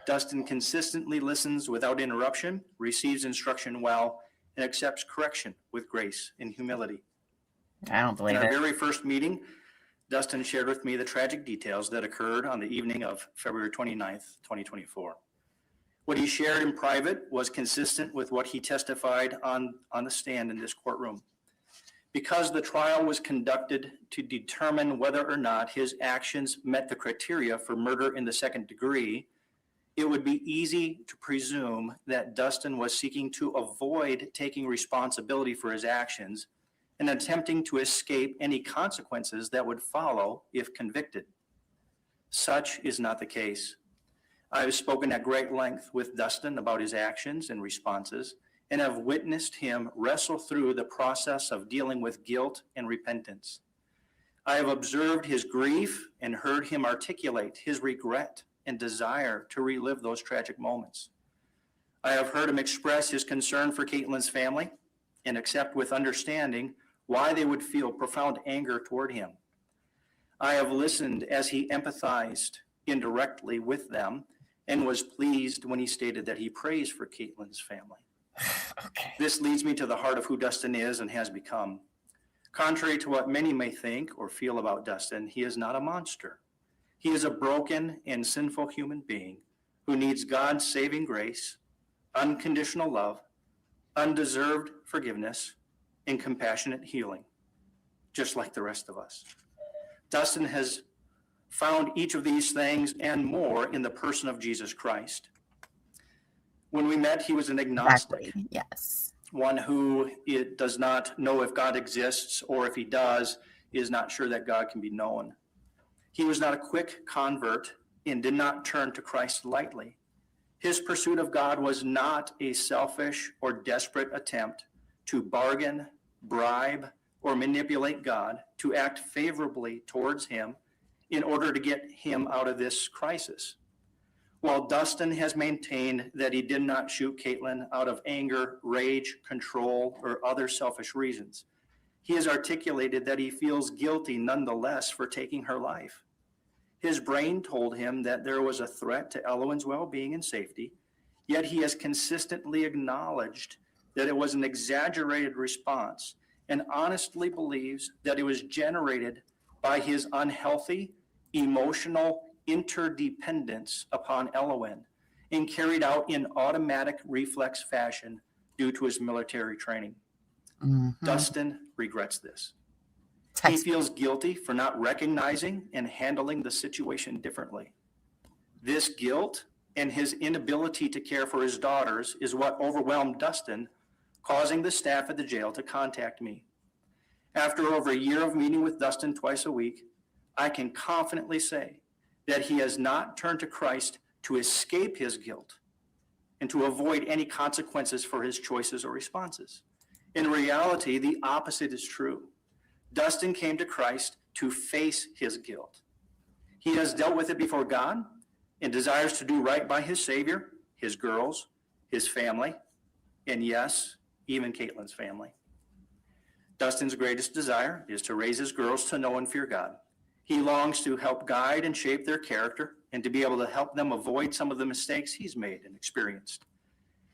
Dustin consistently listens without interruption, receives instruction well, and accepts correction with grace and humility. I don't believe In it. our very first meeting, Dustin shared with me the tragic details that occurred on the evening of February 29th, 2024. What he shared in private was consistent with what he testified on the stand in this courtroom. Because the trial was conducted to determine whether or not his actions met the criteria for murder in the second degree, it would be easy to presume that Dustin was seeking to avoid taking responsibility for his actions and attempting to escape any consequences that would follow if convicted. Such is not the case. I have spoken at great length with Dustin about his actions and responses, and have witnessed him wrestle through the process of dealing with guilt and repentance. I have observed his grief and heard him articulate his regret and desire to relive those tragic moments. I have heard him express his concern for Caitlyn's family and accept with understanding why they would feel profound anger toward him. I have listened as he empathized indirectly with them and was pleased when he stated that he prays for Caitlyn's family. Okay. This leads me to the heart of who Dustin is and has become. Contrary to what many may think or feel about Dustin, he is not a monster. He is a broken and sinful human being who needs God's saving grace, unconditional love, undeserved forgiveness, and compassionate healing, just like the rest of us. Dustin has found each of these things and more in the person of Jesus Christ. When we met, he was an agnostic. Exactly. Yes. One who does not know if God exists, or if he does, is not sure that God can be known. He was not a quick convert and did not turn to Christ lightly. His pursuit of God was not a selfish or desperate attempt to bargain, bribe, or manipulate God to act favorably towards him in order to get him out of this crisis. While Dustin has maintained that he did not shoot Caitlyn out of anger, rage, control, or other selfish reasons, he has articulated that he feels guilty nonetheless for taking her life. His brain told him that there was a threat to Elowen's well-being and safety, yet he has consistently acknowledged that it was an exaggerated response and honestly believes that it was generated by his unhealthy, emotional interdependence upon Elowen and carried out in automatic reflex fashion due to his military training. Mm-hmm. Dustin regrets this. He feels guilty for not recognizing and handling the situation differently. This guilt and his inability to care for his daughters is what overwhelmed Dustin, causing the staff at the jail to contact me. After over a year of meeting with Dustin twice a week, I can confidently say that he has not turned to Christ to escape his guilt and to avoid any consequences for his choices or responses. In reality, the opposite is true. Dustin came to Christ to face his guilt. He has dealt with it before God and desires to do right by his Savior, his girls, his family, and yes, even Caitlyn's family. Dustin's greatest desire is to raise his girls to know and fear God. He longs to help guide and shape their character and to be able to help them avoid some of the mistakes he's made and experienced.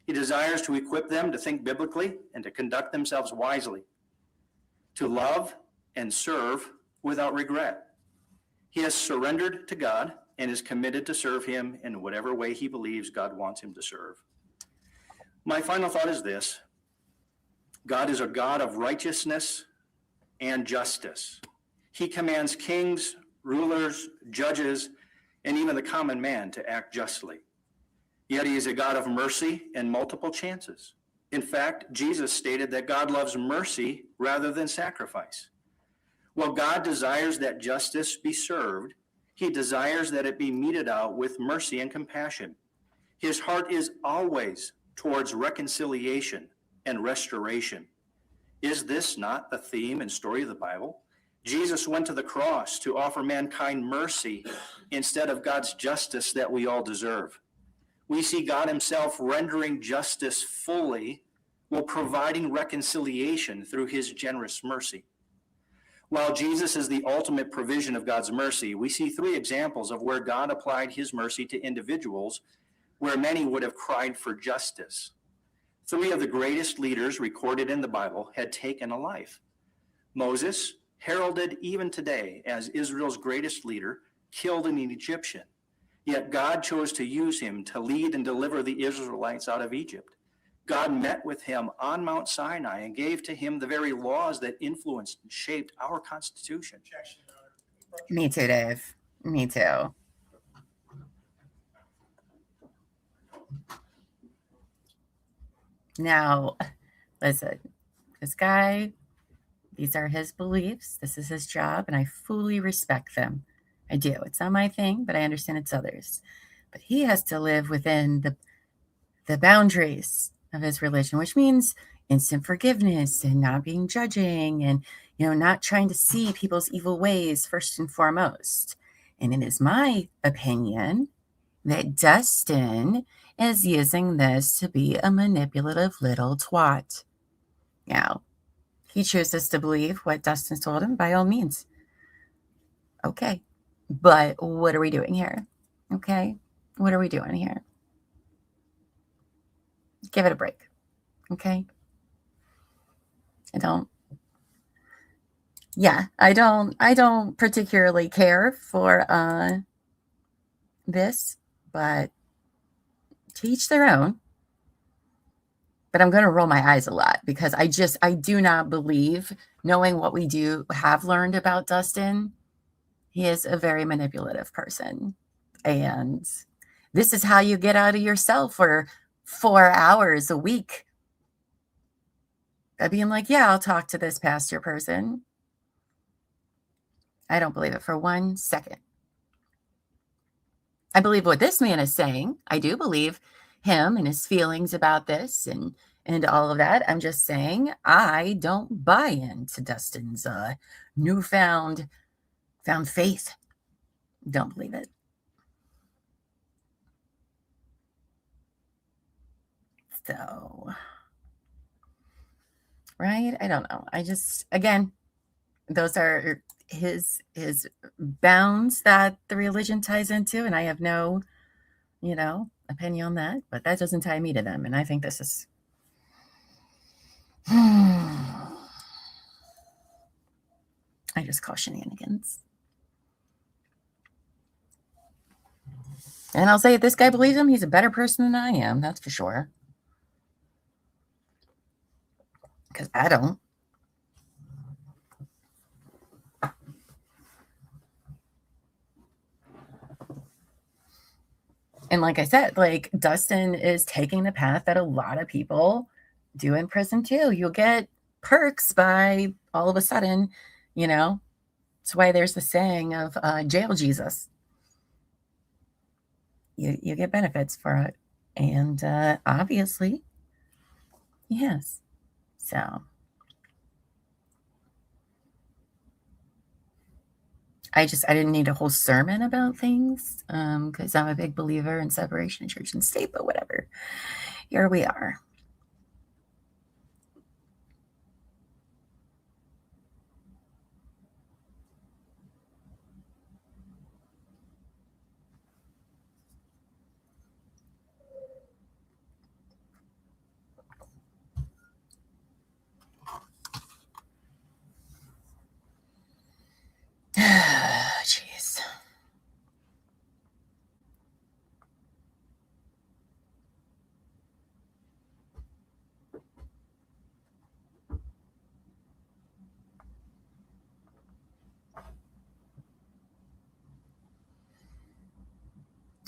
He desires to equip them to think biblically and to conduct themselves wisely, to love and serve without regret. He has surrendered to God and is committed to serve him in whatever way he believes God wants him to serve. My final thought is this: God is a God of righteousness and justice. He commands kings, rulers, judges, and even the common man to act justly. Yet he is a God of mercy and multiple chances. In fact, Jesus stated that God loves mercy rather than sacrifice. While God desires that justice be served, he desires that it be meted out with mercy and compassion. His heart is always towards reconciliation and restoration. Is this not the theme and story of the Bible? Jesus went to the cross to offer mankind mercy instead of God's justice that we all deserve. We see God himself rendering justice fully while providing reconciliation through his generous mercy. While Jesus is the ultimate provision of God's mercy, we see three examples of where God applied his mercy to individuals where many would have cried for justice. Three of the greatest leaders recorded in the Bible had taken a life. Moses, heralded even today as Israel's greatest leader, killed an Egyptian. Yet God chose to use him to lead and deliver the Israelites out of Egypt. God met with him on Mount Sinai and gave to him the very laws that influenced and shaped our Constitution. Me too, Dave. Me too. Now, listen, this guy, these are his beliefs. This is his job, and I fully respect them. I do. It's not my thing, but I understand it's others. But he has to live within the boundaries of his religion, which means instant forgiveness and not being judging and, not trying to see people's evil ways first and foremost. And it is my opinion that Dustin is using this to be a manipulative little twat. Now, he chooses to believe what Dustin told him, by all means. Okay. But what are we doing here? Okay. What are we doing here? Give it a break. Okay. I don't particularly care for this, but to each their own. But I'm going to roll my eyes a lot because I do not believe, knowing what we have learned about Dustin, he is a very manipulative person. And this is how you get out of yourself for 4 hours a week. By being like, yeah, I'll talk to this pastor person. I don't believe it for 1 second. I believe what this man is saying. I do believe him and his feelings about this and all of that. I'm just saying I don't buy into Dustin's newfound faith. Don't believe it. So, right? I don't know. I just, again, those are his bounds that the religion ties into, and I have no, opinion on that, but that doesn't tie me to them. And I think this is I just call shenanigans. And I'll say if this guy believes him, he's a better person than I am. That's for sure. Because I don't. And like I said, Dustin is taking the path that a lot of people do in prison too. You'll get perks by all of a sudden, That's why there's the saying of jail Jesus. You get benefits for it. And obviously, yes. So I didn't need a whole sermon about things because I'm a big believer in separation of church and state, but whatever. Here we are. Jeez.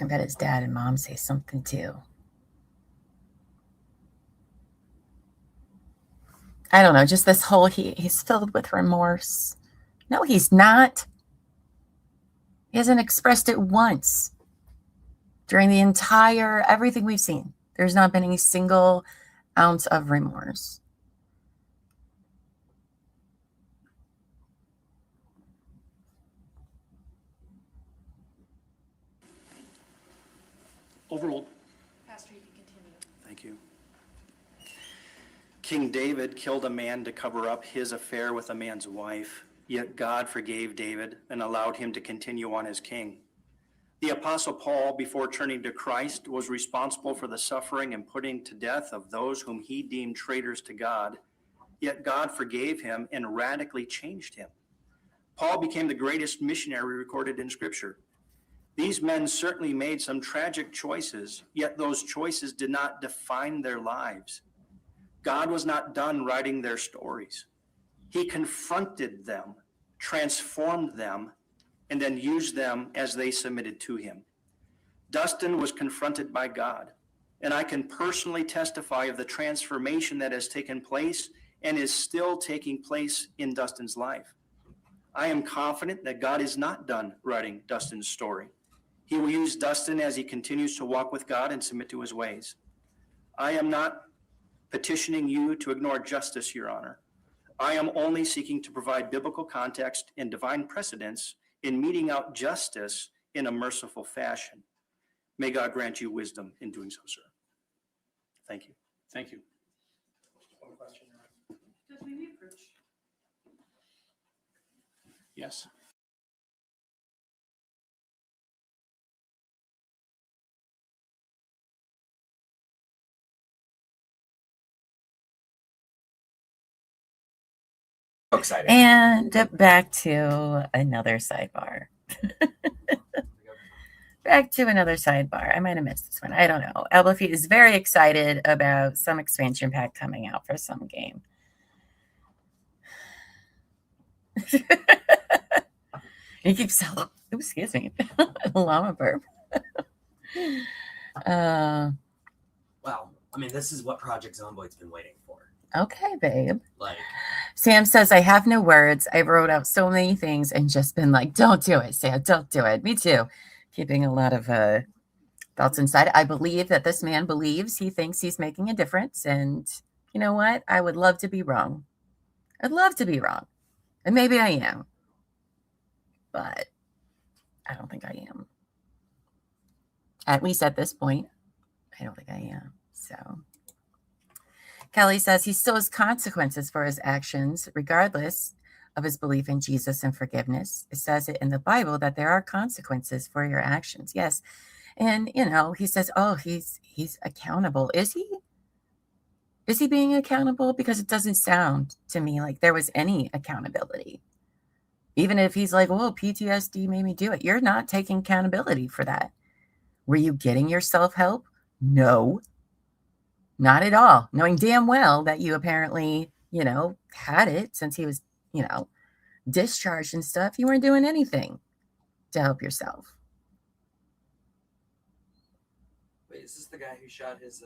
I bet his dad and mom say something too. I don't know, just this whole, he's filled with remorse. No, he's not. He hasn't expressed it once during the entire, everything we've seen. There's not been a single ounce of remorse. Overruled. Pastor, you can continue. Thank you. King David killed a man to cover up his affair with a man's wife, yet God forgave David and allowed him to continue on as king. The Apostle Paul, before turning to Christ, was responsible for the suffering and putting to death of those whom he deemed traitors to God, yet God forgave him and radically changed him. Paul became the greatest missionary recorded in Scripture. These men certainly made some tragic choices, yet those choices did not define their lives. God was not done writing their stories. He confronted them, transformed them, and then used them as they submitted to him. Dustin was confronted by God, and I can personally testify of the transformation that has taken place and is still taking place in Dustin's life. I am confident that God is not done writing Dustin's story. He will use Dustin as he continues to walk with God and submit to his ways. I am not petitioning you to ignore justice, Your Honor. I am only seeking to provide biblical context and divine precedence in meting out justice in a merciful fashion. May God grant you wisdom in doing so, sir. Thank you. Thank you. One question, Your Honor. Does we need approach? Yes. Exciting. And back to another sidebar. Back to another sidebar. I might have missed this one. I don't know. Elbafeet is very excited about some expansion pack coming out for some game. He keeps selling. Excuse me. Llama burp. Well, I mean, this is what Project Zomboid's been waiting for. Okay, babe. Like, Sam says, I have no words. I wrote out so many things and just been like, don't do it, Sam. Don't do it. Me too. Keeping a lot of thoughts inside. I believe that this man believes he thinks he's making a difference. And you know what? I would love to be wrong. I'd love to be wrong. And maybe I am. But I don't think I am. At least at this point, I don't think I am. So Kelly says he still has consequences for his actions, regardless of his belief in Jesus and forgiveness. It says it in the Bible that there are consequences for your actions. Yes. And, you know, he says, oh, he's accountable. Is he? Is he being accountable? Because it doesn't sound to me like there was any accountability. Even if he's like, oh, PTSD made me do it. You're not taking accountability for that. Were you getting yourself help? No. Not at all. Knowing damn well that you apparently, you know, had it since he was, you know, discharged and stuff. You weren't doing anything to help yourself. wait, is this the guy who shot his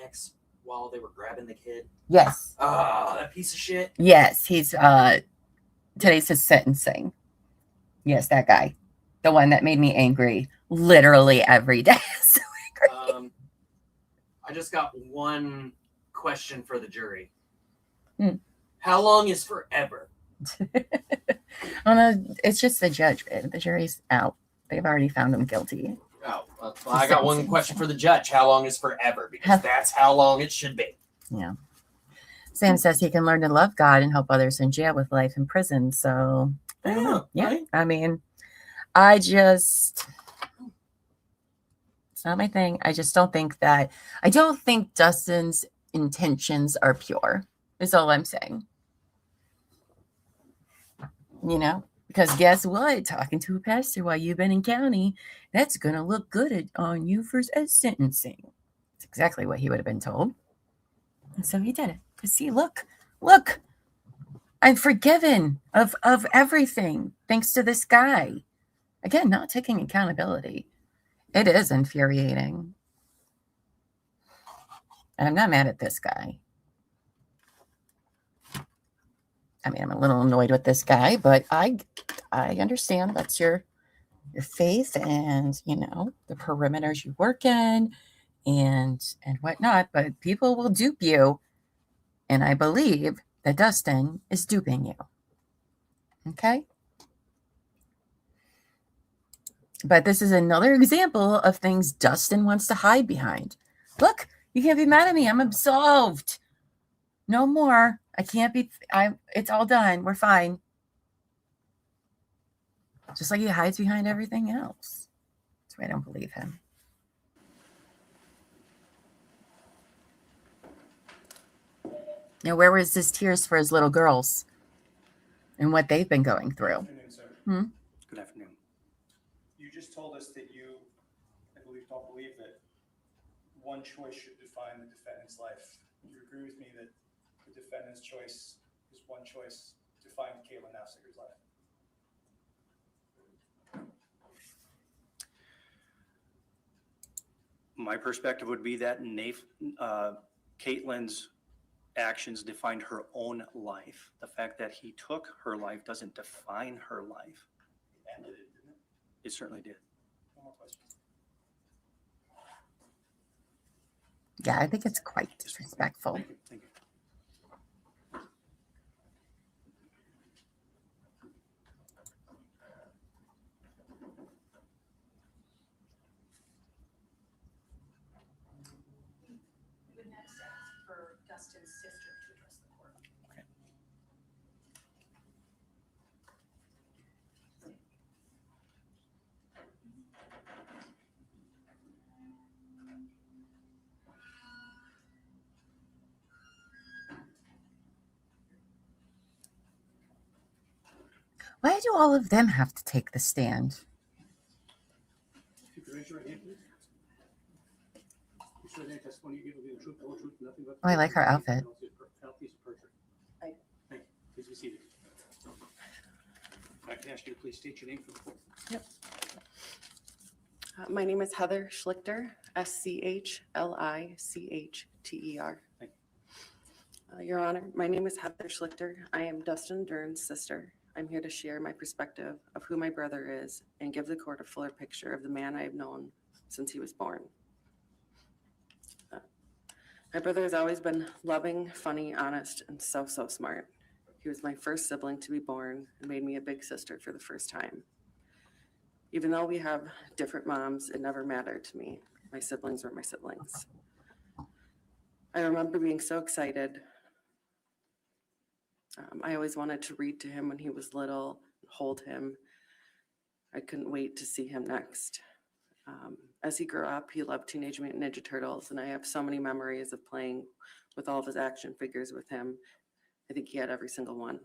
ex while they were grabbing the kid? Yes. Oh, that piece of shit. Yes. He's, today's his sentencing. Yes, that guy. The one that made me angry literally every day. So angry. I just got one question for the jury. How long is forever? Oh, no, it's just the judge. The jury's out. They've already found him guilty. Oh, well, I got one question for the judge. How long is forever? Because that's how long it should be. Yeah. Sam says he can learn to love God and help others in jail with life in prison. So, I don't know. Yeah. Right? I mean, it's not my thing. I just don't think Dustin's intentions are pure, is all I'm saying. You know, because guess what? Talking to a pastor while you've been in county, that's going to look good on you for sentencing. It's exactly what he would have been told. And so he did it. Because see, look, I'm forgiven of everything thanks to this guy. Again, not taking accountability. It is infuriating. And I'm not mad at this guy. I mean, I'm a little annoyed with this guy, but I understand that's your faith and, you know, the perimeters you work in and whatnot, but people will dupe you. And I believe that Dustin is duping you. Okay? But this is another example of things Dustin wants to hide behind. Look, you can't be mad at me. I'm absolved. No more. It's all done. We're fine. Just like he hides behind everything else. That's why I don't believe him. Now, where was his tears for his little girls and what they've been going through? Good afternoon, sir. Good afternoon. You just told us that you, I believe, don't believe that one choice should define the defendant's life. Do you agree with me that the defendant's choice is one choice defined Caitlyn Naffziger's life? My perspective would be that Caitlyn's actions defined her own life. The fact that he took her life doesn't define her life. It ended it, didn't it? It certainly did. One more question. Yeah, I think it's quite disrespectful. Thank you. Thank you. We would next ask for Dustin's sister to address the court. Why do all of them have to take the stand? If you could raise your right hand, please. You swear that testimony you give will be the truth, the whole truth, and nothing but the Oh, I truth, like her and outfit. nothing without piece of perjury. Thank you. Please be seated. If I could ask you to please state your name for the court. Yep. My name is Heather Schlichter, SCHLICHTER. Thank Your Honor, my name is Heather Schlichter. I am Dustin Duren's sister. I'm here to share my perspective of who my brother is and give the court a fuller picture of the man I have known since he was born. My brother has always been loving, funny, honest, and so smart. He was my first sibling to be born and made me a big sister for the first time. Even though we have different moms, it never mattered to me. My siblings were my siblings. I remember being so excited. I always wanted to read to him when he was little, hold him. I couldn't wait to see him next. As he grew up, he loved Teenage Mutant Ninja Turtles, and I have so many memories of playing with all of his action figures with him. I think he had every single one.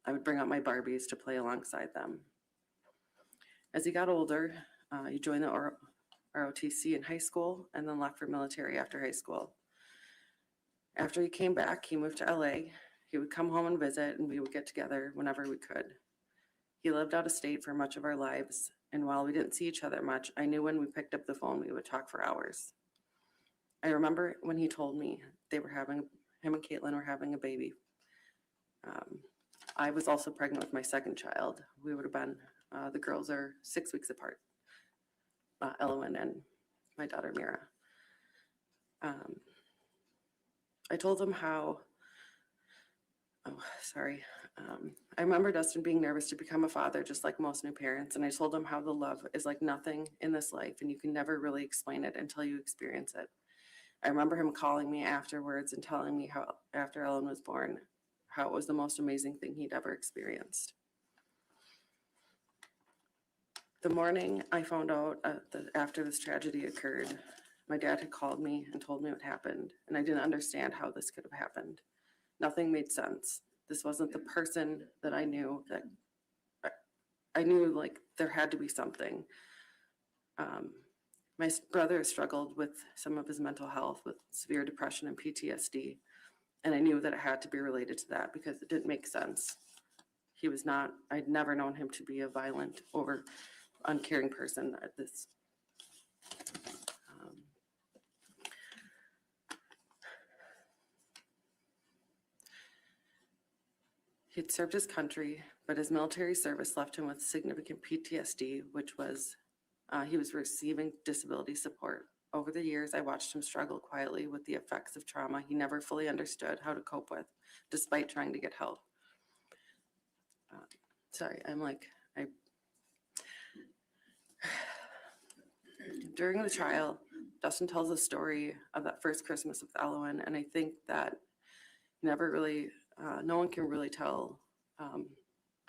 I would bring out my Barbies to play alongside them. As he got older, he joined the ROTC in high school and then left for military after high school. After he came back, he moved to LA. He would come home and visit, and we would get together whenever we could. He lived out of state for much of our lives, and while we didn't see each other much, I knew when we picked up the phone, we would talk for hours. I remember when he told me him and Caitlyn were having a baby. I was also pregnant with my second child. We would have been, the girls are 6 weeks apart, Elowen and my daughter Mira. I told him how, I remember Dustin being nervous to become a father, just like most new parents. And I told him how the love is like nothing in this life, and you can never really explain it until you experience it. I remember him calling me afterwards and telling me how, after Ellen was born, how it was the most amazing thing he'd ever experienced. The morning I found out that after this tragedy occurred, my dad had called me and told me what happened, and I didn't understand how this could have happened. Nothing made sense. This wasn't the person that I knew. That I knew like there had to be something. My brother struggled with some of his mental health, with severe depression and PTSD, and I knew that it had to be related to that because it didn't make sense. He was not, I'd never known him to be a violent or uncaring person at this. He had served his country, but his military service left him with significant PTSD, which was, he was receiving disability support. Over the years, I watched him struggle quietly with the effects of trauma he never fully understood how to cope with, despite trying to get help. During the trial, Dustin tells a story of that first Christmas with Elowen, and I think that never really, no one can really tell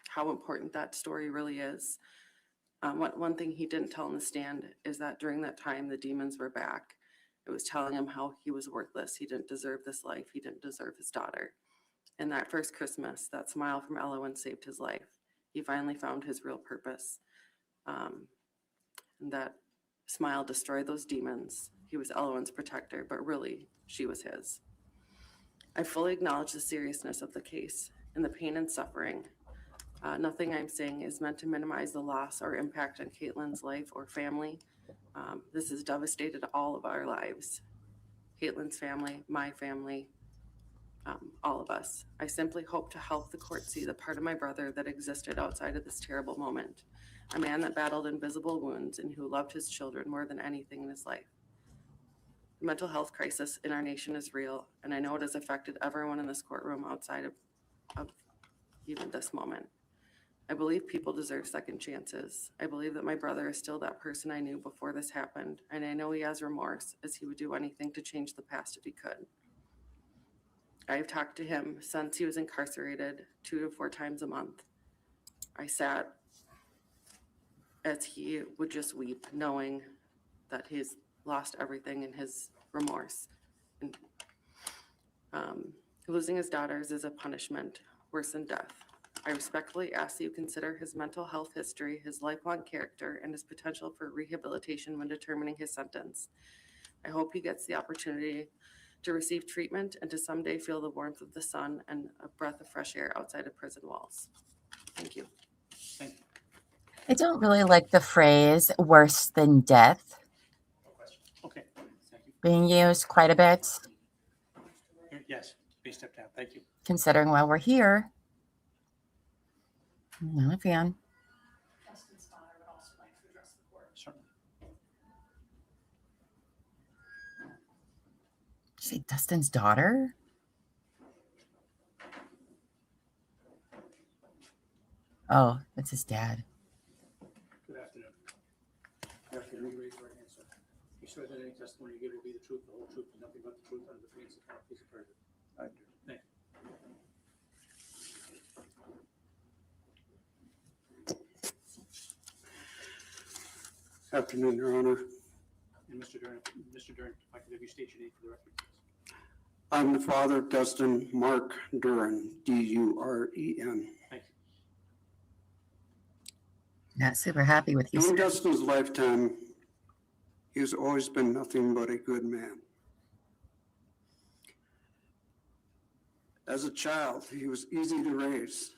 how important that story really is. One thing he didn't tell in the stand is that during that time, the demons were back. It was telling him how he was worthless. He didn't deserve this life. He didn't deserve his daughter. And that first Christmas, that smile from Elowen saved his life. He finally found his real purpose. And that smile destroyed those demons. He was Elowen's protector, but really, she was his. I fully acknowledge the seriousness of the case and the pain and suffering. Nothing I'm saying is meant to minimize the loss or impact on Caitlyn's life or family. This has devastated all of our lives. Caitlyn's family, my family, all of us. I simply hope to help the court see the part of my brother that existed outside of this terrible moment. A man that battled invisible wounds and who loved his children more than anything in his life. The mental health crisis in our nation is real, and I know it has affected everyone in this courtroom outside of even this moment. I believe people deserve second chances. I believe that my brother is still that person I knew before this happened, and I know he has remorse, as he would do anything to change the past if he could. I have talked to him since he was incarcerated 2 to 4 times a month. I sat as he would just weep, knowing that he's lost everything in his remorse. And, losing his daughters is a punishment worse than death. I respectfully ask that you consider his mental health history, his lifelong character, and his potential for rehabilitation when determining his sentence. I hope he gets the opportunity to receive treatment and to someday feel the warmth of the sun and a breath of fresh air outside of prison walls. Thank you. I don't really like the phrase worse than death Okay, thank you. being used quite a bit, Yes, be stepped down. Thank you. considering while we're here. I'm not a fan. Dustin's father would also like to address the court. Certainly. Did you say Dustin's daughter? Oh, that's his dad. Good afternoon. Good afternoon. Raise your right hand, sir. You swear that any testimony you give will be the truth, the whole truth, and nothing but the truth under the plea of piece of perjury? I do. Thank you. Afternoon, Your Honor. And Mr. Duren, if I could have you state your name for the record, please. I'm the father of Dustin Mark Duren, D-U-R-E-N. Thank you. Not super happy with you. In Dustin's lifetime, he has always been nothing but a good man. As a child, he was easy to raise.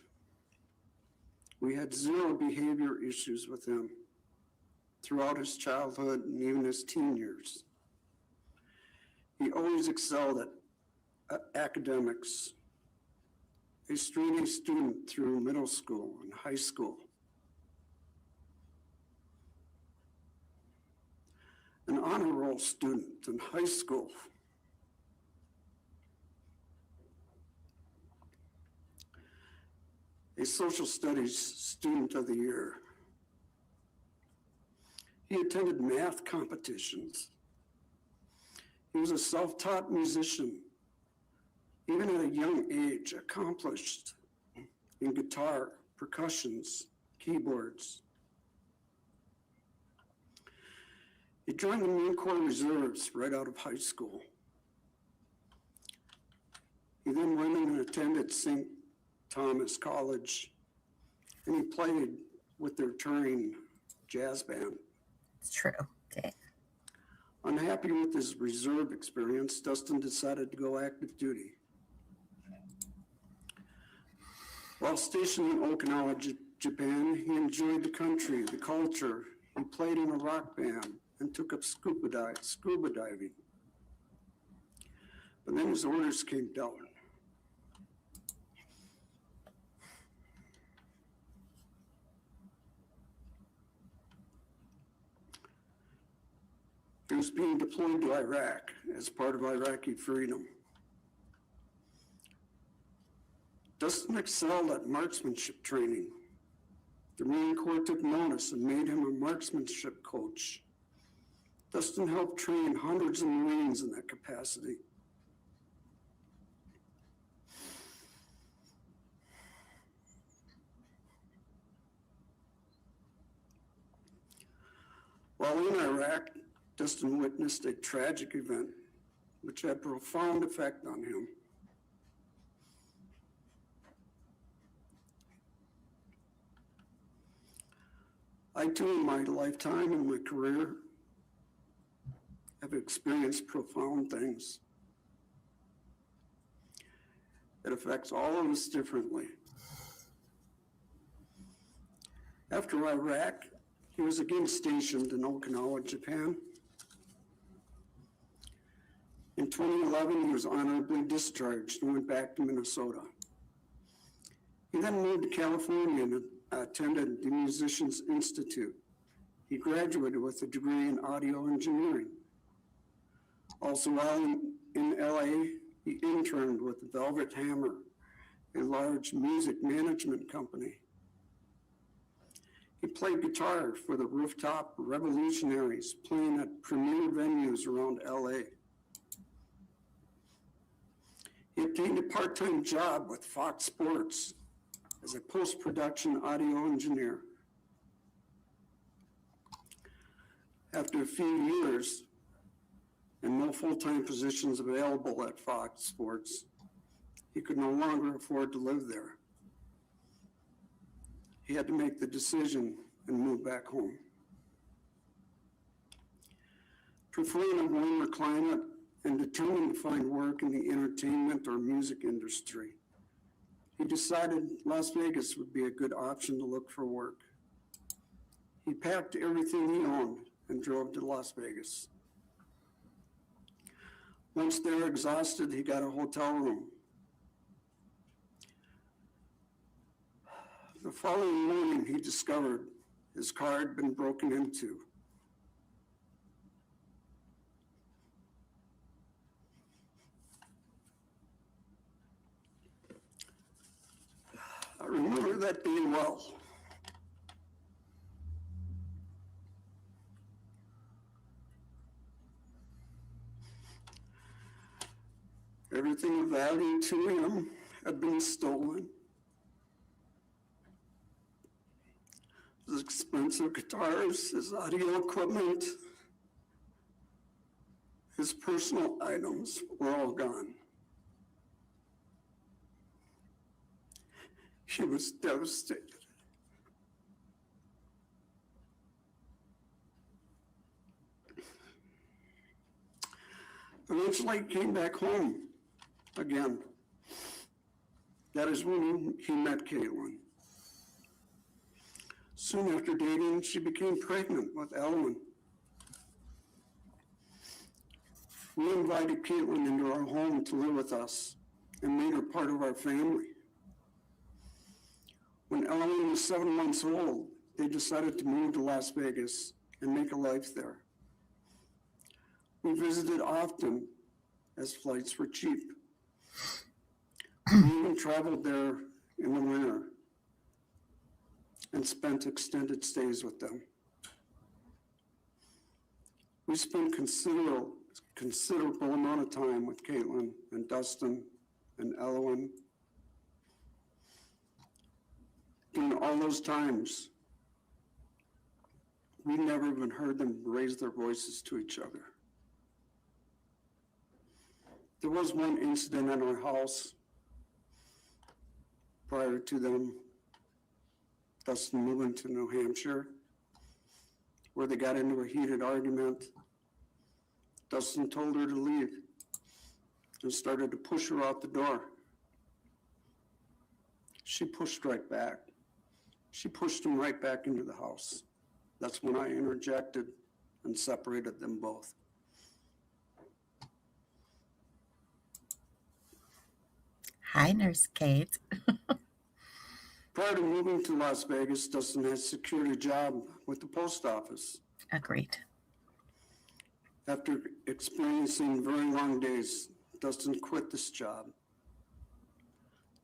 We had zero behavior issues with him throughout his childhood and even his teen years. He always excelled at academics, a straight A student through middle school and high school. An honor roll student in high school. A social studies student of the year. He attended math competitions. He was a self-taught musician, even at a young age, accomplished in guitar, percussions, keyboards. He joined the Marine Corps Reserves right out of high school. He then went and attended St. Thomas College, and he played with their touring jazz band. It's true. Okay. Unhappy with his reserve experience, Dustin decided to go active duty. While stationed in Okinawa, Japan, he enjoyed the country, the culture. He played in a rock band and took up scuba diving. But then his orders came down. He was being deployed to Iraq as part of Iraqi freedom. Dustin excelled at marksmanship training. The Marine Corps took notice and made him a marksmanship coach. Dustin helped train hundreds of Marines in that capacity. While in Iraq, Dustin witnessed a tragic event which had a profound effect on him. I too, in my lifetime and my career, have experienced profound things. It affects all of us differently. After Iraq, he was again stationed in Okinawa, Japan. In 2011, he was honorably discharged and went back to Minnesota. He then moved to California and attended the Musicians Institute. He graduated with a degree in audio engineering. Also, while in LA, he interned with Velvet Hammer, a large music management company. He played guitar for the Rooftop Revolutionaries, playing at premier venues around LA. He obtained a part-time job with Fox Sports as a post-production audio engineer. After a few years and no full-time positions available at Fox Sports, he could no longer afford to live there. He had to make the decision and move back home. Preferring a warmer climate and determined to find work in the entertainment or music industry, he decided Las Vegas would be a good option to look for work. He packed everything he owned and drove to Las Vegas. Once there, exhausted, he got a hotel room. The following morning, he discovered his car had been broken into. I remember that day well. Everything of value to him had been stolen. His expensive guitars, his audio equipment, his personal items were all gone. He was devastated. Eventually, he came back home again. That is when he met Caitlyn. Soon after dating, she became pregnant with Ellen. We invited Caitlyn into our home to live with us and made her part of our family. When Ellen was 7 months old, they decided to move to Las Vegas and make a life there. We visited often as flights were cheap. We even traveled there in the winter and spent extended stays with them. We spent considerable amount of time with Caitlyn and Dustin and Ellen. During all those times, we never even heard them raise their voices to each other. There was one incident in our house prior to them, Dustin moving to New Hampshire, where they got into a heated argument. Dustin told her to leave and started to push her out the door. She pushed right back. She pushed him right back into the house. That's when I interjected and separated them both. Hi, Nurse Kate. Prior to moving to Las Vegas, Dustin had secured a job with the post office. Agreed. After experiencing very long days, Dustin quit this job.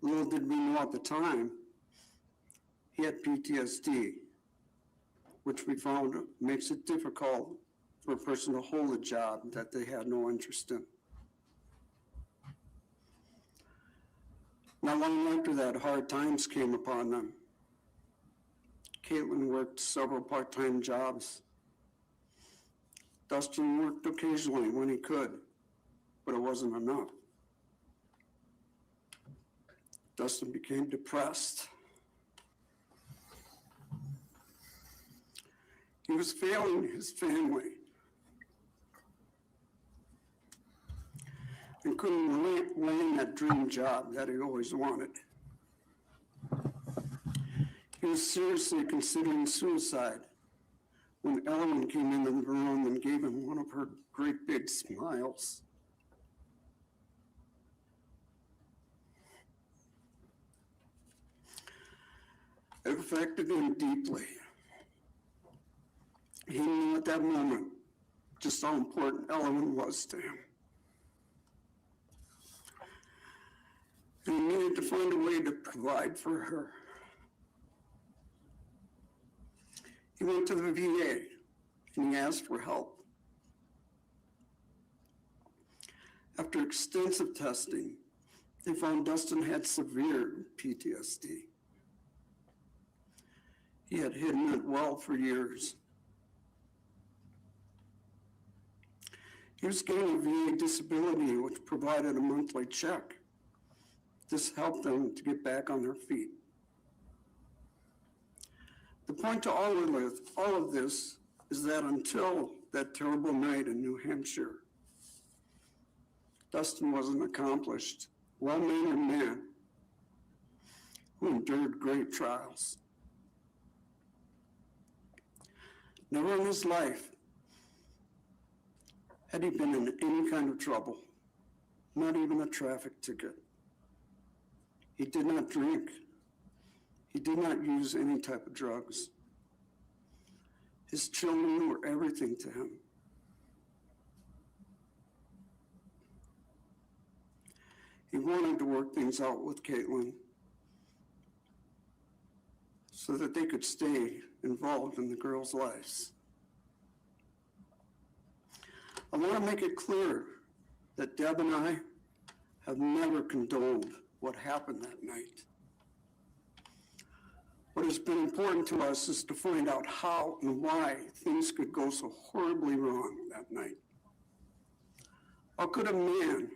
Little did we know at the time, he had PTSD, which we found makes it difficult for a person to hold a job that they had no interest in. Not long after that, hard times came upon them. Caitlyn worked several part-time jobs. Dustin worked occasionally when he could, but it wasn't enough. Dustin became depressed. He was failing his family and couldn't land that dream job that he always wanted. He was seriously considering suicide when Ellen came into the room and gave him one of her great big smiles. It affected him deeply. He knew at that moment just how important Ellen was to him. and he needed to find a way to provide for her. He went to the VA and he asked for help. After extensive testing, they found Dustin had severe PTSD. He had hidden it well for years. He was getting a VA disability, which provided a monthly check. This helped them to get back on their feet. The point to all of this is that until that terrible night in New Hampshire, Dustin was an accomplished, well-mannered man who endured great trials. Never in his life had he been in any kind of trouble, not even a traffic ticket. He did not drink. He did not use any type of drugs. His children were everything to him. He wanted to work things out with Caitlyn so that they could stay involved in the girls' lives. I want to make it clear that Deb and I have never condoned what happened that night. What has been important to us is to find out how and why things could go so horribly wrong that night. How could a man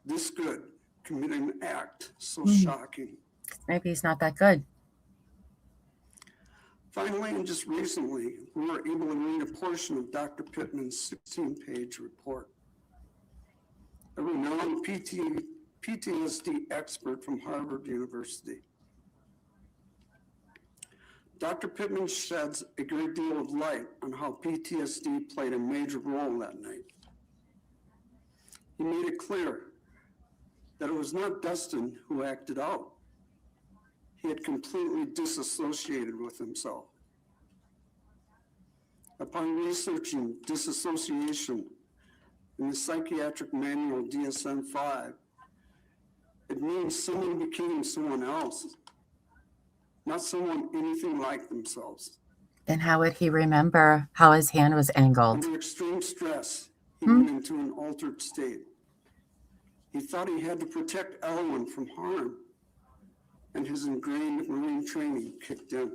this good commit an act so shocking? Maybe he's not that good. Finally, and just recently, we were able to read a portion of Dr. Pittman's 16-page report. A renowned PTSD expert from Harvard University. Dr. Pittman sheds a great deal of light on how PTSD played a major role that night. He made it clear that it was not Dustin who acted out. He had completely disassociated with himself. Upon researching disassociation in the psychiatric manual DSM-5, it means someone became someone else, not someone anything like themselves. Then how would he remember how his hand was angled? Under extreme stress, he went into an altered state. He thought he had to protect Ellen from harm, and his ingrained Marine training kicked in.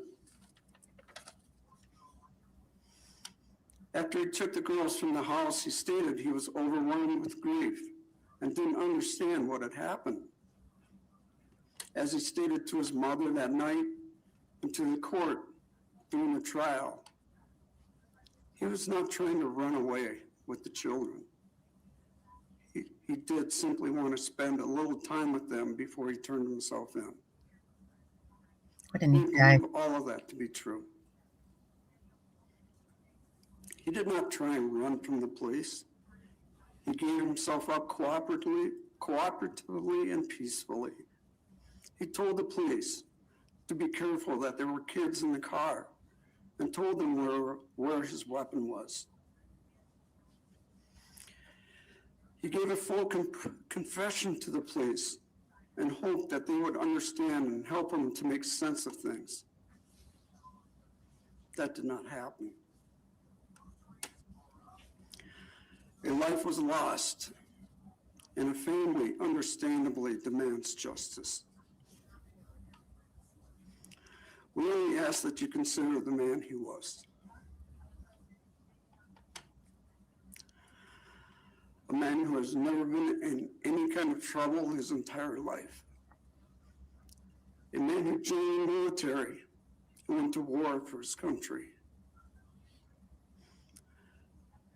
After he took the girls from the house, he stated he was overwhelmed with grief and didn't understand what had happened. As he stated to his mother that night and to the court during the trial, he was not trying to run away with the children. He did simply want to spend a little time with them before he turned himself in. What a neat guy. We believe all of that to be true. He did not try and run from the police. He gave himself up cooperatively and peacefully. He told the police to be careful that there were kids in the car and told them where his weapon was. He gave a full confession to the police and hoped that they would understand and help him to make sense of things. That did not happen. A life was lost, and a family understandably demands justice. We only ask that you consider the man he was. A man who has never been in any kind of trouble his entire life. A man who joined the military and went to war for his country.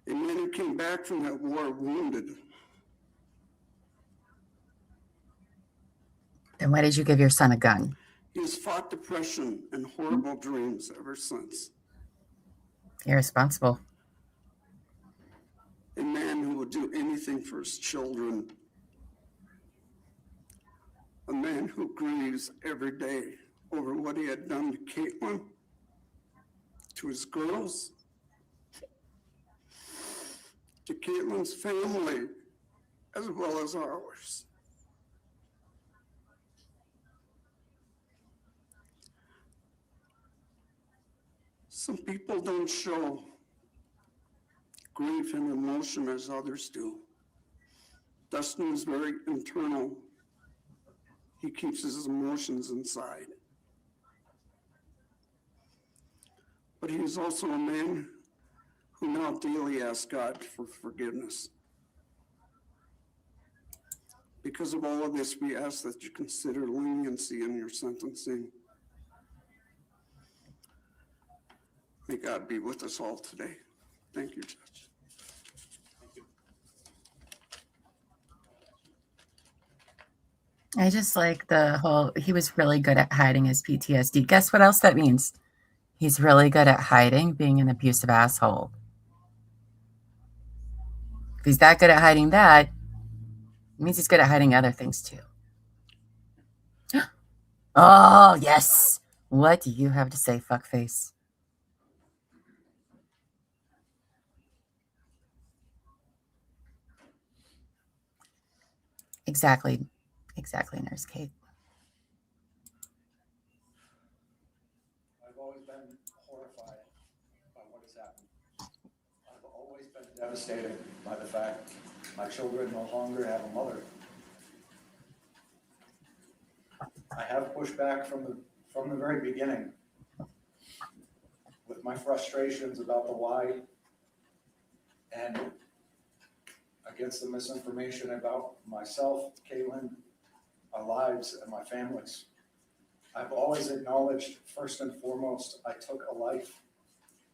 A man who came back from that war wounded. Then why did you give your son a gun? He has fought depression and horrible dreams ever since. Irresponsible. A man who would do anything for his children. A man who grieves every day over what he had done to Caitlyn, to his girls, to Caitlyn's family, as well as ours. Some people don't show grief and emotion as others do. Dustin is very internal. He keeps his emotions inside. But he is also a man who now daily asks God for forgiveness. Because of all of this, we ask that you consider leniency in your sentencing. May God be with us all today. Thank you, Judge. I just like the whole, he was really good at hiding his PTSD. Guess what else that means? He's really good at hiding being an abusive asshole. If he's that good at hiding that, it means he's good at hiding other things too. Oh, yes. What do you have to say, fuckface? Exactly. Exactly, Nurse Kate. I've always been horrified by what has happened. I've always been devastated by the fact my children no longer have a mother. I have pushed back from the very beginning with my frustrations about the why and against the misinformation about myself, Caitlyn, our lives, and my families. I've always acknowledged, first and foremost, I took a life.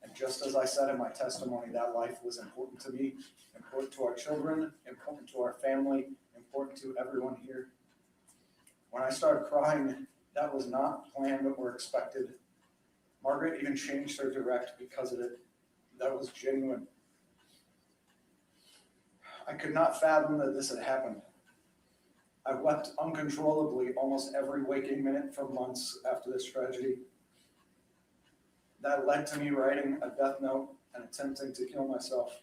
And just as I said in my testimony, that life was important to me, important to our children, important to our family, important to everyone here. When I started crying, that was not planned or expected. Margaret even changed her direct because of it. That was genuine. I could not fathom that this had happened. I wept uncontrollably almost every waking minute for months after this tragedy. That led to me writing a death note and attempting to kill myself.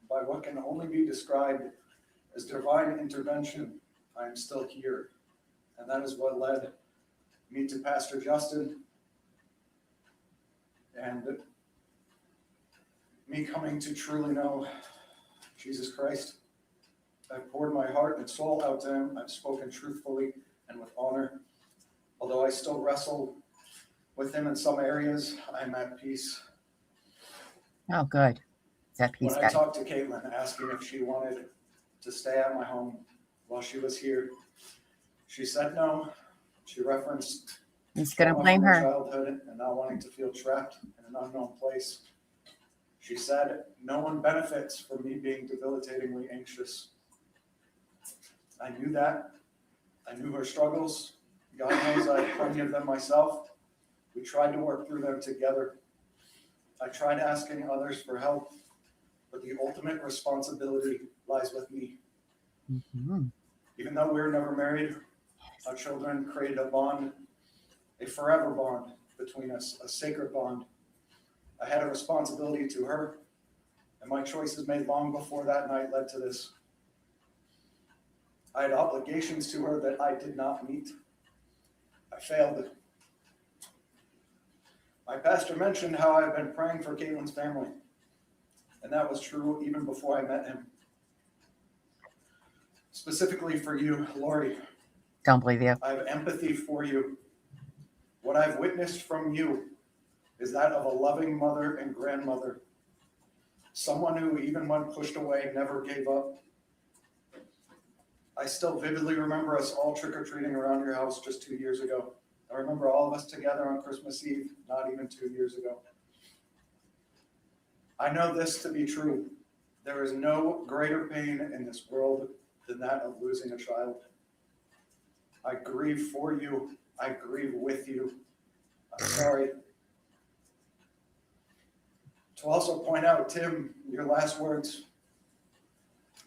By what can only be described as divine intervention, I am still here. And that is what led me to Pastor Justin and me coming to truly know Jesus Christ. I've poured my heart and soul out to him. I've spoken truthfully and with honor. Although I still wrestle with him in some areas, I'm at peace. Oh, good. Is that peace, When I guy? talked to Caitlyn, asking if she wanted to stay at my home while she was here, she said no. She referenced He's going to trauma blame from her her. childhood and not wanting to feel trapped in an unknown place. She said, no one benefits from me being debilitatingly anxious. I knew that. I knew her struggles. God knows I had plenty of them myself. We tried to work through them together. I tried asking others for help, but the ultimate responsibility lies with me. Mm-hmm. Even though we were never married, our children created a bond, a forever bond between us, a sacred bond. I had a responsibility to her, and my choices made long before that night led to this. I had obligations to her that I did not meet. I failed. My pastor mentioned how I've been praying for Caitlyn's family, and that was true even before I met him. Specifically for you, Lori. Don't believe you. I have empathy for you. What I've witnessed from you is that of a loving mother and grandmother. Someone who, even when pushed away, never gave up. I still vividly remember us all trick-or-treating around your house just 2 years ago. I remember all of us together on Christmas Eve, not even 2 years ago. I know this to be true. There is no greater pain in this world than that of losing a child. I grieve for you. I grieve with you. I'm sorry. To also point out, Tim, your last words,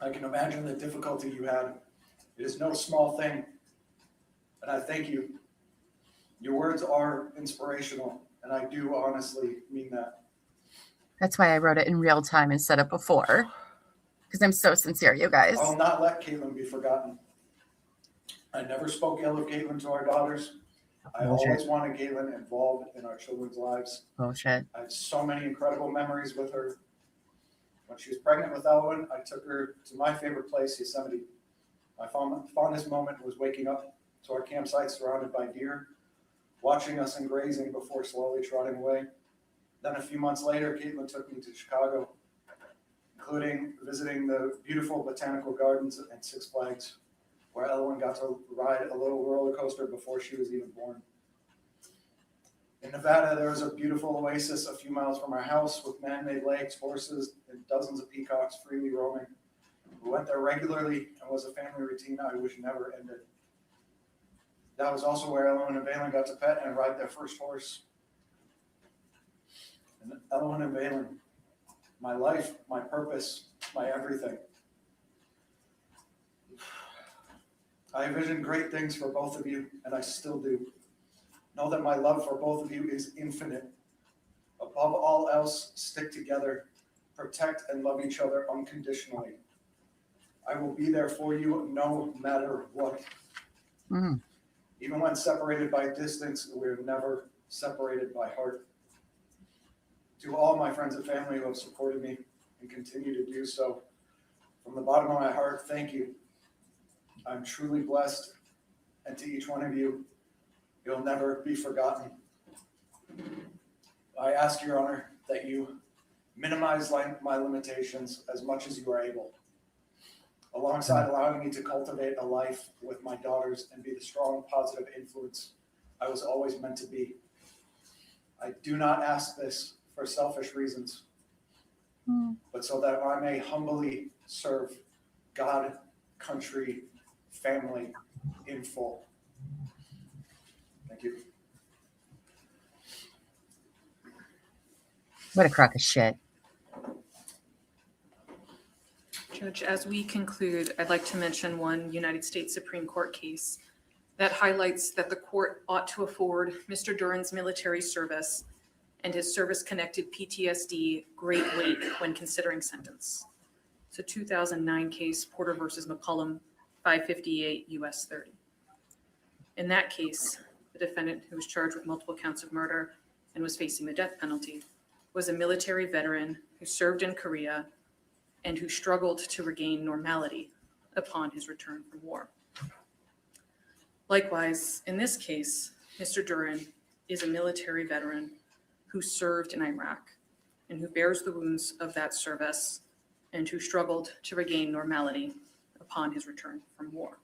I can imagine the difficulty you had. It is no small thing, and I thank you. Your words are inspirational, and I do honestly mean that. That's why I wrote it in real time instead of before, because I'm so sincere, you guys. I'll not let Caitlyn be forgotten. I never spoke ill of Caitlyn to our daughters, I always wanted Caitlyn involved in our children's lives. Bullshit. I have so many incredible memories with her. When she was pregnant with Elwin, I took her to my favorite place, Yosemite. My fondest moment was waking up to our campsite surrounded by deer, watching us in grazing before slowly trotting away. Then a few months later, Caitlyn took me to Chicago, including visiting the beautiful botanical gardens and Six Flags, where Elwin got to ride a little roller coaster before she was even born. In Nevada, there was a beautiful oasis a few miles from our house with man-made lakes, horses, and dozens of peacocks freely roaming. We went there regularly and was a family routine I wish never ended. That was also where Elwin and Valen got to pet and ride their first horse. And Elwin and Valen, my life, my purpose, my everything. I envisioned great things for both of you, and I still do. Know that my love for both of you is infinite. Above all else, stick together, protect and love each other unconditionally. I will be there for you no matter what. Mm. Even when separated by distance, we're never separated by heart. To all my friends and family who have supported me and continue to do so, from the bottom of my heart, thank you. I'm truly blessed, and to each one of you, you'll never be forgotten. I ask your honor that you minimize my limitations as much as you are able, alongside allowing me to cultivate a life with my daughters and be the strong, positive influence I was always meant to be. I do not ask this for selfish reasons, but so that I may humbly serve God, country, family in full. Thank you. What a crock of shit. Judge, as we conclude, I'd like to mention one United States Supreme Court case that highlights that the court ought to afford Mr. Duren's military service and his service-connected PTSD great weight when considering sentence. It's a 2009 case, Porter versus McCollum, 558 U.S. 30. In that case, the defendant, who was charged with multiple counts of murder and was facing the death penalty, was a military veteran who served in Korea and who struggled to regain normality upon his return from war. Likewise, in this case, Mr. Duren is a military veteran who served in Iraq and who bears the wounds of that service and who struggled to regain normality upon his return from war.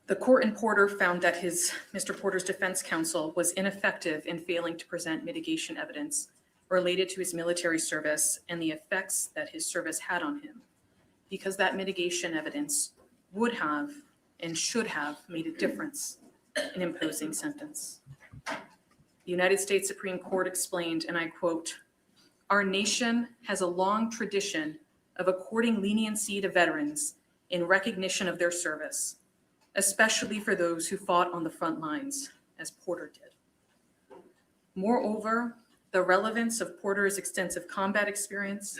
The court in Porter found that Mr. Porter's defense counsel was ineffective in failing to present mitigation evidence related to his military service and the effects that his service had on him, because that mitigation evidence would have and should have made a difference in imposing sentence. The United States Supreme Court explained, and I quote, "Our nation has a long tradition of according leniency to veterans in recognition of their service, especially for those who fought on the front lines, as Porter did. Moreover, the relevance of Porter's extensive combat experience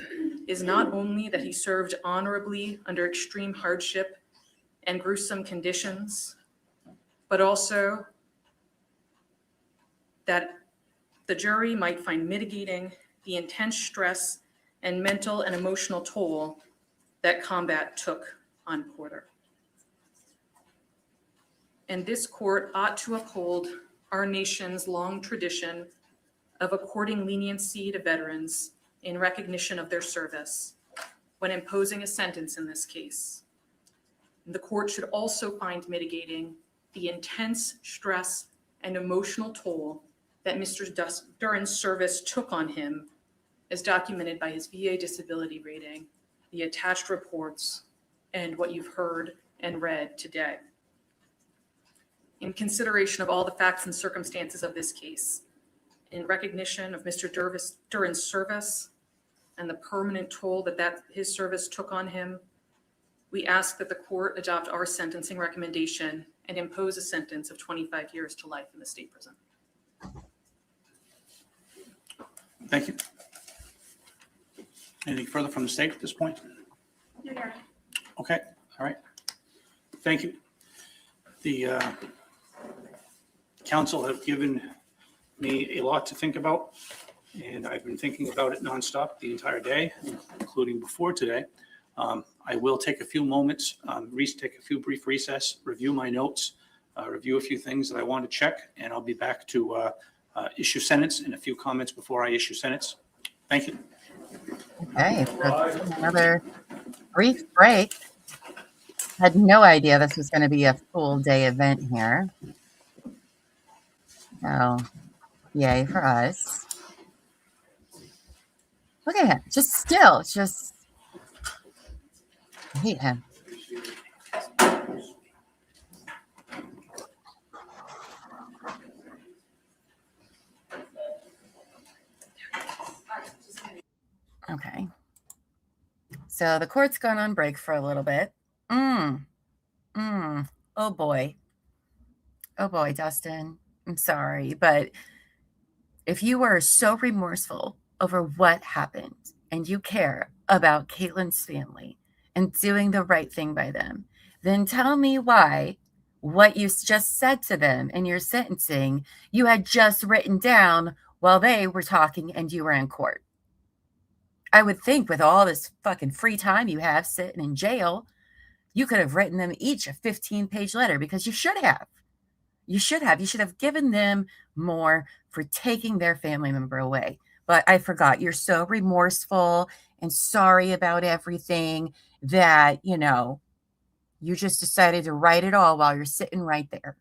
is not only that he served honorably under extreme hardship and gruesome conditions, but also that the jury might find mitigating the intense stress and mental and emotional toll that combat took on Porter. And this court ought to uphold our nation's long tradition of according leniency to veterans in recognition of their service when imposing a sentence in this case. And the court should also find mitigating the intense stress and emotional toll that Mr. Duren's service took on him, as documented by his VA disability rating, the attached reports, and what you've heard and read today. In consideration of all the facts and circumstances of this case, in recognition of Mr. Duren's service and the permanent toll that his service took on him, we ask that the court adopt our sentencing recommendation and impose a sentence of 25 years to life in the state prison. Thank you. Anything further from the state at this point? No, Your Honor. Okay, all right. Thank you. The council have given me a lot to think about, and I've been thinking about it nonstop the entire day, including before today. I will take a few moments, take a few brief recess, review my notes, review a few things that I want to check, and I'll be back to issue sentence and a few comments before I issue sentence. Thank you. Okay, so another brief break. Had no idea this was going to be a full day event here. So, yay for us. Look at him. Just I hate him. Okay. So the court's gone on break for a little bit. Oh boy. Oh boy, Dustin. I'm sorry, but if you were so remorseful over what happened and you care about Caitlyn's family and doing the right thing by them, then tell me why what you just said to them in your sentencing you had just written down while they were talking and you were in court. I would think with all this fucking free time you have sitting in jail, you could have written them each a 15-page letter, because you should have. You should have given them more for taking their family member away. But I forgot. You're so remorseful and sorry about everything that, you just decided to write it all while you're sitting right there.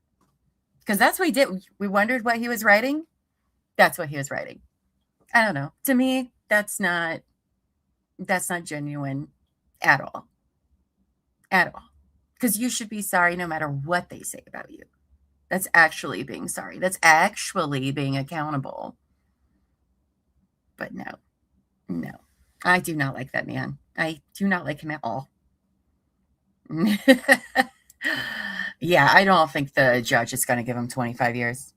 Because that's what he did. We wondered what he was writing. That's what he was writing. I don't know. To me, that's not genuine at all. At all. Because you should be sorry no matter what they say about you. That's actually being sorry. That's actually being accountable. But no. I do not like that man. I do not like him at all. Yeah, I don't think the judge is going to give him 25 years.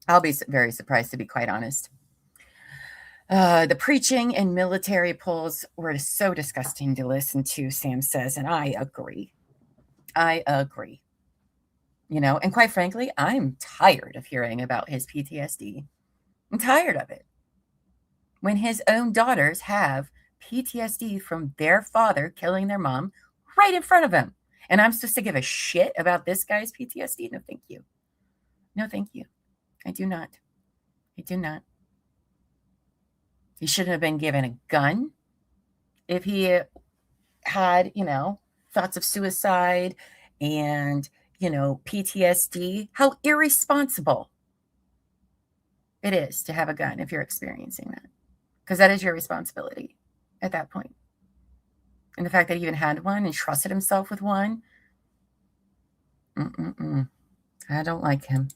I'll be very surprised, to be quite honest. The preaching and military polls were so disgusting to listen to, Sam says, and I agree. And quite frankly, I'm tired of hearing about his PTSD. I'm tired of it. When his own daughters have PTSD from their father killing their mom right in front of him, and I'm supposed to give a shit about this guy's PTSD? No, thank you. No, thank you. I do not. He shouldn't have been given a gun. If he had, thoughts of suicide and, PTSD, how irresponsible it is to have a gun if you're experiencing that. Because that is your responsibility at that point. And the fact that he even had one and trusted himself with one. I don't like him.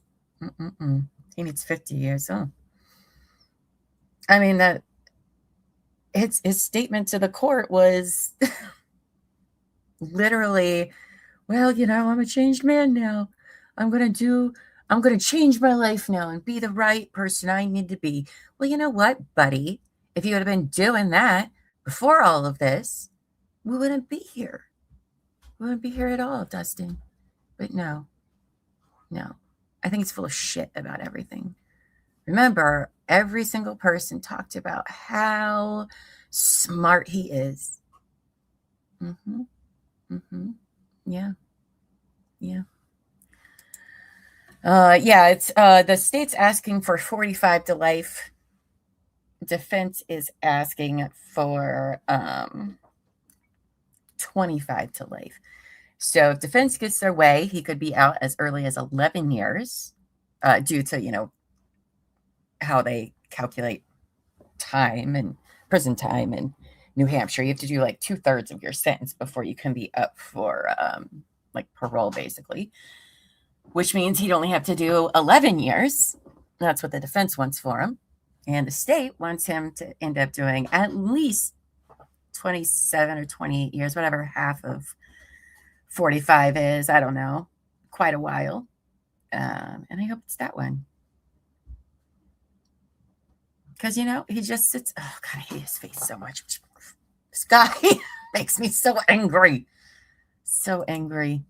He needs 50 years. Oh. I mean, that his statement to the court was literally, well, I'm a changed man now. I'm going to change my life now and be the right person I need to be. Well, you know what, buddy? If you had been doing that before all of this, we wouldn't be here. We wouldn't be here at all, Dustin. But no. I think he's full of shit about everything. Remember, every single person talked about how smart he is. Yeah. It's the state's asking for 45 to life. Defense is asking for 25 to life. So if defense gets their way, he could be out as early as 11 years due to, how they calculate time and prison time in New Hampshire. You have to do like 2/3 of your sentence before you can be up for parole, basically, which means he'd only have to do 11 years. That's what the defense wants for him. And the state wants him to end up doing at least 27 or 28 years, whatever half of 45 is. I don't know. Quite a while. And I hope it's that one. Because, he just sits. Oh, God, I hate his face so much. This guy makes me so angry. So angry.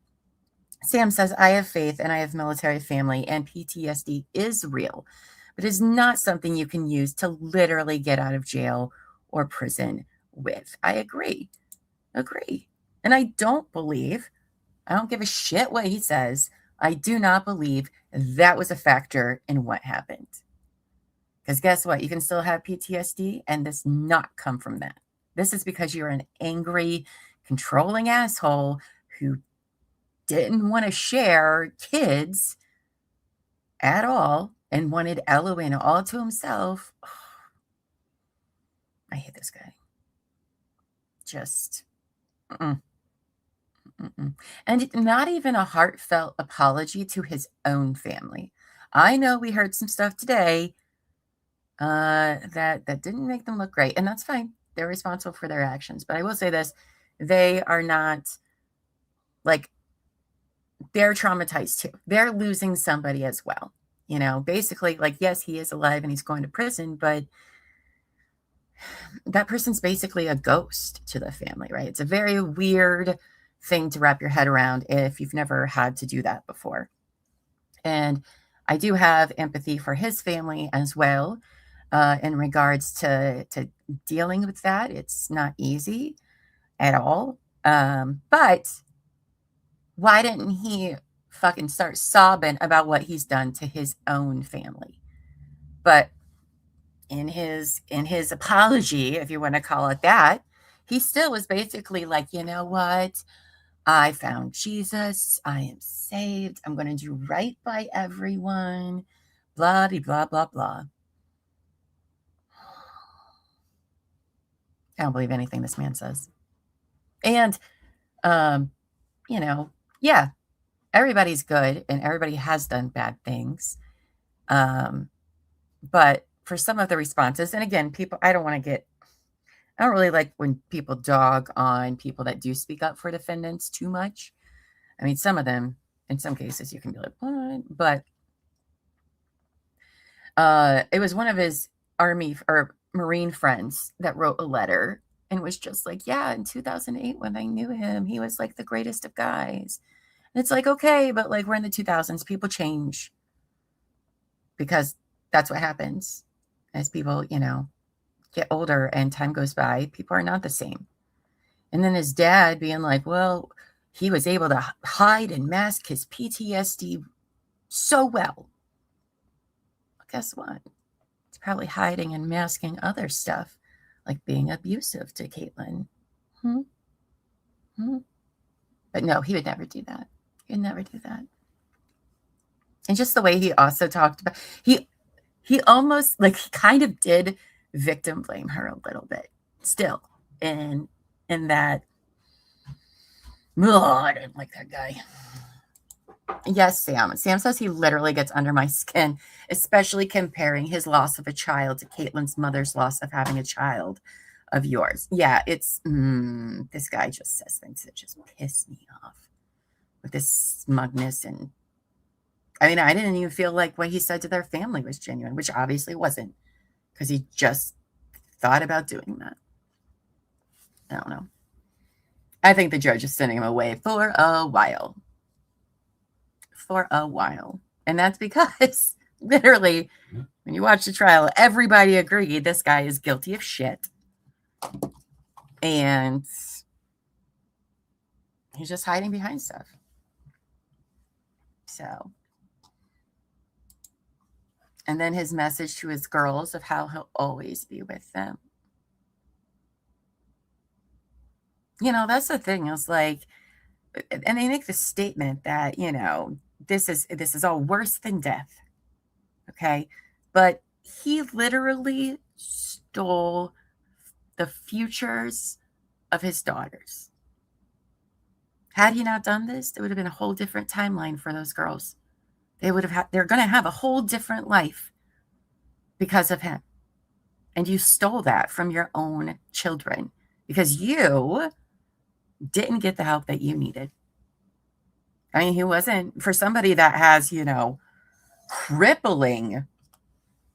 Sam says, I have faith and I have military family, and PTSD is real, but it's not something you can use to literally get out of jail or prison with. I agree. And I don't give a shit what he says. I do not believe that was a factor in what happened. Because guess what? You can still have PTSD and this not come from that. This is because you're an angry, controlling asshole who didn't want to share kids at all and wanted Elowen all to himself. Oh, I hate this guy. Just, And not even a heartfelt apology to his own family. I know we heard some stuff today that didn't make them look great, and that's fine. They're responsible for their actions. But I will say this, they are not, like, they're traumatized too. They're losing somebody as well. You know, basically, like, yes, he is alive and he's going to prison, but that person's basically a ghost to the family, right? It's a very weird thing to wrap your head around if you've never had to do that before. And I do have empathy for his family as well in regards to dealing with that. It's not easy at all. But why didn't he fucking start sobbing about what he's done to his own family? But in his apology, if you want to call it that, he still was basically like, you know what? I found Jesus. I am saved. I'm going to do right by everyone. Blah, blah, blah, blah. I don't believe anything this man says. And, you know, yeah, everybody's good and everybody has done bad things. But for some of the responses, and again, people, I don't really like when people dog on people that do speak up for defendants too much. I mean, some of them, in some cases, you can be like, what? But it was one of his Army or Marine friends that wrote a letter and was just like, yeah, in 2008, when I knew him, he was like the greatest of guys. And it's like, okay, but like we're in the 2000s, people change because that's what happens as people, you know, get older and time goes by. People are not the same. And then his dad being like, well, he was able to hide and mask his PTSD so well. Well, guess what? He's probably hiding and masking other stuff, like being abusive to Caitlyn. But no, he would never do that. He'd never do that. And just the way he also talked about, he almost, like, he kind of did victim blame her a little bit still. In that, oh, I didn't like that guy. Yes, Sam. Sam says he literally gets under my skin, especially comparing his loss of a child to Caitlyn's mother's loss of having a child of yours. Yeah, it's, this guy just says things that just piss me off with this smugness. And I mean, I didn't even feel like what he said to their family was genuine, which obviously wasn't, because he just thought about doing that. I don't know. I think the judge is sending him away for a while. And that's because literally when you watch the trial, everybody agreed this guy is guilty of shit. And he's just hiding behind stuff. So, and then his message to his girls of how he'll always be with them. You know, that's the thing. It's like, and they make the statement that, you know, this is all worse than death. Okay. But he literally stole the futures of his daughters. Had he not done this, there would have been a whole different timeline for those girls. They're going to have a whole different life because of him. And you stole that from your own children because you didn't get the help that you needed. I mean, he wasn't, for somebody that has, you know, crippling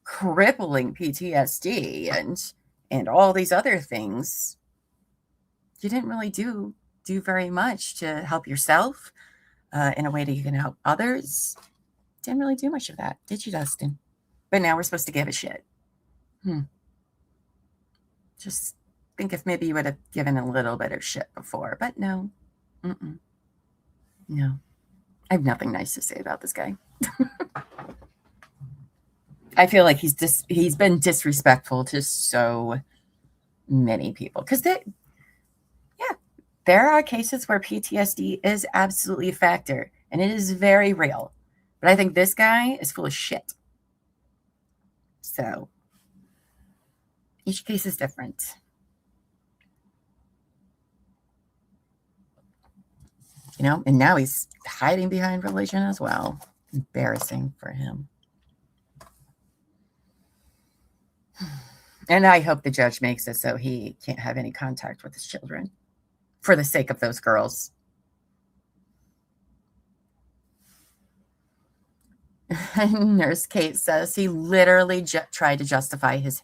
PTSD and all these other things, you didn't really do very much to help yourself, in a way that you can help others. Didn't really do much of that, did you, Dustin? But now we're supposed to give a shit. Just think if maybe you would have given a little bit of shit before, but no. No. I have nothing nice to say about this guy. I feel like he's been disrespectful to so many people. Because there are cases where PTSD is absolutely a factor, and it is very real. But I think this guy is full of shit. So each case is different. You know, and now he's hiding behind religion as well. Embarrassing for him. And I hope the judge makes it so he can't have any contact with his children for the sake of those girls. Nurse Kate says he literally tried to justify his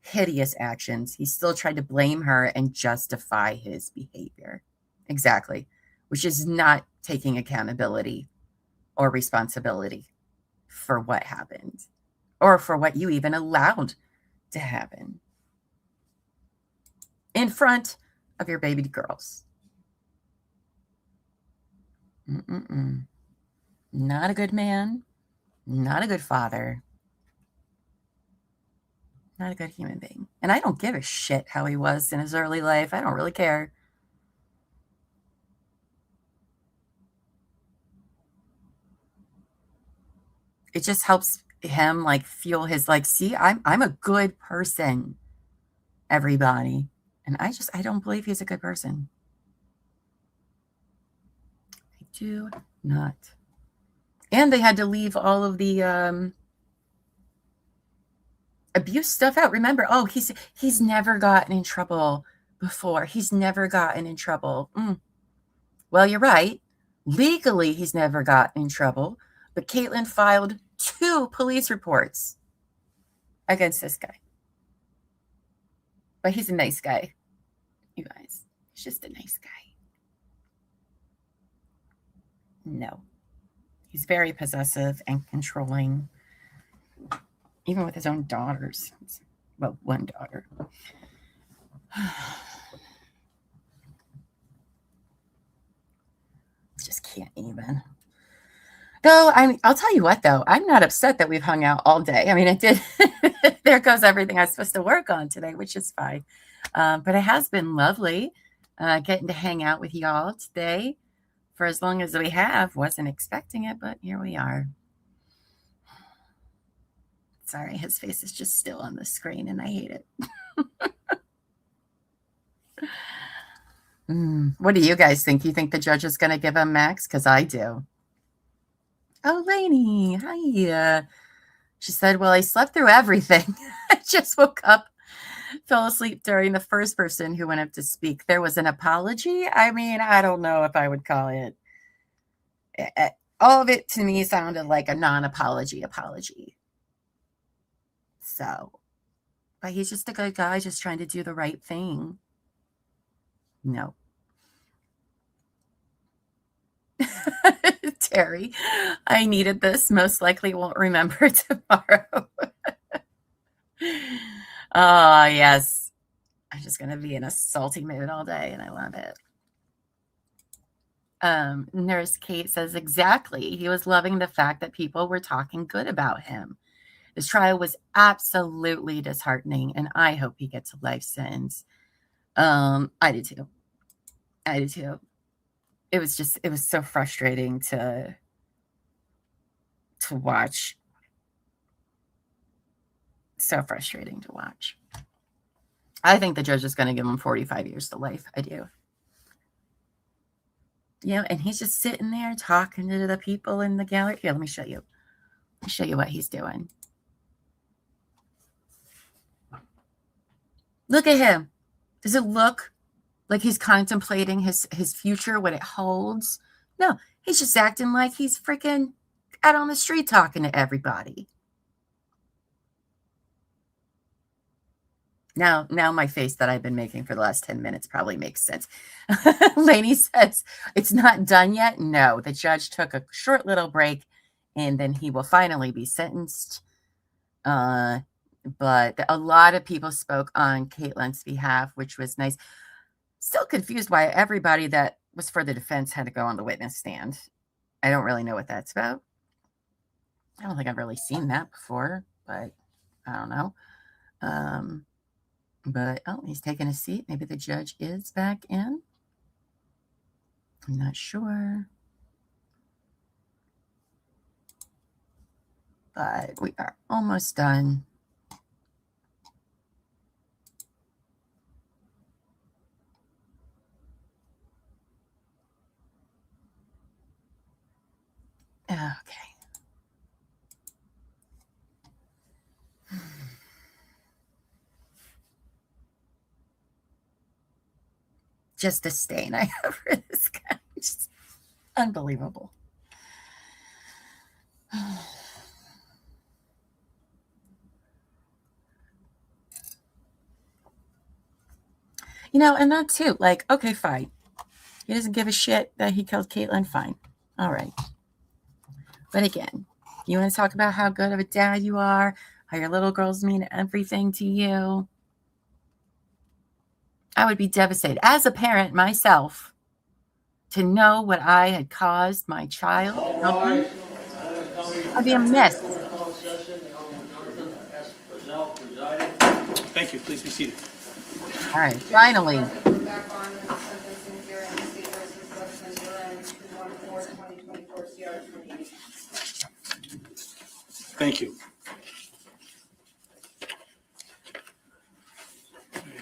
hideous actions. He still tried to blame her and justify his behavior. Exactly. Which is not taking accountability or responsibility for what happened or for what you even allowed to happen in front of your baby girls. Not a good man, not a good father, not a good human being. And I don't give a shit how he was in his early life. I don't really care. It just helps him like feel his like, see, I'm a good person, everybody. And I don't believe he's a good person. I do not. And they had to leave all of the abuse stuff out. Remember, oh, he's never gotten in trouble before. He's never gotten in trouble. Well, you're right. Legally, he's never gotten in trouble. But Caitlyn filed 2 police reports against this guy. But he's a nice guy, you guys. He's just a nice guy. No. He's very possessive and controlling, even with his own daughters. Well, one daughter. Just can't even. Though, I'll tell you what, though. I'm not upset that we've hung out all day. I mean, it did. There goes everything I was supposed to work on today, which is fine. But it has been lovely getting to hang out with y'all today for as long as we have. Wasn't expecting it, but here we are. Sorry, his face is just still on the screen, and I hate it. What do you guys think? You think the judge is going to give him max? Because I do. Oh, Lainey, hi. She said, well, I slept through everything. I just woke up, fell asleep during the first person who went up to speak. There was an apology. I mean, I don't know if I would call it. All of it to me sounded like a non-apology apology. So, but he's just a good guy, just trying to do the right thing. No. Terry, I needed this. Most likely won't remember tomorrow. Oh, yes. I'm just going to be in a salty mood all day, and I love it. Nurse Kate says, exactly. He was loving the fact that people were talking good about him. This trial was absolutely disheartening, and I hope he gets a life sentence. I do too. I do too. It was so frustrating to watch. So frustrating to watch. I think the judge is going to give him 45 years to life. I do. You know, and he's just sitting there talking to the people in the gallery. Here, let me show you. Let me show you what he's doing. Look at him. Does it look like he's contemplating his future, what it holds? No, he's just acting like he's freaking out on the street talking to everybody. Now my face that I've been making for the last 10 minutes probably makes sense. Lainey says, it's not done yet. No, the judge took a short little break and then he will finally be sentenced. But a lot of people spoke on Caitlyn's behalf, which was nice. Still confused why everybody that was for the defense had to go on the witness stand. I don't really know what that's about. I don't think I've really seen that before, but I don't know. But, oh, he's taking a seat. Maybe the judge is back in. I'm not sure. But we are almost done. Okay. Just a stain I have for this guy. Just unbelievable. You know, and that too, like, okay, fine. He doesn't give a shit that he killed Caitlyn, fine. All right. But again, you want to talk about how good of a dad you are, how your little girls mean everything to you. I would be devastated as a parent myself to know what I had caused my child. I'd be a mess. Thank you. Please be seated. All right, finally. Back on the sentencing here in the state versus Dustin Duren, 214-2024 CR 28. Thank you.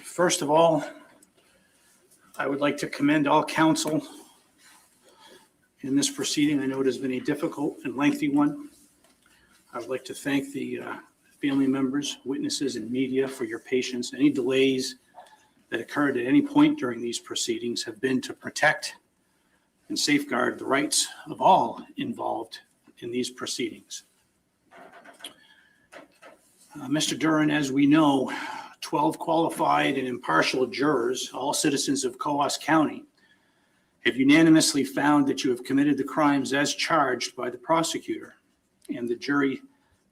First of all, I would like to commend all counsel in this proceeding. I know it has been a difficult and lengthy one. I would like to thank the family members, witnesses, and media for your patience. Any delays that occurred at any point during these proceedings have been to protect and safeguard the rights of all involved in these proceedings. Mr. Duren, as we know, 12 qualified and impartial jurors, all citizens of Coos County, have unanimously found that you have committed the crimes as charged by the prosecutor, and the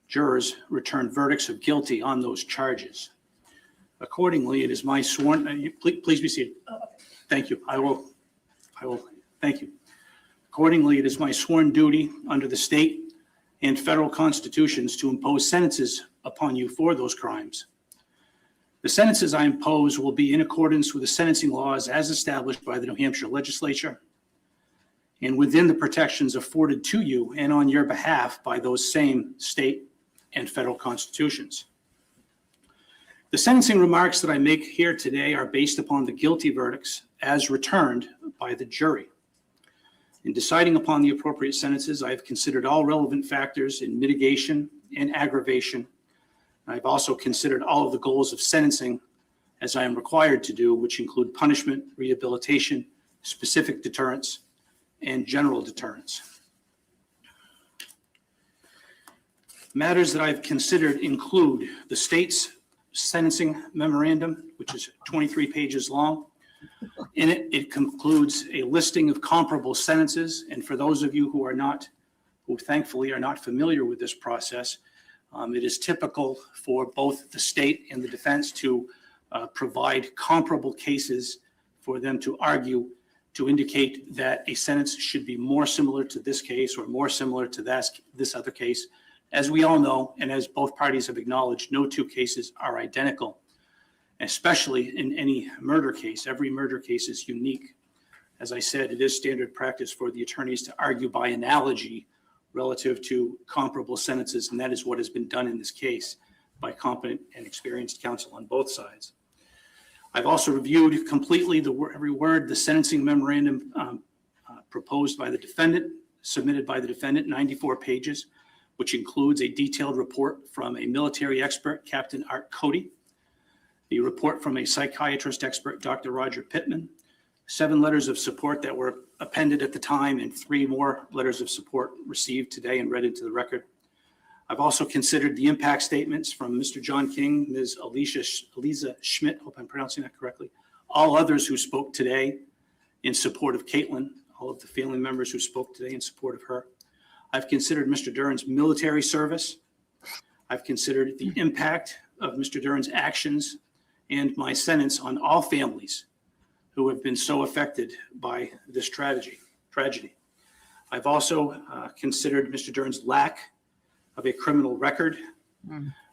jurors returned verdicts of guilty on those charges. Accordingly, it is my sworn, please be seated. Thank you. I will, thank you. Accordingly, it is my sworn duty under the state and federal constitutions to impose sentences upon you for those crimes. The sentences I impose will be in accordance with the sentencing laws as established by the New Hampshire legislature and within the protections afforded to you and on your behalf by those same state and federal constitutions. The sentencing remarks that I make here today are based upon the guilty verdicts as returned by the jury. In deciding upon the appropriate sentences, I have considered all relevant factors in mitigation and aggravation. I've also considered all of the goals of sentencing as I am required to do, which include punishment, rehabilitation, specific deterrence, and general deterrence. Matters that I've considered include the state's sentencing memorandum, which is 23 pages long. In it, it concludes a listing of comparable sentences. And for those of you who thankfully are not familiar with this process, it is typical for both the state and the defense to provide comparable cases for them to argue to indicate that a sentence should be more similar to this case or more similar to this other case. As we all know, and as both parties have acknowledged, no two cases are identical, especially in any murder case. Every murder case is unique. As I said, it is standard practice for the attorneys to argue by analogy relative to comparable sentences, and that is what has been done in this case by competent and experienced counsel on both sides. I've also reviewed completely every word, the sentencing memorandum proposed by the defendant, submitted by the defendant, 94 pages, which includes a detailed report from a military expert, Captain Art Cody, the report from a psychiatrist expert, Dr. Roger Pittman, 7 letters of support that were appended at the time, and 3 more letters of support received today and read into the record. I've also considered the impact statements from Mr. John King, Ms. Eliza Schmidt, hope I'm pronouncing that correctly, all others who spoke today in support of Caitlyn, all of the family members who spoke today in support of her. I've considered Mr. Duren's military service. I've considered the impact of Mr. Duren's actions and my sentence on all families who have been so affected by this tragedy. I've also considered Mr. Duren's lack of a criminal record.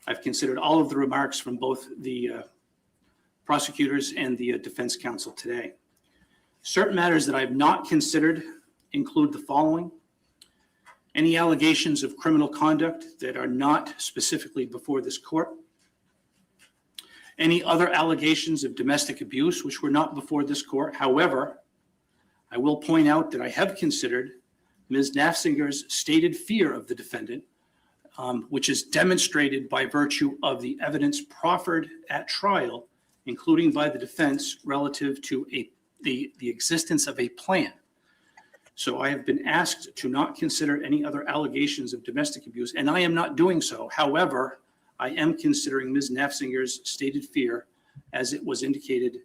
I've considered all of the remarks from both the prosecutors and the defense counsel today. Certain matters that I've not considered include the following: any allegations of criminal conduct that are not specifically before this court, any other allegations of domestic abuse which were not before this court. However, I will point out that I have considered Ms. Naffziger's stated fear of the defendant, which is demonstrated by virtue of the evidence proffered at trial, including by the defense relative to the existence of a plan. So I have been asked to not consider any other allegations of domestic abuse, and I am not doing so. However, I am considering Ms. Naffziger's stated fear, as it was indicated,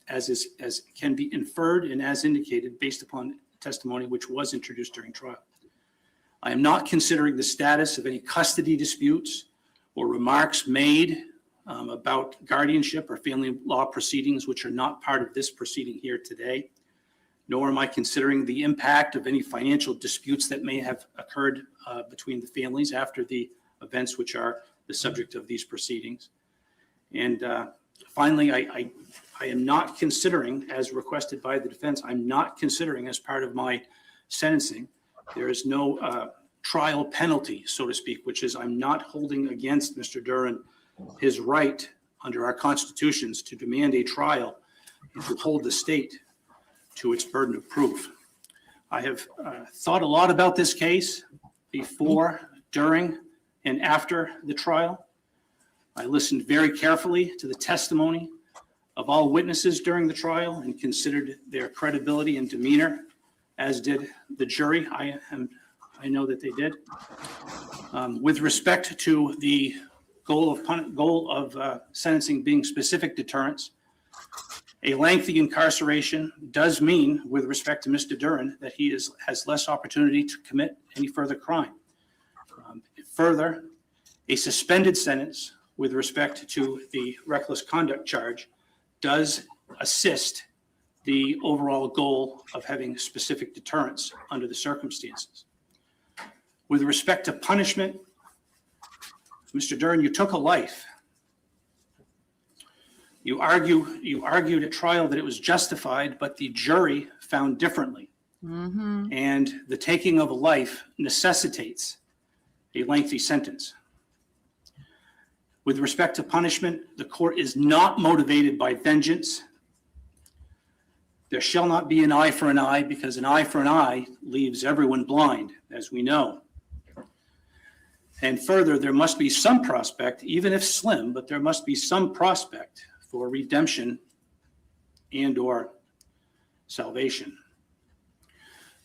as can be inferred and as indicated based upon testimony which was introduced during trial. I am not considering the status of any custody disputes or remarks made about guardianship or family law proceedings which are not part of this proceeding here today, nor am I considering the impact of any financial disputes that may have occurred between the families after the events which are the subject of these proceedings. And finally, I am not considering, as requested by the defense, I'm not considering as part of my sentencing, there is no trial penalty, so to speak, which is I'm not holding against Mr. Duren his right under our constitutions to demand a trial and to hold the state to its burden of proof. I have thought a lot about this case before, during, and after the trial. I listened very carefully to the testimony of all witnesses during the trial and considered their credibility and demeanor, as did the jury. I know that they did. With respect to the goal of sentencing being specific deterrence, a lengthy incarceration does mean, with respect to Mr. Duren, that he has less opportunity to commit any further crime. Further, a suspended sentence with respect to the reckless conduct charge does assist the overall goal of having specific deterrence under the circumstances. With respect to punishment, Mr. Duren, you took a life. You argued at trial that it was justified, but the jury found differently. And the taking of a life necessitates a lengthy sentence. With respect to punishment, the court is not motivated by vengeance. There shall not be an eye for an eye, because an eye for an eye leaves everyone blind, as we know. And further, there must be some prospect, even if slim, but there must be some prospect for redemption and or salvation.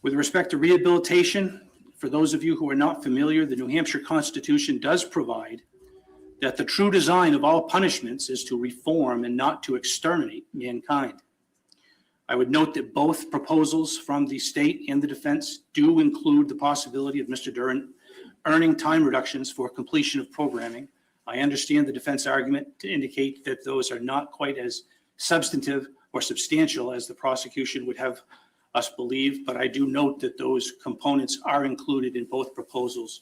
With respect to rehabilitation, for those of you who are not familiar, the New Hampshire Constitution does provide that the true design of all punishments is to reform and not to exterminate mankind. I would note that both proposals from the state and the defense do include the possibility of Mr. Duren earning time reductions for completion of programming. I understand the defense argument to indicate that those are not quite as substantive or substantial as the prosecution would have us believe, but I do note that those components are included in both proposals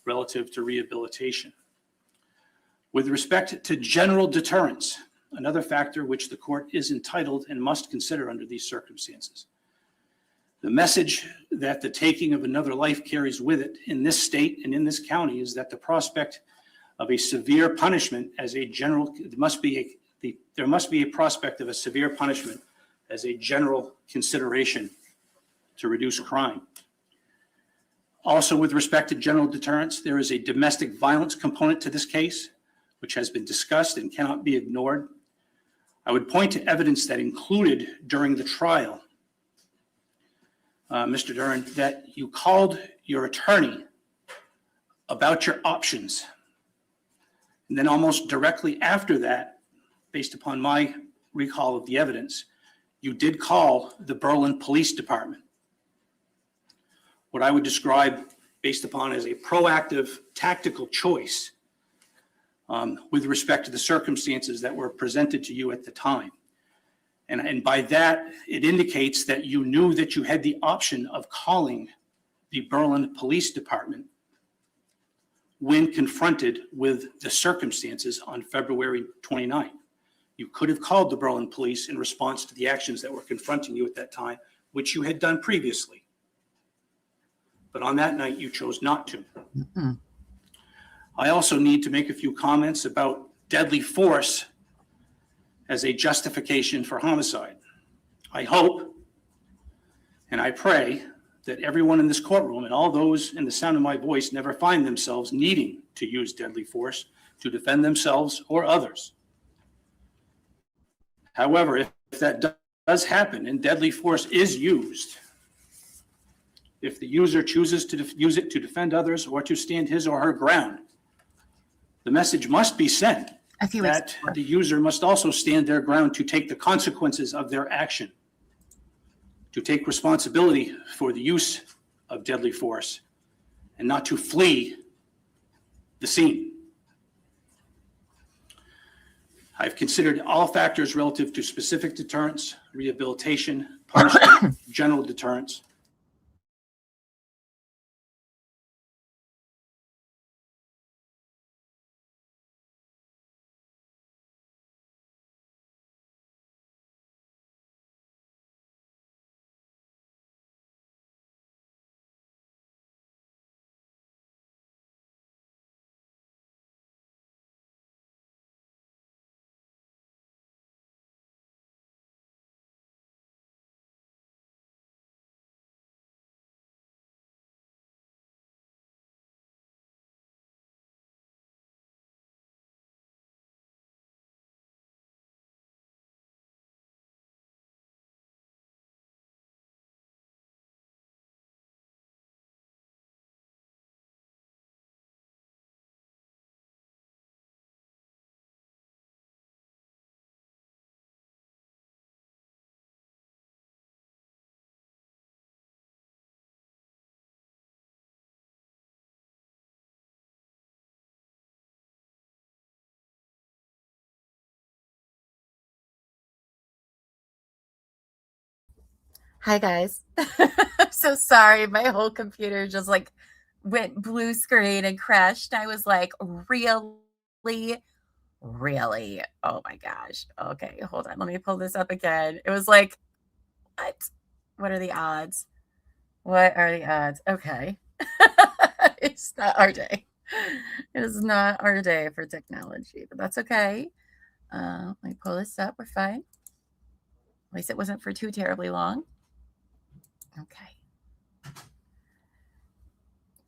relative to rehabilitation. With respect to general deterrence, another factor which the court is entitled and must consider under these circumstances. The message that the taking of another life carries with it in this state and in this county is that the prospect of a severe punishment as a general, there must be a prospect of a severe punishment as a general consideration to reduce crime. Also, with respect to general deterrence, there is a domestic violence component to this case, which has been discussed and cannot be ignored. I would point to evidence that included during the trial, Mr. Duren, that you called your attorney about your options. And then almost directly after that, based upon my recall of the evidence, you did call the Berlin Police Department. What I would describe based upon as a proactive tactical choice with respect to the circumstances that were presented to you at the time. And by that, it indicates that you knew that you had the option of calling the Berlin Police Department when confronted with the circumstances on February 29th. You could have called the Berlin Police in response to the actions that were confronting you at that time, which you had done previously. But on that night, you chose not to. Mm-hmm. I also need to make a few comments about deadly force as a justification for homicide. I hope and I pray that everyone in this courtroom and all those in the sound of my voice never find themselves needing to use deadly force to defend themselves or others. However, if that does happen and deadly force is used, if the user chooses to use it to defend others or to stand his or her ground, the message must be sent that the user must also stand their ground to take the consequences of their action, to take responsibility for the use of deadly force, and not to flee the scene. I've considered all factors relative to specific deterrence, rehabilitation, punishment, general deterrence. Hi guys. I'm so sorry. My whole computer just like went blue screen and crashed. I was like, really? Really? Oh my gosh. Okay, hold on. Let me pull this up again. It was like, what? What are the odds? What are the odds? Okay. It's not our day. It is not our day for technology, but that's okay. Let me pull this up. We're fine. At least it wasn't for too terribly long. Okay.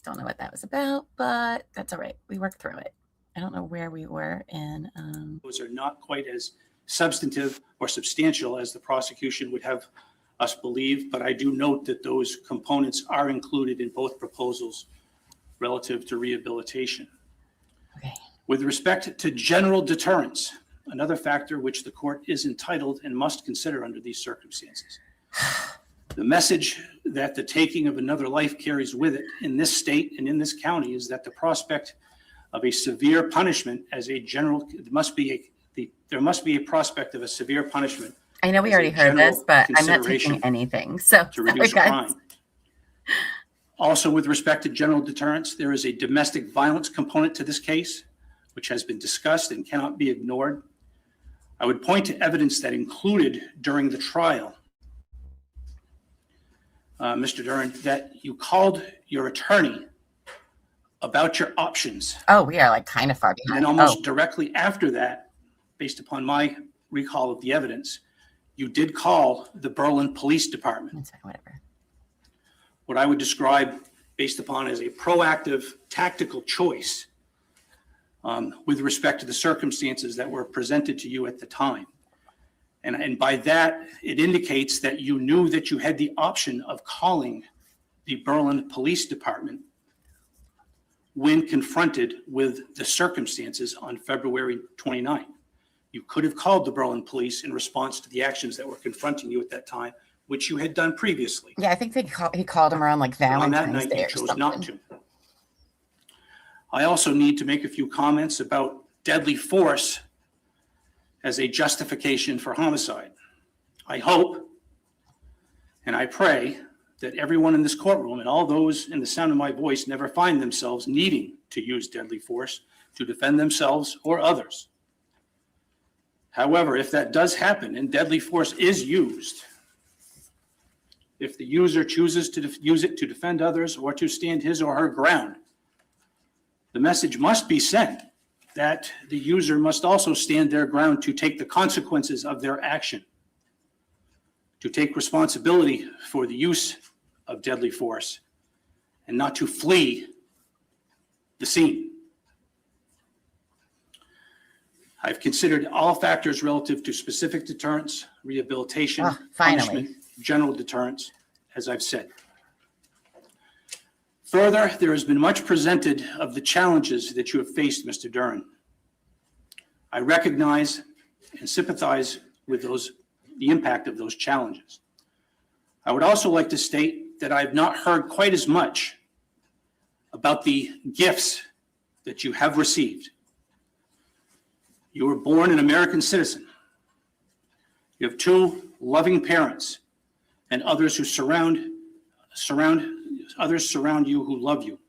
Don't know what that was about, but that's all right. We worked through it. I don't know where we were in. Those are not quite as substantive or substantial as the prosecution would have us believe, but I do note that those components are included in both proposals relative to rehabilitation. Okay. With respect to general deterrence, another factor which the court is entitled and must consider under these circumstances. The message that the taking of another life carries with it in this state and in this county is that the prospect of a severe punishment as a general, there must be a prospect of a severe punishment. I know we already heard this, but I'm not taking anything. So to reduce crime. Also, with respect to general deterrence, there is a domestic violence component to this case, which has been discussed and cannot be ignored. I would point to evidence that included during the trial, Mr. Duren, that you called your attorney about your options. Oh, we are like kind of far behind. And almost directly after that, based upon my recall of the evidence, you did call the Berlin Police Department. Whatever. What I would describe based upon as a proactive tactical choice with respect to the circumstances that were presented to you at the time. And by that, it indicates that you knew that you had the option of calling the Berlin Police Department when confronted with the circumstances on February 29th. You could have called the Berlin police in response to the actions that were confronting you at that time, which you had done previously. Yeah, I think he called him around like But on that Valentine's night, Day you or chose something. not to. I also need to make a few comments about deadly force as a justification for homicide. I hope and I pray that everyone in this courtroom and all those in the sound of my voice never find themselves needing to use deadly force to defend themselves or others. However, if that does happen and deadly force is used, if the user chooses to use it to defend others or to stand his or her ground, the message must be sent that the user must also stand their ground to take the consequences of their action, to take responsibility for the use of deadly force, and not to flee the scene. I've considered all factors relative to specific deterrence, rehabilitation, punishment, general deterrence, as I've said. Further, there has been much presented of the challenges that you have faced, Mr. Duren. I recognize and sympathize with the impact of those challenges. I would also like to state that I have not heard quite as much about the gifts that you have received. You were born an American citizen. You have two loving parents and others who surround you who love you.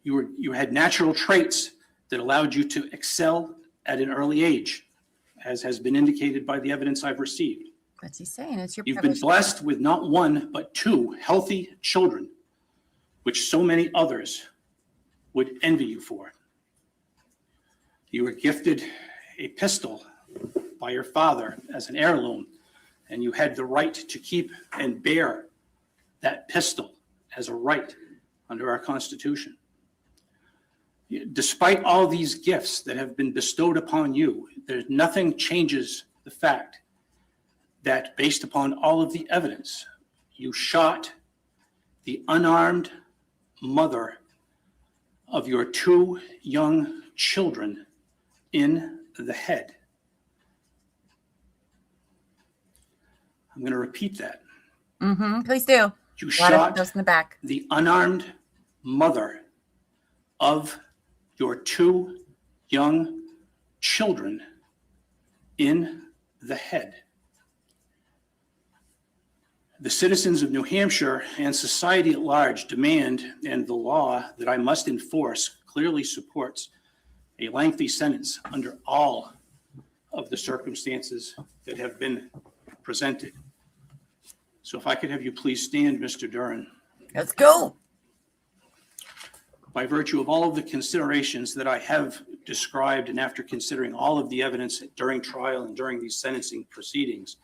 You had natural traits that allowed you to excel at an early age, as has been indicated by the evidence I've received. What's he saying? It's your You've been blessed with not one, but two healthy children, which so many others would envy you for. You were gifted a pistol by your father as an heirloom, and you had the right to keep and bear that pistol as a right under our Constitution. Despite all these gifts that have been bestowed upon you, nothing changes the fact that based upon all of the evidence, you shot the unarmed mother of your two young children in the head. I'm going to repeat that. Please do. You shot those in the back. The unarmed mother of your two young children in the head. The citizens of New Hampshire and society at large demand, and the law that I must enforce clearly supports, a lengthy sentence under all of the circumstances that have been presented. So if I could have you please stand, Mr. Duren. Let's go. By virtue of all of the considerations that I have described, and after considering all of the evidence during trial and during these sentencing proceedings,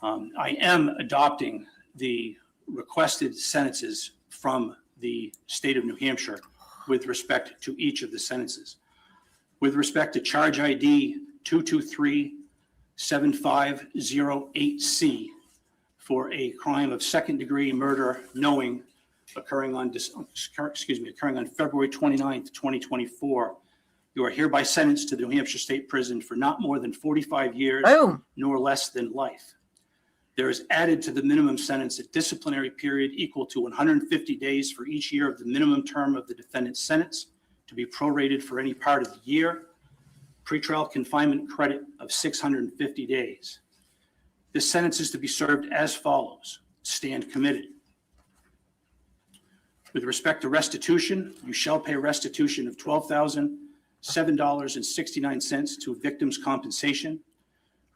I am adopting the requested sentences from the state of New Hampshire with respect to each of the sentences. With respect to charge ID 223-7508C for a crime of second-degree murder knowing occurring on February 29th, 2024, you are hereby sentenced to the New Hampshire State Prison for not more than 45 years, nor less than life. There is added to the minimum sentence a disciplinary period equal to 150 days for each year of the minimum term of the defendant's sentence, to be prorated for any part of the year. Pretrial confinement credit of 650 days. This sentence is to be served as follows. Stand committed. With respect to restitution, you shall pay restitution of $12,007.69 to victims' compensation.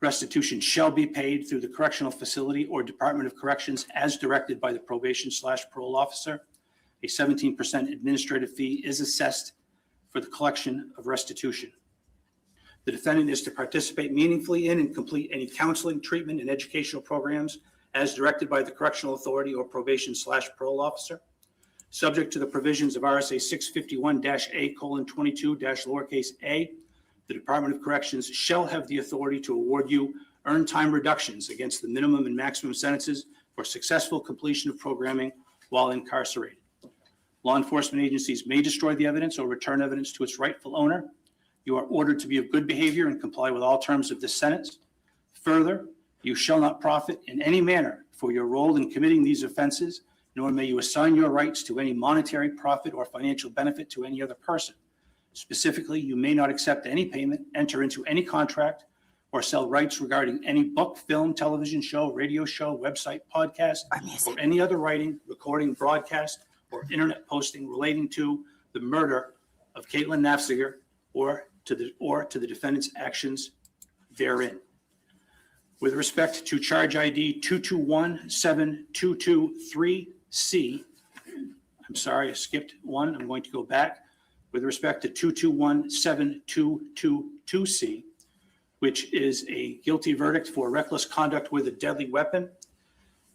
Restitution shall be paid through the correctional facility or Department of Corrections as directed by the probation/parole officer. A 17% administrative fee is assessed for the collection of restitution. The defendant is to participate meaningfully in and complete any counseling, treatment, and educational programs as directed by the correctional authority or probation/parole officer. Subject to the provisions of RSA 651-A:22-a, the Department of Corrections shall have the authority to award you earned time reductions against the minimum and maximum sentences for successful completion of programming while incarcerated. Law enforcement agencies may destroy the evidence or return evidence to its rightful owner. You are ordered to be of good behavior and comply with all terms of this sentence. Further, you shall not profit in any manner for your role in committing these offenses, nor may you assign your rights to any monetary profit or financial benefit to any other person. Specifically, you may not accept any payment, enter into any contract, or sell rights regarding any book, film, television show, radio show, website, podcast, or any other writing, recording, broadcast, or internet posting relating to the murder of Caitlyn Naffziger or to the defendant's actions therein. With respect to charge ID 2217223C, I'm sorry, I skipped one. I'm going to go back. With respect to 2217222C, which is a guilty verdict for reckless conduct with a deadly weapon,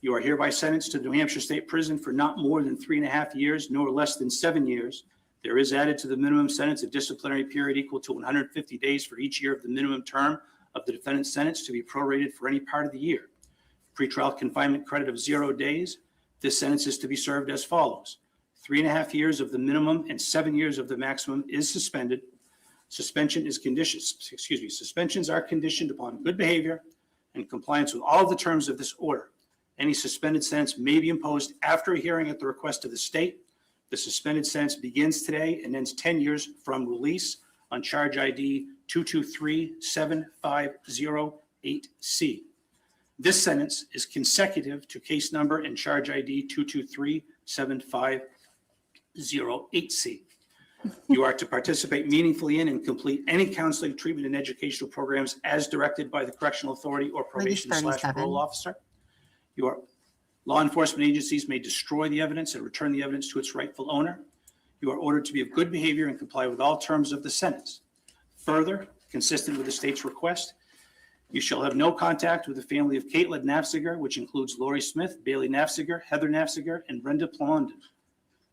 you are hereby sentenced to New Hampshire State Prison for not more than 3.5 years, nor less than 7 years. There is added to the minimum sentence a disciplinary period equal to 150 days for each year of the minimum term of the defendant's sentence to be prorated for any part of the year. Pretrial confinement credit of 0 days. This sentence is to be served as follows. 3.5 years of the minimum and 7 years of the maximum is suspended. Suspensions are conditioned upon good behavior and compliance with all of the terms of this order. Any suspended sentence may be imposed after a hearing at the request of the state. The suspended sentence begins today and ends 10 years from release on charge ID 2237508C. This sentence is consecutive to case number and charge ID 2237508C. You are to participate meaningfully in and complete any counseling, treatment, and educational programs as directed by the correctional authority or probation/parole officer. Law enforcement agencies may destroy the evidence and return the evidence to its rightful owner. You are ordered to be of good behavior and comply with all terms of the sentence. Further, consistent with the state's request, you shall have no contact with the family of Caitlyn Naffziger, which includes Lori Smith, Bailey Naffziger, Heather Naffziger, and Brenda Plondon.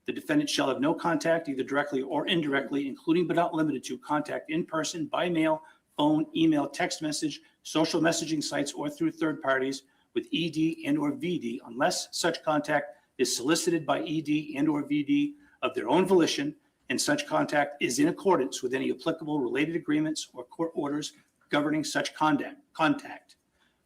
The defendant shall have no contact, either directly or indirectly, including but not limited to contact in person, by mail, phone, email, text message, social messaging sites, or through third parties with ED and or VD, unless such contact is solicited by ED and or VD of their own volition, and such contact is in accordance with any applicable related agreements or court orders governing such contact.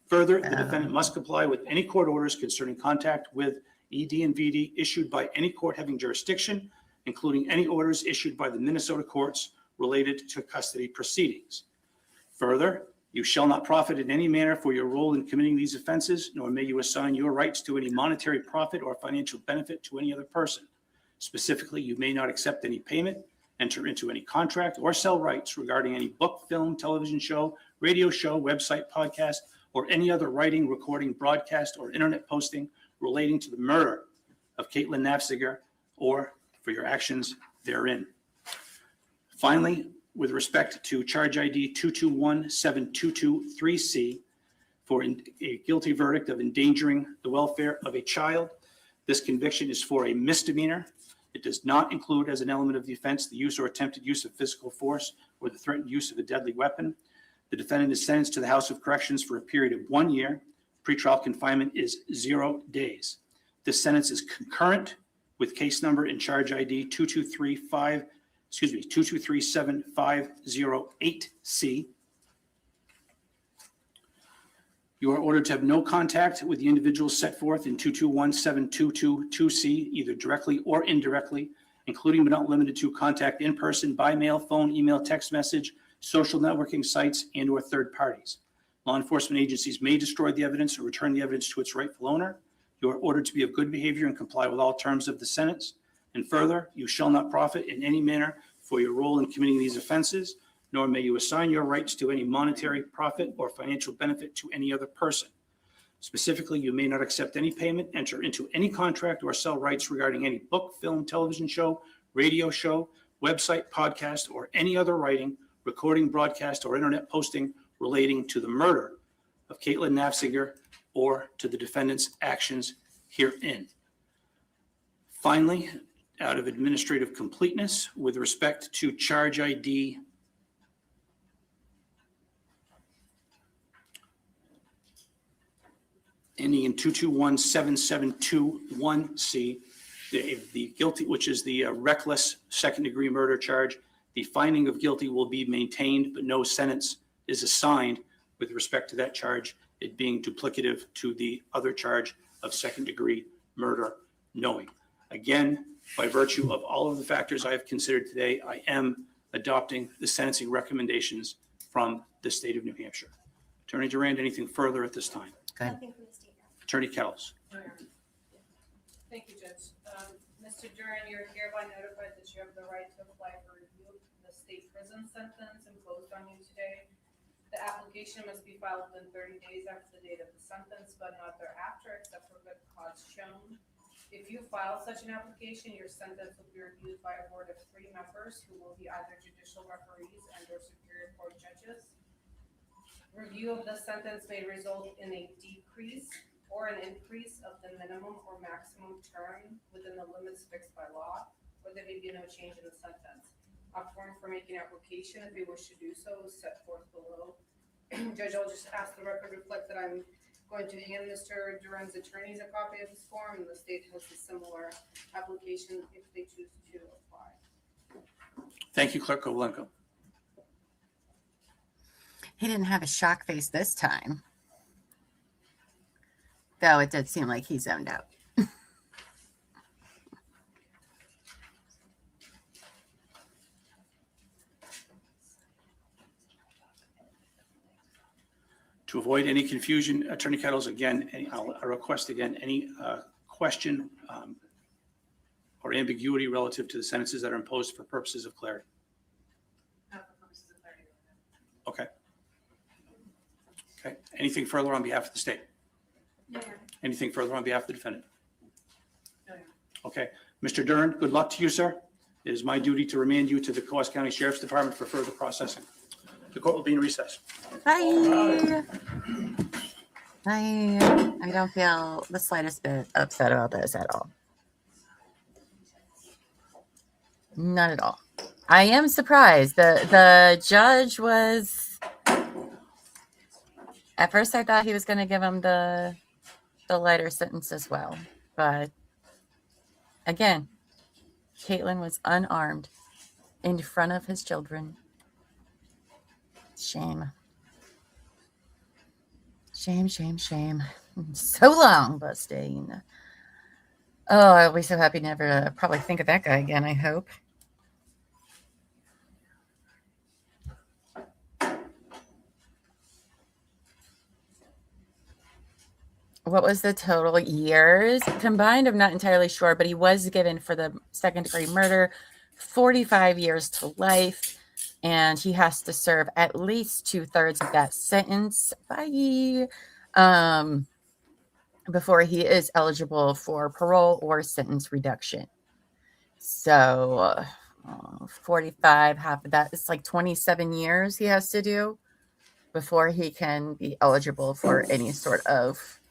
Further, the defendant must comply with any court orders concerning contact with ED and VD issued by any court having jurisdiction, including any orders issued by the Minnesota courts related to custody proceedings. Further, you shall not profit in any manner for your role in committing these offenses, nor may you assign your rights to any monetary profit or financial benefit to any other person. Specifically, you may not accept any payment, enter into any contract, or sell rights regarding any book, film, television show, radio show, website, podcast, or any other writing, recording, broadcast, or internet posting relating to the murder of Caitlyn Naffziger or for your actions therein. Finally, with respect to charge ID 2217223C for a guilty verdict of endangering the welfare of a child, this conviction is for a misdemeanor. It does not include as an element of the offense the use or attempted use of physical force or the threatened use of a deadly weapon. The defendant is sentenced to the House of Corrections for a period of 1 year. Pretrial confinement is 0 days. This sentence is concurrent with case number and charge ID 2237508C. You are ordered to have no contact with the individuals set forth in 2217222C, either directly or indirectly, including but not limited to contact in person, by mail, phone, email, text message, social networking sites, and or third parties. Law enforcement agencies may destroy the evidence or return the evidence to its rightful owner. You are ordered to be of good behavior and comply with all terms of the sentence. And further, you shall not profit in any manner for your role in committing these offenses, nor may you assign your rights to any monetary profit or financial benefit to any other person. Specifically, you may not accept any payment, enter into any contract, or sell rights regarding any book, film, television show, radio show, website, podcast, or any other writing, recording, broadcast, or internet posting relating to the murder of Caitlyn Naffziger or to the defendant's actions herein. Finally, out of administrative completeness, with respect to charge ID ending in 2217721C, the guilty, which is the reckless second-degree murder charge, the finding of guilty will be maintained, but no sentence is assigned with respect to that charge, it being duplicative to the other charge of second-degree murder knowing. Again, by virtue of all of the factors I have considered today, I am adopting the sentencing recommendations from the state of New Hampshire. Attorney Duren, anything further at this time? Nothing from the state. Attorney Kettles. Thank you, Judge. Mr. Duren, you're hereby notified that you have the right to apply for review of the state prison sentence imposed on you today. The application must be filed within 30 days after the date of the sentence, but not thereafter, except for good cause shown. If you file such an application, your sentence will be reviewed by a board of 3 members who will be either judicial referees and/or superior court judges. Review of the sentence may result in a decrease or an increase of the minimum or maximum term within the limits fixed by law, or there may be no change in the sentence. A form for making application, if you wish to do so, is set forth below. Judge, I'll just ask the record reflect that I'm going to hand Mr. Duren's attorneys a copy of this form, and the state has a similar application if they choose to apply. Thank you, Clerk Kovalenko. He didn't have a shock face this time, though it did seem like he zoned out. To avoid any confusion, Attorney Kettles, again, I'll request again, any question or ambiguity relative to the sentences that are imposed for purposes of clarity. Okay. Okay. Anything further on behalf of the state? No. Anything further on behalf of the defendant? No. Okay. Mr. Duren, good luck to you, sir. It is my duty to remand you to the Coos County Sheriff's Department for further processing. The court will be in recess. Bye. I don't feel the slightest bit upset about this at all. Not at all. I am surprised. The judge was, at first I thought he was going to give him the lighter sentence as well. But again, Caitlyn was unarmed in front of his children. Shame. Shame, shame, shame. So long, Bustine. Oh, I'll be so happy never to probably think of that guy again, I hope. What was the total years combined? I'm not entirely sure, but he was given for the second-degree murder 45 years to life. And he has to serve at least 2/3 of that sentence before he is eligible for parole or sentence reduction. So 45, half of that, it's like 27 years he has to do before he can be eligible for any sort of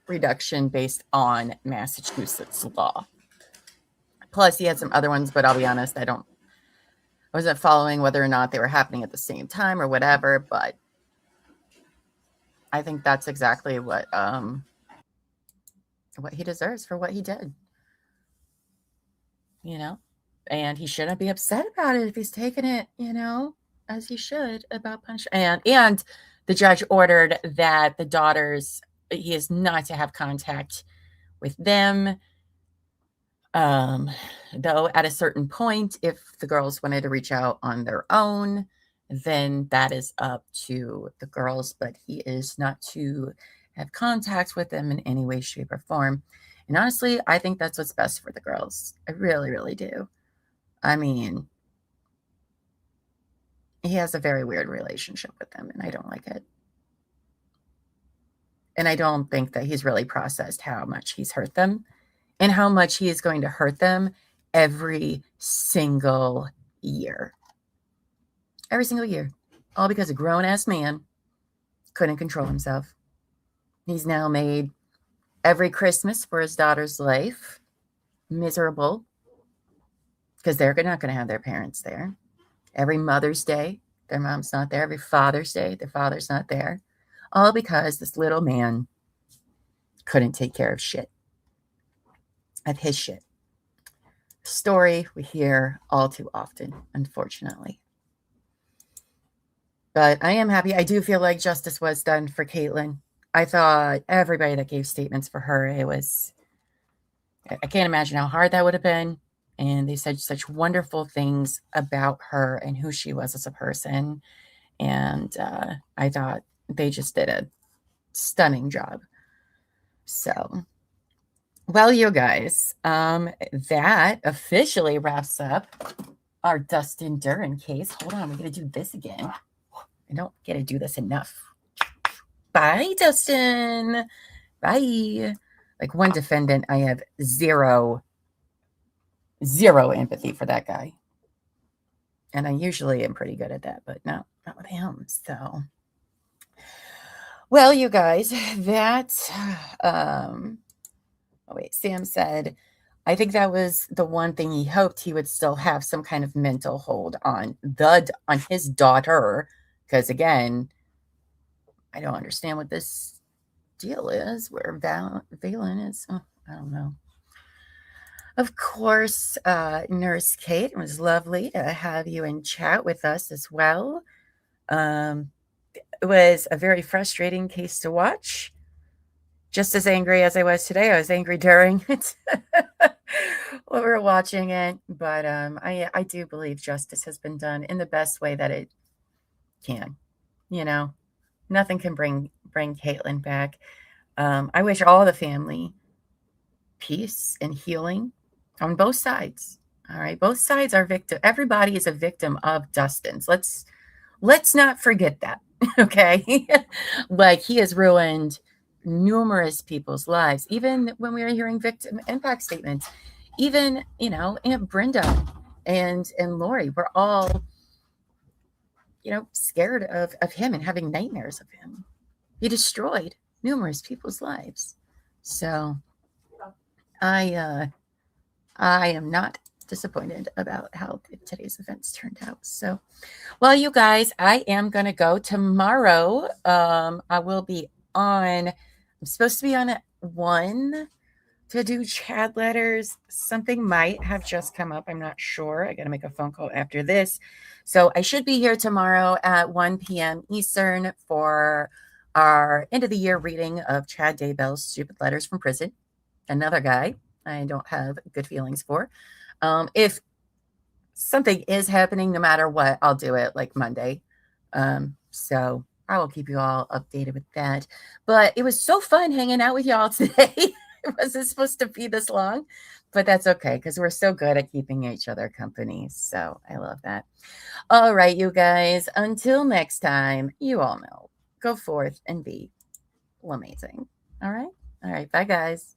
reduction based on Massachusetts law. Plus, he had some other ones, but I'll be honest, I wasn't following whether or not they were happening at the same time or whatever, but I think that's exactly what he deserves for what he did. You know, and he shouldn't be upset about it if he's taking it, you know, as he should about punishment. And the judge ordered that the daughters, he is not to have contact with them. Though at a certain point, if the girls wanted to reach out on their own, then that is up to the girls, but he is not to have contact with them in any way, shape, or form. And honestly, I think that's what's best for the girls. I really, really do. I mean, he has a very weird relationship with them, and I don't like it. And I don't think that he's really processed how much he's hurt them and how much he is going to hurt them every single year. Every single year. All because a grown-ass man couldn't control himself. He's now made every Christmas for his daughter's life miserable because they're not going to have their parents there. Every Mother's Day, their mom's not there. Every Father's Day, their father's not there. All because this little man couldn't take care of shit. of his shit. Story we hear all too often, unfortunately. But I am happy. I do feel like justice was done for Caitlyn. I thought everybody that gave statements for her, I can't imagine how hard that would have been. And they said such wonderful things about her and who she was as a person. And I thought they just did a stunning job. So, well, you guys, that officially wraps up our Dustin Duren case. Hold on, we're going to do this again. I don't get to do this enough. Bye, Dustin. Bye. Like one defendant, I have zero empathy for that guy. And I usually am pretty good at that, but not with him. So, well, you guys, that, Sam said, I think that was the one thing he hoped he would still have some kind of mental hold on his daughter. Because again, I don't understand what this deal is where Valen is. Oh, I don't know. Of course, Nurse Kate, it was lovely to have you in chat with us as well. It was a very frustrating case to watch. Just as angry as I was today. I was angry during it when we were watching it. But I do believe justice has been done in the best way that it can. You know, nothing can bring Caitlyn back. I wish all the family peace and healing on both sides. All right. Both sides are victim. Everybody is a victim of Dustin's. Let's not forget that. Okay. Like he has ruined numerous people's lives. Even when we were hearing victim impact statements, even, Aunt Brenda and Lori were all, scared of him and having nightmares of him. He destroyed numerous people's lives. So I am not disappointed about how today's events turned out. So, well, you guys, I am going to go tomorrow. I will be on, I'm supposed to be on at 1 to do chat letters. Something might have just come up. I'm not sure. I got to make a phone call after this. So I should be here tomorrow at 1 p.m. Eastern for our end of the year reading of Chad Daybell's Stupid Letters from Prison. Another guy I don't have good feelings for. If something is happening, no matter what, I'll do it like Monday. So I will keep you all updated with that. But it was so fun hanging out with y'all today. It wasn't supposed to be this long, but that's okay because we're so good at keeping each other company. So I love that. All right, you guys, until next time, you all know, go forth and be amazing. All right. Bye, guys.